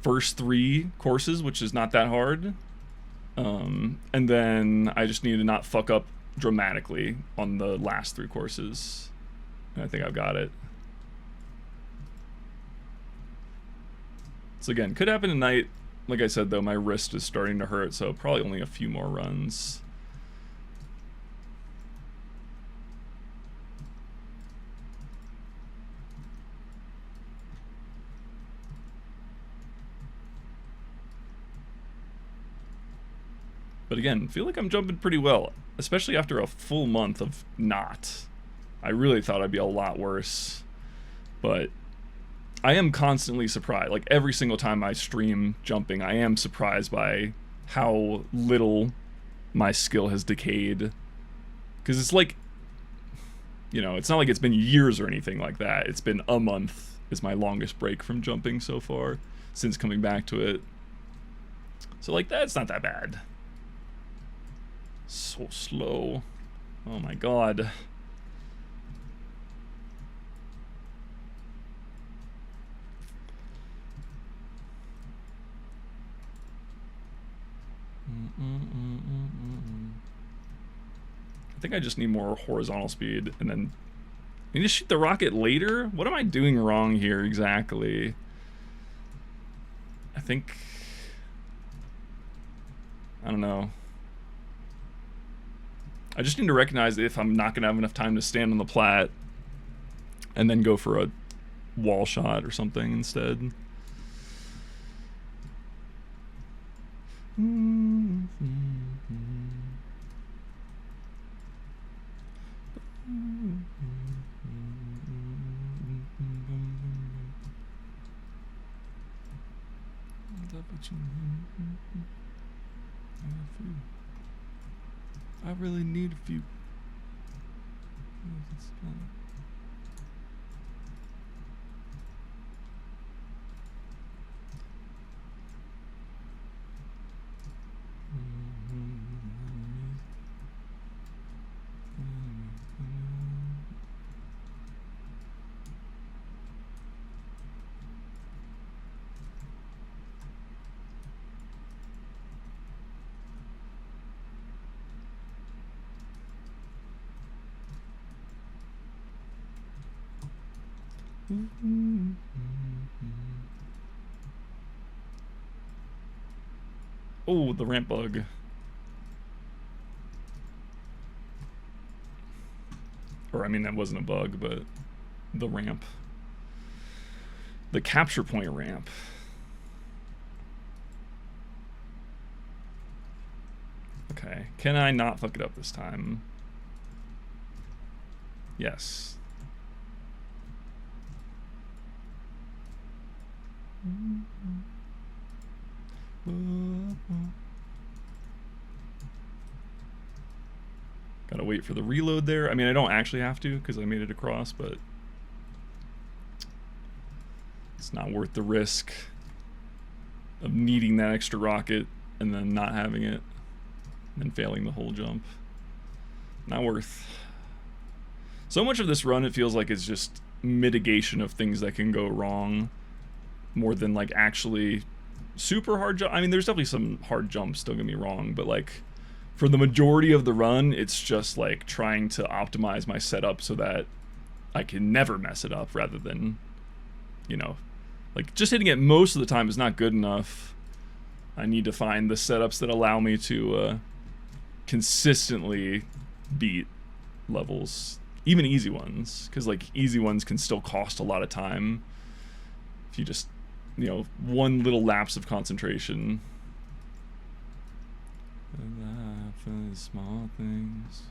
first three courses, which is not that hard. And then I just need to not fuck up dramatically on the last three courses. And I think I've got it. So again, could happen tonight. Like I said though, my wrist is starting to hurt, so probably only a few more runs. But again, feel like I'm jumping pretty well, especially after a full month of not. I really thought I'd be a lot worse, but I am constantly surprised. Like every single time I stream jumping, I am surprised by how little my skill has decayed. Because it's like, you know, it's not like it's been years or anything like that. It's been a month is my longest break from jumping so far since coming back to it. So like that's not that bad. So slow. Oh my god. I think I just need more horizontal speed, and then I need to shoot the rocket later? What am I doing wrong here exactly? I think... I don't know. I just need to recognize if I'm not going to have enough time to stand on the plat and then go for a wall shot or something instead. I really need a few. Oh, the ramp bug. Or, I mean, that wasn't a bug, but the ramp. The capture point ramp. Okay. Can I not fuck it up this time? Yes. Gotta wait for the reload there. I mean, I don't actually have to because I made it across, but it's not worth the risk of needing that extra rocket and then not having it and then failing the whole jump. Not worth. So much of this run, it feels like it's just mitigation of things that can go wrong more than like actually super hard jump. I mean, there's definitely some hard jumps, don't get me wrong, but like for the majority of the run, it's just like trying to optimize my setup so that I can never mess it up rather than, you know, like just hitting it most of the time is not good enough. I need to find the setups that allow me to consistently beat levels, even easy ones, because like easy ones can still cost a lot of time if you just, you know, one little lapse of concentration. Small things.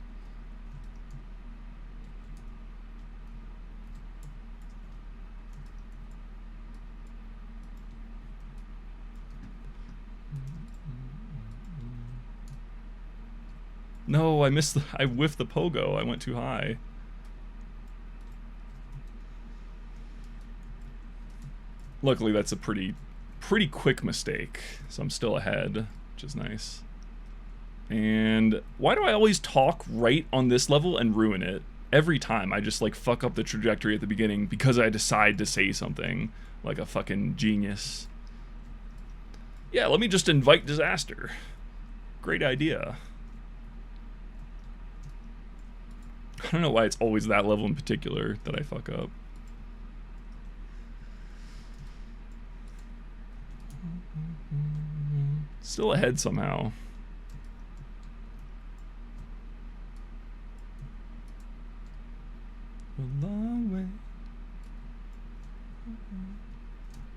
No, I missed I whiffed the pogo. I went too high. Luckily, that's a pretty quick mistake, so I'm still ahead, which is nice. And why do I always talk right on this level and ruin it? Every time I just like fuck up the trajectory at the beginning because I decide to say something like a fucking genius. Yeah, let me just invite disaster. Great idea. I don't know why it's always that level in particular that I fuck up. Still ahead somehow. A long way.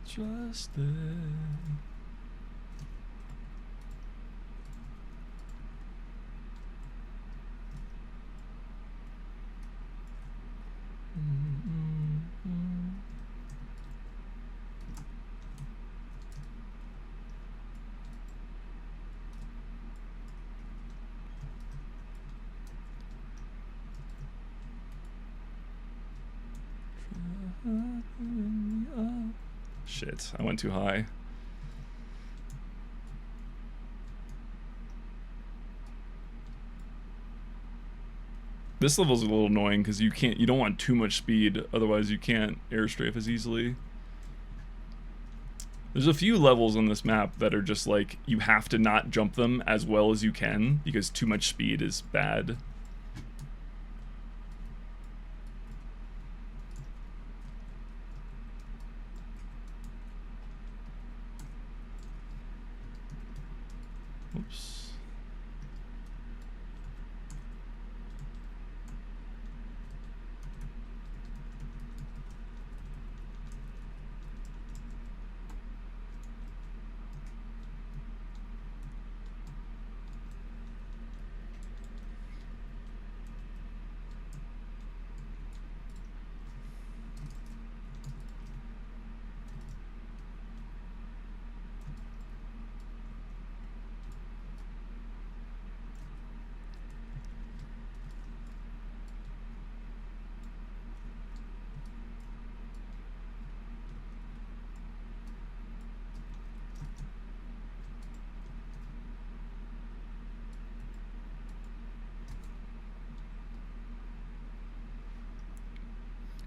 Trust it. Shit, I went too high. This level's a little annoying because you don't want too much speed, otherwise you can't airstrafe as easily. There's a few levels on this map that are just like, you have to not jump them as well as you can because too much speed is bad. Oops.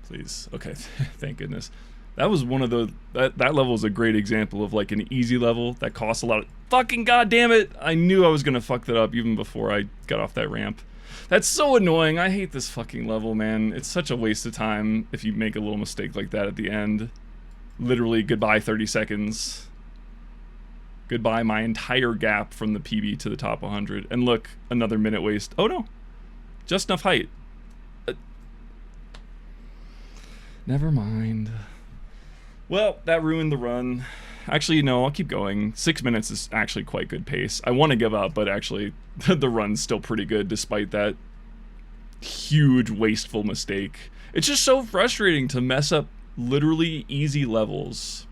Please. Okay, thank goodness. That was one of the... That level is a great example of like an easy level that costs a lot of... Fucking goddamn it! I knew I was gonna fuck that up even before I got off that ramp. That's so annoying. I hate this fucking level, man. It's such a waste of time if you make a little mistake like that at the end. Literally, goodbye 30 seconds. Goodbye my entire gap from the PB to the top 100. And look, another minute waste. Oh no. Just enough height. Never mind. Well, that ruined the run. Actually, no, I'll keep going. 6 minutes is actually quite good pace. I want to give up, but actually, the run's still pretty good despite that huge, wasteful mistake. It's just so frustrating to mess up literally easy levels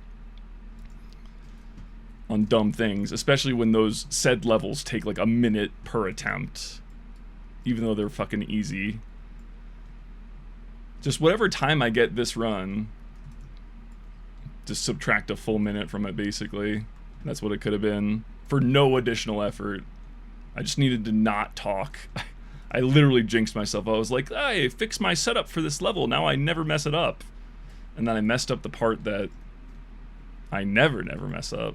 on dumb things, especially when those said levels take like a minute per attempt, even though they're fucking easy. Just whatever time I get this run, just subtract a full minute from it, basically. That's what it could have been, for no additional effort. I just needed to not talk. I literally jinxed myself. I was like, hey, fix my setup for this level, now I never mess it up. And then I messed up the part that I never mess up.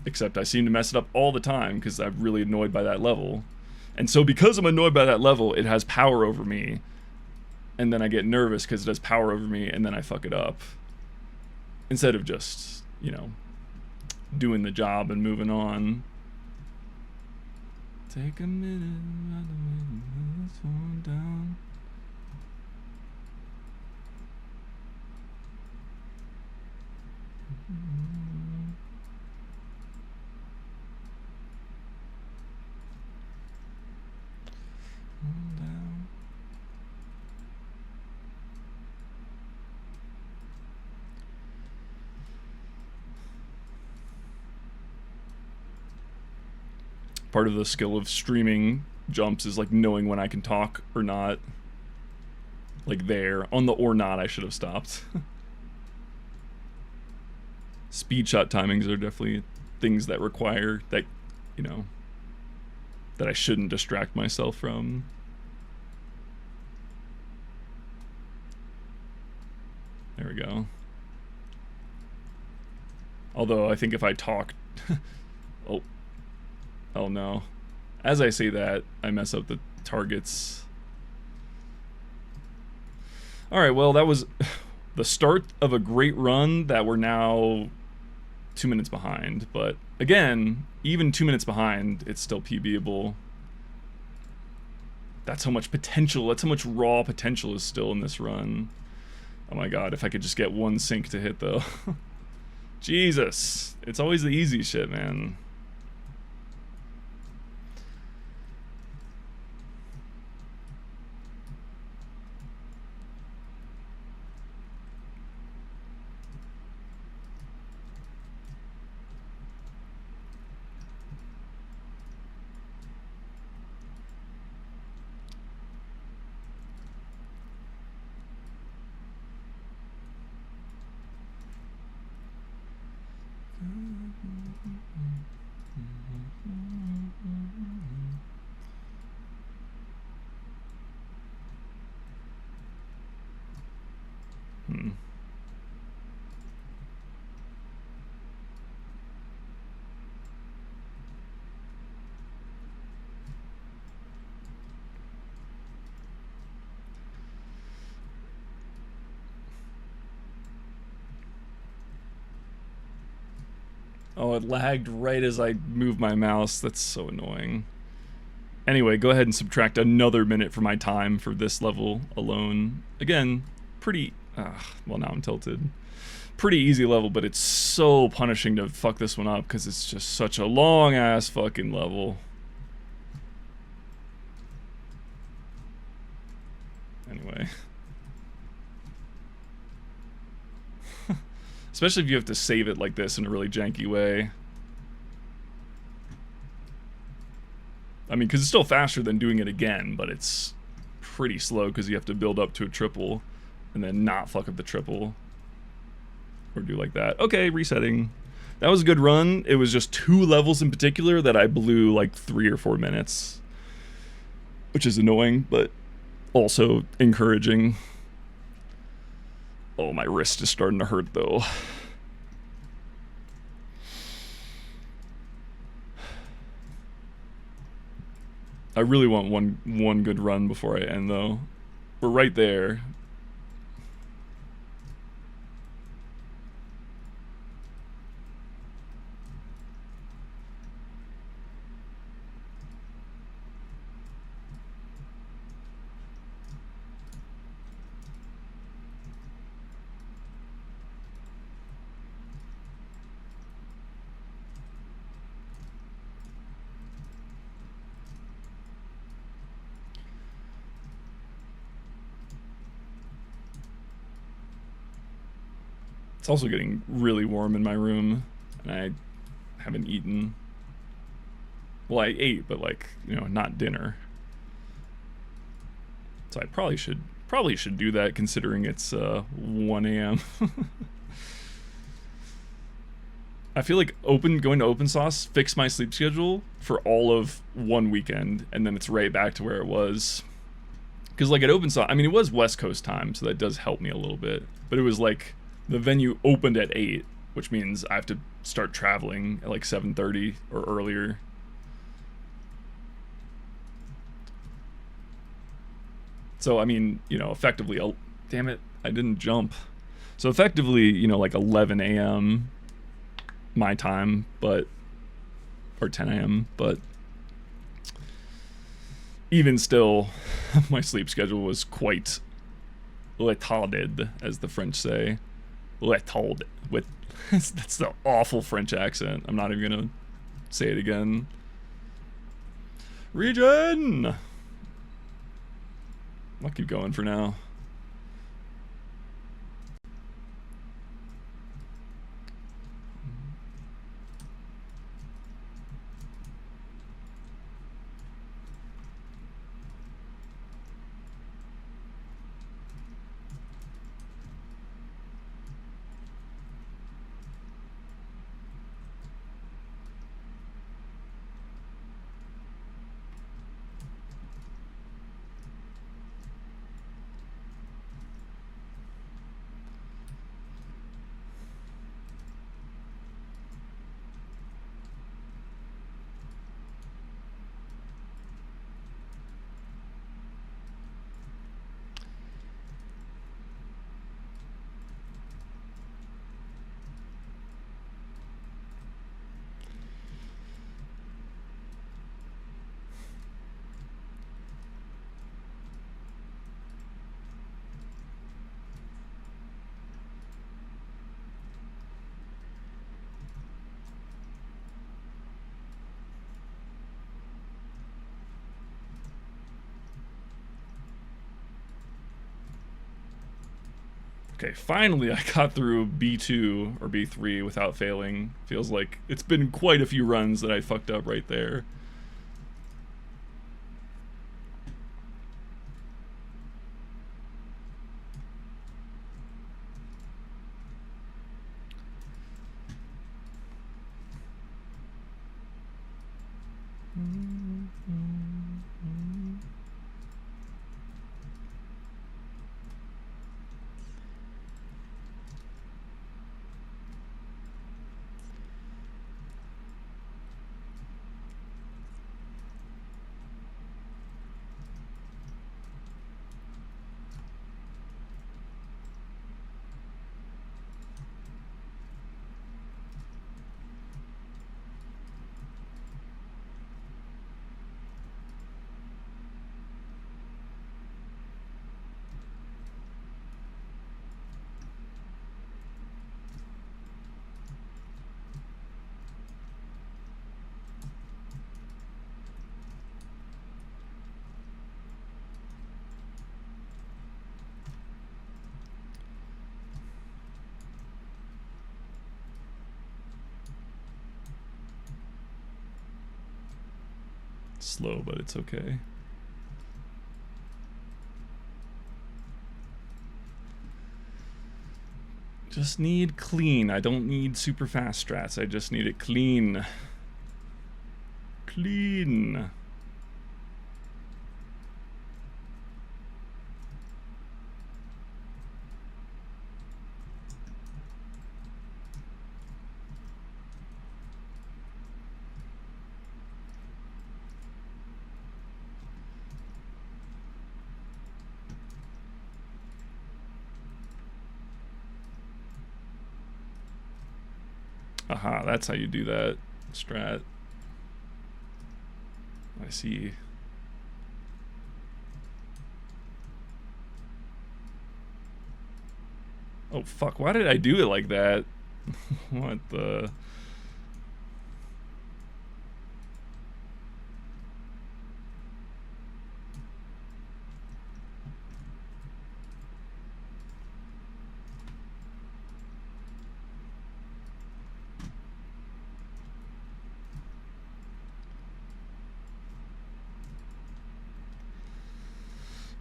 Except I seem to mess it up all the time, because I'm really annoyed by that level. And so because I'm annoyed by that level, it has power over me. And then I get nervous because it has power over me, and then I fuck it up. Instead of just, you know, doing the job and moving on. Take a minute, by the way, let's fall down. Part of the skill of streaming jumps is like knowing when I can talk or not. Like there. On the or not, I should have stopped. Speed shot timings are definitely things that require that, you know, that I shouldn't distract myself from. There we go. Although I think if I talk... Oh no. As I say that, I mess up the targets. Alright, well that was the start of a great run that we're now 2 minutes behind. But again, even 2 minutes behind, it's still PBable. That's how much potential, that's how much raw potential is still in this run. Oh my god, if I could just get one sync to hit though. Jesus. It's always the easy shit, man. Oh, it lagged right as I moved my mouse. That's so annoying. Anyway, go ahead and subtract another minute from my time for this level alone. Again, pretty... well, now I'm tilted. Pretty easy level, but it's so punishing to fuck this one up because it's just such a long-ass fucking level. Anyway. Especially if you have to save it like this in a really janky way. I mean, because it's still faster than doing it again, but it's pretty slow because you have to build up to a triple and then not fuck up the triple. Or do like that. Okay, resetting. That was a good run. It was just 2 levels in particular that I blew like 3 or 4 minutes. Which is annoying, but also encouraging. Oh, my wrist is starting to hurt though. I really want one good run before I end though. We're right there. It's also getting really warm in my room, and I haven't eaten. Well, I ate, but like, you know, not dinner. So I probably should do that considering it's 1 a.m. I feel like going to OpenSauce fixed my sleep schedule for all of one weekend, and then it's right back to where it was. Because like at OpenSauce, I mean, it was West Coast time, so that does help me a little bit. But it was like the venue opened at 8, which means I have to start traveling at like 7:30 or earlier. So, I mean, you know, effectively, damn it, I didn't jump. So effectively, you know, like 11 a.m. my time, or 10 a.m., but even still, my sleep schedule was quite retarded, as the French say. Retarded. That's the awful French accent. I'm not even gonna say it again. Regen! I'll keep going for now. Okay, finally I got through B2 or B3 without failing. Feels like it's been quite a few runs that I fucked up right there. Slow, but it's okay. Just need clean. I don't need super fast strats. I just need it clean. Clean. Aha, that's how you do that strat. I see. Oh fuck, why did I do it like that? What the...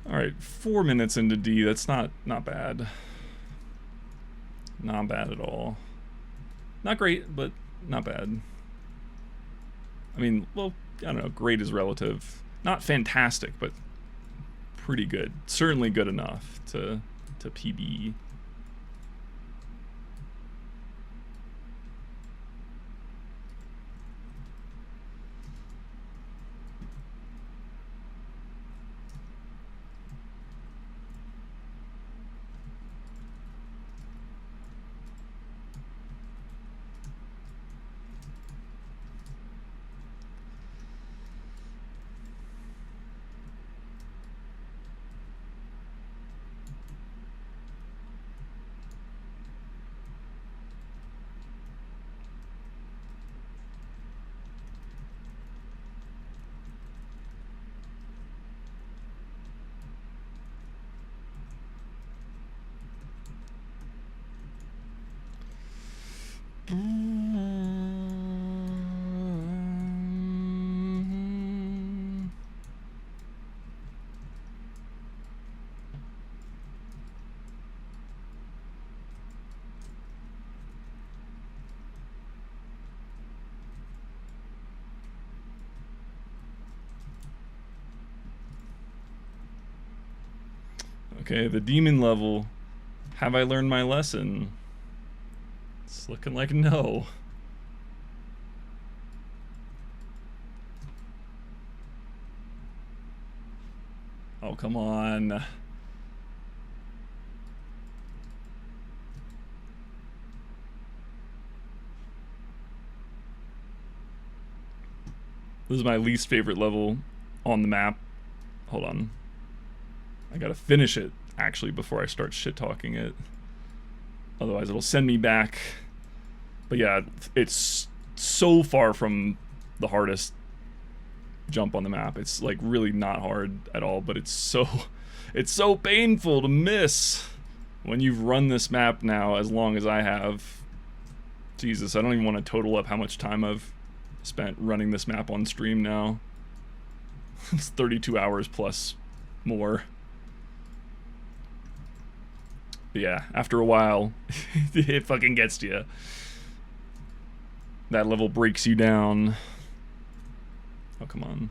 Alright, 4 minutes into D, that's not bad. Not bad at all. Not great, but not bad. I mean, well, I don't know, great is relative. Not fantastic, but pretty good. Certainly good enough to PB. Okay, the demon level. Have I learned my lesson? It's looking like no. Oh, come on. This is my least favorite level on the map. Hold on. I gotta finish it, actually, before I start shit-talking it. Otherwise, it'll send me back. But yeah, it's so far from the hardest jump on the map. It's like really not hard at all, but it's so painful to miss when you've run this map now as long as I have. Jesus, I don't even want to total up how much time I've spent running this map on stream now. It's 32 hours plus more. But yeah, after a while, it fucking gets to you. That level breaks you down. Oh, come on.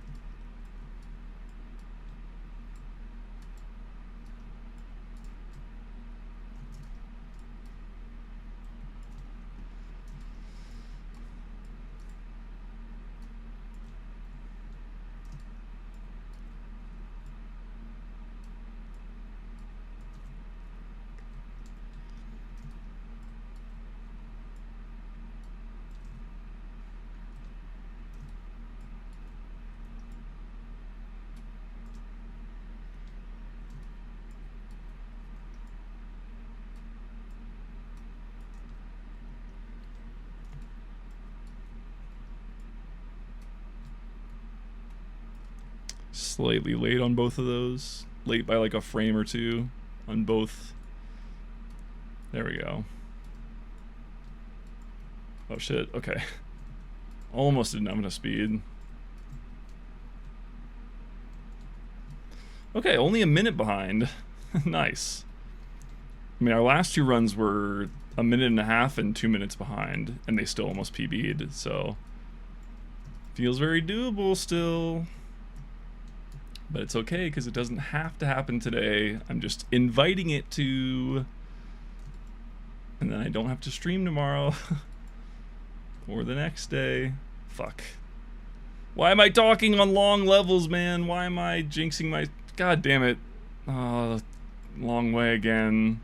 Slightly late on both of those. Late by like a frame or two on both. There we go. Oh shit, okay. Almost didn't have enough speed. Okay, only a minute behind. Nice. I mean, our last 2 runs were a minute and a half and 2 minutes behind, and they still almost PB'd, so feels very doable still. But it's okay, because it doesn't have to happen today. I'm just inviting it to. And then I don't have to stream tomorrow. Or the next day. Fuck. Why am I talking on long levels, man? Why am I jinxing my... God damn it. Oh, long way again.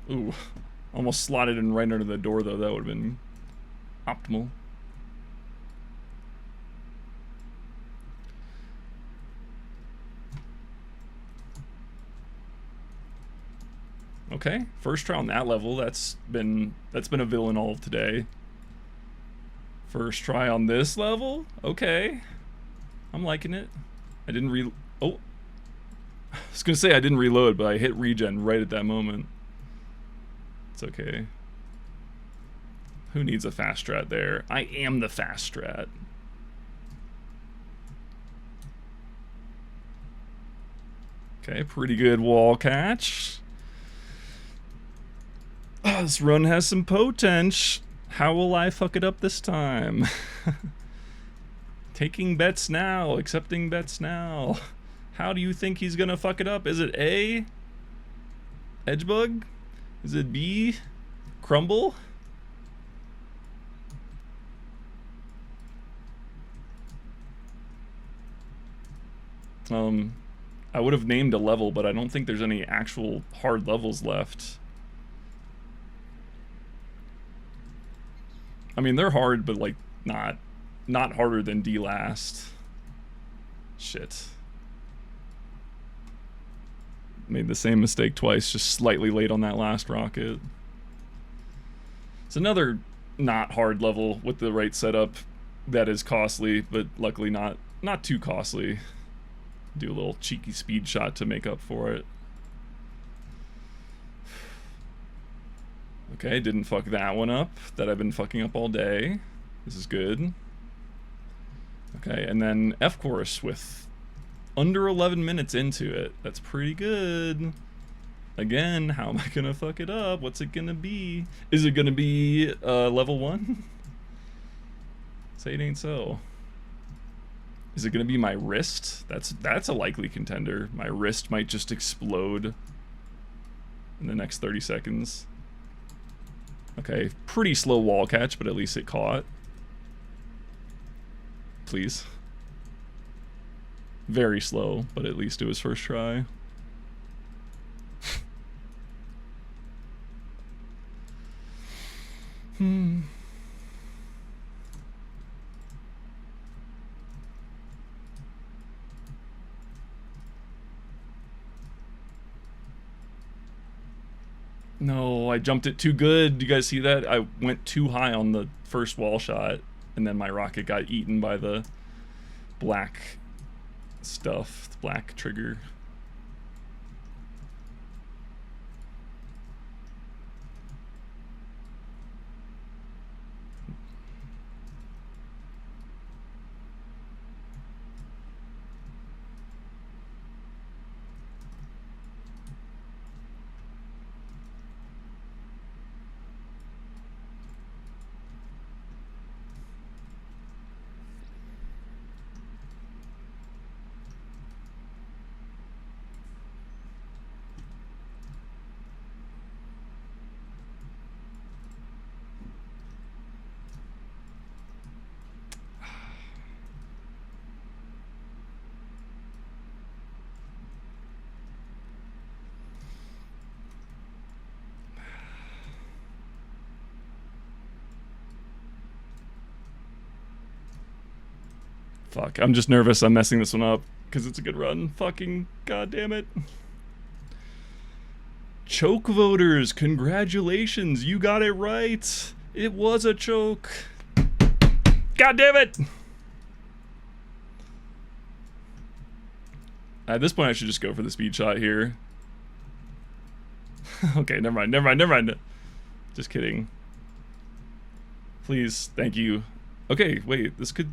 Ooh. Almost slotted in right under the door, though. That would have been optimal. Okay, first try on that level. That's been a villain all of today. First try on this level. Okay, I'm liking it. I didn't oh, I was gonna say I didn't reload, but I hit regen right at that moment. It's okay. Who needs a fast strat there? I am the fast strat. Okay, pretty good wall catch. Oh, this run has some potential. How will I fuck it up this time? Taking bets now, accepting bets now. How do you think he's gonna fuck it up? Is it A? Edgebug? Is it B? Crumble? I would have named a level, but I don't think there's any actual hard levels left. I mean, they're hard, but like not harder than D last. Shit. Made the same mistake twice, just slightly late on that last rocket. It's another not hard level with the right setup that is costly, but luckily not too costly. Do a little cheeky speed shot to make up for it. Okay, didn't fuck that one up that I've been fucking up all day. This is good. Okay, and then F course with under 11 minutes into it. That's pretty good. Again, how am I gonna fuck it up? What's it gonna be? Is it gonna be level 1? Say it ain't so. Is it gonna be my wrist? That's a likely contender. My wrist might just explode in the next 30 seconds. Okay, pretty slow wall catch, but at least it caught. Please. Very slow, but at least it was first try. No, I jumped it too good. Do you guys see that? I went too high on the first wall shot, and then my rocket got eaten by the black stuff, the black trigger. Fuck, I'm just nervous I'm messing this one up because it's a good run. Fucking goddamn it. Choke voters, congratulations, you got it right. It was a choke. God damn it. At this point I should just go for the speed shot here. Okay, never mind. Just kidding. Please, thank you. Okay, wait, this could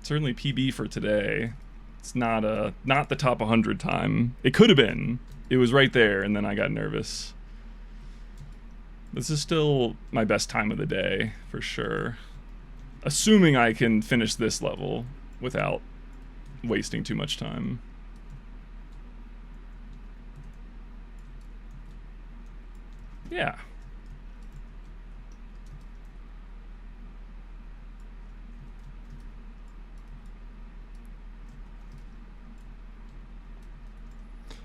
certainly PB for today. It's not the top 100 time. It could have been. It was right there, and then I got nervous. This is still my best time of the day, for sure. Assuming I can finish this level without wasting too much time. Yeah.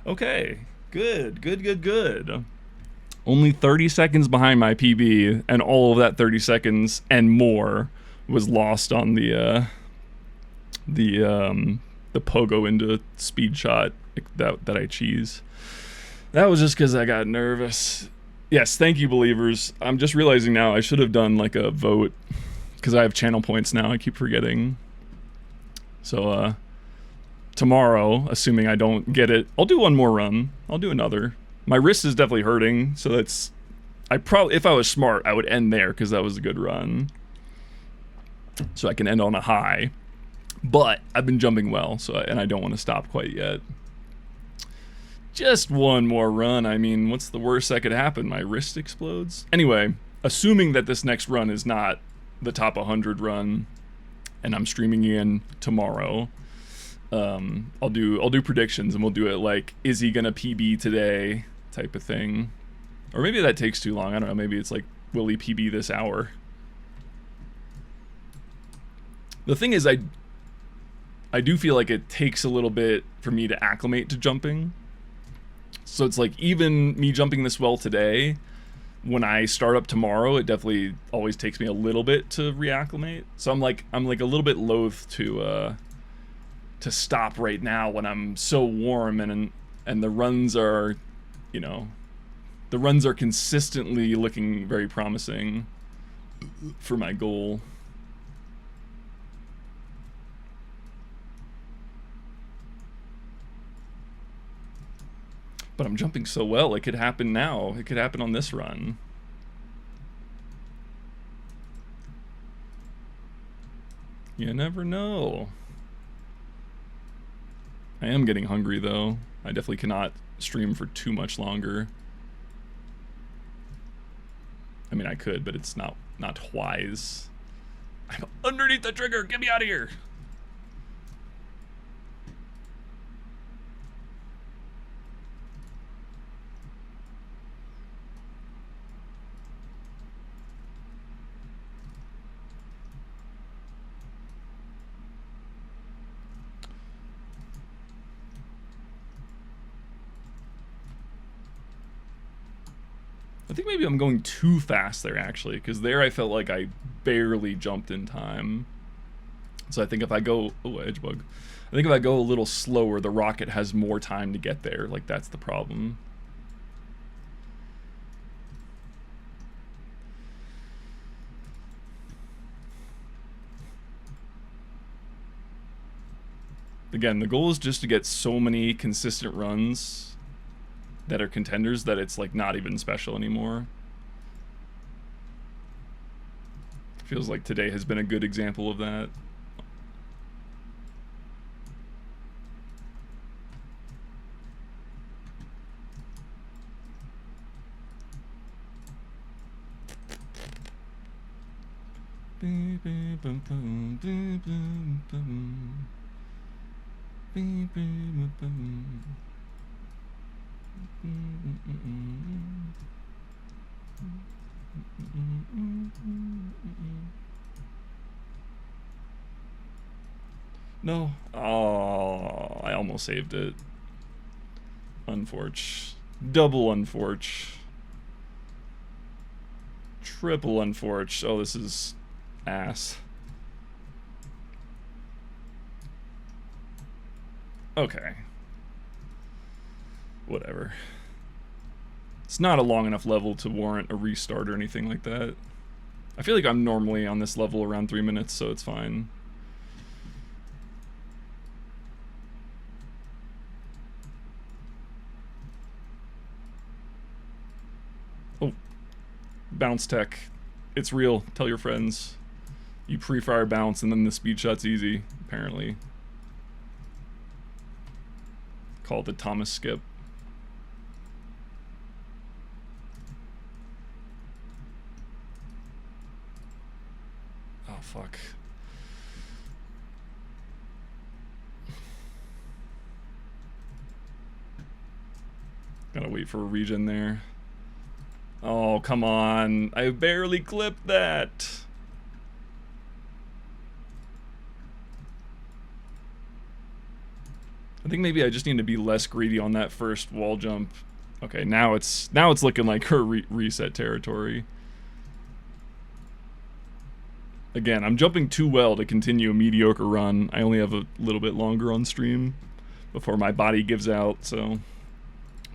Okay, good. Only 30 seconds behind my PB, and all of that 30 seconds and more was lost on the pogo into speed shot that I cheese. That was just because I got nervous. Yes, thank you, believers. I'm just realizing now I should have done like a vote because I have channel points now. I keep forgetting. So tomorrow, assuming I don't get it, I'll do one more run. I'll do another. My wrist is definitely hurting, so that's... if I was smart, I would end there because that was a good run. So I can end on a high. But I've been jumping well, and I don't want to stop quite yet. Just one more run. I mean, what's the worst that could happen? My wrist explodes? Anyway, assuming that this next run is not the top 100 run, and I'm streaming again tomorrow, I'll do predictions, and we'll do it like, is he gonna PB today type of thing. Or maybe that takes too long. I don't know. Maybe it's like, will he PB this hour? The thing is, I do feel like it takes a little bit for me to acclimate to jumping. So it's like, even me jumping this well today, when I start up tomorrow, it definitely always takes me a little bit to reacclimate. So I'm like a little bit loath to stop right now when I'm so warm and the runs are, you know, the runs are consistently looking very promising for my goal. But I'm jumping so well, it could happen now. It could happen on this run. You never know. I am getting hungry, though. I definitely cannot stream for too much longer. I mean, I could, but it's not wise. I'm underneath the trigger! Get me out of here! I think maybe I'm going too fast there, actually, because there I felt like I barely jumped in time. So I think if I go... Oh, edge bug. I think if I go a little slower, the rocket has more time to get there. Like, that's the problem. Again, the goal is just to get so many consistent runs that are contenders that it's like not even special anymore. Feels like today has been a good example of that. No. Oh, I almost saved it. Unforch. Double unforch. Triple unforch. Oh, this is ass. Okay. Whatever. It's not a long enough level to warrant a restart or anything like that. I feel like I'm normally on this level around 3 minutes, so it's fine. Oh. Bounce tech. It's real. Tell your friends. You pre-fire bounce and then the speed shot's easy, apparently. Call it the Thomas skip. Oh, fuck. Gotta wait for a regen there. Oh, come on. I barely clipped that. I think maybe I just need to be less greedy on that first wall jump. Okay, now it's looking like her reset territory. Again, I'm jumping too well to continue a mediocre run. I only have a little bit longer on stream before my body gives out, so...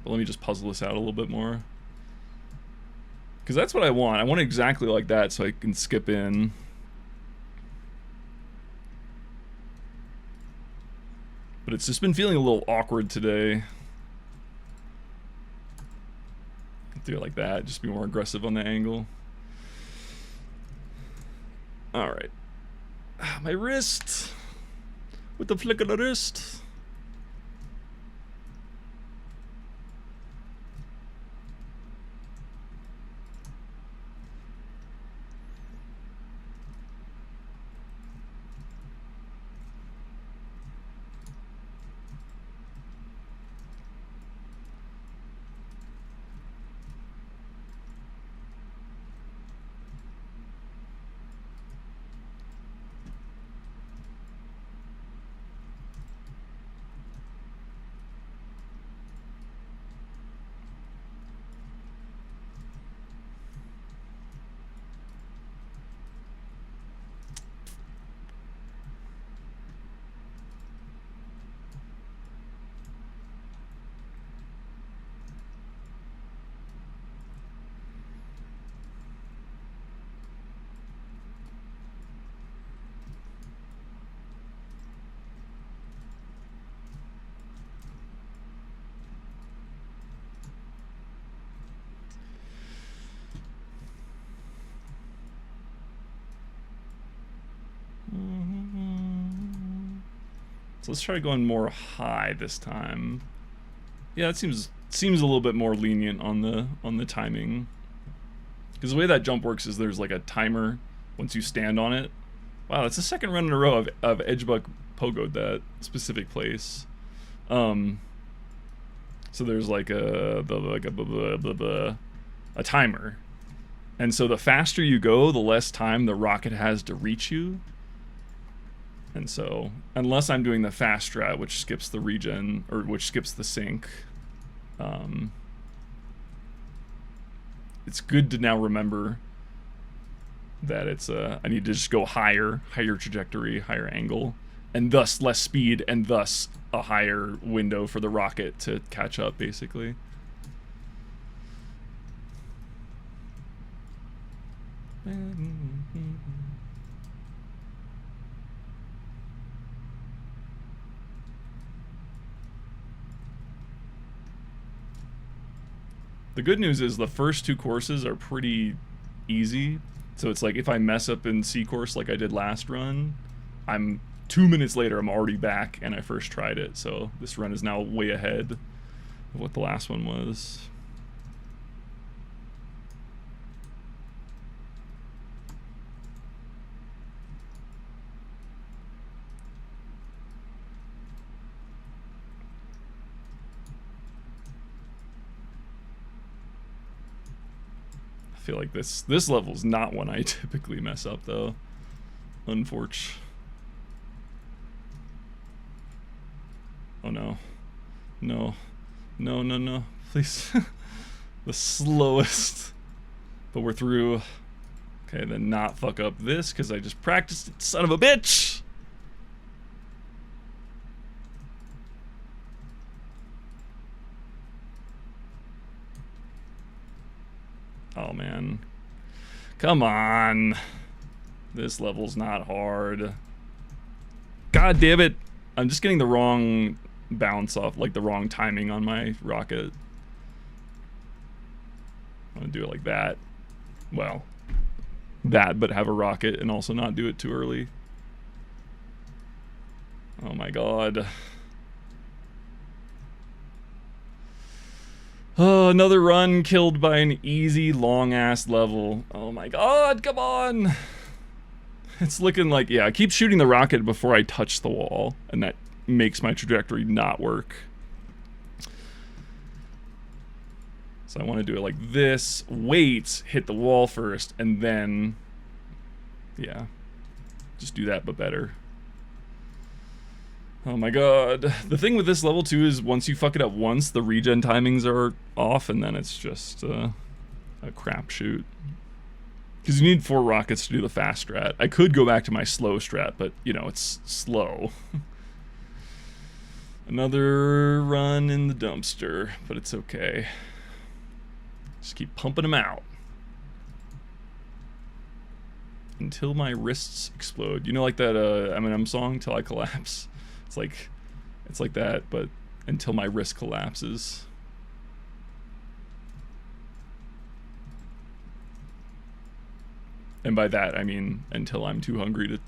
But let me just puzzle this out a little bit more. Because that's what I want. I want it exactly like that so I can skip in. But it's just been feeling a little awkward today. Do it like that, just be more aggressive on the angle. Alright. My wrist! With the flick of the wrist! So let's try going more high this time. Yeah, that seems a little bit more lenient on the timing. Because the way that jump works is there's like a timer once you stand on it. Wow, that's the second run in a row of Edgebuck pogoed that specific place. So there's like a timer. And so the faster you go, the less time the rocket has to reach you. And so, unless I'm doing the fast strat, which skips the regen, or which skips the sync, it's good to now remember that it's I need to just go higher trajectory, higher angle, and thus less speed, and thus a higher window for the rocket to catch up, basically. The good news is the first two courses are pretty easy. So it's like if I mess up in C course like I did last run, I'm 2 minutes later, I'm already back and I first tried it. So this run is now way ahead of what the last one was. I feel like this level's not one I typically mess up though. Unfortunately. Oh no. No. No, no, no. Please. The slowest. But we're through. Okay, then not fuck up this because I just practiced it, son of a bitch! Oh man. Come on. This level's not hard. God damn it. I'm just getting the wrong bounce off, like the wrong timing on my rocket. I'm gonna do it like that. Well, that, but have a rocket and also not do it too early. Oh my god. Oh, another run killed by an easy, long-ass level. Oh my god, come on! It's looking like, yeah, I keep shooting the rocket before I touch the wall, and that makes my trajectory not work. So I want to do it like this, wait, hit the wall first, and then, yeah, just do that but better. Oh my god. The thing with this level too is once you fuck it up once, the regen timings are off, and then it's just a crapshoot. Because you need 4 rockets to do the fast strat. I could go back to my slow strat, but, you know, it's slow. Another run in the dumpster, but it's okay. Just keep pumping them out. Until my wrists explode. You know, like that Eminem song, Till I Collapse? It's like that, but until my wrist collapses. And by that, I mean until I'm too hungry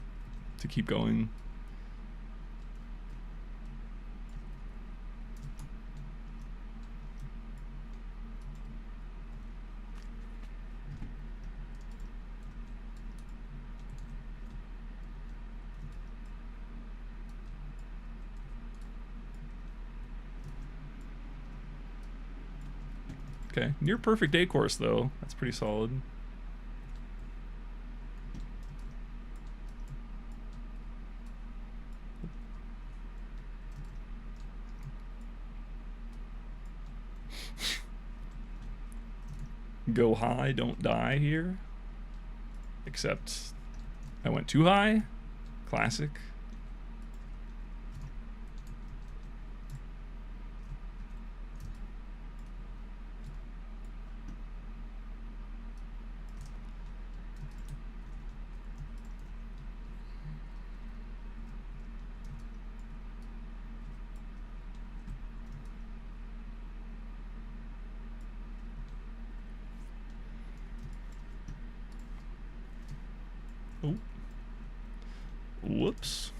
to keep going. Okay, near perfect day course though. That's pretty solid. Go high, don't die here. Except I went too high. Classic. Oh. Whoops.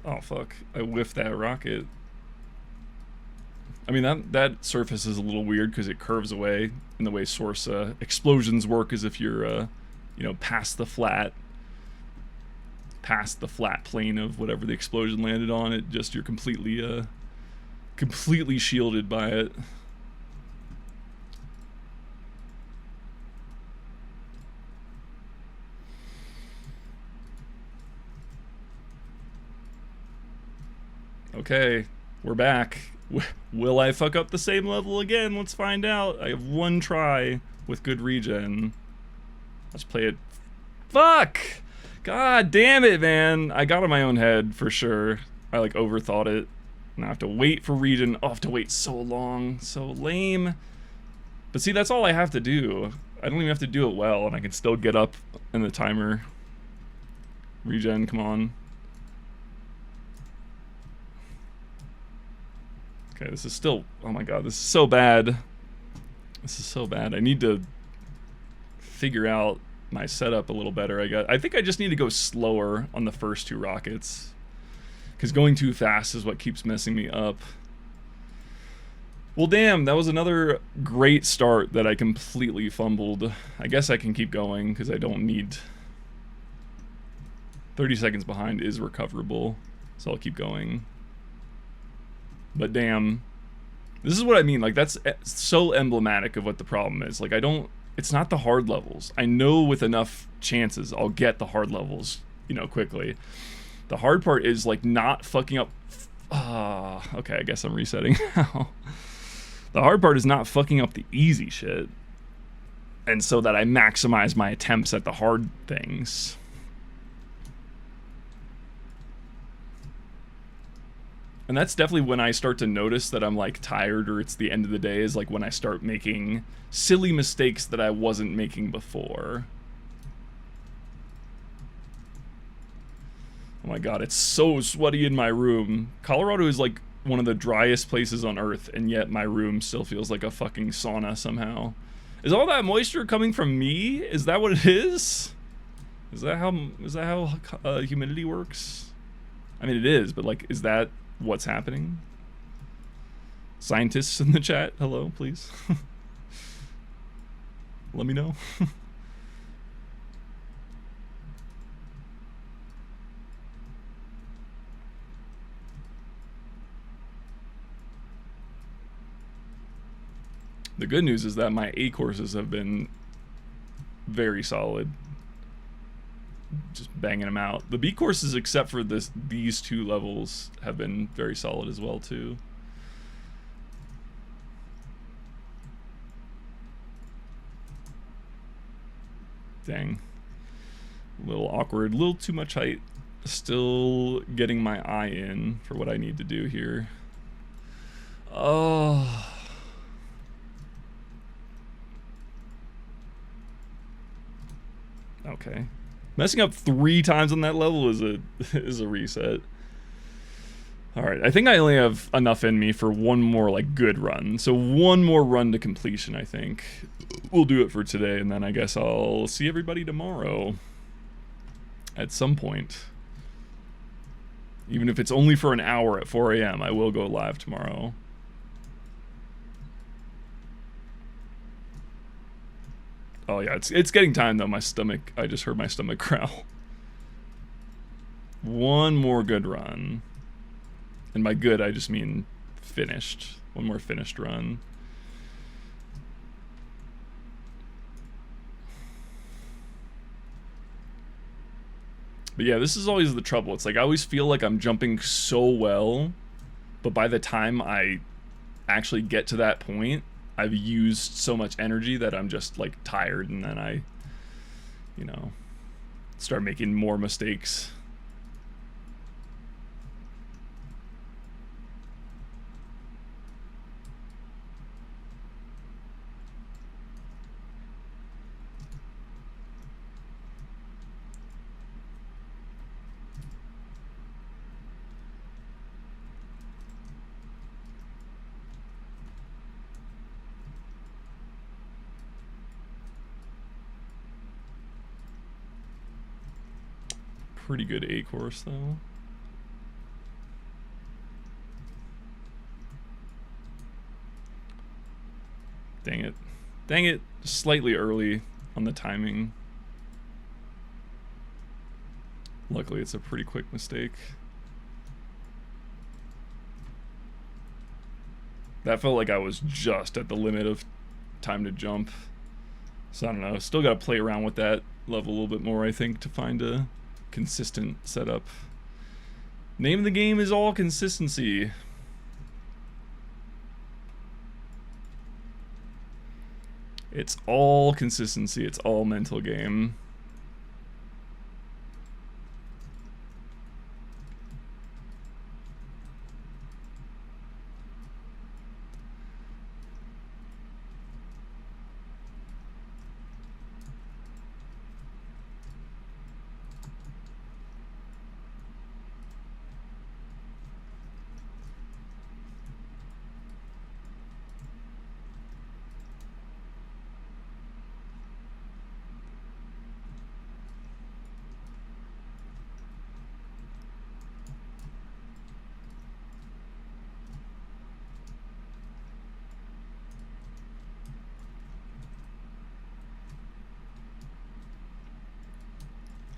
Oh fuck, I whiffed that rocket. I mean, that surface is a little weird because it curves away, and the way source explosions work is if you're, you know, past the flat plane of whatever the explosion landed on, it just, you're completely shielded by it. Okay, we're back. Will I fuck up the same level again? Let's find out. I have one try with good regen. Let's play it. Fuck! God damn it, man. I got in my own head for sure. I like overthought it. And I have to wait for regen. Oh, I have to wait so long. So lame. But see, that's all I have to do. I don't even have to do it well, and I can still get up in the timer. Regen, come on. Okay, this is still, oh my god, this is so bad. This is so bad. I need to figure out my setup a little better. I think I just need to go slower on the first 2 rockets. Because going too fast is what keeps messing me up. Well, damn, that was another great start that I completely fumbled. I guess I can keep going because I don't need... 30 seconds behind is recoverable, so I'll keep going. But damn, This is what I mean. Like, that's so emblematic of what the problem is. Like, it's not the hard levels. I know with enough chances I'll get the hard levels, you know, quickly. The hard part is, like, not fucking up. Okay, I guess I'm resetting now. The hard part is not fucking up the easy shit. And so that I maximize my attempts at the hard things. And that's definitely when I start to notice that I'm, like, tired or it's the end of the day, is like when I start making silly mistakes that I wasn't making before. Oh my god, it's so sweaty in my room. Colorado is like one of the driest places on earth, and yet my room still feels like a fucking sauna somehow. Is all that moisture coming from me? Is that what it is? Is that how humidity works? I mean, it is, but, like, is that what's happening? Scientists in the chat, hello, please. Let me know. The good news is that my A courses have been very solid. Just banging them out. The B courses, except for these two levels, have been very solid as well too. Dang. A little awkward, a little too much height. Still getting my eye in for what I need to do here. Oh. Okay. Messing up 3 times on that level is a reset. Alright, I think I only have enough in me for one more, like, good run. So one more run to completion, I think. We'll do it for today, and then I guess I'll see everybody tomorrow. At some point. Even if it's only for an hour at 4 a.m., I will go live tomorrow. Oh yeah, it's getting time though. My stomach, I just heard my stomach growl. One more good run. And by good, I just mean finished. One more finished run. But yeah, this is always the trouble. It's like I always feel like I'm jumping so well, but by the time I actually get to that point, I've used so much energy that I'm just, like, tired, and then I, you know, start making more mistakes. Pretty good A course though. Dang it. Dang it. Slightly early on the timing. Luckily it's a pretty quick mistake. That felt like I was just at the limit of time to jump. So I don't know. Still gotta play around with that level a little bit more, I think, to find a consistent setup. Name of the game is all consistency. It's all consistency. It's all mental game.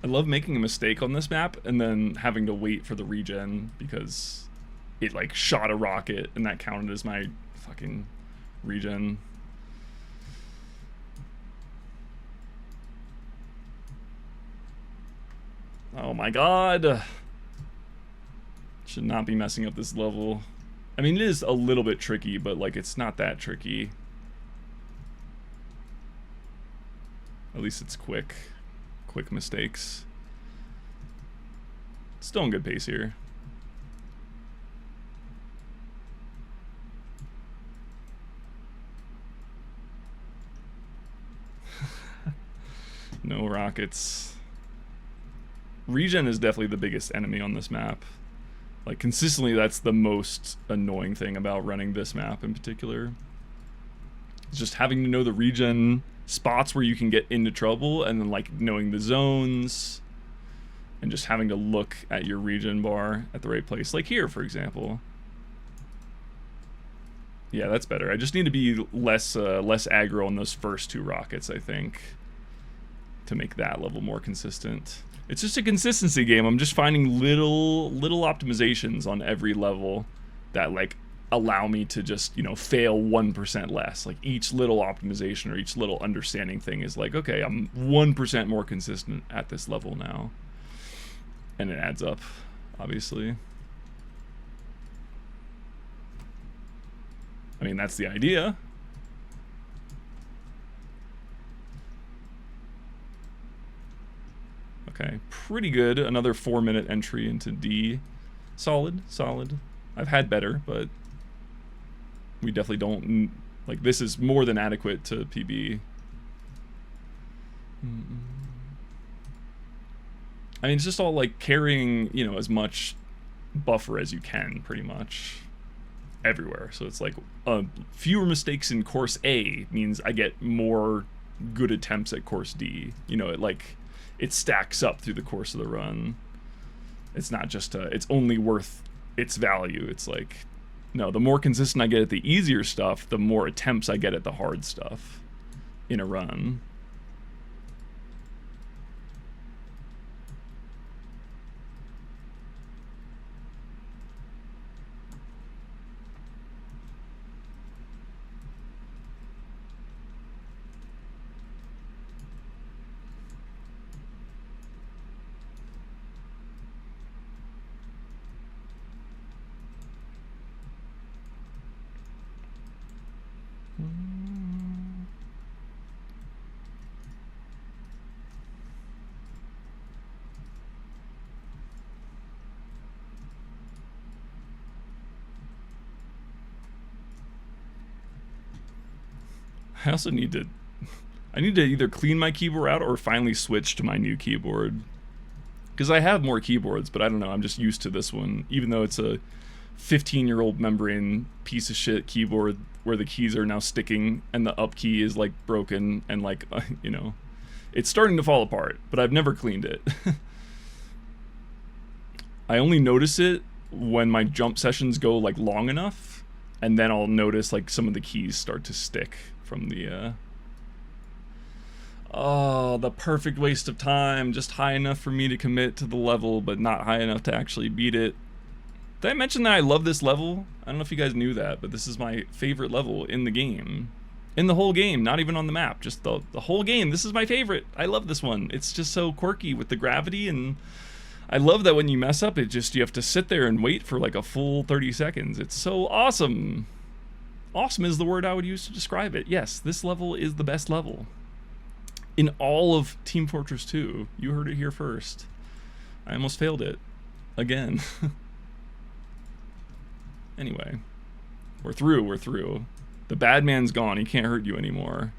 I love making a mistake on this map and then having to wait for the regen because it, like, shot a rocket and that counted as my fucking regen. Oh my god. Should not be messing up this level. I mean, it is a little bit tricky, but like it's not that tricky. At least it's quick. Quick mistakes. Still in good pace here. No rockets. Regen is definitely the biggest enemy on this map. Like, consistently, that's the most annoying thing about running this map in particular. It's just having to know the regen spots where you can get into trouble, and then, like, knowing the zones, and just having to look at your regen bar at the right place. Like here, for example. Yeah, that's better. I just need to be less aggro on those first two rockets, I think, to make that level more consistent. It's just a consistency game. I'm just finding little optimizations on every level that like allow me to just, you know, fail 1% less. Like each little optimization or each little understanding thing is like, okay, I'm 1% more consistent at this level now. And it adds up, obviously. I mean, that's the idea. Okay, pretty good. Another 4-minute entry into D. Solid, solid. I've had better, but we definitely don't... Like, this is more than adequate to PB. I mean, it's just all, like, carrying, you know, as much buffer as you can, pretty much. Everywhere. So it's like, fewer mistakes in course A means I get more good attempts at course D. You know, it, like... It stacks up through the course of the run. It's not just it's only worth its value. It's like, no, the more consistent I get at the easier stuff, the more attempts I get at the hard stuff in a run. I also need to... I need to either clean my keyboard out or finally switch to my new keyboard. Because I have more keyboards, but I don't know, I'm just used to this one. Even though it's a 15-year-old membrane piece of shit keyboard where the keys are now sticking and the up key is like broken and like, you know, it's starting to fall apart, but I've never cleaned it. I only notice it when my jump sessions go like long enough, and then I'll notice like some of the keys start to stick from the oh, the perfect waste of time, just high enough for me to commit to the level but not high enough to actually beat it. Did I mention that I love this level? I don't know if you guys knew that, but this is my favorite level in the game. In the whole game, not even on the map, just the whole game. This is my favorite. I love this one. It's just so quirky with the gravity, and I love that when you mess up, it just, you have to sit there and wait for like a full 30 seconds. It's so awesome. Awesome is the word I would use to describe it. Yes, this level is the best level in all of Team Fortress 2. You heard it here first. I almost failed it again. Anyway, we're through. The bad man's gone. He can't hurt you anymore.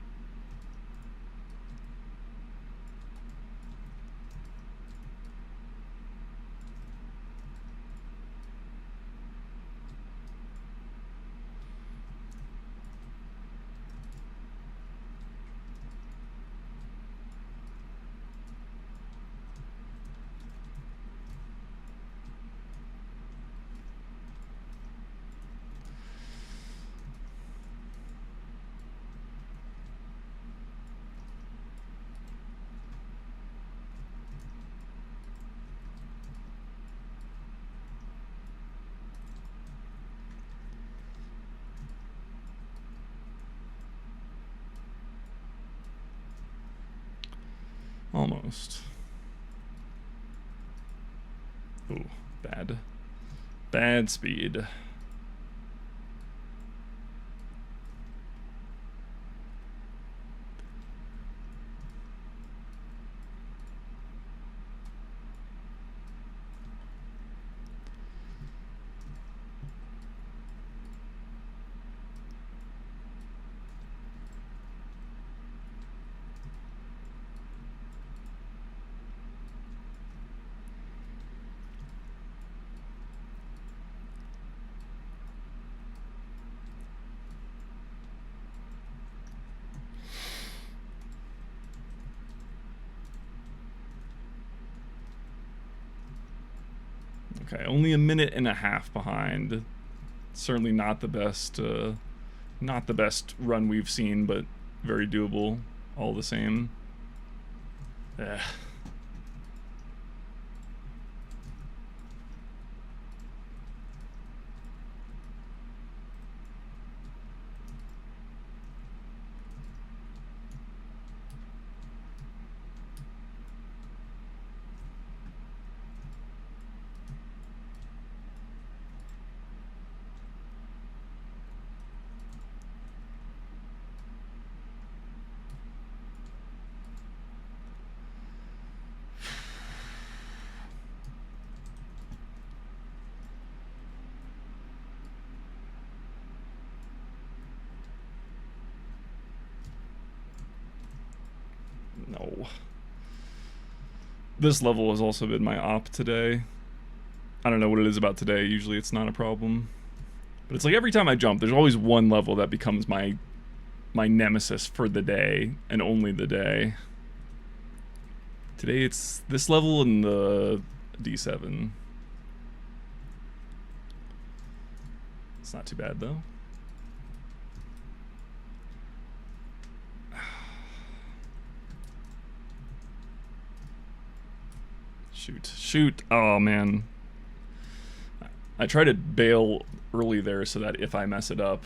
Almost. Ooh, bad. Bad speed. Okay, only a minute and a half behind. Certainly not the best run we've seen, but very doable all the same. Ugh. No. This level has also been my op today. I don't know what it is about today. Usually it's not a problem. But it's like every time I jump, there's always one level that becomes my nemesis for the day, and only the day. Today it's this level and the D7. It's not too bad, though. Shoot. Oh, man. I try to bail early there so that if I mess it up,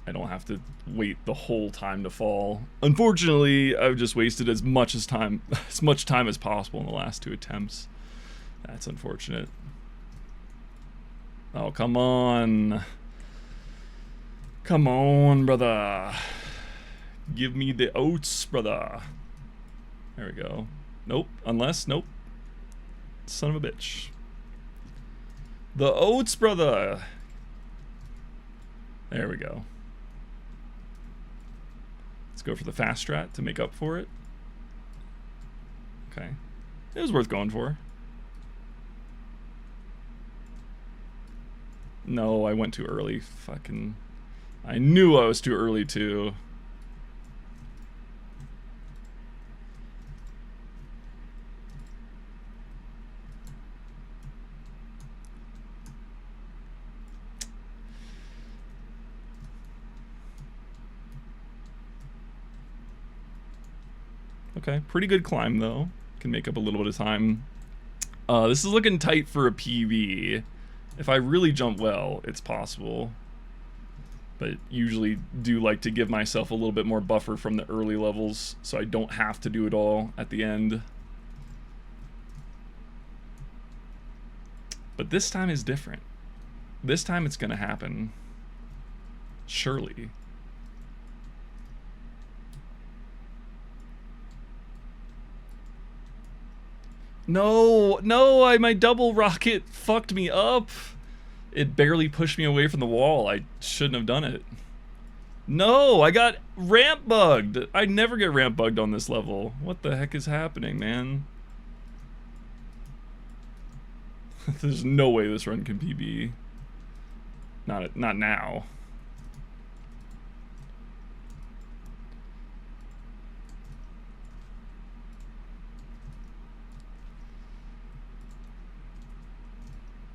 I don't have to wait the whole time to fall. Unfortunately, I've just wasted as much time as possible in the last 2 attempts. That's unfortunate. Oh, come on. Come on, brother. Give me the oats, brother. There we go. Nope. Nope. Son of a bitch. The oats, brother. There we go. Let's go for the fast strat to make up for it. Okay. It was worth going for. No, I went too early. Fucking... I knew I was too early, too. Okay, pretty good climb, though. Can make up a little bit of time. This is looking tight for a PB. If I really jump well, it's possible. But usually do like to give myself a little bit more buffer from the early levels so I don't have to do it all at the end. But this time is different. This time it's gonna happen. Surely. No, my double rocket fucked me up. It barely pushed me away from the wall. I shouldn't have done it. No, I got ramp bugged. I never get ramp bugged on this level. What the heck is happening, man? There's no way this run can PB. Not now.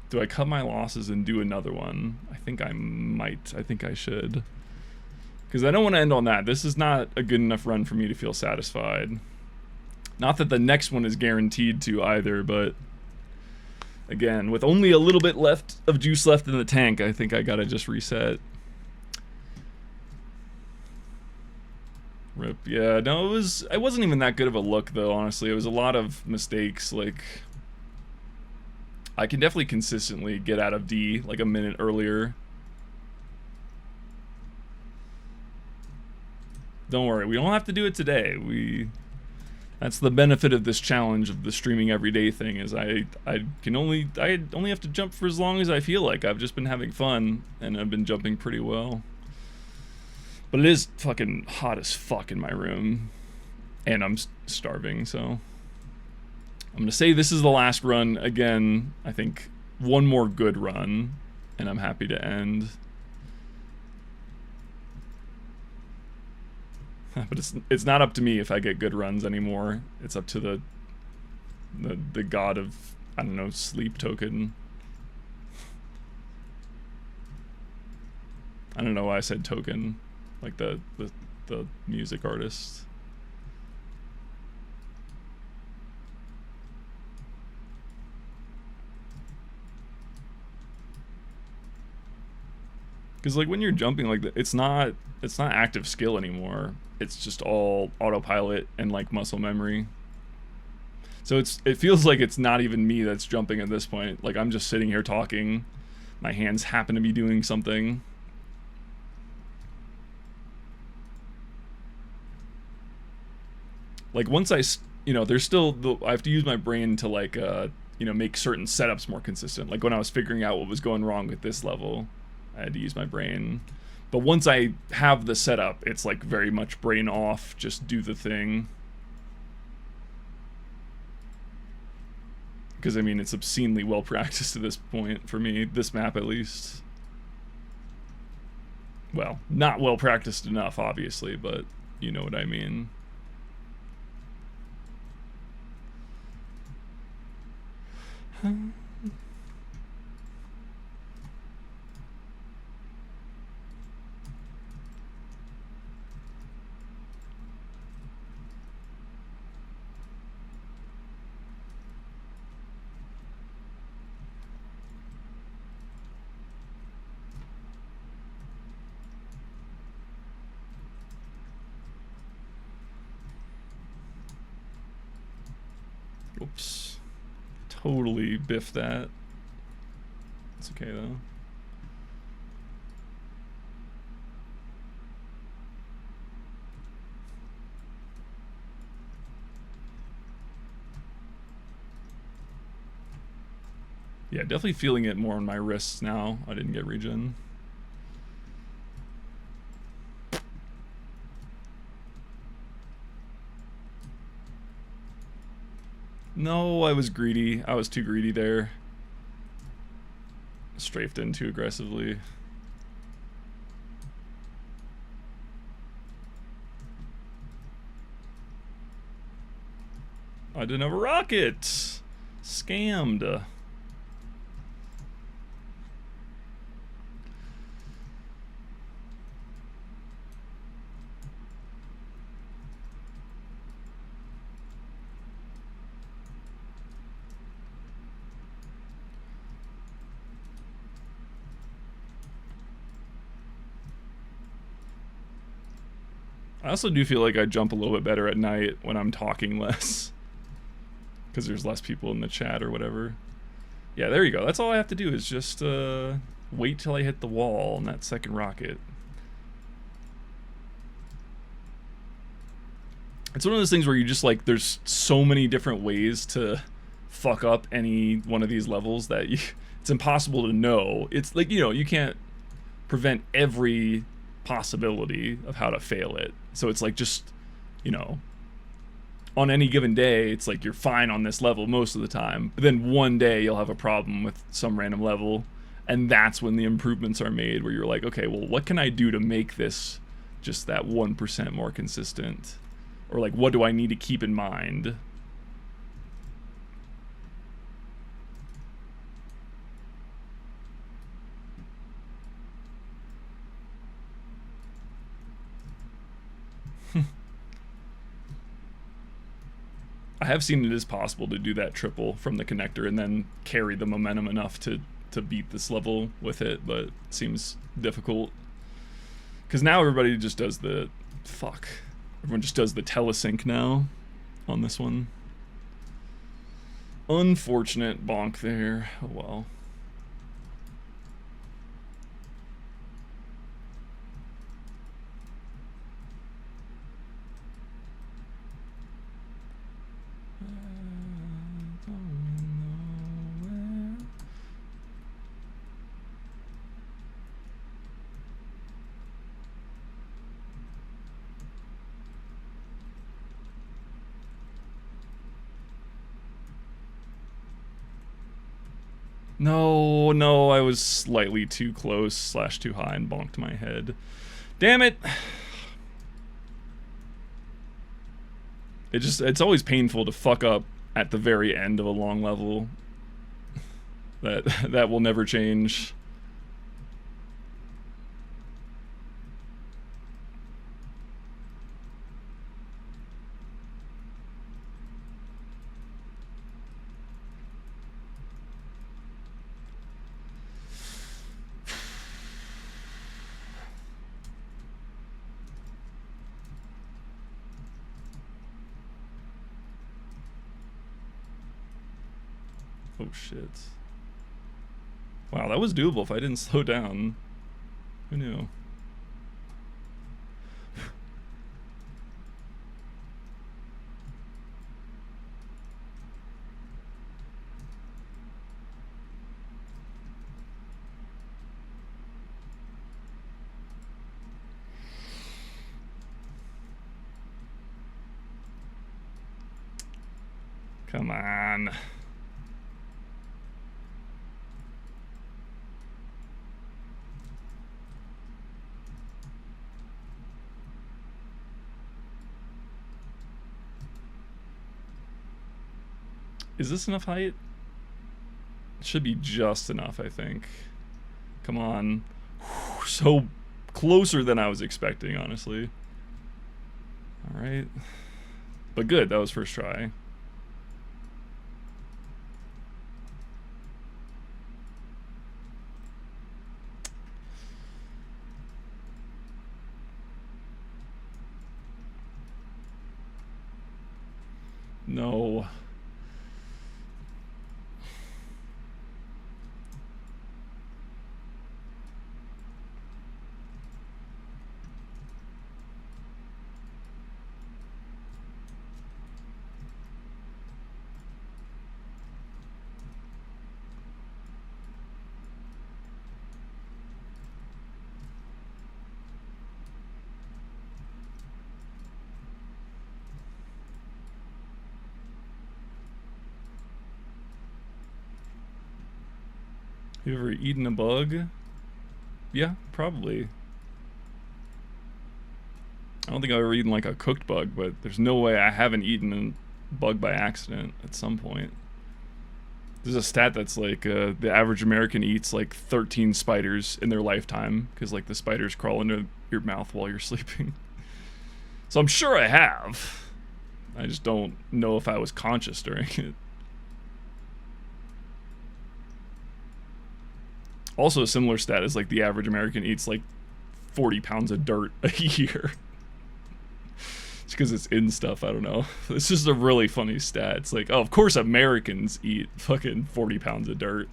Do I cut my losses and do another one? I think I might. I think I should. Because I don't want to end on that. This is not a good enough run for me to feel satisfied. Not that the next one is guaranteed to either, but... Again, with only a little bit left of juice left in the tank, I think I gotta just reset. Rip. Yeah, no, it wasn't even that good of a look though, honestly. It was a lot of mistakes. Like, I can definitely consistently get out of D like a minute earlier. Don't worry, we don't have to do it today. That's the benefit of this challenge of the streaming everyday thing, is I only have to jump for as long as I feel like. I've just been having fun and I've been jumping pretty well. But it is fucking hot as fuck in my room, and I'm starving, so I'm gonna say this is the last run. Again, I think one more good run, and I'm happy to end. But it's not up to me if I get good runs anymore. It's up to the god of, I don't know, sleep token. I don't know why I said token, like the music artist. Because like when you're jumping like that, it's not active skill anymore. It's just all autopilot and like muscle memory. So it feels like it's not even me that's jumping at this point. Like I'm just sitting here talking. My hands happen to be doing something. Like once there's still, I have to use my brain to like, make certain setups more consistent. Like when I was figuring out what was going wrong with this level, I had to use my brain. But once I have the setup, it's like very much brain off, just do the thing. Because I mean, it's obscenely well practiced to this point, for me, this map at least. Well, not well practiced enough, obviously, but you know what I mean. Oops. Totally biffed that. It's okay though. Yeah, definitely feeling it more on my wrists now. I didn't get regen. No, I was greedy. I was too greedy there. Strafed in too aggressively. I didn't have a rocket. Scammed. I also do feel like I jump a little bit better at night when I'm talking less. Because there's less people in the chat or whatever. Yeah, there you go. That's all I have to do is just wait till I hit the wall on that second rocket. It's one of those things where you just like, there's so many different ways to fuck up any one of these levels that it's impossible to know. It's like, you can't prevent every possibility of how to fail it. So it's like just, on any given day, it's like you're fine on this level most of the time. But then one day you'll have a problem with some random level. And that's when the improvements are made where you're like, okay, well, what can I do to make this just that 1% more consistent? Or like, what do I need to keep in mind? I have seen it is possible to do that triple from the connector and then carry the momentum enough to beat this level with it, but it seems difficult. Because now everybody just does the... Fuck. Everyone just does the telesync now on this one. Unfortunate bonk there. Oh well. No, I was slightly too close / too high and bonked my head. Damn it. It's always painful to fuck up at the very end of a long level. That will never change. Oh shit. Wow, that was doable if I didn't slow down. Who knew? Come on. Is this enough height? It should be just enough, I think. Come on. Whew, so closer than I was expecting, honestly. Alright. But good, that was first try. No. You ever eaten a bug? Yeah, probably. I don't think I've ever eaten like a cooked bug, but there's no way I haven't eaten a bug by accident at some point. There's a stat that's like the average American eats like 13 spiders in their lifetime because like the spiders crawl into your mouth while you're sleeping. So I'm sure I have. I just don't know if I was conscious during it. Also, a similar stat is like the average American eats like 40 pounds of dirt a year. It's because it's in stuff, I don't know. It's just a really funny stat. It's like, oh, of course Americans eat fucking 40 pounds of dirt.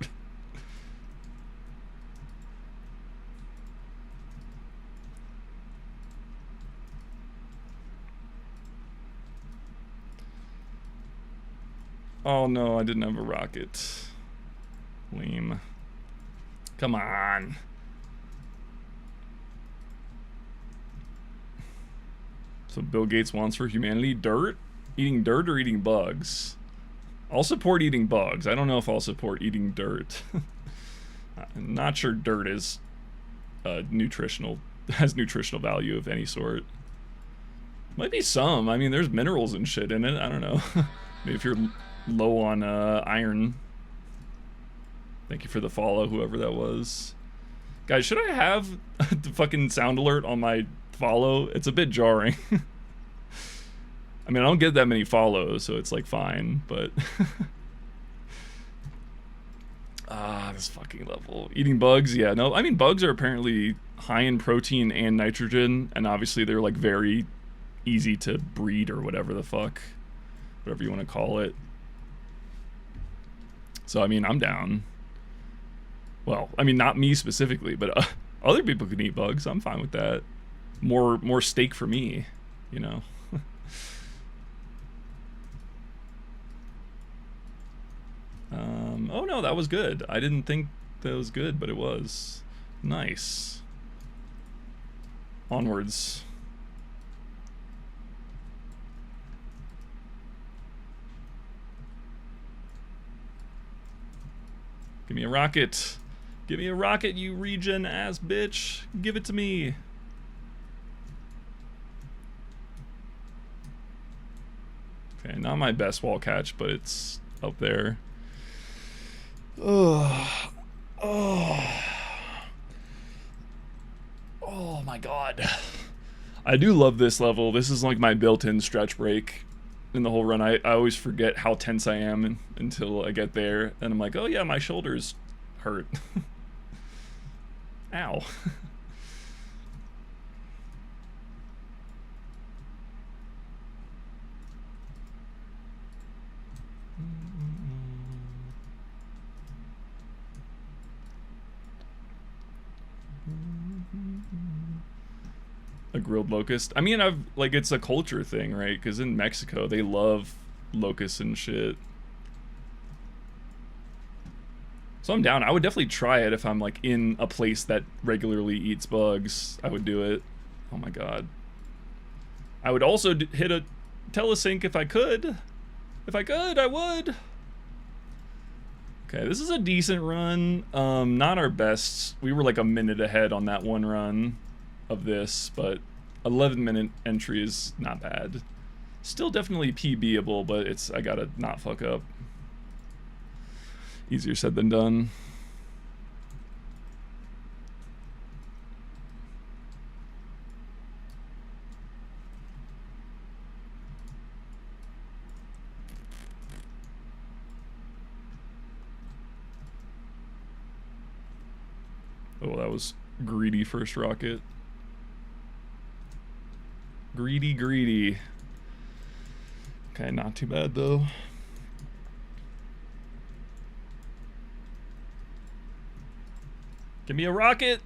Oh no, I didn't have a rocket. Lame. Come on. So Bill Gates wants for humanity dirt? Eating dirt or eating bugs? I'll support eating bugs. I don't know if I'll support eating dirt. I'm not sure dirt is nutritional, has nutritional value of any sort. Might be some. I mean, there's minerals and shit in it. I don't know. Maybe if you're low on iron. Thank you for the follow, whoever that was. Guys, should I have the fucking sound alert on my follow? It's a bit jarring. I mean, I don't get that many follows, so it's like fine, but this fucking level. Eating bugs, yeah, no, I mean, bugs are apparently high in protein and nitrogen, and obviously they're like very easy to breed or whatever the fuck, whatever you want to call it. So I mean, I'm down. Well, I mean, not me specifically, but other people can eat bugs. I'm fine with that. More steak for me, you know. Oh no, that was good. I didn't think that was good, but it was. Nice. Onwards. Give me a rocket. Give me a rocket, you regen ass bitch. Give it to me. Okay, not my best wall catch, but it's up there. Oh, my god. I do love this level. This is like my built-in stretch break in the whole run. I always forget how tense I am until I get there, and I'm like, oh yeah, my shoulders hurt. Ow. A grilled locust. I mean, it's a culture thing, right? Because in Mexico, they love locusts and shit. So I'm down. I would definitely try it if I'm like in a place that regularly eats bugs. I would do it. Oh my god. I would also hit a telesync if I could. If I could, I would. Okay, this is a decent run. Not our best. We were like a minute ahead on that one run of this, but 11-minute entry is not bad. Still definitely PBable, but I gotta not fuck up. Easier said than done. Oh, that was greedy first rocket. Greedy. Okay, not too bad though. Give me a rocket!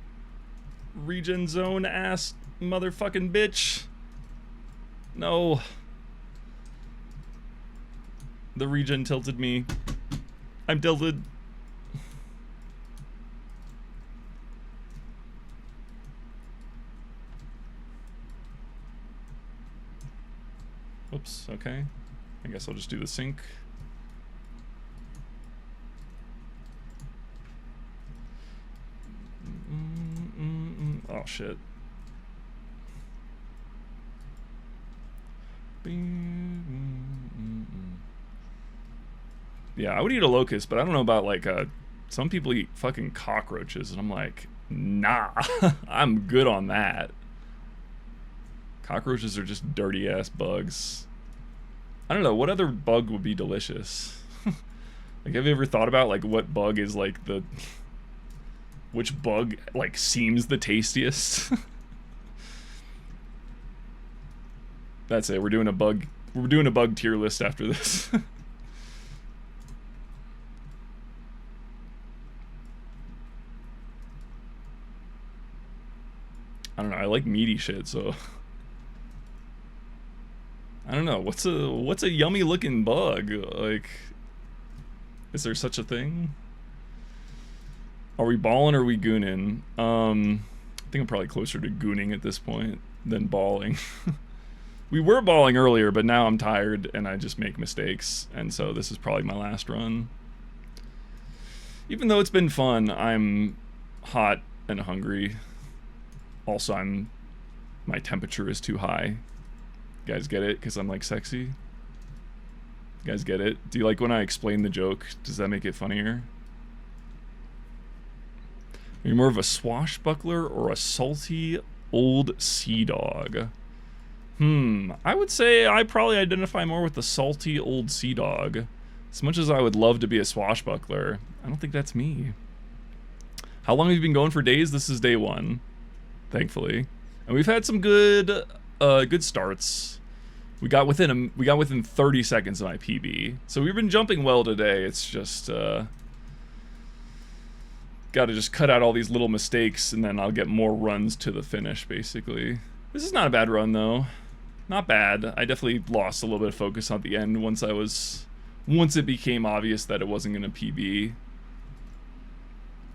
Regen zone ass motherfucking bitch. No. The regen tilted me. I'm tilted. Oops, okay. I guess I'll just do the sync. Oh shit. Yeah, I would eat a locust, but I don't know about like some people eat fucking cockroaches, and I'm like, nah, I'm good on that. Cockroaches are just dirty ass bugs. I don't know, what other bug would be delicious? Like, have you ever thought about like what bug is like which bug like seems the tastiest? That's it. We're doing a bug tier list after this. I don't know. I like meaty shit, so I don't know. What's a yummy looking bug? Like, is there such a thing? Are we balling or are we gooning? I think I'm probably closer to gooning at this point than balling. We were balling earlier, but now I'm tired and I just make mistakes, and so this is probably my last run. Even though it's been fun, I'm hot and hungry. Also, my temperature is too high. You guys get it? Because I'm like sexy? You guys get it? Do you like when I explain the joke? Does that make it funnier? Are you more of a swashbuckler or a salty old sea dog? I would say I probably identify more with the salty old sea dog. As much as I would love to be a swashbuckler, I don't think that's me. How long have you been going for days? This is day 1, thankfully. And we've had some good good starts. We got within 30 seconds of my PB. So we've been jumping well today. It's just got to just cut out all these little mistakes, and then I'll get more runs to the finish, basically. This is not a bad run, though. Not bad. I definitely lost a little bit of focus at the end once it became obvious that it wasn't going to PB.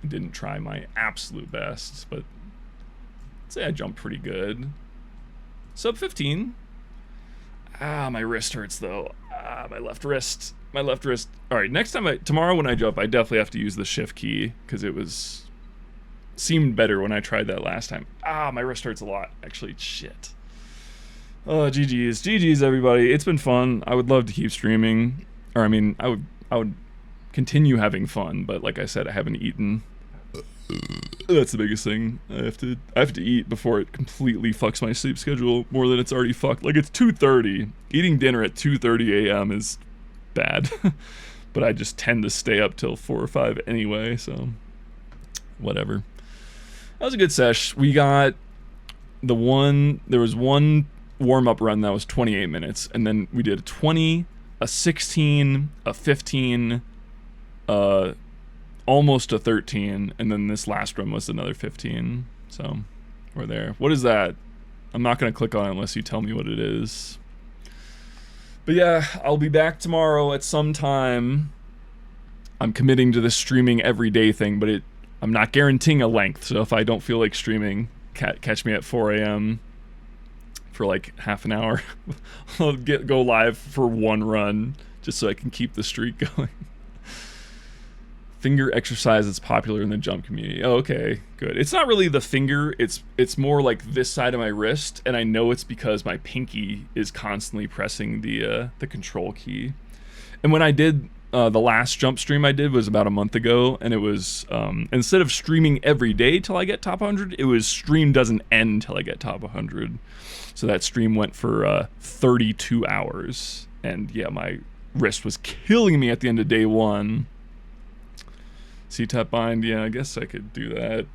I didn't try my absolute best, but I'd say I jumped pretty good. Sub 15. My wrist hurts, though. My left wrist. All right, tomorrow when I jump, I definitely have to use the shift key because seemed better when I tried that last time. My wrist hurts a lot. Actually, shit. GG's everybody. It's been fun. I would love to keep streaming, or I mean, I would continue having fun. But like I said, I haven't eaten. That's the biggest thing. I have to eat before it completely fucks my sleep schedule more than it's already fucked. Like, it's 2:30. Eating dinner at 2:30 a.m. is bad. But I just tend to stay up till 4 or 5 anyway, so whatever. That was a good sesh. We got there was one warm-up run that was 28 minutes, and then we did a 20, a 16, a 15, almost a 13, and then this last run was another 15. So we're there. What is that? I'm not going to click on it unless you tell me what it is. But yeah, I'll be back tomorrow at some time. I'm committing to this streaming every day thing, but I'm not guaranteeing a length. So if I don't feel like streaming, catch me at 4 a.m. for like half an hour. I'll go live for one run just so I can keep the streak going. Finger exercise is popular in the jump community. Oh, okay, good. It's not really the finger. It's more like this side of my wrist, and I know it's because my pinky is constantly pressing the control key. And when I did the last jump stream I did was about a month ago, and it was instead of streaming every day till I get top 100, it was stream doesn't end till I get top 100. So that stream went for 32 hours, and yeah, my wrist was killing me at the end of day 1. C-tap bind, yeah, I guess I could do that.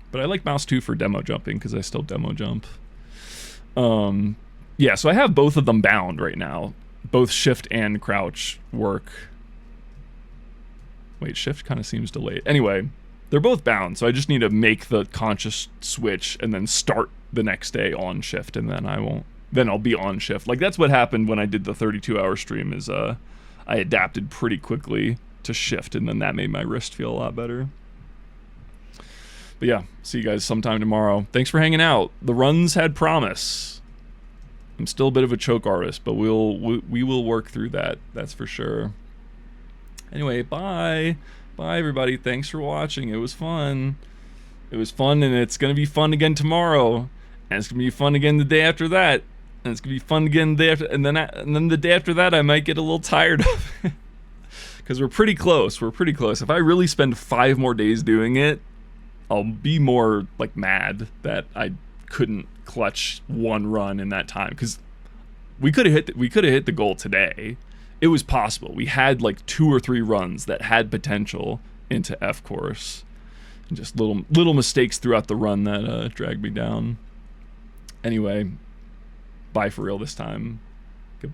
But I like mouse 2 for demo jumping because I still demo jump. Yeah, so I have both of them bound right now. Both shift and crouch work. Wait, shift kind of seems delayed. Anyway, they're both bound, so I just need to make the conscious switch and then start the next day on shift, and then I'll be on shift. Like, that's what happened when I did the 32-hour stream, is I adapted pretty quickly to shift, and then that made my wrist feel a lot better. But yeah, see you guys sometime tomorrow. Thanks for hanging out. The runs had promise. I'm still a bit of a choke artist, but we will work through that. That's for sure. Anyway, bye everybody. Thanks for watching. It was fun. And it's gonna be fun again tomorrow, and it's gonna be fun again the day after that, and it's gonna be fun again the day after, and then the day after that I might get a little tired of it. Because we're pretty close. If I really spend 5 more days doing it, I'll be more like mad that I couldn't clutch one run in that time. Because we could have hit the goal today. It was possible. We had like 2 or 3 runs that had potential into F course, and just little mistakes throughout the run that dragged me down. Anyway, bye for real this time.